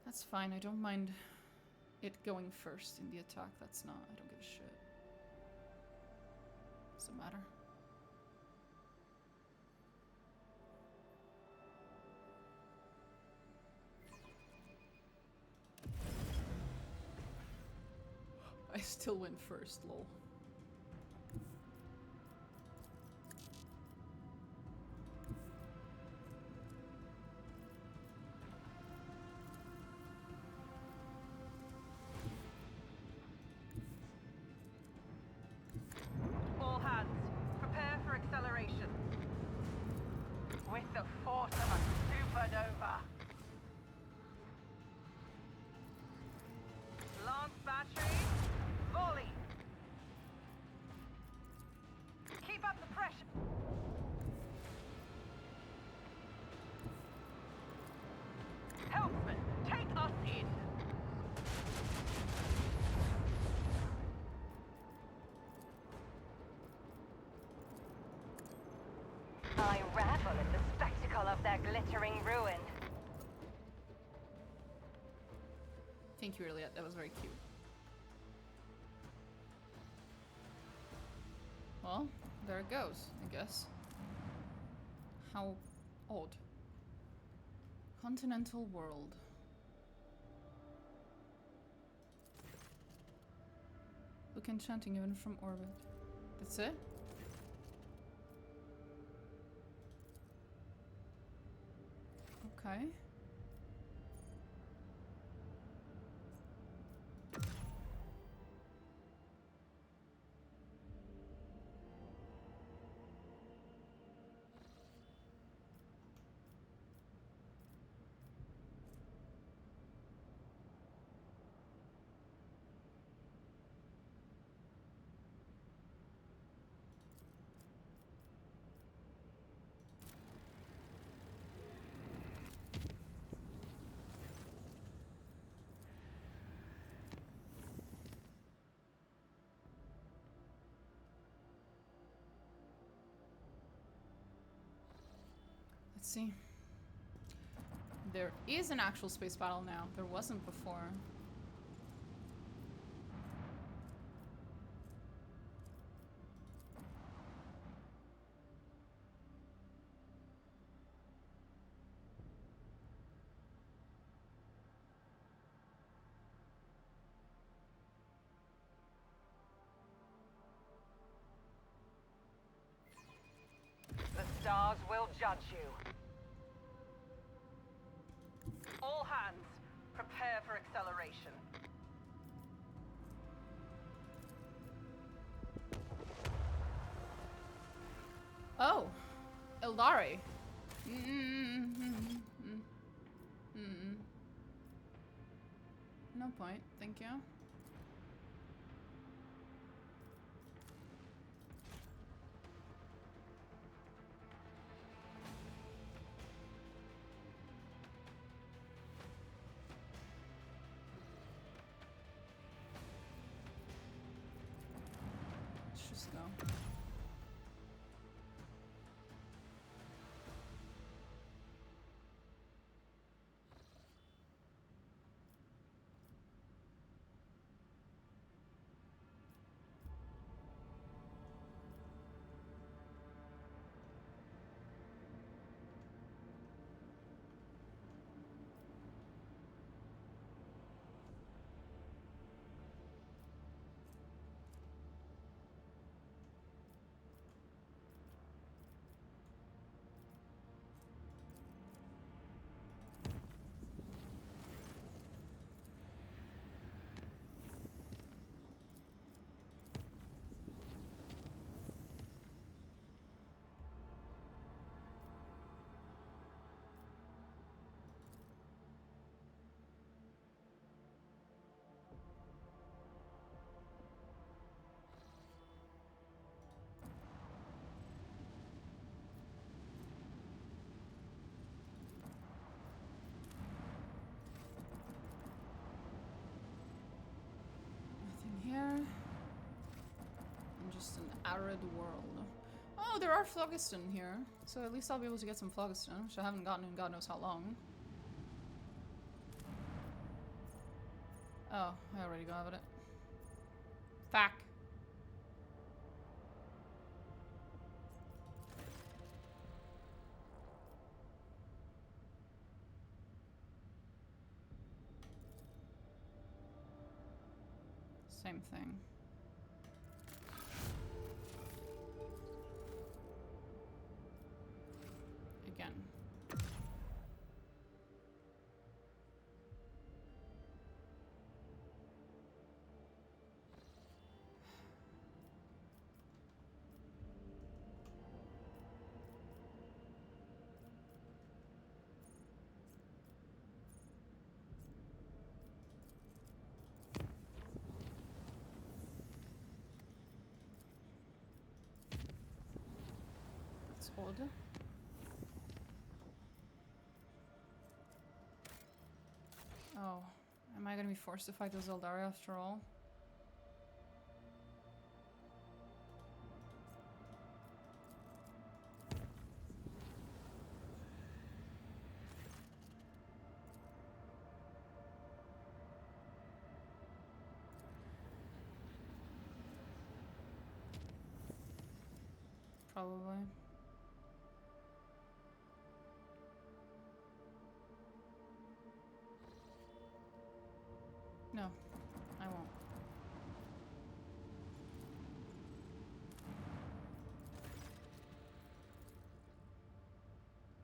That's fine, I don't mind it going first in the attack. That's not, I don't give a shit. Doesn't matter. I still went first, lol.
All hands, prepare for acceleration. With the force of a supernova. Lance battery, volley. Keep up the pressure. Helpsman, take us in. I ravel at the spectacle of their glittering ruin.
Thank you, Elliot. That was very cute. Well, there it goes, I guess. How odd. Continental world. Look enchanting even from orbit. That's it? Okay. Let's see. There is an actual space battle now. There wasn't before.
stars will judge you. All hands, prepare for acceleration.
Oh, Eldari. No point, thank you. Let's just go. Here. And just an arid world. Oh, there are phlogiston here. So at least I'll be able to get some phlogiston, which I haven't gotten in God knows how long. Oh, I already got it. Fuck. Same thing. Again. It's odd. Oh, am I gonna be forced to fight those Eldari after all? Probably. No, I won't.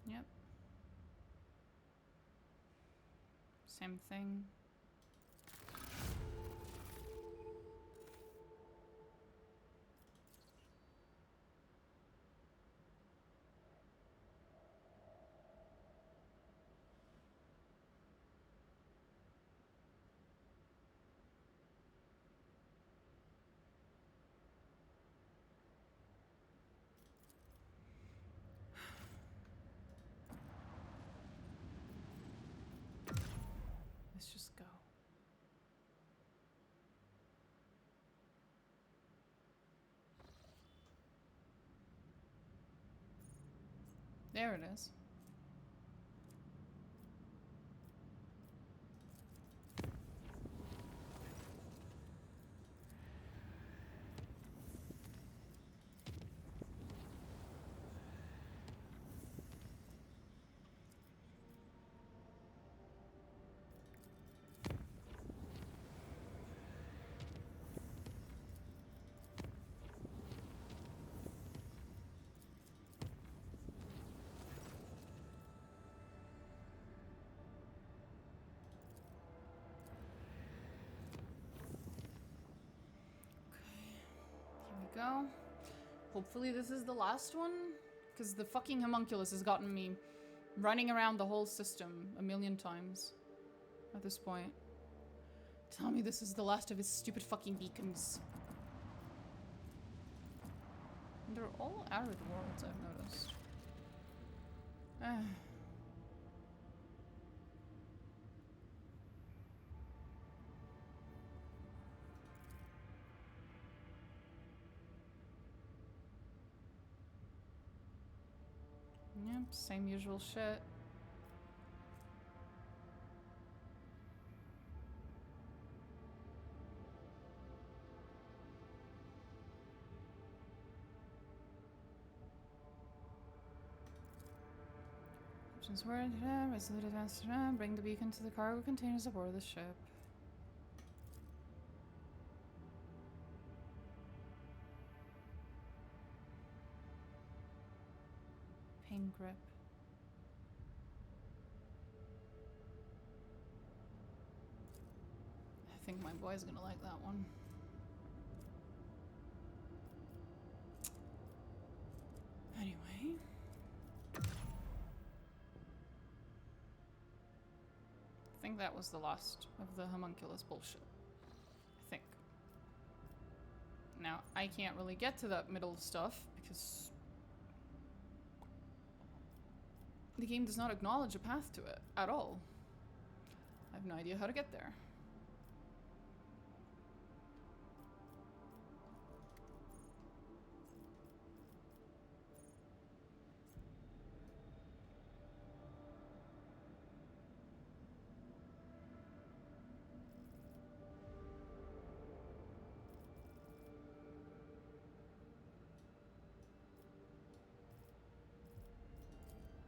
Yep. Same thing. Let's just go. There it is. Hopefully this is the last one, because the fucking homunculus has gotten me running around the whole system a million times at this point. Tell me this is the last of his stupid fucking beacons. And they're all arid worlds, I've noticed. Yep, same usual shit. Options were resolute advance to bring the beacon to the cargo containers aboard the ship. Pain grip. I think my boy's gonna like that one. Anyway. I think that was the last of the homunculus bullshit. I think. Now, I can't really get to that middle stuff because the game does not acknowledge a path to it at all. I have no idea how to get there.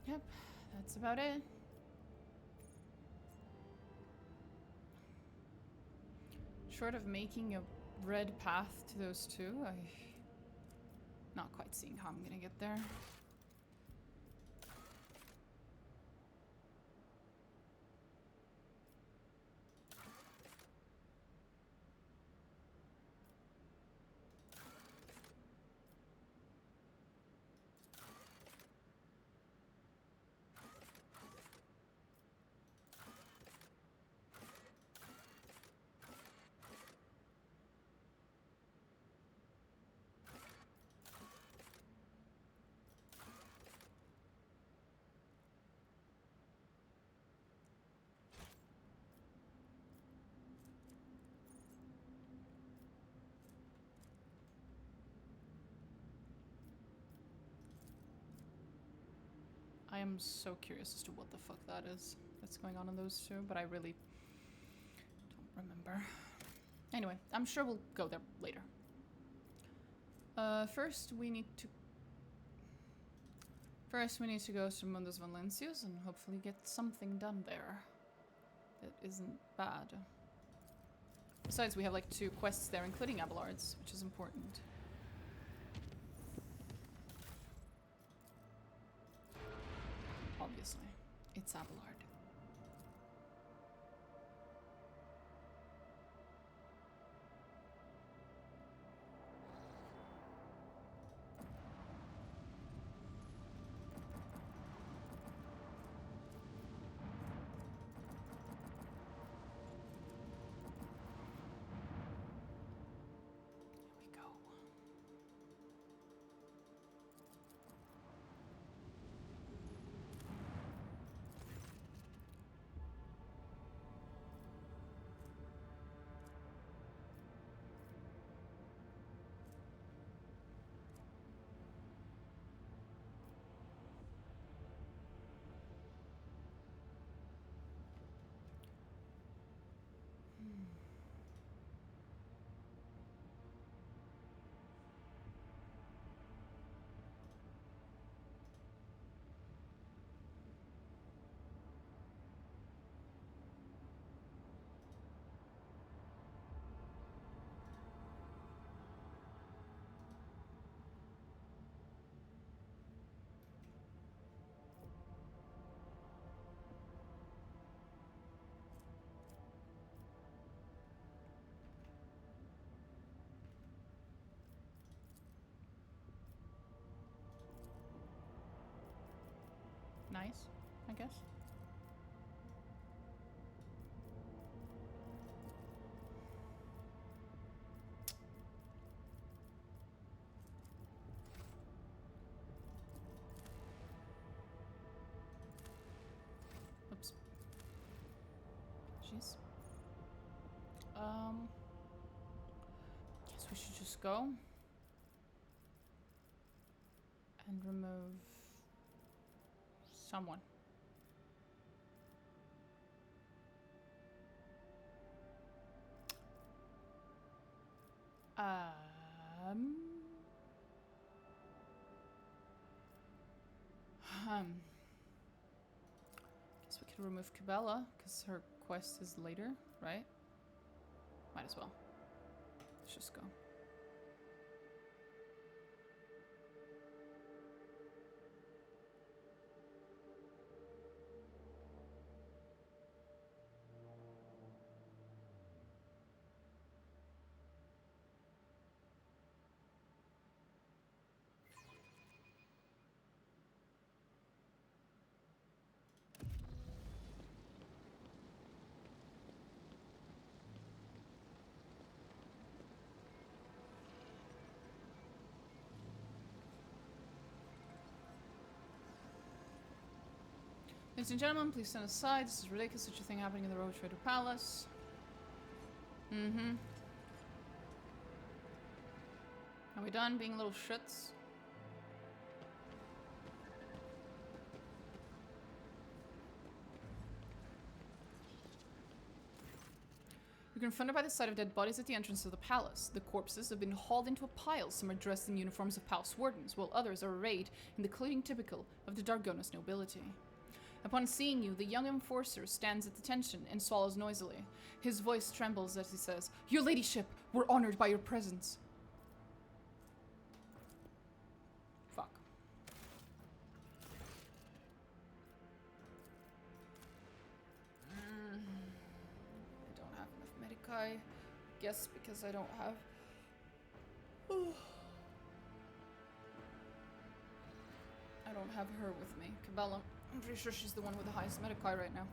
Yep, that's about it. Short of making a red path to those two, I'm not quite seeing how I'm gonna get there. I am so curious as to what the fuck that is that's going on in those two, but I really don't remember. Anyway, I'm sure we'll go there later. First we need to go to Mundus Valencius and hopefully get something done there that isn't bad. Besides, we have like 2 quests there, including Abelard's, which is important. Obviously, it's Abelard. nice, I guess. Oops. Jeez. Guess we should just go and remove someone. Guess we could remove Cabela, because her quest is later, right? Might as well. Let's just go. Ladies and gentlemen, please stand aside. This is ridiculous. Such a thing happening in the Road Trader Palace. Mm-hmm. Are we done being little shits? You're confronted by the sight of dead bodies at the entrance of the palace. The corpses have been hauled into a pile. Some are dressed in uniforms of palace wardens, while others are arrayed in the clothing typical of the Dargonis nobility. Upon seeing you, the young enforcer stands at attention and swallows noisily. His voice trembles as he says, "Your ladyship, we're honored by your presence." Fuck. I don't have enough medici. Guess because I don't have... I don't have her with me. Cabela. I'm pretty sure she's the one with the highest medici right now.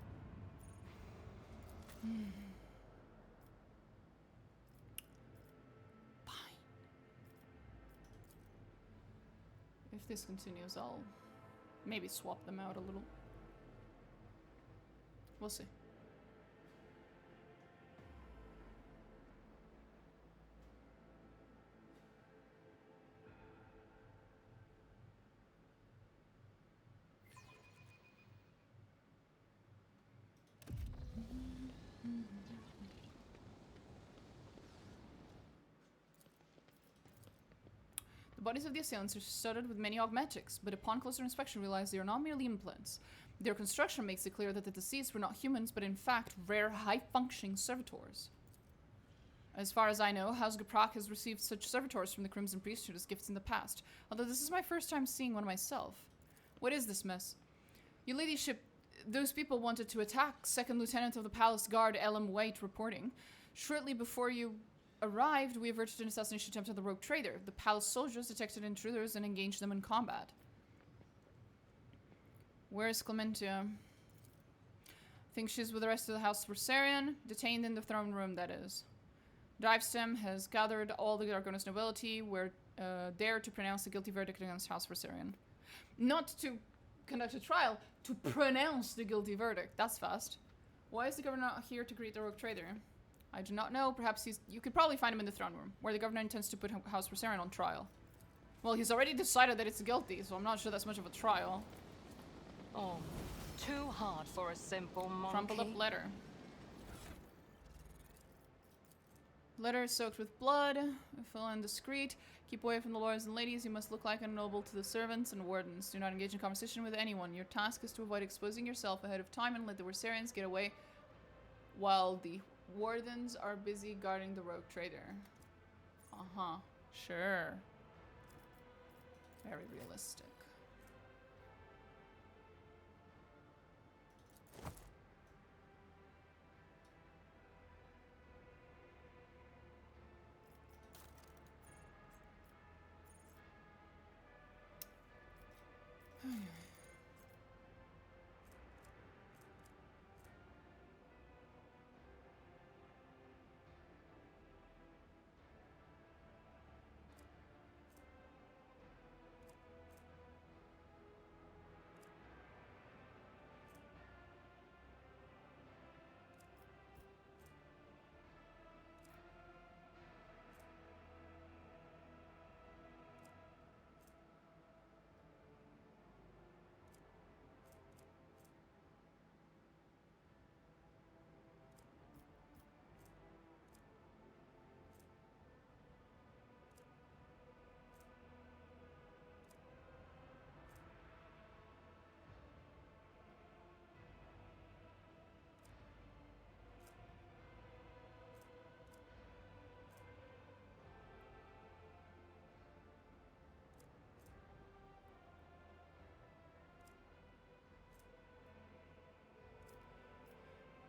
Fine. If this continues, I'll maybe swap them out a little. We'll see. The bodies of the assailants are studded with many augmetics, but upon closer inspection realize they are not merely implants. Their construction makes it clear that the deceased were not humans, but in fact rare, high-functioning servitors. As far as I know, House Gaprak has received such servitors from the Crimson Priesthood as gifts in the past, although this is my first time seeing one myself. What is this mess? Your ladyship, those people wanted to attack. Second Lieutenant of the Palace Guard, L.M. White, reporting. Shortly before you arrived, we averted an assassination attempt on the rogue trader. The palace soldiers detected intruders and engaged them in combat. Where's Clementia? I think she's with the rest of the House Versarian, detained in the throne room, that is. Divestem has gathered all the Dargonis nobility were there to pronounce a guilty verdict against House Versarian. Not to conduct a trial, to pronounce the guilty verdict. That's fast. Why is the governor not here to greet the rogue trader? I do not know. Perhaps you could probably find him in the throne room, where the governor intends to put House Versarian on trial. Well, he's already decided that it's guilty, so I'm not sure that's much of a trial.
Oh, too hard for a simple monkey.
Crumpled up letter. Letter soaked with blood. Full and discreet. Keep away from the lords and ladies. You must look like a noble to the servants and wardens. Do not engage in conversation with anyone. Your task is to avoid exposing yourself ahead of time and let the Versarians get away while the wardens are busy guarding the rogue trader. Uh-huh. Sure. Very realistic.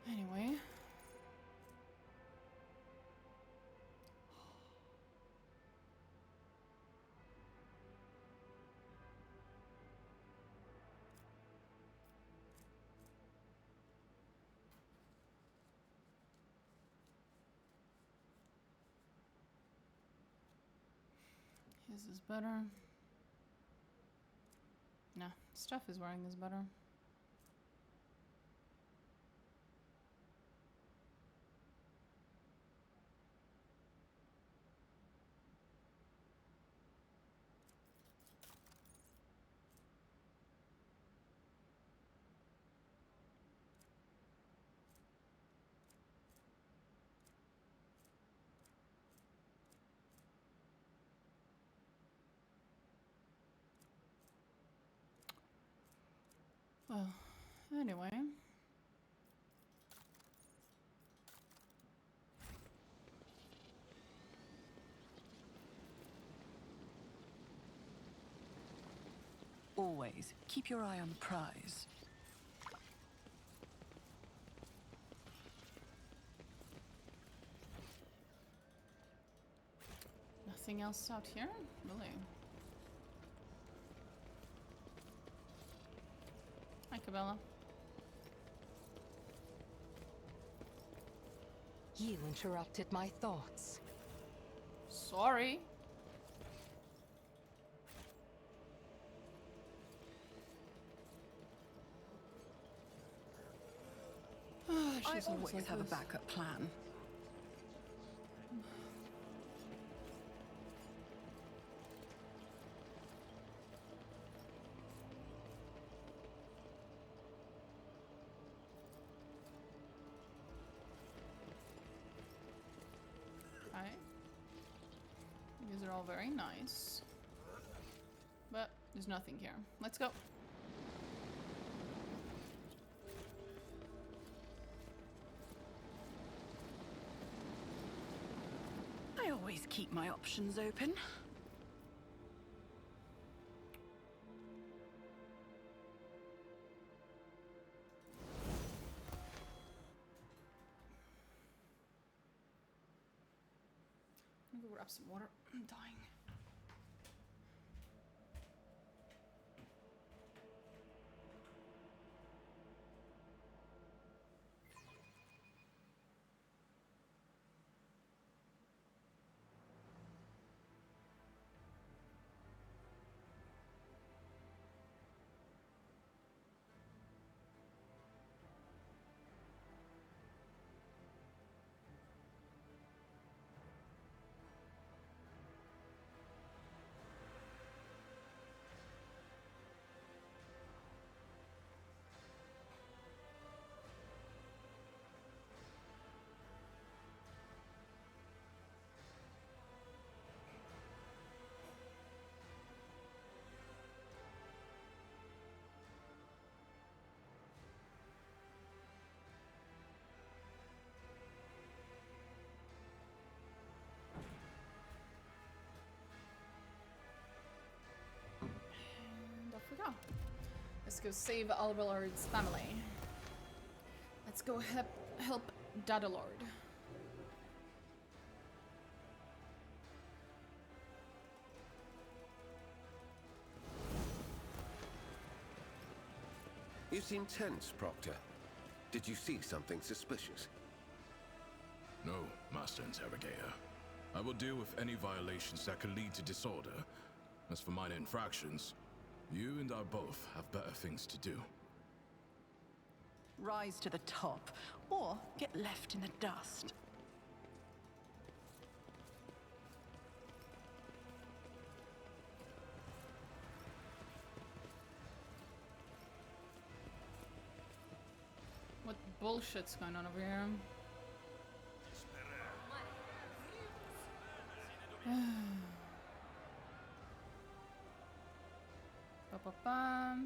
Anyway. His is better. Nah, stuff is wearing is better. Well, anyway.
Always keep your eye on the prize.
Nothing else out here? Really? Hi, Cabela.
You interrupted my thoughts.
Sorry.
I always have a backup plan.
Hi. These are all very nice. But there's nothing here. Let's go.
I always keep my options open.
I'm gonna go grab some water. I'm dying. And off we go. Let's go save Albalord's family. Let's go help Dadalord.
You seem tense, Proctor. Did you see something suspicious?
No, Master Interrogator. I will deal with any violations that could lead to disorder. As for minor infractions, you and I both have better things to do.
Rise to the top, or get left in the dust.
What bullshit's going on over here? Ba-ba-ba.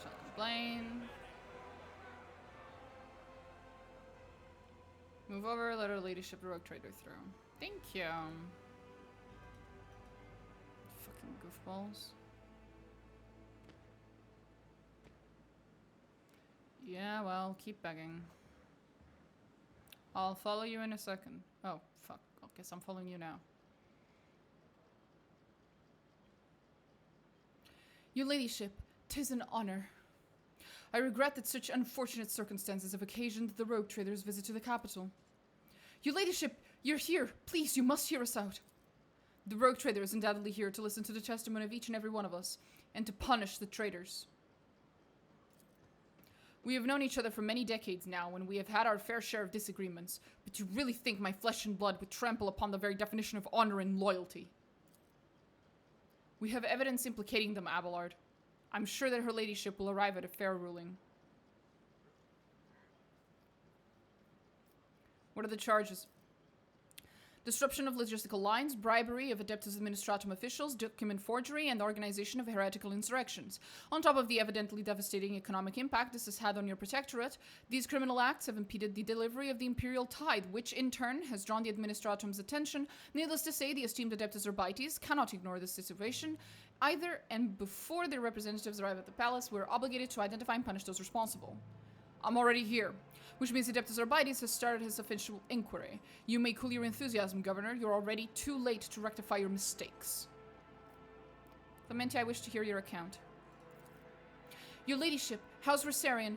Shall complain. Move over, let our leadership rogue trader through. Thank you. Fucking goofballs. Yeah, well, keep begging. I'll follow you in a second. Oh, fuck. I guess I'm following you now. Your ladyship, 'tis an honor. I regret that such unfortunate circumstances have occasioned the rogue trader's visit to the capital. Your ladyship, you're here. Please, you must hear us out. The rogue trader is undoubtedly here to listen to the testimony of each and every one of us, and to punish the traitors. We have known each other for many decades now, and we have had our fair share of disagreements, but you really think my flesh and blood would trample upon the very definition of honor and loyalty? We have evidence implicating them, Abelard. I'm sure that her ladyship will arrive at a fair ruling. What are the charges? Disruption of logistical lines, bribery of Adeptus Administratum officials, document forgery, and the organization of heretical insurrections. On top of the evidently devastating economic impact this has had on your protectorate, these criminal acts have impeded the delivery of the imperial tithe, which in turn has drawn the Administratum's attention. Needless to say, the esteemed Adeptus Orbites cannot ignore this situation either, and before their representatives arrive at the palace, we're obligated to identify and punish those responsible. I'm already here, which means Adeptus Orbites has started his official inquiry. You may cool your enthusiasm, Governor. You're already too late to rectify your mistakes. Clementi, I wish to hear your account. Your ladyship, House Rosarian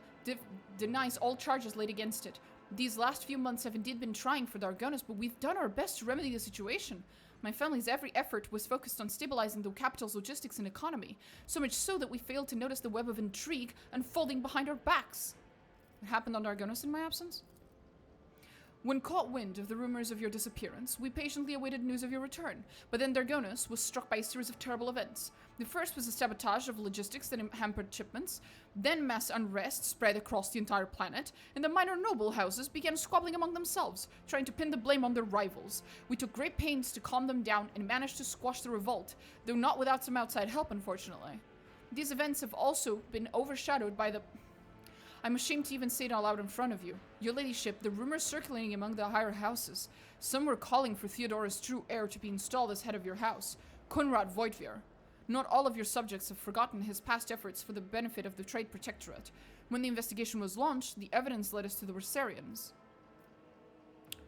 denies all charges laid against it. These last few months have indeed been trying for Dargonus, but we've done our best to remedy the situation. My family's every effort was focused on stabilizing the capital's logistics and economy, so much so that we failed to notice the web of intrigue unfolding behind our backs. What happened on Dargonus in my absence? When caught wind of the rumors of your disappearance, we patiently awaited news of your return, but then Dargonus was struck by a series of terrible events. The first was the sabotage of logistics that hampered shipments, then mass unrest spread across the entire planet, and the minor noble houses began squabbling among themselves, trying to pin the blame on their rivals. We took great pains to calm them down and managed to squash the revolt, though not without some outside help, unfortunately. These events have also been overshadowed by the... I'm ashamed to even say it out loud in front of you. Your ladyship, the rumors circulating among the higher houses. Some were calling for Theodora's true heir to be installed as head of your house, Conrad Voigtvier. Not all of your subjects have forgotten his past efforts for the benefit of the Trade Protectorate. When the investigation was launched, the evidence led us to the Rosarians.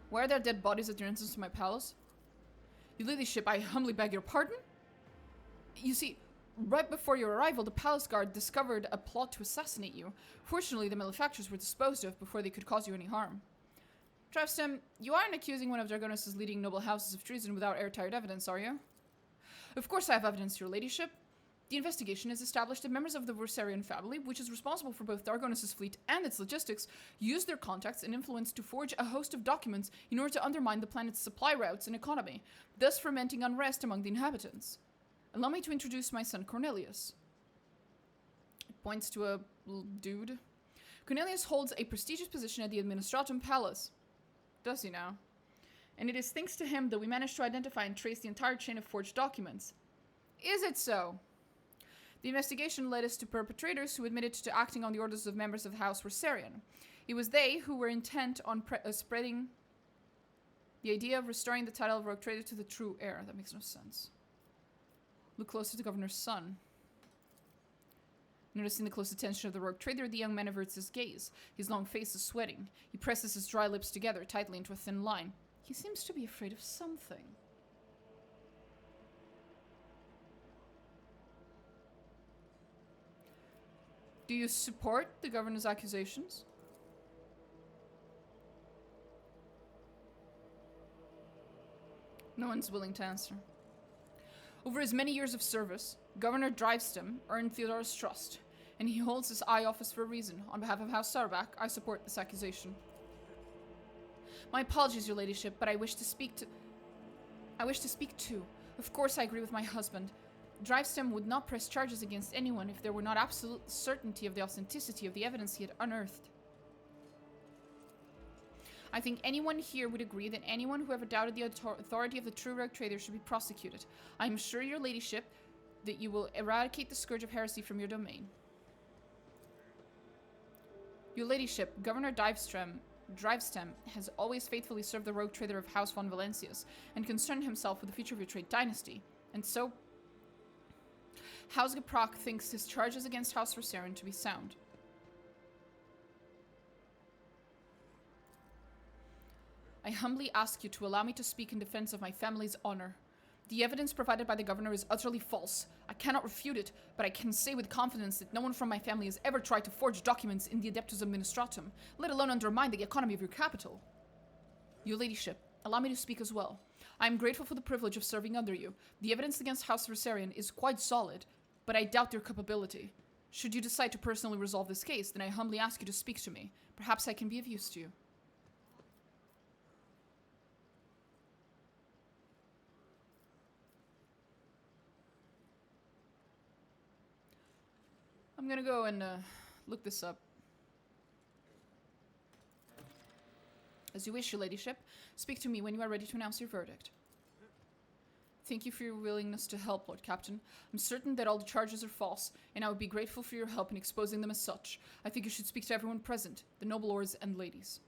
Why are there dead bodies at your entrance to my palace? Your ladyship, I humbly beg your pardon? You see, right before your arrival, the palace guard discovered a plot to assassinate you. Fortunately, the malefactors were disposed of before they could cause you any harm. Travstem, you aren't accusing one of Dargonus' leading noble houses of treason without airtight evidence, are you? Of course I have evidence, your ladyship. The investigation has established that members of the Rosarian family, which is responsible for both Dargonus' fleet and its logistics, used their contacts and influence to forge a host of documents in order to undermine the planet's supply routes and economy, thus fomenting unrest among the inhabitants. Allow me to introduce my son, Cornelius. It points to a dude. Cornelius holds a prestigious position at the Administratum Palace. Does he now? And it is thanks to him that we managed to identify and trace the entire chain of forged documents. Is it so? The investigation led us to perpetrators who admitted to acting on the orders of members of the House Rosarian. It was they who were intent on spreading the idea of restoring the title of Rogue Trader to the true heir. That makes no sense. Look closer to the governor's son. Noticing the close attention of the rogue trader, the young man averts his gaze. His long face is sweating. He presses his dry lips together, tightly into a thin line. He seems to be afraid of something. Do you support the governor's accusations? No one's willing to answer. Over his many years of service, Governor Drivestem earned Theodora's trust, and he holds this high office for a reason. On behalf of House Sarbak, I support this accusation. My apologies, your ladyship, but I wish to speak too. Of course I agree with my husband. Drivestem would not press charges against anyone if there were not absolute certainty of the authenticity of the evidence he had unearthed. I think anyone here would agree that anyone who ever doubted the authority of the true rogue trader should be prosecuted. I am sure, your ladyship, that you will eradicate the scourge of heresy from your domain. Your ladyship, Governor Drivestem has always faithfully served the rogue trader of House von Valencius and concerned himself with the future of your trade dynasty. And so, House Geprock thinks his charges against House Rosarian to be sound. I humbly ask you to allow me to speak in defense of my family's honor. The evidence provided by the governor is utterly false. I cannot refute it, but I can say with confidence that no one from my family has ever tried to forge documents in the Adeptus Administratum, let alone undermine the economy of your capital. Your ladyship, allow me to speak as well. I am grateful for the privilege of serving under you. The evidence against House Rosarian is quite solid, but I doubt your capability. Should you decide to personally resolve this case, then I humbly ask you to speak to me. Perhaps I can be of use to you. I'm gonna go and look this up. As you wish, your ladyship. Speak to me when you are ready to announce your verdict. Thank you for your willingness to help, Lord Captain. I'm certain that all the charges are false, and I would be grateful for your help in exposing them as such. I think you should speak to everyone present, the noble lords and ladies.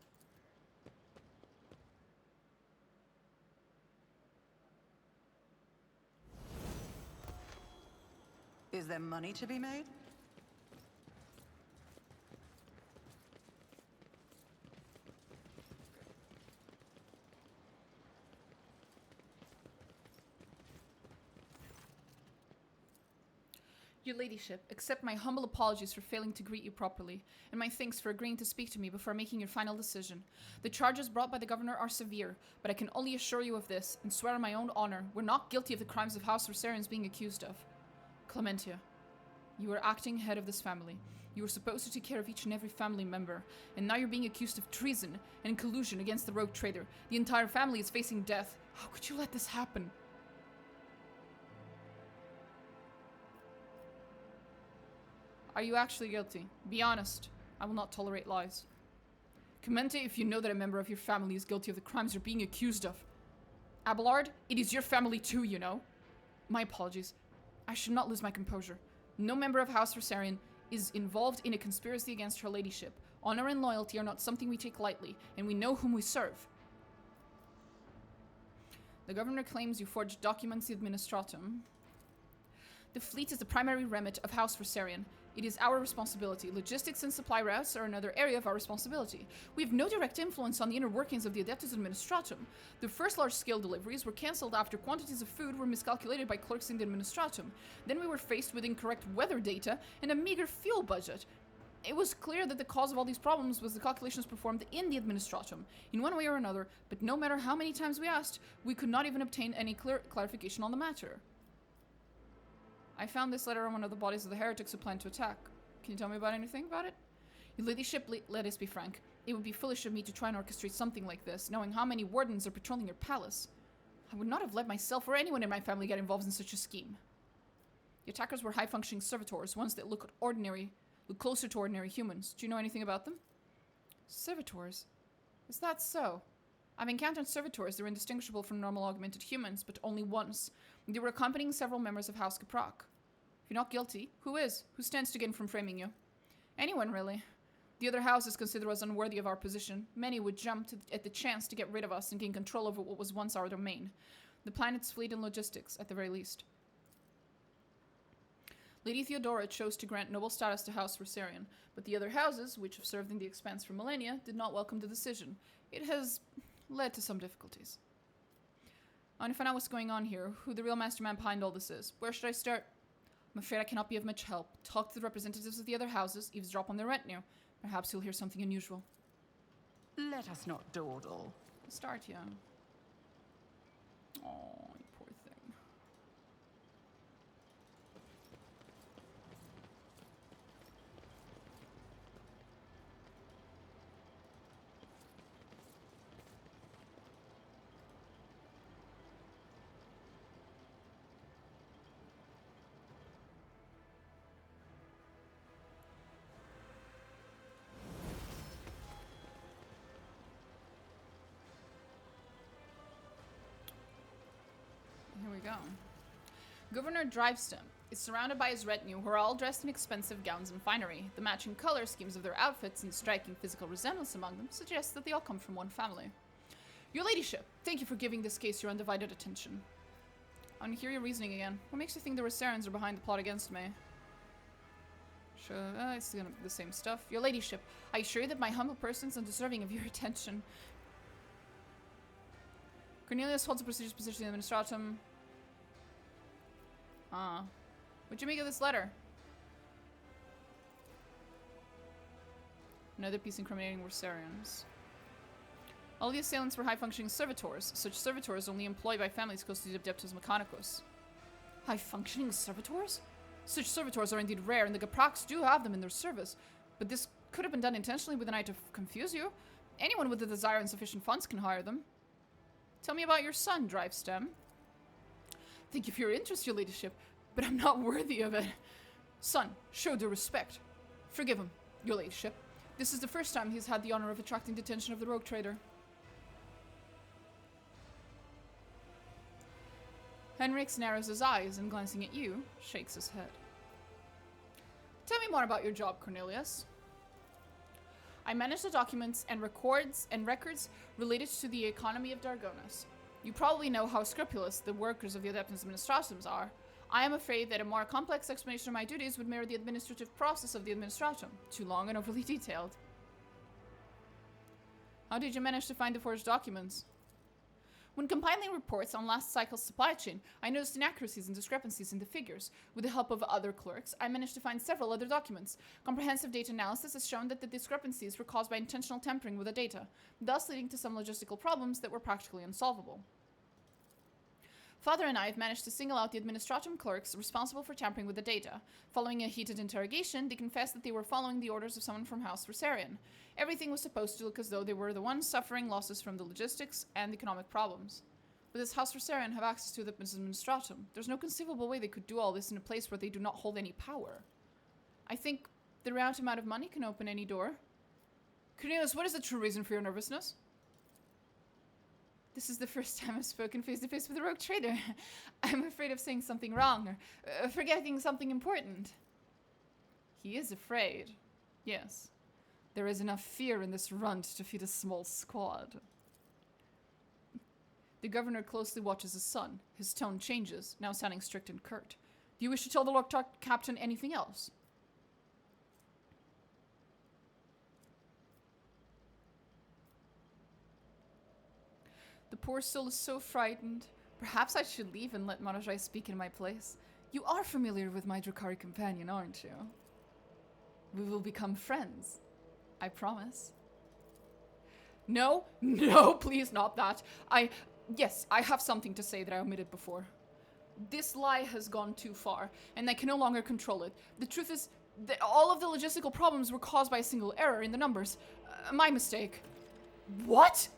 Is there money to be made?
Your ladyship, accept my humble apologies for failing to greet you properly, and my thanks for agreeing to speak to me before making your final decision. The charges brought by the governor are severe, but I can only assure you of this, and swear on my own honor, we're not guilty of the crimes of House Rosarian's being accused of. Clementia, you are acting head of this family. You were supposed to take care of each and every family member, and now you're being accused of treason and collusion against the rogue trader. The entire family is facing death. How could you let this happen? Are you actually guilty? Be honest. I will not tolerate lies. Comment if you know that a member of your family is guilty of the crimes you're being accused of. Abelard, it is your family too, you know. My apologies. I should not lose my composure. No member of House Rosarian is involved in a conspiracy against her ladyship. Honor and loyalty are not something we take lightly, and we know whom we serve. The governor claims you forged documents in Administratum. The fleet is the primary remit of House Rosarian. It is our responsibility. Logistics and supply routes are another area of our responsibility. We have no direct influence on the inner workings of the Adeptus Administratum. The first large-scale deliveries were cancelled after quantities of food were miscalculated by clerks in the Administratum. Then we were faced with incorrect weather data and a meager fuel budget. It was clear that the cause of all these problems was the calculations performed in the Administratum, in one way or another, but no matter how many times we asked, we could not even obtain any clarification on the matter. I found this letter on one of the bodies of the heretics who planned to attack. Can you tell me about anything about it? Your ladyship, let us be frank. It would be foolish of me to try and orchestrate something like this, knowing how many wardens are patrolling your palace. I would not have let myself or anyone in my family get involved in such a scheme. The attackers were high-functioning servitors, ones that look closer to ordinary humans. Do you know anything about them? Servitors? Is that so? I've encountered servitors that were indistinguishable from normal augmented humans, but only once. They were accompanying several members of House Caprak. If you're not guilty, who is? Who stands to gain from framing you? Anyone, really. The other houses consider us unworthy of our position. Many would jump at the chance to get rid of us and gain control over what was once our domain. The planet's fleet and logistics, at the very least. Lady Theodora chose to grant noble status to House Rosarian, but the other houses, which have served in the Expanse for millennia, did not welcome the decision. It has led to some difficulties. I want to find out what's going on here, who the real mastermind behind all this is. Where should I start? I'm afraid I cannot be of much help. Talk to the representatives of the other houses, eavesdrop on their retinue. Perhaps you'll hear something unusual.
Let us not dawdle.
Start, yeah. Oh, you poor thing. Here we go. Governor Drivestem is surrounded by his retinue who are all dressed in expensive gowns and finery. The matching color schemes of their outfits and striking physical resemblance among them suggests that they all come from one family. Your ladyship, thank you for giving this case your undivided attention. I want to hear your reasoning again. What makes you think the Rosarians are behind the plot against me? Sure, it's gonna be the same stuff. Your ladyship, I assure you that my humble person is undeserving of your attention. Cornelius holds a prestigious position in the Administratum. Ah. What'd you make of this letter? Another piece incriminating Worsarians. All the assailants were high-functioning servitors. Such servitors only employed by families close to the Adeptus Mechanicus. High-functioning servitors? Such servitors are indeed rare, and the Gaprax do have them in their service. But this could have been done intentionally with an eye to confuse you. Anyone with the desire and sufficient funds can hire them. Tell me about your son, Drivestem. Thank you for your interest, your ladyship, but I'm not worthy of it. Son, show due respect. Forgive him, your ladyship. This is the first time he's had the honor of attracting the attention of the rogue trader. Henrix narrows his eyes and, glancing at you, shakes his head. Tell me more about your job, Cornelius. I manage the documents and records related to the economy of Dargonas. You probably know how scrupulous the workers of the Adeptus Administratums are. I am afraid that a more complex explanation of my duties would mirror the administrative process of the Administratum. Too long and overly detailed. How did you manage to find the forged documents? When compiling reports on last cycle's supply chain, I noticed inaccuracies and discrepancies in the figures. With the help of other clerks, I managed to find several other documents. Comprehensive data analysis has shown that the discrepancies were caused by intentional tampering with the data, thus leading to some logistical problems that were practically unsolvable. Father and I have managed to single out the Administratum clerks responsible for tampering with the data. Following a heated interrogation, they confessed that they were following the orders of someone from House Rosarian. Everything was supposed to look as though they were the ones suffering losses from the logistics and economic problems. But does House Rosarian have access to the Administratum? There's no conceivable way they could do all this in a place where they do not hold any power. I think the right amount of money can open any door. Cornelius, what is the true reason for your nervousness? This is the first time I've spoken face-to-face with a rogue trader. I'm afraid of saying something wrong or forgetting something important. He is afraid. Yes. There is enough fear in this runt to feed a small squad. The governor closely watches his son. His tone changes, now sounding strict and curt. Do you wish to tell the Lord Captain anything else? The poor soul is so frightened. Perhaps I should leave and let Marajai speak in my place. You are familiar with my Drakari companion, aren't you? We will become friends. I promise. No, please not that. Yes, I have something to say that I omitted before. This lie has gone too far, and I can no longer control it. The truth is that all of the logistical problems were caused by a single error in the numbers. My mistake. What?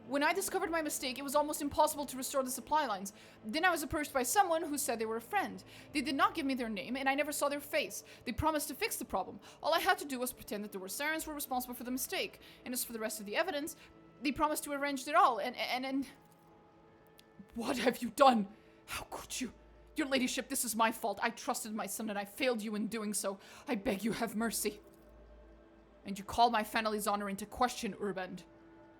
When I discovered my mistake, it was almost impossible to restore the supply lines. Then I was approached by someone who said they were a friend. They did not give me their name, and I never saw their face. They promised to fix the problem. All I had to do was pretend that the Worsarians were responsible for the mistake. And as for the rest of the evidence, they promised to arrange it all, and... What have you done? How could you? Your ladyship, this is my fault. I trusted my son, and I failed you in doing so. I beg you have mercy. And you call my family's honor into question, Urband.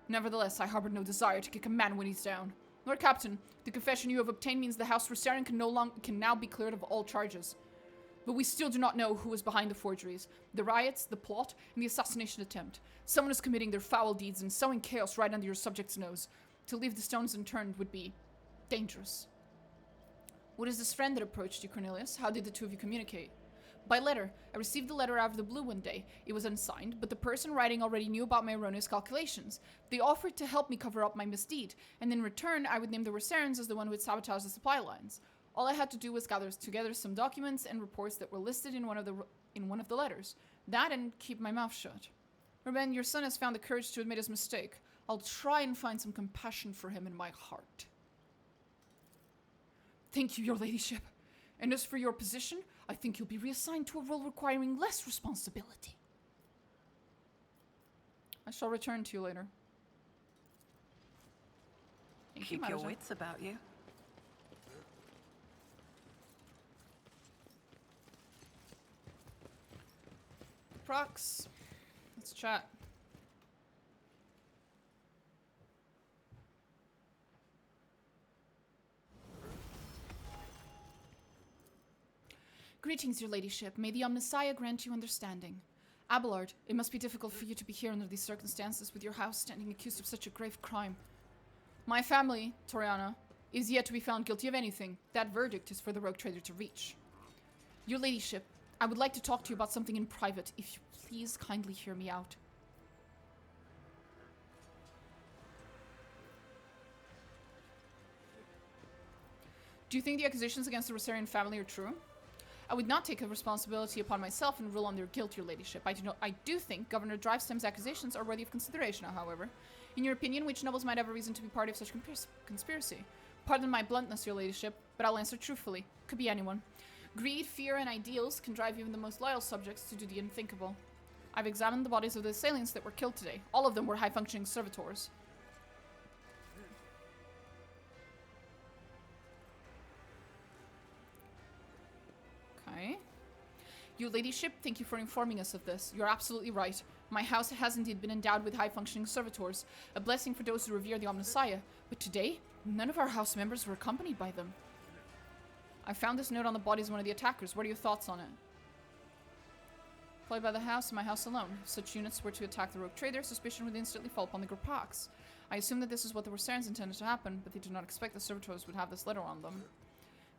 Nevertheless, I harbored no desire to kick a man when he's down. Lord Captain, the confession you have obtained means the House Rosarian can now be cleared of all charges. But we still do not know who is behind the forgeries, the riots, the plot, and the assassination attempt. Someone is committing their foul deeds and sowing chaos right under your subject's nose. To leave the stones unturned would be dangerous. What is this friend that approached you, Cornelius? How did the two of you communicate? By letter. I received the letter out of the blue one day. It was unsigned, but the person writing already knew about my erroneous calculations. They offered to help me cover up my misdeed, and in return, I would name the Rosarians as the one who had sabotaged the supply lines. All I had to do was gather together some documents and reports that were listed in one of the letters. That and keep my mouth shut. Ruben, your son has found the courage to admit his mistake. I'll try and find some compassion for him in my heart. Thank you, your ladyship. And as for your position, I think you'll be reassigned to a role requiring less responsibility. I shall return to you later.
Keep your wits about you.
Prox, let's chat. Greetings, your ladyship. May the Omnissiah grant you understanding. Abelard, it must be difficult for you to be here under these circumstances with your house standing accused of such a grave crime. My family, Toriana, is yet to be found guilty of anything. That verdict is for the rogue trader to reach. Your ladyship, I would like to talk to you about something in private, if you please kindly hear me out. Do you think the accusations against the Rosarian family are true? I would not take a responsibility upon myself and rule on their guilt, your ladyship. I do think Governor Drivestem's accusations are worthy of consideration, however. In your opinion, which nobles might have a reason to be party of such conspiracy? Pardon my bluntness, your ladyship, but I'll answer truthfully. Could be anyone. Greed, fear, and ideals can drive even the most loyal subjects to do the unthinkable. I've examined the bodies of the assailants that were killed today. All of them were high-functioning servitors. Okay. Your ladyship, thank you for informing us of this. You're absolutely right. My house has indeed been endowed with high-functioning servitors, a blessing for those who revere the Omnissiah. But today, none of our house members were accompanied by them. I found this note on the bodies of one of the attackers. What are your thoughts on it? Employed by the house and my house alone. If such units were to attack the rogue trader, suspicion would instantly fall upon the Grapaks. I assume that this is what the Rosarians intended to happen, but they did not expect the servitors would have this letter on them.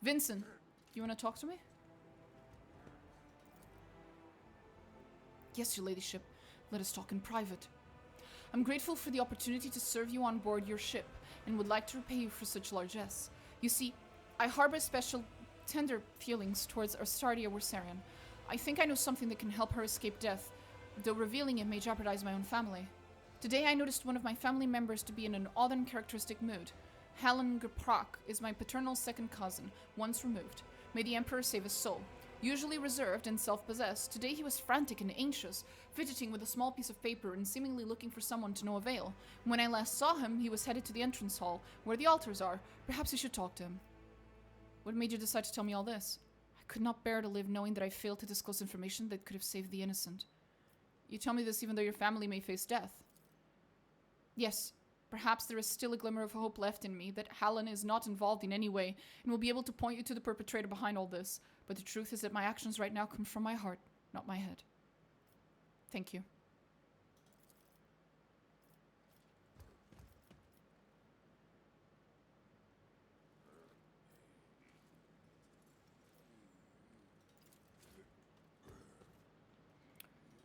Vincent, do you want to talk to me? Yes, your ladyship. Let us talk in private. I'm grateful for the opportunity to serve you on board your ship, and would like to repay you for such largesse. You see, I harbor special tender feelings towards Astardia Worsarian. I think I know something that can help her escape death, though revealing it may jeopardize my own family. Today I noticed one of my family members to be in an odd and characteristic mood. Helen Geprak is my paternal second cousin, once removed. May the Emperor save his soul. Usually reserved and self-possessed, today he was frantic and anxious, fidgeting with a small piece of paper and seemingly looking for someone to no avail. When I last saw him, he was headed to the entrance hall, where the altars are. Perhaps we should talk to him. What made you decide to tell me all this? I could not bear to live knowing that I failed to disclose information that could have saved the innocent. You tell me this even though your family may face death. Yes, perhaps there is still a glimmer of hope left in me that Helen is not involved in any way and will be able to point you to the perpetrator behind all this. But the truth is that my actions right now come from my heart, not my head. Thank you.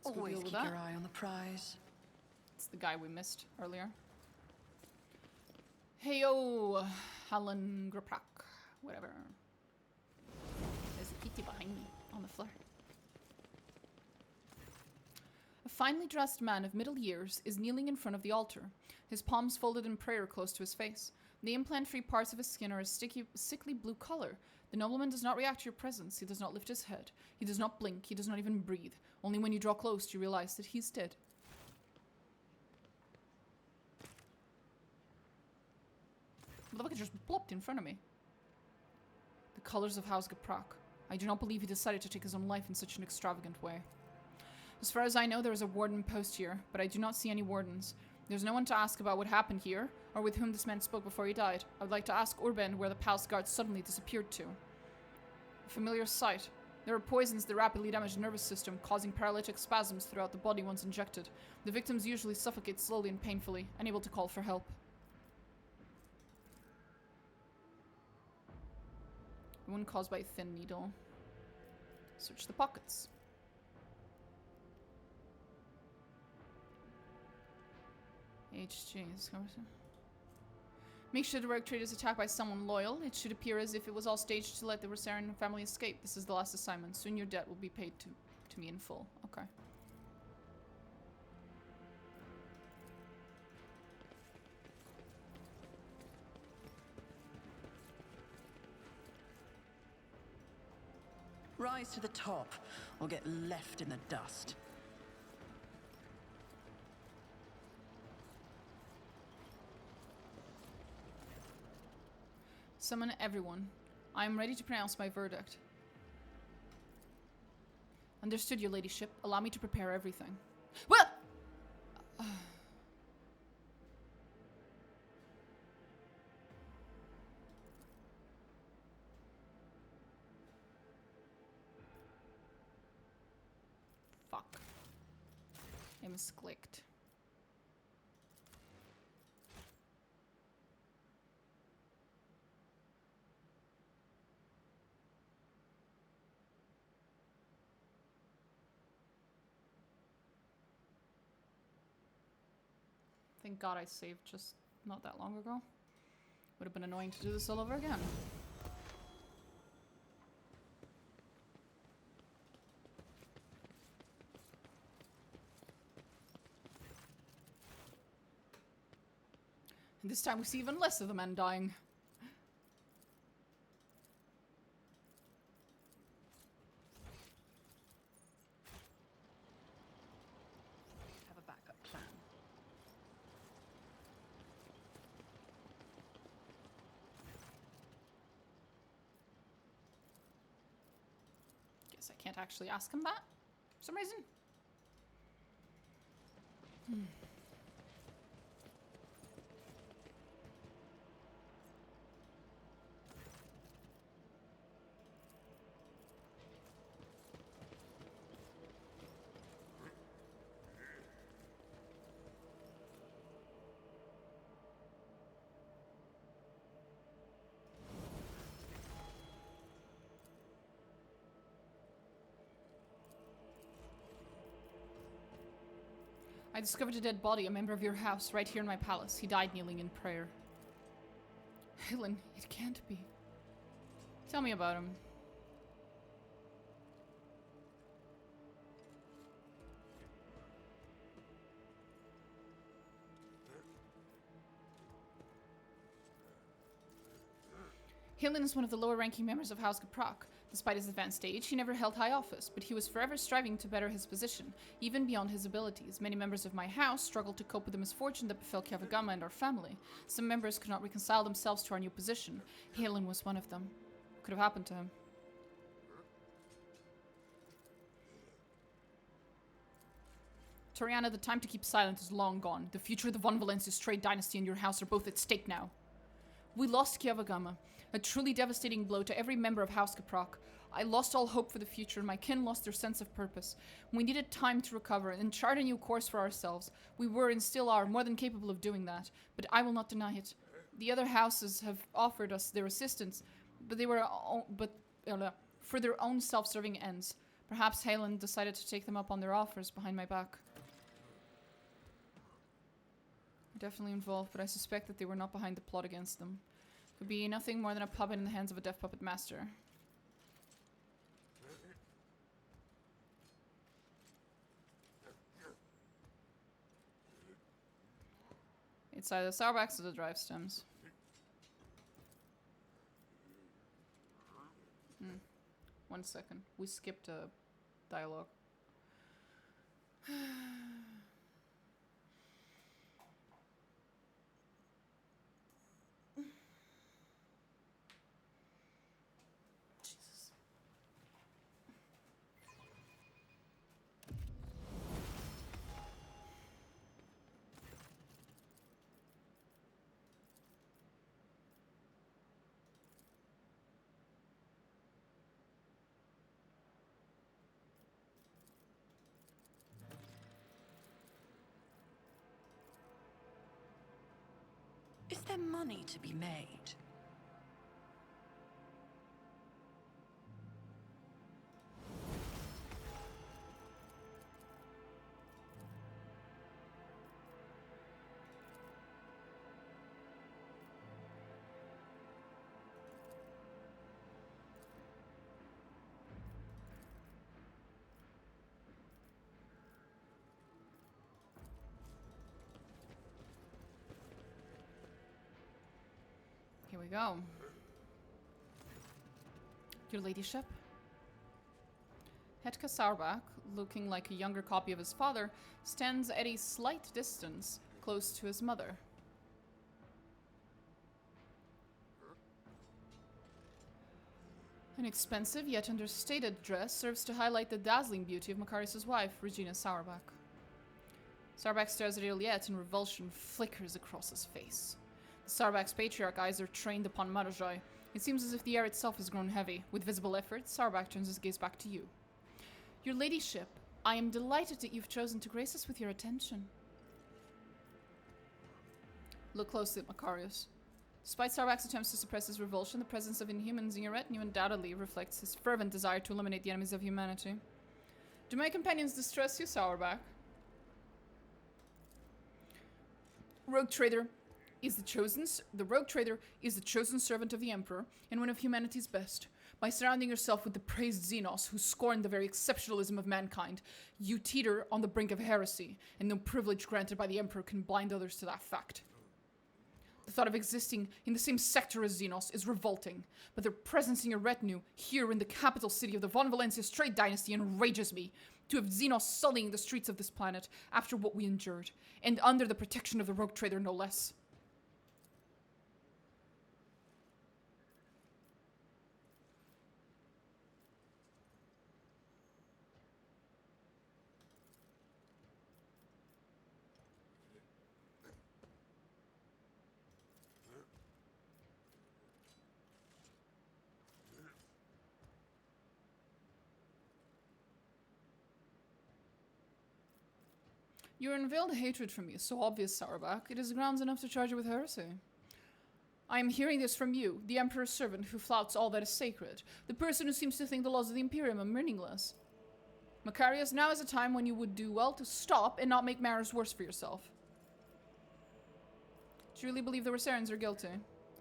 Always keep your eye on the prize.
It's the guy we missed earlier. Heyo, Helen Graprak, whatever. There's a kitty behind me on the floor. A finely dressed man of middle years is kneeling in front of the altar, his palms folded in prayer close to his face. The implant-free parts of his skin are a sickly blue color. The nobleman does not react to your presence. He does not lift his head. He does not blink. He does not even breathe. Only when you draw close do you realize that he's dead. Motherfucker just plopped in front of me. The colors of House Geprak. I do not believe he decided to take his own life in such an extravagant way. As far as I know, there is a warden post here, but I do not see any wardens. There's no one to ask about what happened here, or with whom this man spoke before he died. I would like to ask Urban where the palace guard suddenly disappeared to. A familiar sight. There are poisons that rapidly damage the nervous system, causing paralytic spasms throughout the body once injected. The victims usually suffocate slowly and painfully, unable to call for help. Wound caused by a thin needle. Search the pockets. HG. Make sure the rogue trader is attacked by someone loyal. It should appear as if it was all staged to let the Rosarian family escape. This is the last assignment. Soon your debt will be paid to me in full. Okay.
Rise to the top, or get left in the dust.
Summon everyone. I am ready to pronounce my verdict. Understood, your ladyship. Allow me to prepare everything. What? Fuck. I misclicked. Thank God I saved just not that long ago. Would have been annoying to do this all over again. And this time we see even less of the men dying.
Have a backup plan.
Guess I can't actually ask him that for some reason. I discovered a dead body, a member of your house, right here in my palace. He died kneeling in prayer. Helen, it can't be. Tell me about him. Helen is one of the lower-ranking members of House Kaprak. Despite his advanced age, he never held high office, but he was forever striving to better his position, even beyond his abilities. Many members of my house struggled to cope with the misfortune that befell Kiavagama and our family. Some members could not reconcile themselves to our new position. Helen was one of them. What could have happened to him? Toriana, the time to keep silent is long gone. The future of the Von Valencia's trade dynasty and your house are both at stake now. We lost Kiavagama, a truly devastating blow to every member of House Kaprak. I lost all hope for the future, and my kin lost their sense of purpose. We needed time to recover and chart a new course for ourselves. We were and still are more than capable of doing that, but I will not deny it. The other houses have offered us their assistance, but they were for their own self-serving ends. Perhaps Helen decided to take them up on their offers behind my back. Definitely involved, but I suspect that they were not behind the plot against them. Could be nothing more than a puppet in the hands of a deaf puppet master. It's either Sauerbachs or the drive stems. 1 second. We skipped a dialogue.
Is there money to be made?
Here we go. Your ladyship? Hetka Sauerbach, looking like a younger copy of his father, stands at a slight distance, close to his mother. An expensive yet understated dress serves to highlight the dazzling beauty of Macarius' wife, Regina Sauerbach. Sauerbach stares at Iliette and revulsion flickers across his face. The Sauerbach's patriarch eyes are trained upon Marajai. It seems as if the air itself has grown heavy. With visible effort, Sauerbach turns his gaze back to you. Your ladyship, I am delighted that you've chosen to grace us with your attention. Look closely at Macarius. Despite Sauerbach's attempts to suppress his revulsion, the presence of inhumans in your retinue undoubtedly reflects his fervent desire to eliminate the enemies of humanity. Do my companions distress you, Sauerbach? Rogue Trader is the Rogue Trader is the chosen servant of the Emperor and one of humanity's best. By surrounding yourself with the praised Xenos who scorn the very exceptionalism of mankind, you teeter on the brink of heresy, and no privilege granted by the Emperor can blind others to that fact. The thought of existing in the same sector as Xenos is revolting, but their presence in your retinue here in the capital city of the Von Valencia's trade dynasty enrages me. To have Xenos sullying the streets of this planet after what we endured, and under the protection of the Rogue Trader no less. Your unveiled hatred for me is so obvious, Sauerback, it is grounds enough to charge you with heresy. I am hearing this from you, the Emperor's servant who flouts all that is sacred, the person who seems to think the laws of the Imperium are meaningless. Macarius, now is a time when you would do well to stop and not make matters worse for yourself. Do you really believe the Rosarians are guilty?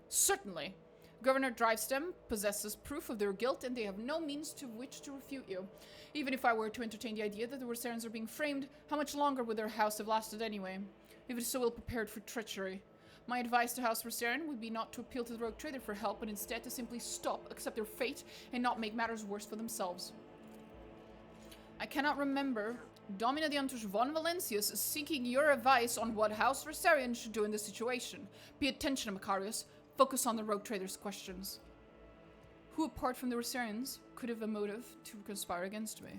Certainly. Governor Drivestem possesses proof of their guilt, and they have no means to which to refute you. Even if I were to entertain the idea that the Rosarians are being framed, how much longer would their house have lasted anyway? If it is so ill prepared for treachery. My advice to House Rosarian would be not to appeal to the Rogue Trader for help, but instead to simply stop, accept their fate, and not make matters worse for themselves. I cannot remember Domina Diantus von Valencius is seeking your advice on what House Rosarian should do in this situation. Pay attention, Macarius. Focus on the Rogue Trader's questions. Who, apart from the Rosarians, could have a motive to conspire against me?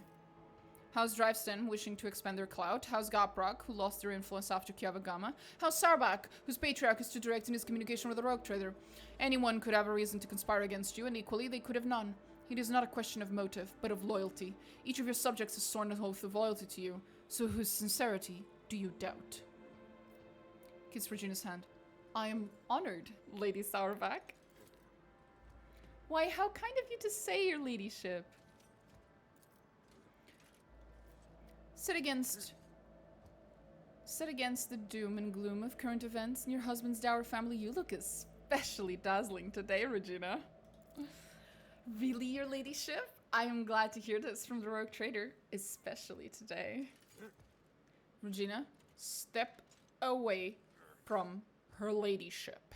House Driveston, wishing to expand their clout. House Gaprog, who lost their influence after Kiavagama. House Sarbak, whose patriarch is too direct in his communication with the Rogue Trader. Anyone could have a reason to conspire against you, and equally they could have none. It is not a question of motive, but of loyalty. Each of your subjects has sworn an oath of loyalty to you, so whose sincerity do you doubt? Kiss Regina's hand. I am honored, Lady Sauerback. Why, how kind of you to say, your ladyship. Set against the doom and gloom of current events in your husband's dour family, you look especially dazzling today, Regina. Really, your ladyship? I am glad to hear this from the Rogue Trader, especially today. Regina, step away from her ladyship.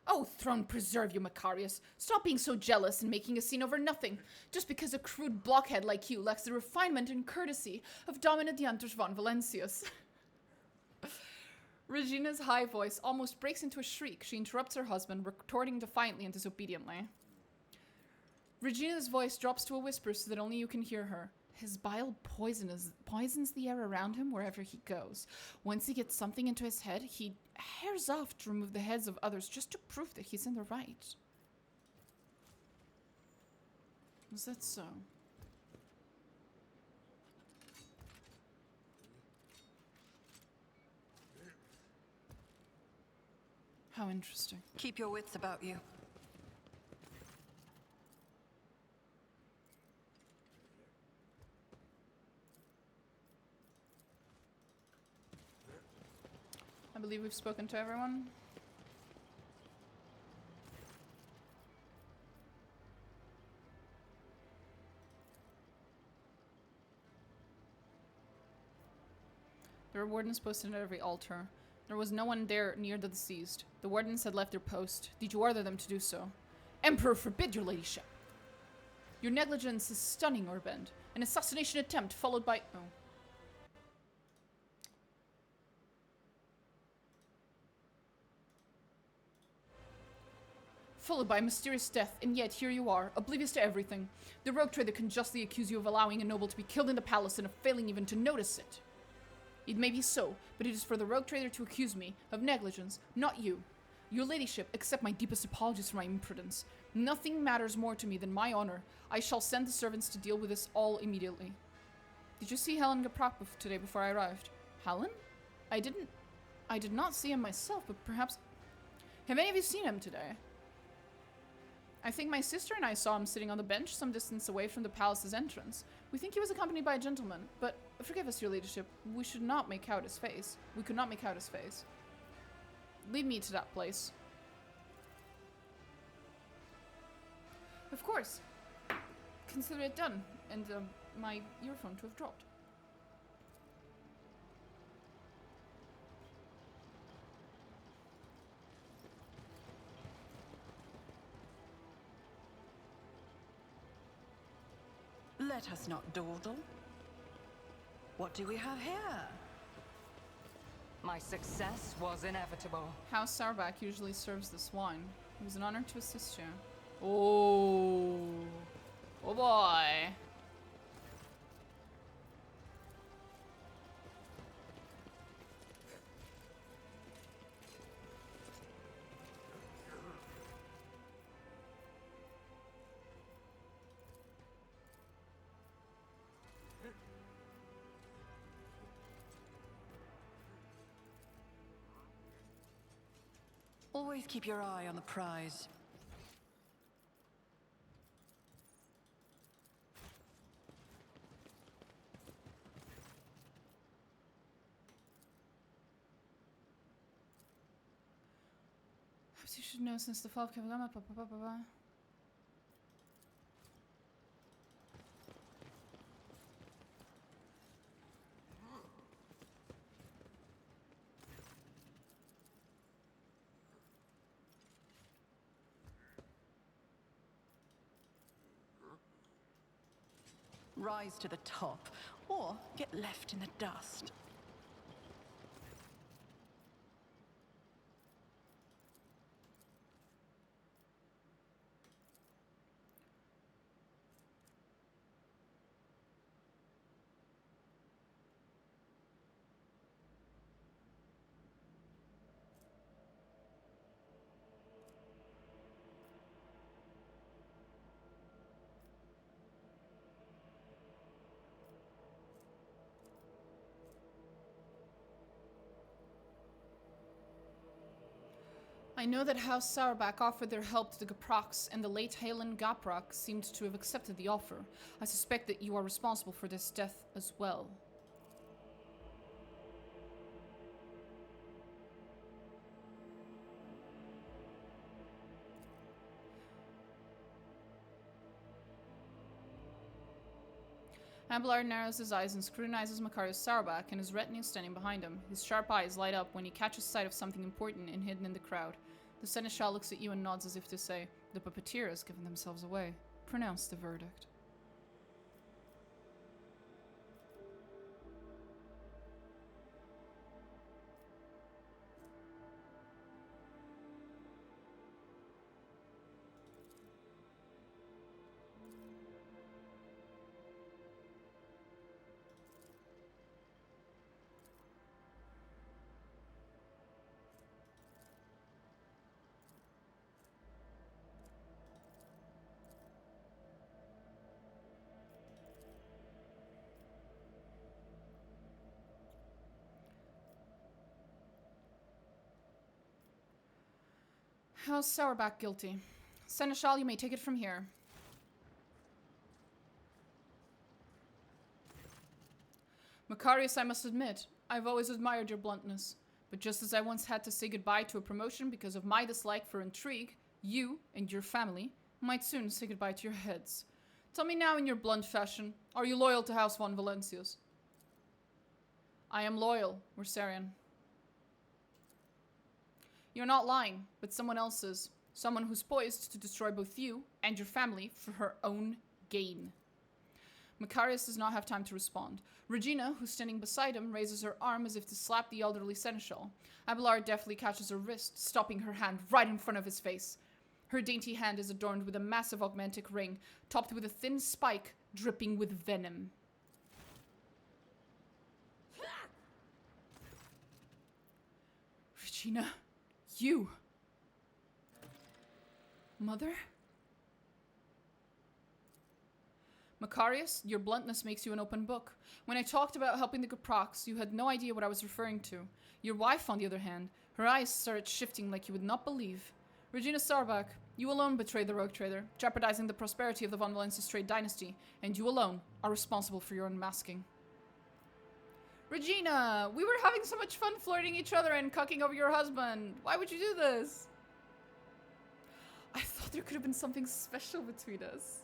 Oh, throne preserve you, Macarius. Stop being so jealous and making a scene over nothing, just because a crude blockhead like you lacks the refinement and courtesy of Domina Diantus von Valencius. Regina's high voice almost breaks into a shriek. She interrupts her husband, retorting defiantly and disobediently. Regina's voice drops to a whisper so that only you can hear her. His bile poisons the air around him wherever he goes. Once he gets something into his head, he hairs off to remove the heads of others just to prove that he's in the right. Is that so? How interesting.
Keep your wits about you.
I believe we've spoken to everyone. There were wardens posted at every altar. There was no one there near the deceased. The wardens had left their post. Did you order them to do so? Emperor forbid, your ladyship. Your negligence is stunning, Orbend. An assassination attempt followed by... Oh. Followed by a mysterious death, and yet here you are, oblivious to everything. The Rogue Trader can justly accuse you of allowing a noble to be killed in the palace and of failing even to notice it. It may be so, but it is for the Rogue Trader to accuse me of negligence, not you. Your ladyship, accept my deepest apologies for my imprudence. Nothing matters more to me than my honor. I shall send the servants to deal with this all immediately. Did you see Helen Gaprok today before I arrived? Helen? I did not see him myself, but perhaps... Have any of you seen him today? I think my sister and I saw him sitting on the bench some distance away from the palace's entrance. We think he was accompanied by a gentleman, but forgive us, your ladyship, we should not make out his face. We could not make out his face. Lead me to that place. Of course. Consider it done, and my earphone to have dropped.
Let us not dawdle. What do we have here?
My success was inevitable.
House Sarback usually serves this wine. It was an honor to assist you. Oh. Oh boy.
Always keep your eye on the prize.
Perhaps you should know since the fall of Kavalama.
Rise to the top, or get left in the dust.
I know that House Sauerback offered their help to the Gaprox, and the late Halen Gaprox seemed to have accepted the offer. I suspect that you are responsible for this death as well. Abelard narrows his eyes and scrutinizes Makarios Sauerback and his retinue standing behind him. His sharp eyes light up when he catches sight of something important and hidden in the crowd. The seneschal looks at you and nods as if to say, "The puppeteer has given themselves away. Pronounce the verdict." House Sauerback guilty. Seneschal, you may take it from here. Makarios, I must admit, I've always admired your bluntness. But just as I once had to say goodbye to a promotion because of my dislike for intrigue, you and your family might soon say goodbye to your heads. Tell me now in your blunt fashion, are you loyal to House von Valencius? I am loyal, Wersarian. You're not lying, but someone else is. Someone who's poised to destroy both you and your family for her own gain. Makarios does not have time to respond. Regina, who's standing beside him, raises her arm as if to slap the elderly seneschal. Abelard deftly catches her wrist, stopping her hand right in front of his face. Her dainty hand is adorned with a massive augmentic ring, topped with a thin spike dripping with venom. Regina, you. Mother? Makarios, your bluntness makes you an open book. When I talked about helping the Gaprox, you had no idea what I was referring to. Your wife, on the other hand, her eyes started shifting like you would not believe. Regina Starbuck, you alone betrayed the rogue trader, jeopardizing the prosperity of the von Valencia's trade dynasty, and you alone are responsible for your unmasking. Regina, we were having so much fun flirting each other and cucking over your husband. Why would you do this? I thought there could have been something special between us.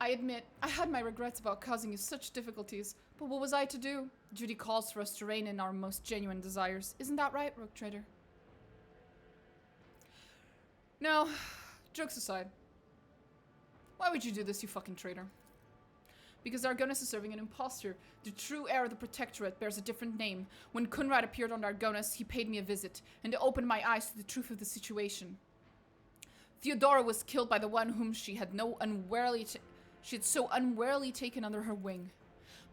I admit, I had my regrets about causing you such difficulties, but what was I to do? Duty calls for us to rein in our most genuine desires. Isn't that right, rogue trader? No, jokes aside. Why would you do this, you fucking traitor? Because Argonis is serving an impostor. The true heir of the Protectorate bears a different name. When Kunrad appeared on Argonis, he paid me a visit, and opened my eyes to the truth of the situation. Theodora was killed by the one whom she had so unwarily taken under her wing.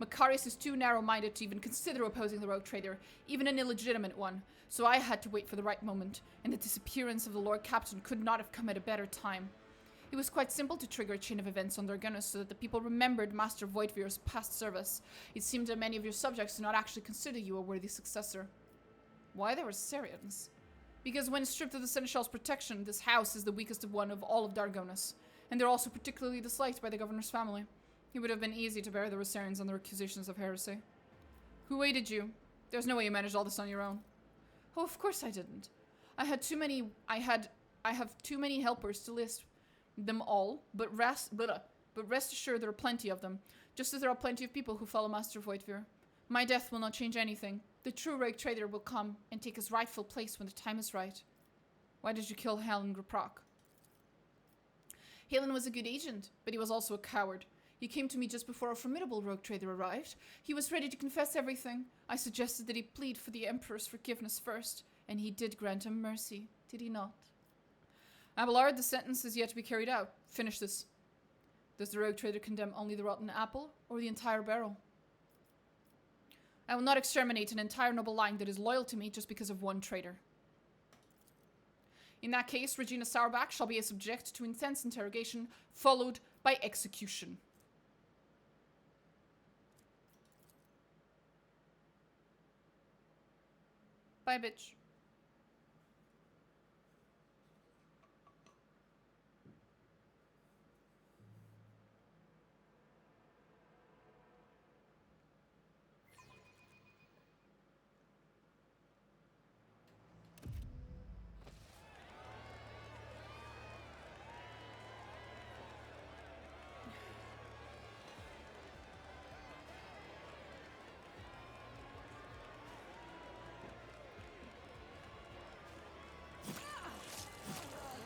Macarius is too narrow-minded to even consider opposing the rogue trader, even an illegitimate one, so I had to wait for the right moment, and the disappearance of the Lord Captain could not have come at a better time. It was quite simple to trigger a chain of events on Argonis so that the people remembered Master Voidvir's past service. It seemed that many of your subjects did not actually consider you a worthy successor. Why they were Sarians? Because when stripped of the Seneschal's protection, this house is the weakest of one of all of Dargonis, and they're also particularly disliked by the governor's family. It would have been easy to bury the Rosarians on their accusations of heresy. Who aided you? There's no way you managed all this on your own. Oh, of course I didn't. I have too many helpers to list them all, but rest assured there are plenty of them, just as there are plenty of people who follow Master Voidvir. My death will not change anything. The true rogue trader will come and take his rightful place when the time is right. Why did you kill Helen Graprock? Halen was a good agent, but he was also a coward. He came to me just before a formidable rogue trader arrived. He was ready to confess everything. I suggested that he plead for the Emperor's forgiveness first, and he did grant him mercy, did he not? Abelard, the sentence is yet to be carried out. Finish this. Does the rogue trader condemn only the rotten apple, or the entire barrel? I will not exterminate an entire noble line that is loyal to me just because of one traitor. In that case, Regina Sauerback shall be subject to intense interrogation, followed by execution. Bye, bitch.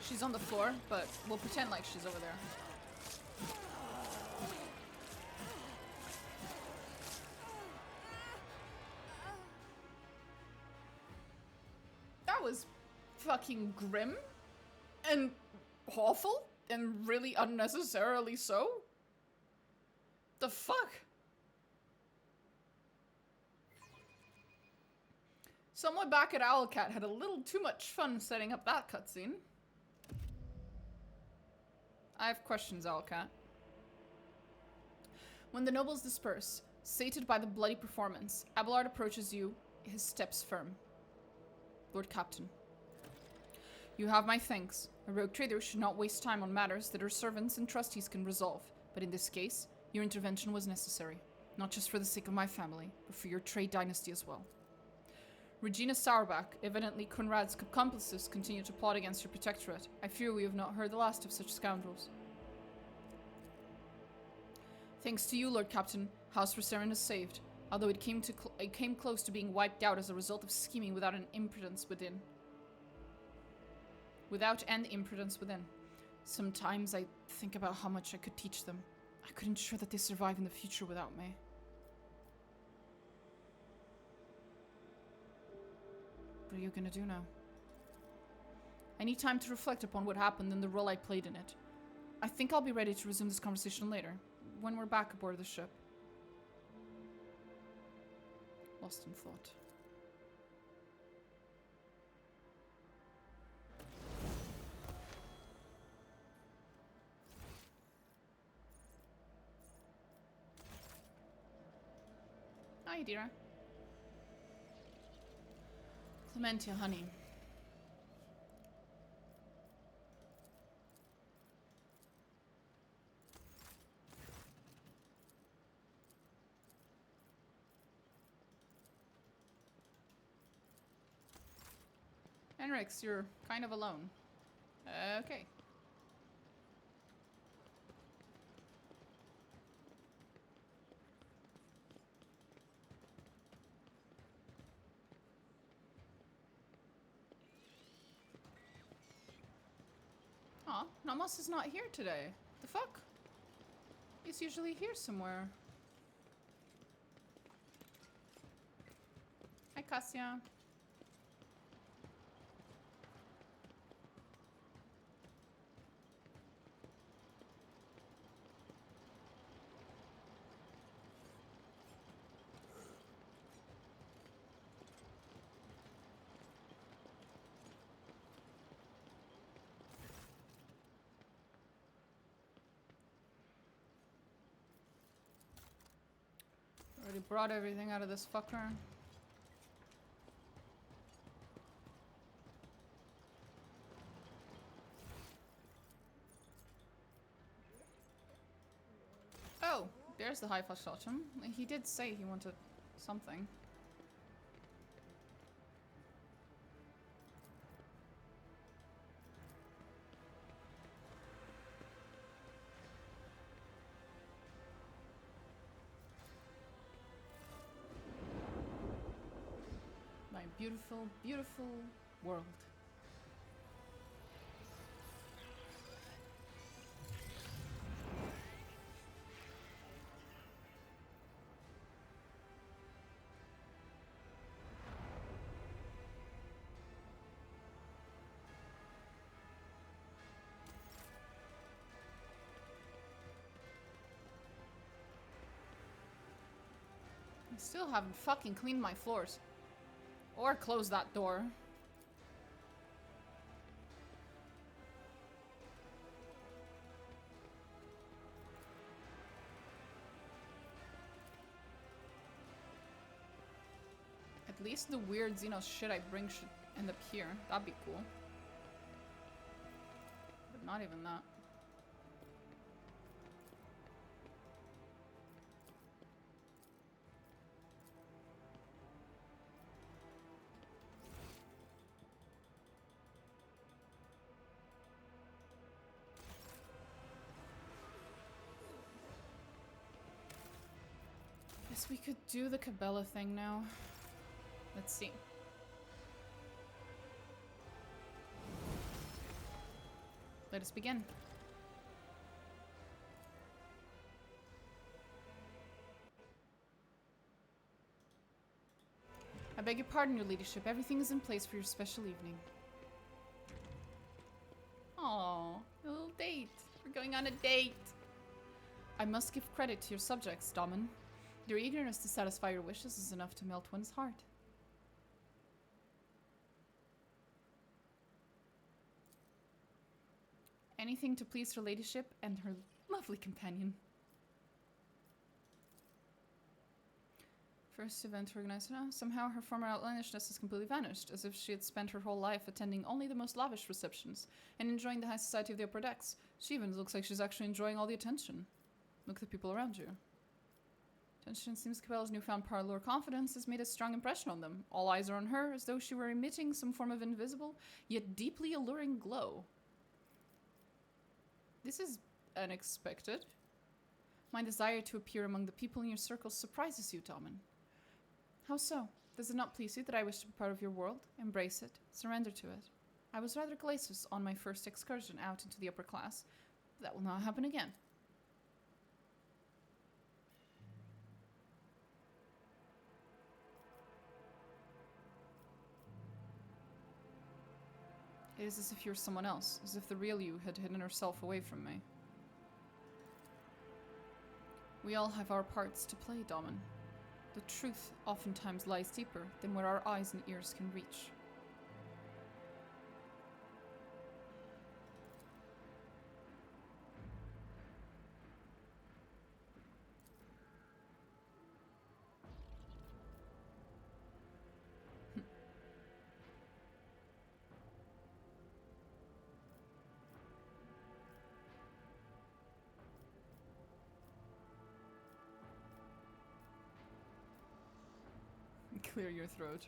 She's on the floor, but we'll pretend like she's over there. That was fucking grim and awful and really unnecessarily so. The fuck? Someone back at Owlcat had a little too much fun setting up that cutscene. I have questions, Owlcat. When the nobles disperse, sated by the bloody performance, Abelard approaches you, his steps firm. Lord Captain. You have my thanks. A rogue trader should not waste time on matters that her servants and trustees can resolve, but in this case, your intervention was necessary. Not just for the sake of my family, but for your trade dynasty as well. Regina Sauerback, evidently Conrad's accomplices, continue to plot against your protectorate. I fear we have not heard the last of such scoundrels. Thanks to you, Lord Captain, House Rosarian is saved, although it came close to being wiped out as a result of scheming without an imprudence within. Without an imprudence within. Sometimes I think about how much I could teach them. I could ensure that they survive in the future without me. What are you gonna do now? I need time to reflect upon what happened and the role I played in it. I think I'll be ready to resume this conversation later, when we're back aboard the ship. Lost in thought. Hi, Dira. Clementia, honey. Henrix, you're kind of alone. Okay. Aw, Namos is not here today. The fuck? He's usually here somewhere. Hi, Cassia. Already brought everything out of this fucker. Oh, there's the High Totem. He did say he wanted something. My beautiful, beautiful world. I still haven't fucking cleaned my floors. Or closed that door. At least the weird Xenos shit I bring should end up here. That'd be cool. But not even that. Guess we could do the Cabela thing now. Let's see. Let us begin. I beg your pardon, your ladyship. Everything is in place for your special evening. Aww, a little date. We're going on a date. I must give credit to your subjects, Damen. Your eagerness to satisfy your wishes is enough to melt one's heart. Anything to please her ladyship and her lovely companion. First event organizer. Somehow her former outlandishness has completely vanished, as if she had spent her whole life attending only the most lavish receptions and enjoying the high society of the upper decks. She even looks like she's actually enjoying all the attention. Look at the people around you. Tension seems Cabela's newfound parlor confidence has made a strong impression on them. All eyes are on her, as though she were emitting some form of invisible, yet deeply alluring glow. This is unexpected. My desire to appear among the people in your circles surprises you, Damen. How so? Does it not please you that I wish to be part of your world? Embrace it. Surrender to it. I was rather glacious on my first excursion out into the upper class. That will not happen again. It is as if you were someone else, as if the real you had hidden herself away from me. We all have our parts to play, Damen. The truth oftentimes lies deeper than where our eyes and ears can reach. Clear your throat.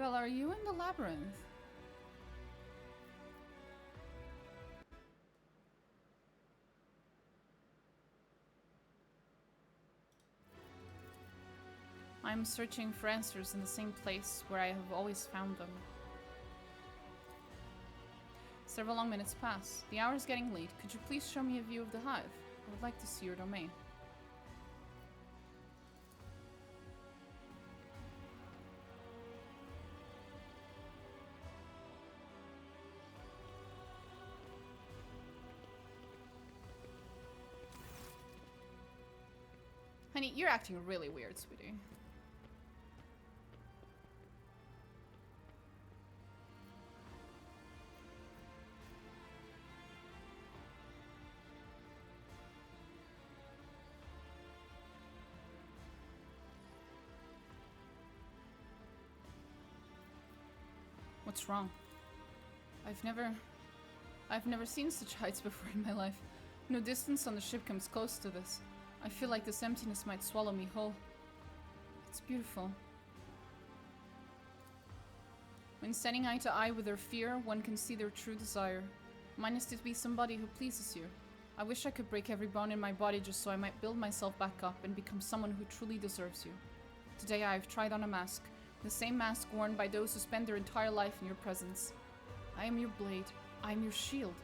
Well, are you in the labyrinth? I'm searching for answers in the same place where I have always found them. Several long minutes pass. The hour is getting late. Could you please show me a view of the hive? I would like to see your domain. Honey, you're acting really weird, sweetie. What's wrong? I've never seen such heights before in my life. No distance on the ship comes close to this. I feel like this emptiness might swallow me whole. It's beautiful. When standing eye to eye with their fear, one can see their true desire. Mine is to be somebody who pleases you. I wish I could break every bone in my body just so I might build myself back up and become someone who truly deserves you. Today I have tried on a mask. The same mask worn by those who spend their entire life in your presence. I am your blade. I am your shield.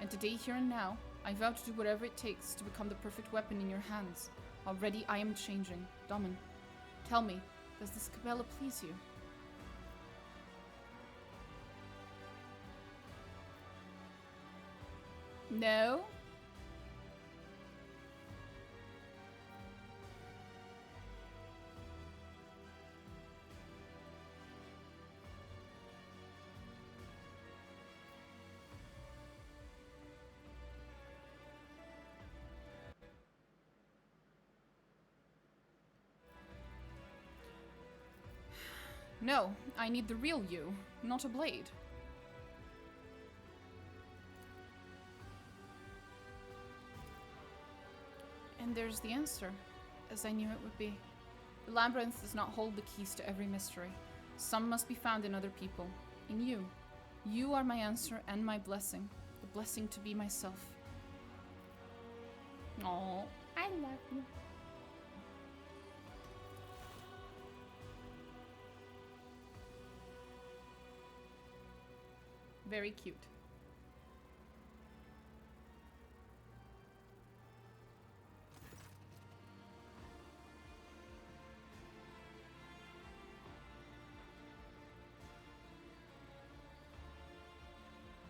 And today, here and now, I vow to do whatever it takes to become the perfect weapon in your hands. Already I am changing. Domin, tell me, does this Cabela please you? No? No, I need the real you, not a blade. And there's the answer, as I knew it would be. The labyrinth does not hold the keys to every mystery. Some must be found in other people. In you. You are my answer and my blessing. The blessing to be myself. Oh, I love you. Very cute.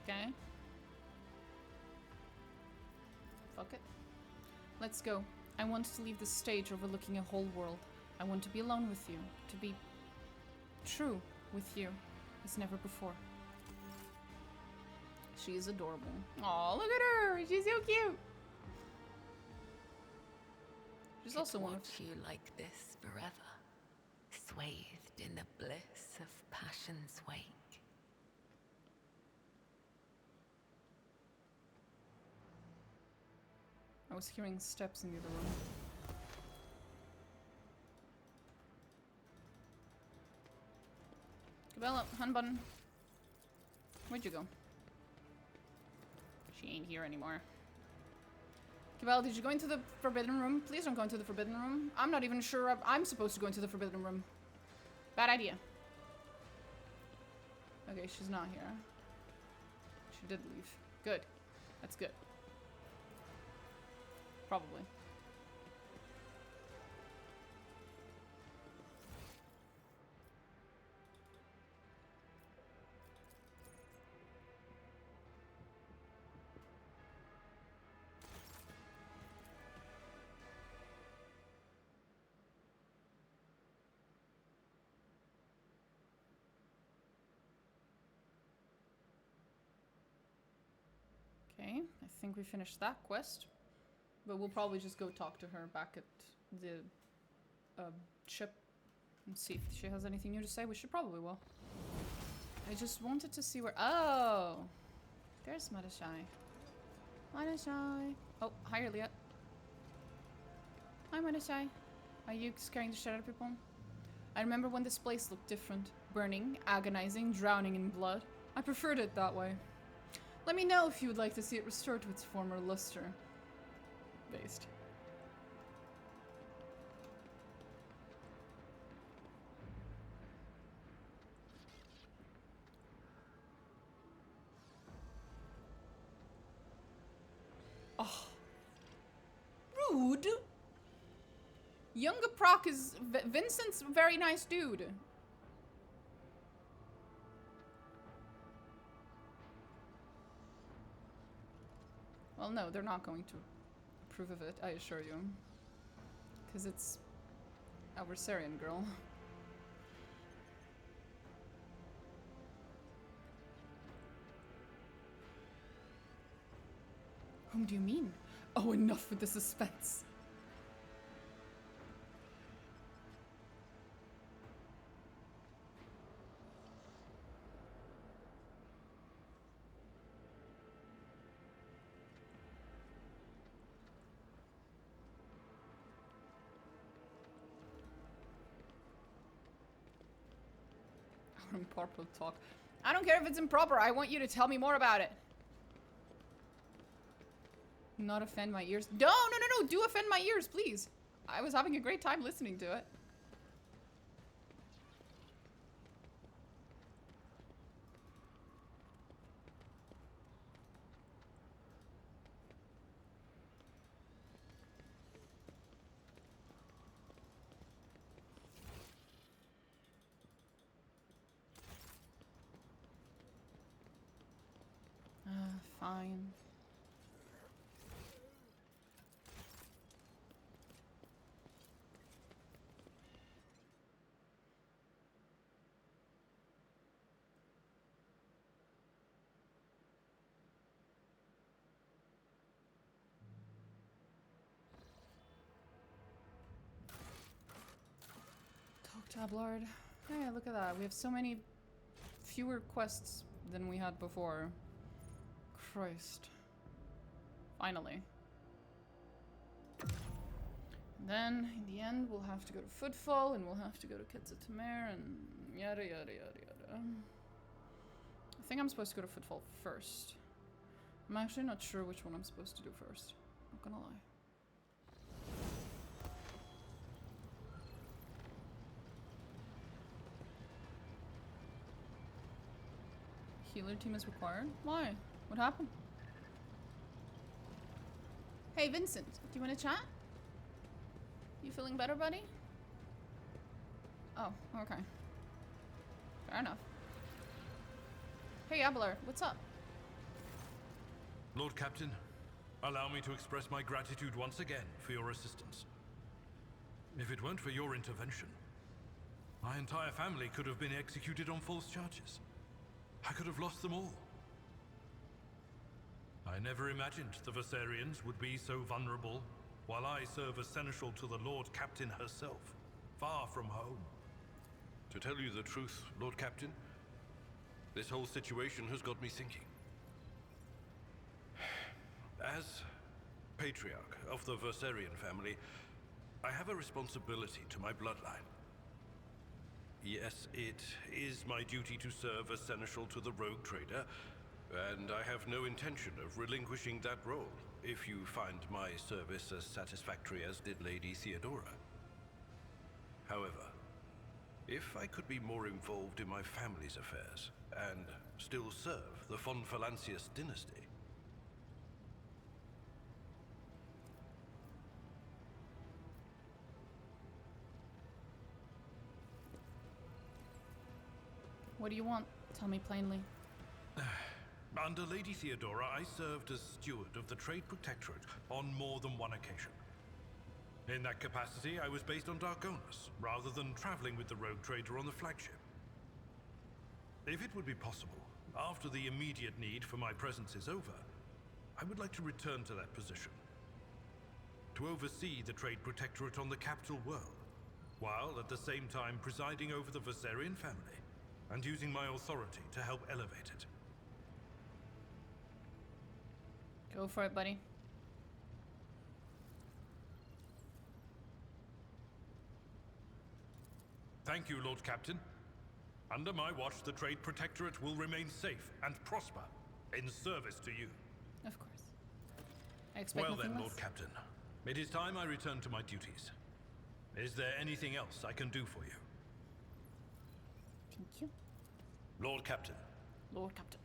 Okay. Fuck it. Let's go. I want to leave this stage overlooking a whole world. I want to be alone with you. To be true with you as never before. She is adorable. Aw, look at her! She's so cute! She's also one of
you like this forever, swathed in the bliss of passion's wake.
I was hearing steps in the other room. Cabela, hand button. Where'd you go? She ain't here anymore. Cabela, did you go into the forbidden room? Please don't go into the forbidden room. I'm not even sure I'm supposed to go into the forbidden room. Bad idea. Okay, she's not here. She did leave. Good. That's good. Probably. Okay, I think we finished that quest. But we'll probably just go talk to her back at the ship and see if she has anything new to say. We should probably will. I just wanted to see where... Oh! There's Madashai. Madashai. Oh, hi, Elliot. Hi, Madashai. Are you scaring the shit out of people? I remember when this place looked different. burning, agonizing, drowning in blood. I preferred it that way. Let me know if you would like to see it restored to its former luster. Based. Oh. Rude. Younger Proc is... Vincent's a very nice dude. Well, no, they're not going to approve of it, I assure you. Because it's a Versarian girl. Whom do you mean? Oh, enough with the suspense. Improper talk. I don't care if it's improper. I want you to tell me more about it. Not offend my ears. No. Do offend my ears, please. I was having a great time listening to it. Fine. Talk Tablard. Hey, look at that. We have so many fewer quests than we had before. Christ. Finally. And then, in the end, we'll have to go to Footfall, and we'll have to go to Ketza Tamer, and yada yada yada yada. I think I'm supposed to go to Footfall first. I'm actually not sure which one I'm supposed to do first. Not gonna lie. Healer team is required? Why? What happened? Hey, Vincent, do you want to chat? You feeling better, buddy? Oh, okay. Fair enough. Hey, Abelard, what's up?
Lord Captain, allow me to express my gratitude once again for your assistance. If it weren't for your intervention, my entire family could have been executed on false charges. I could have lost them all. I never imagined the Versarians would be so vulnerable, while I serve as seneschal to the Lord Captain herself, far from home. To tell you the truth, Lord Captain, this whole situation has got me thinking. As Patriarch of the Versarian family, I have a responsibility to my bloodline. Yes, it is my duty to serve as seneschal to the rogue trader, and I have no intention of relinquishing that role, if you find my service as satisfactory as did Lady Theodora. However, if I could be more involved in my family's affairs, and still serve the von Valancius dynasty.
What do you want? Tell me plainly.
Under Lady Theodora, I served as steward of the Trade Protectorate on more than one occasion. In that capacity, I was based on Dargonus, rather than traveling with the rogue trader on the flagship. If it would be possible, after the immediate need for my presence is over, I would like to return to that position. To oversee the Trade Protectorate on the capital world, while at the same time presiding over the Versarian family, and using my authority to help elevate it.
Go for it, buddy.
Thank you, Lord Captain. Under my watch, the Trade Protectorate will remain safe and prosper in service to you.
Of course. I expect
Well
nothing
then,
less.
Lord Captain. It is time I return to my duties. Is there anything else I can do for you?
Thank you.
Lord Captain.
Lord Captain.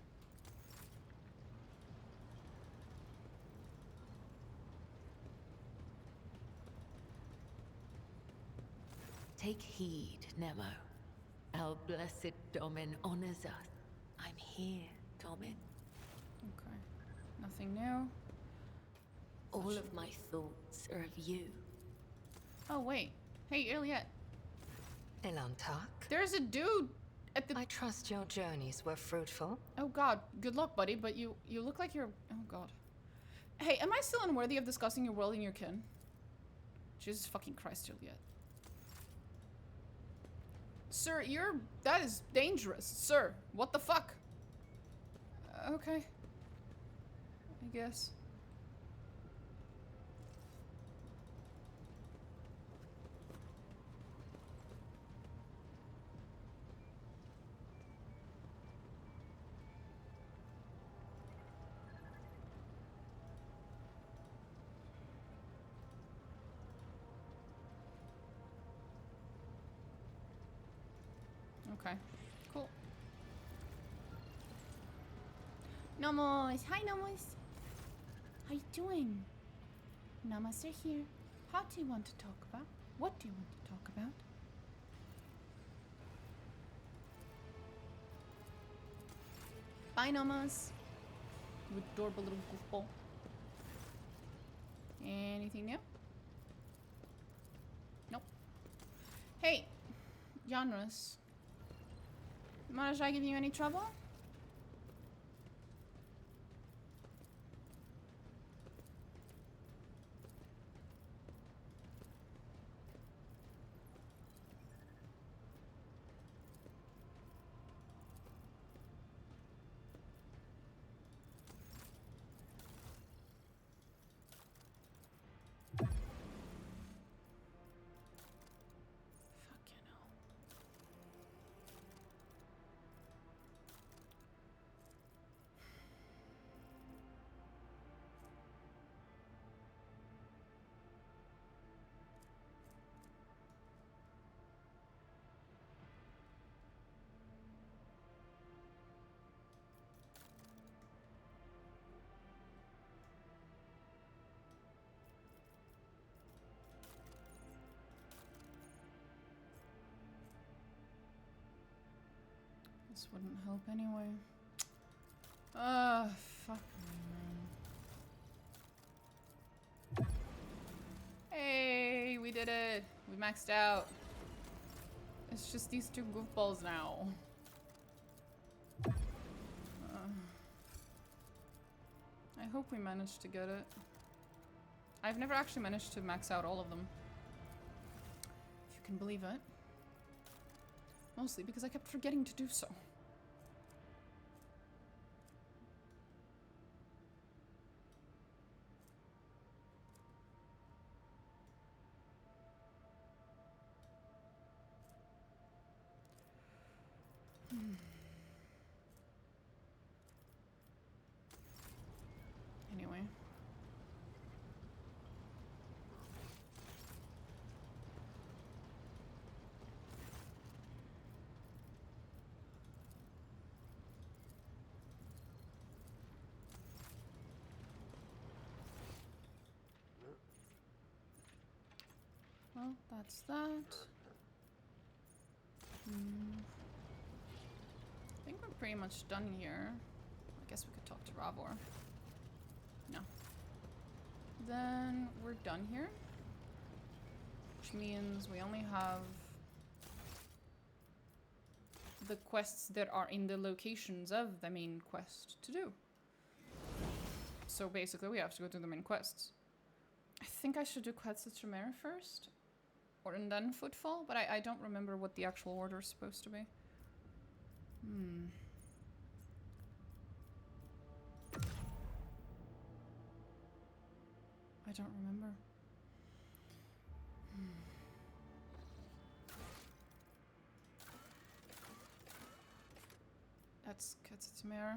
Take heed, Nemo. Our blessed Domin honors us. I'm here, Domin.
Okay. Nothing new.
All of my thoughts are of you.
Oh, wait. Hey, Iliad.
Ilantak?
There's a dude at the...
I trust your journeys were fruitful.
Oh, God. Good luck, buddy, but you look like you're... Oh, God. Hey, am I still unworthy of discussing your world and your kin? Jesus fucking Christ, Iliad. Sir, that is dangerous. Sir, what the fuck? Okay. I guess. Okay, cool. Nomos! Hi, Nomos! How you doing? Nomos are here. How do you want to talk about? What do you want to talk about? Bye, Nomos. You adorable little goofball. Anything new? Nope. Hey, Janus. Mind if I give you any trouble? This wouldn't help anyway. Fuck me, man. Hey, we did it. We maxed out. It's just these two goofballs now. I hope we managed to get it. I've never actually managed to max out all of them. If you can believe it. Mostly because I kept forgetting to do so. Anyway. Well, that's that. I think we're pretty much done here. I guess we could talk to Ravor. No. Then we're done here. Which means we only have the quests that are in the locations of the main quest to do. So basically we have to go to the main quests. I think I should do quests at Tremere first. Or and then Footfall, but I don't remember what the actual order is supposed to be. I don't remember. that's Ketsutimere.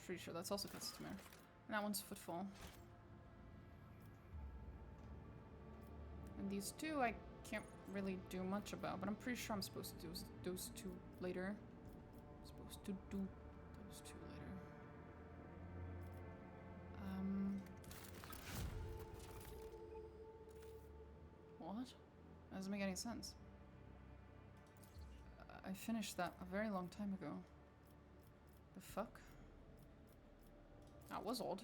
Pretty sure that's also Ketsutimere. And that one's Footfall. And these two I can't really do much about, but I'm pretty sure I'm supposed to do those two later. I'm supposed to do those two later. What? That doesn't make any sense. I finished that a very long time ago. The fuck? That was odd.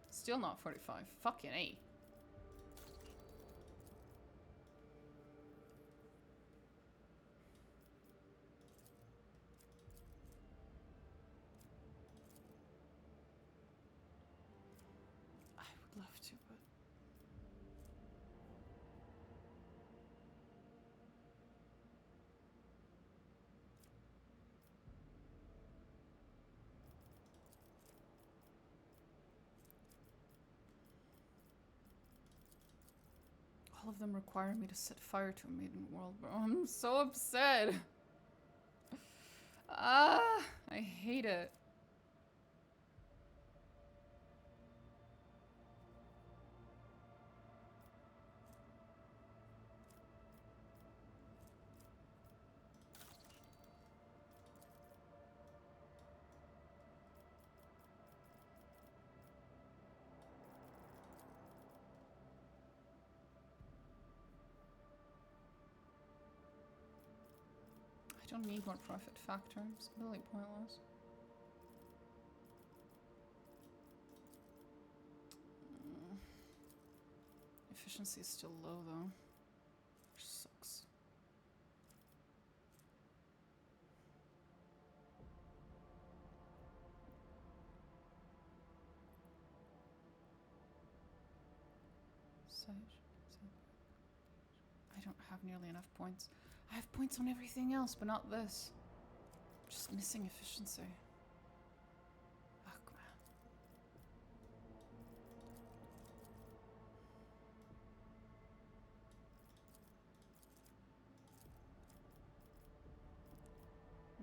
Still not 45. Fucking A. I would love to, but... all of them require me to set fire to a maiden world, bro. I'm so upset. Ah, I hate it. I don't need more profit factor. It's completely pointless. Efficiency is still low though, which sucks. I don't have nearly enough points. I have points on everything else, but not this. Just missing efficiency. Fuck, man.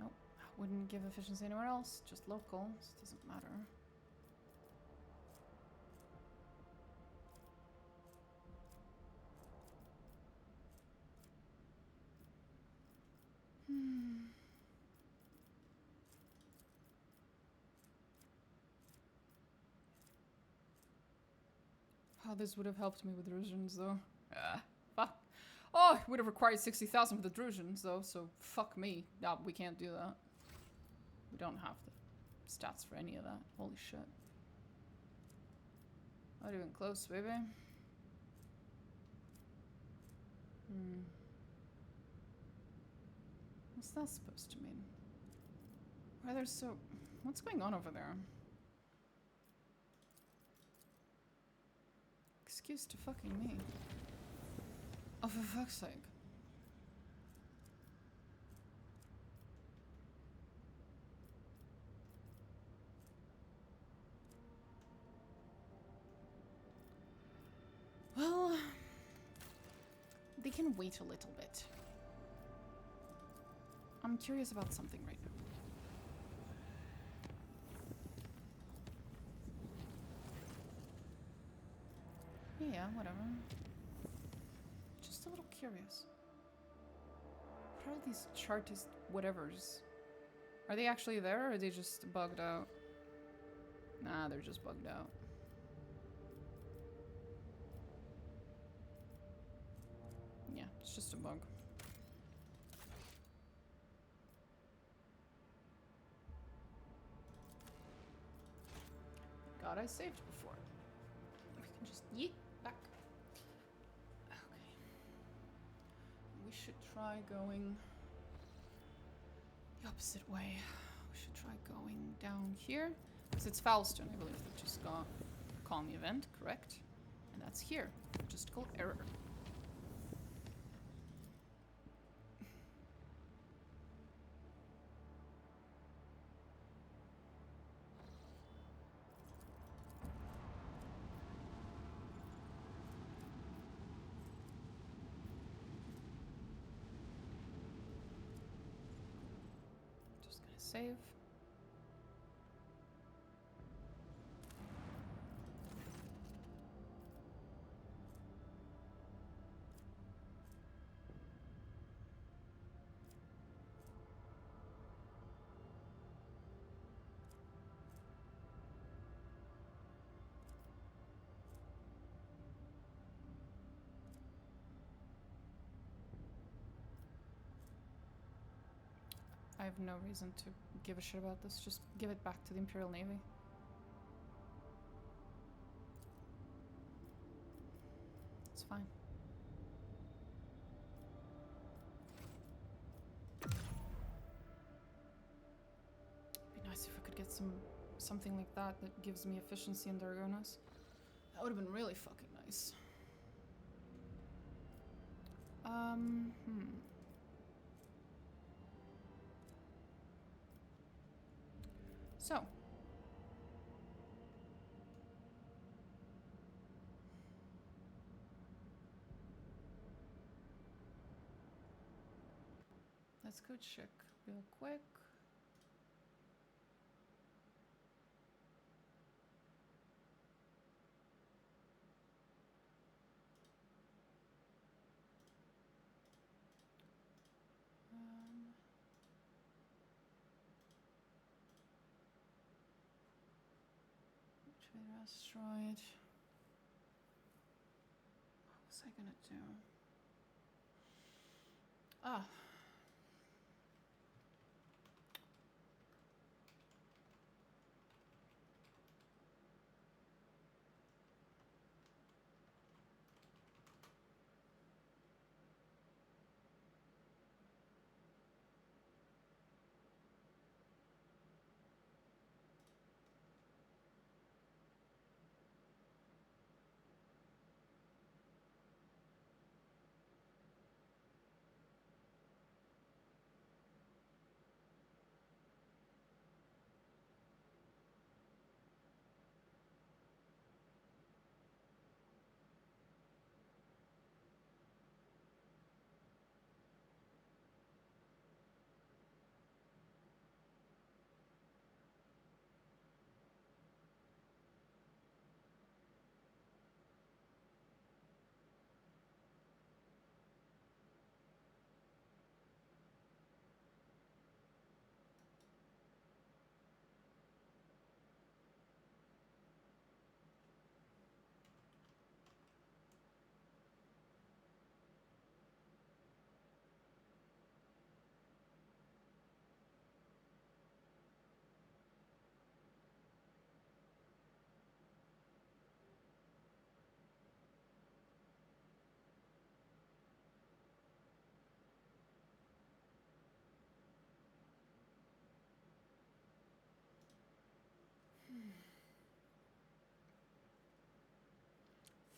Nope. I wouldn't give efficiency anywhere else. Just local. So it doesn't matter. Oh, this would have helped me with Drusians, though. Ah, fuck. Oh, it would have required 60,000 for the Drusians, though, so fuck me. No, we can't do that. We don't have the stats for any of that. Holy shit. Not even close, baby. What's that supposed to mean? Why are there so... What's going on over there? Excuse to fucking me. Oh, for fuck's sake. Well, they can wait a little bit. I'm curious about something right now. Yeah, whatever. Just a little curious. What are all these Chartist whatevers? Are they actually there or are they just bugged out? Nah, they're just bugged out. Yeah, it's just a bug. God, I saved before. We can just yeet back. Okay. We should try going the opposite way. We should try going down here. Because it's Foulstone, I believe, that just got caught in the event, correct? And that's here. Logistical error. Save. I have no reason to give a shit about this. Just give it back to the Imperial Navy. It's fine. It'd be nice if I could get something like that that gives me efficiency in Dargonas. That would have been really fucking nice. So. Let's go check real quick. Trader asteroid. What was I gonna do? Ah.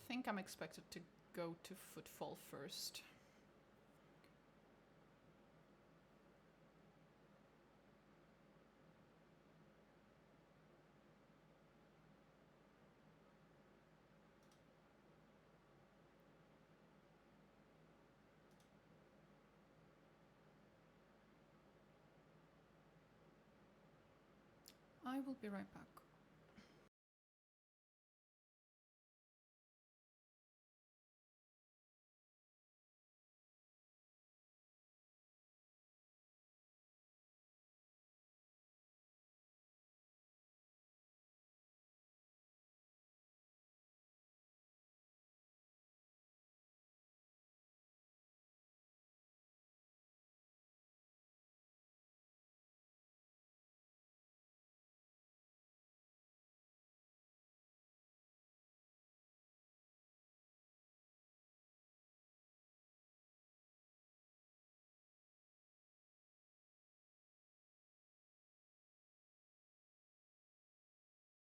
I think I'm expected to go to Footfall first. I will be right back.